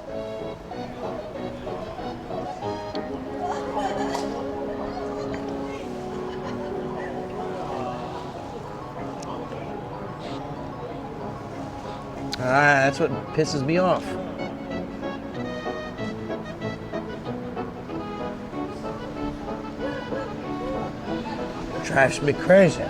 That's what pisses me off. Drives me crazy.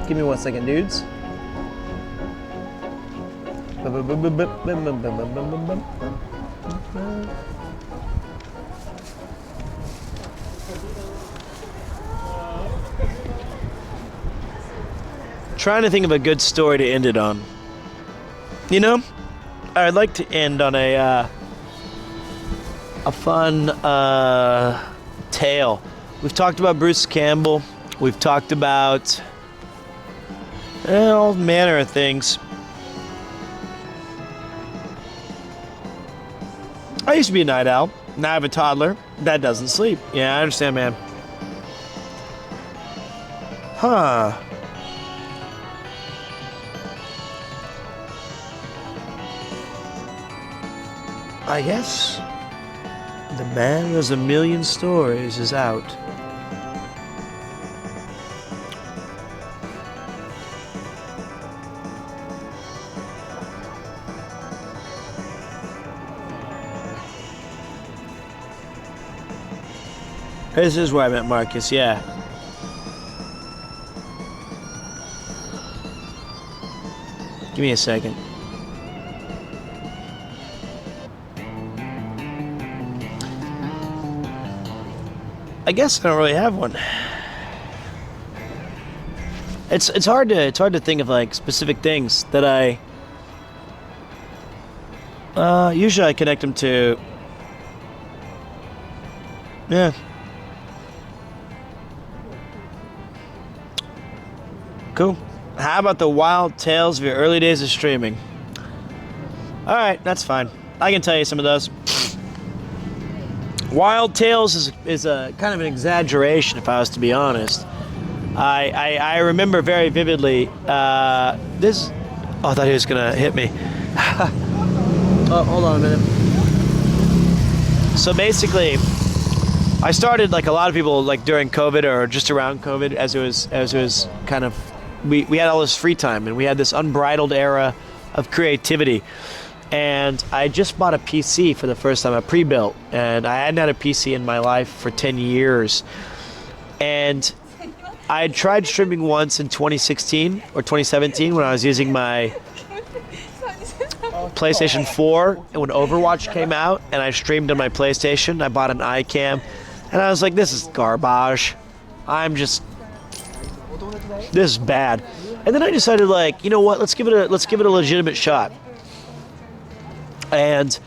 Give me 1 second, dudes. Trying to think of a good story to end it on. You know, I'd like to end on a fun tale. We've talked about Bruce Campbell. We've talked about all manner of things. I used to be a night owl. Now I have a toddler that doesn't sleep. Yeah, I understand, man. Huh. I guess the man who has a million stories is out. This is where I met Marcus, yeah. Give me a second. I guess I don't really have one. It's hard to think of like specific things that I usually I connect them to. Yeah. Cool. How about the wild tales of your early days of streaming? All right, that's fine. I can tell you some of those. Wild tales is a kind of an exaggeration, if I was to be honest. I remember very vividly this. Oh, I thought he was gonna hit me. Oh, hold on a minute. So basically, I started like a lot of people like during COVID or just around COVID, as it was kind of we had all this free time and we had this unbridled era of creativity. And I just bought a PC for the first time, a pre-built, and I hadn't had a PC in my life for 10 years. And I had tried streaming once in 2016 or 2017 when I was using my PlayStation 4 and when Overwatch came out, and I streamed on my PlayStation. I bought an iCam, and I was like, this is garbage. This is bad. And then I decided, like, you know what? Let's give it a legitimate shot. And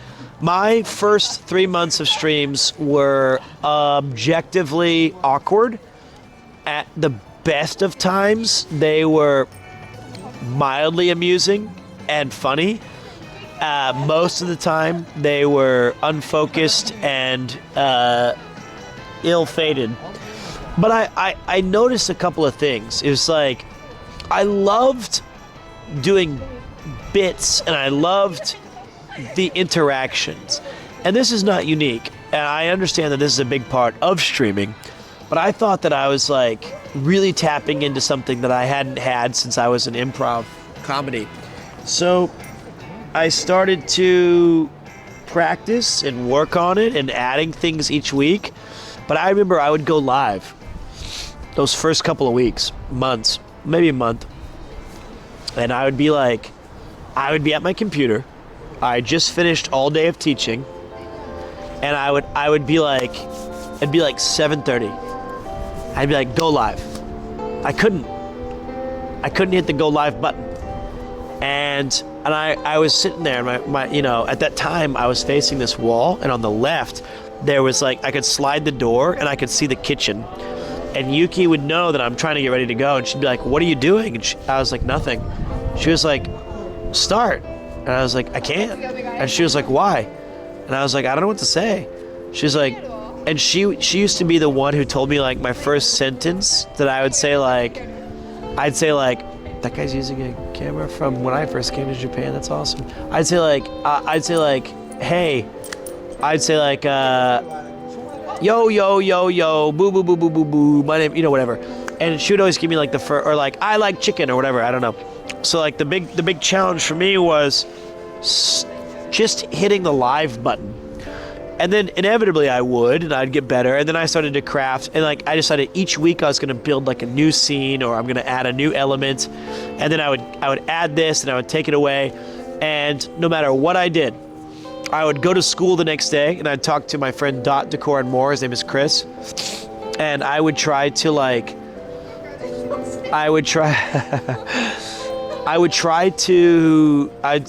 my first 3 months of streams were objectively awkward. At the best of times, they were mildly amusing and funny. Most of the time, they were unfocused and ill-fated. But I noticed a couple of things. It was like, I loved doing bits and I loved the interactions. And this is not unique. And I understand that this is a big part of streaming. But I thought that I was like really tapping into something that I hadn't had since I was in improv comedy. So I started to practice and work on it and adding things each week. But I remember I would go live those first couple of weeks, months, maybe a month. And I would be at my computer. I just finished all day of teaching. And I would be like, it'd be like 7:30. I'd be like, go live. I couldn't hit the go live button. And I was sitting there, and my at that time I was facing this wall, and on the left there was like I could slide the door and I could see the kitchen. And Yuki would know that I'm trying to get ready to go, and she'd be like, "What are you doing?" And I was like, "Nothing." She was like, "Start." And I was like, "I can't." And she was like, "Why?" And I was like, "I don't know what to say." She's like, and she used to be the one who told me like my first sentence that I would say like, I'd say like, "That guy's using a camera from when I first came to Japan. That's awesome." I'd say like, "Hey," I'd say like, "Yo, yo, yo, yo, boo, boo, boo, boo, boo, boo, my name," whatever. And she would always give me like or like, "I like chicken," or whatever, I don't know. So like the big challenge for me was just hitting the live button. And then inevitably I would, and I'd get better. And then I started to craft, and like I decided each week I was gonna build like a new scene, or I'm gonna add a new element. And then I would add this, and I would take it away. And no matter what I did, I would go to school the next day, and I'd talk to my friend Dot Decor and More. His name is Chris. And I would try to like,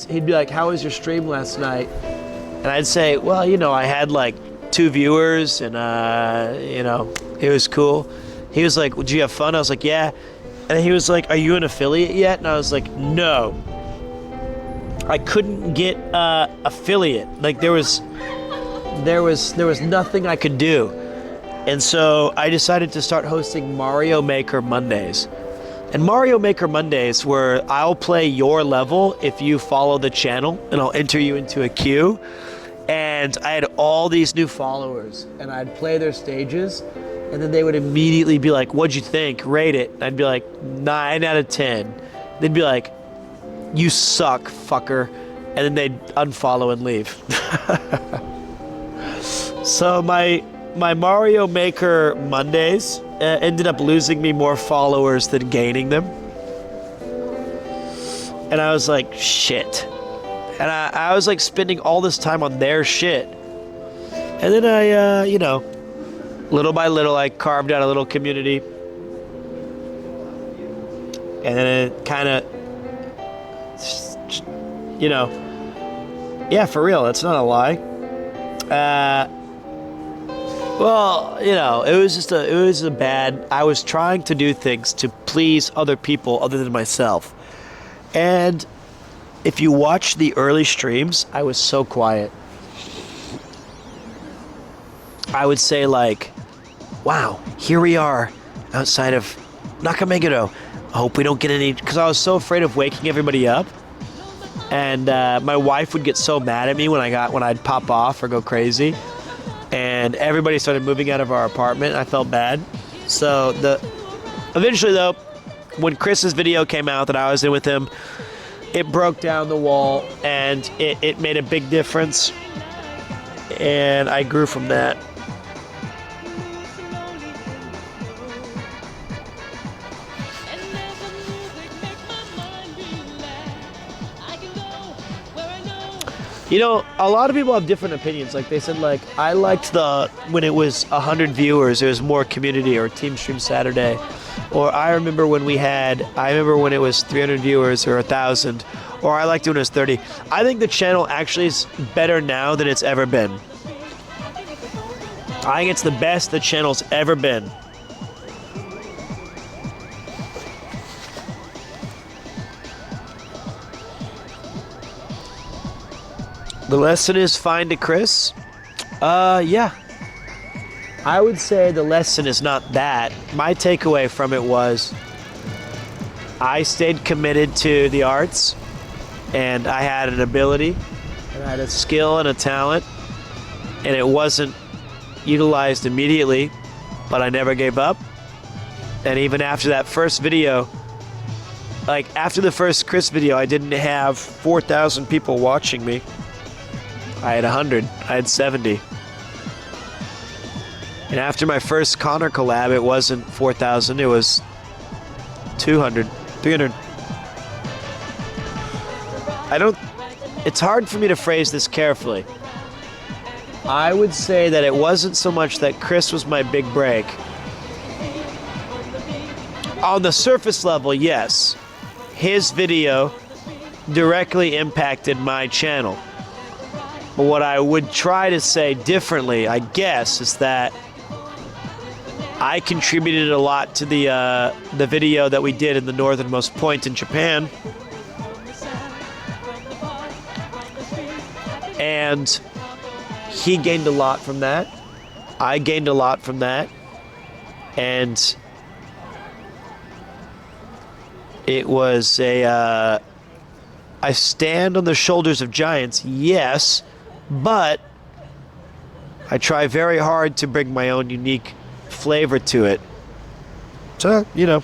he'd be like, "How was your stream last night?" And I'd say, "Well, I had like 2 viewers, and it was cool." He was like, "Well, did you have fun?" I was like, "Yeah." And he was like, "Are you an affiliate yet?" And I was like, "No." I couldn't get affiliate. Like there was nothing I could do. And so I decided to start hosting Mario Maker Mondays. And Mario Maker Mondays, where I'll play your level if you follow the channel, and I'll enter you into a queue. And I had all these new followers, and I'd play their stages, and then they would immediately be like, "What'd you think? Rate it." And I'd be like, 9 out of 10. They'd be like, "You suck, fucker." And then they'd unfollow and leave. So my Mario Maker Mondays ended up losing me more followers than gaining them. And I was like, shit. And I was like spending all this time on their shit. And then I, little by little, I carved out a little community. And then it kind of, yeah, for real, that's not a lie. Well, it was a bad, I was trying to do things to please other people other than myself. And if you watch the early streams, I was so quiet. I would say like, "Wow, here we are outside of Nakameguro. I hope we don't get any," because I was so afraid of waking everybody up. And my wife would get so mad at me when I'd pop off or go crazy. And everybody started moving out of our apartment, and I felt bad. So eventually though, when Chris's video came out that I was in with him, it broke down the wall, and it made a big difference. And I grew from that. A lot of people have different opinions. Like they said, like, I liked when it was 100 viewers, there was more community, or Team Stream Saturday. Or I remember when it was 300 viewers or 1,000. Or I liked it when it was 30. I think the channel actually is better now than it's ever been. I think it's the best the channel's ever been. The lesson is find a Chris. Yeah. I would say the lesson is not that. My takeaway from it was I stayed committed to the arts, and I had an ability, and I had a skill and a talent, and it wasn't utilized immediately, but I never gave up. And even after that first video, like after the first Chris video, I didn't have 4,000 people watching me. I had 100, I had 70. And after my first Connor collab, it wasn't 4,000, it was 200, 300. It's hard for me to phrase this carefully. I would say that it wasn't so much that Chris was my big break. On the surface level, yes. His video directly impacted my channel. But what I would try to say differently, I guess, is that I contributed a lot to the video that we did in the northernmost point in Japan. And he gained a lot from that. I gained a lot from that. And it was I stand on the shoulders of giants, yes, but I try very hard to bring my own unique flavor to it. So, you know,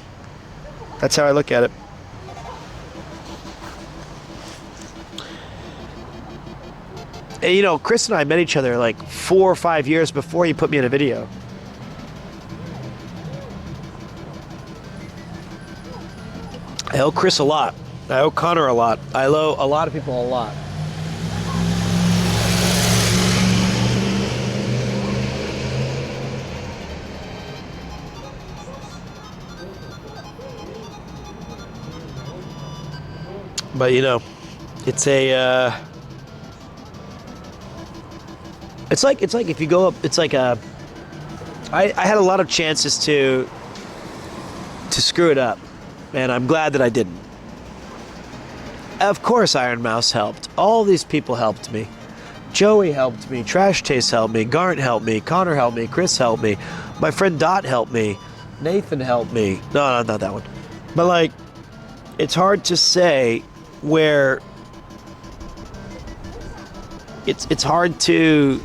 that's how I look at it. And, you know, Chris and I met each other like 4 or 5 years before he put me in a video. I owe Chris a lot. I owe Connor a lot. I owe a lot of people a lot. But you know, it's a it's like if you go up, it's like I had a lot of chances to screw it up, and I'm glad that I didn't. Of course Iron Mouse helped. All these people helped me. Joey helped me, Trash Taste helped me, Garnt helped me, Connor helped me, Chris helped me, my friend Dot helped me, Nathan helped me. No, not that one. But like, it's hard to say where it's hard to,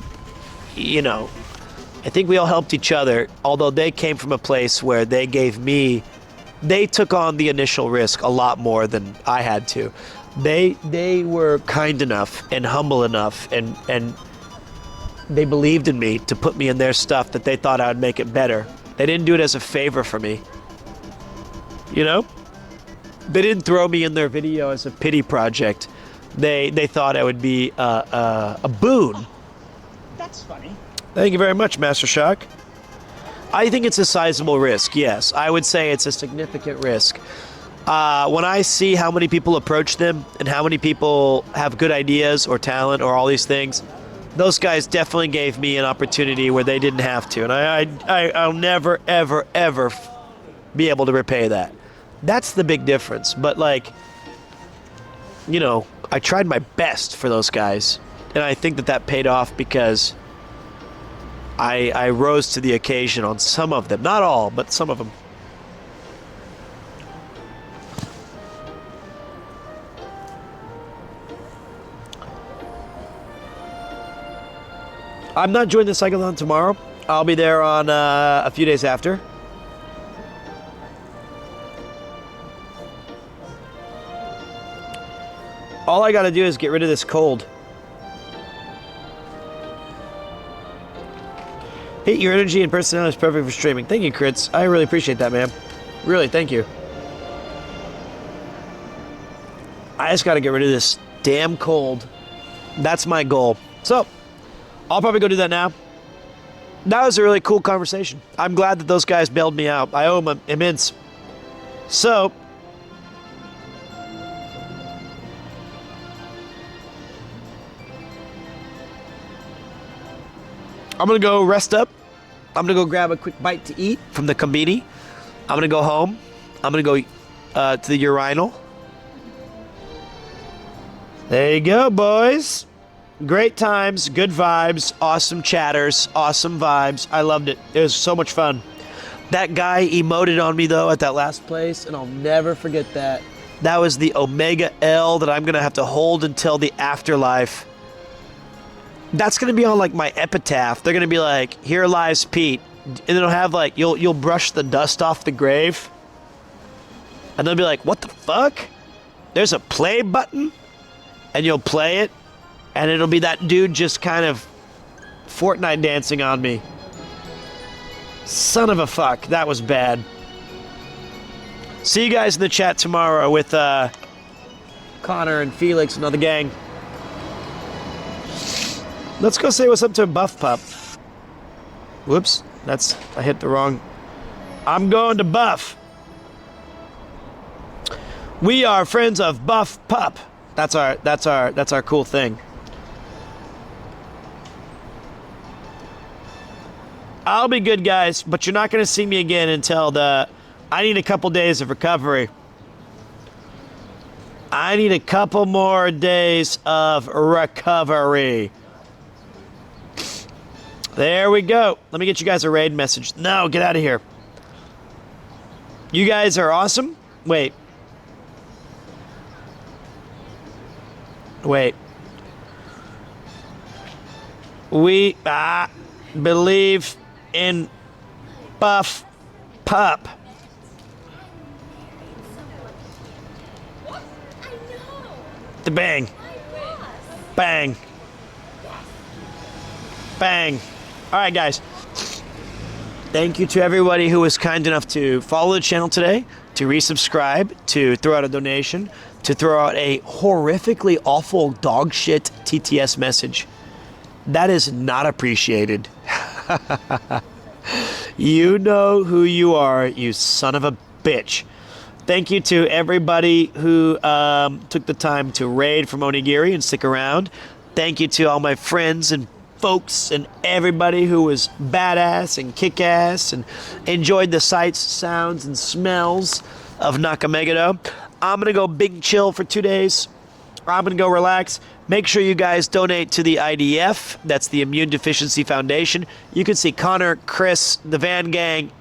you know, I think we all helped each other, although they came from a place where they took on the initial risk a lot more than I had to. They were kind enough and humble enough and they believed in me to put me in their stuff that they thought I would make it better. They didn't do it as a favor for me. You know? They didn't throw me in their video as a pity project. They thought I would be a boon. That's funny. Thank you very much, Master Shock. I think it's a sizable risk, yes. I would say it's a significant risk. When I see how many people approach them and how many people have good ideas or talent or all these things, those guys definitely gave me an opportunity where they didn't have to. And I'll never, ever, ever be able to repay that. That's the big difference. But like, you know, I tried my best for those guys. And I think that paid off because I rose to the occasion on some of them. Not all, but some of them. I'm not joining the Cyclone tomorrow. I'll be there on a few days after. All I gotta do is get rid of this cold. Hey, your energy and personality is perfect for streaming. Thank you, Crits. I really appreciate that, man. Really, thank you. I just gotta get rid of this damn cold. That's my goal. So, I'll probably go do that now. That was a really cool conversation. I'm glad that those guys bailed me out. I owe them immense. So, I'm gonna go rest up. I'm gonna go grab a quick bite to eat from the kombini. I'm gonna go home. I'm gonna go to the urinal. There you go, boys. Great times, good vibes, awesome chatters, awesome vibes. I loved it. It was so much fun. That guy emoted on me though at that last place, and I'll never forget that. That was the Omega L that I'm gonna have to hold until the afterlife. That's gonna be on like my epitaph. They're gonna be like, "Here lies Pete," and it'll have like you'll brush the dust off the grave, and they'll be like, "What the fuck? There's a play button," and you'll play it, and it'll be that dude just kind of Fortnite dancing on me. Son of a fuck, that was bad. See you guys in the chat tomorrow with Connor and Felix and all the gang. Let's go say what's up to Buff Pup. Whoops, I hit the wrong. I'm going to Buff. We are friends of Buff Pup. That's our cool thing. I'll be good, guys, but you're not going to see me again until I need a couple days of recovery. I need a couple more days of recovery. There we go. Let me get you guys a raid message. No, get out of here. You guys are awesome. Wait. We believe in Buff Pup. The bang. Bang. Bang. All right, guys. Thank you to everybody who was kind enough to follow the channel today, to resubscribe, to throw out a donation, to throw out a horrifically awful dog shit TTS message. That is not appreciated. You know who you are, you son of a bitch. Thank you to everybody who took the time to raid from Onigiri and stick around. Thank you to all my friends and folks and everybody who was badass and kick-ass and enjoyed the sights, sounds, and smells of Nakamegado. I'm going to go big chill for 2 days. I'm going to go relax. Make sure you guys donate to the IDF. That's the Immune Deficiency Foundation. You can see Connor, Chris, the Van Gang,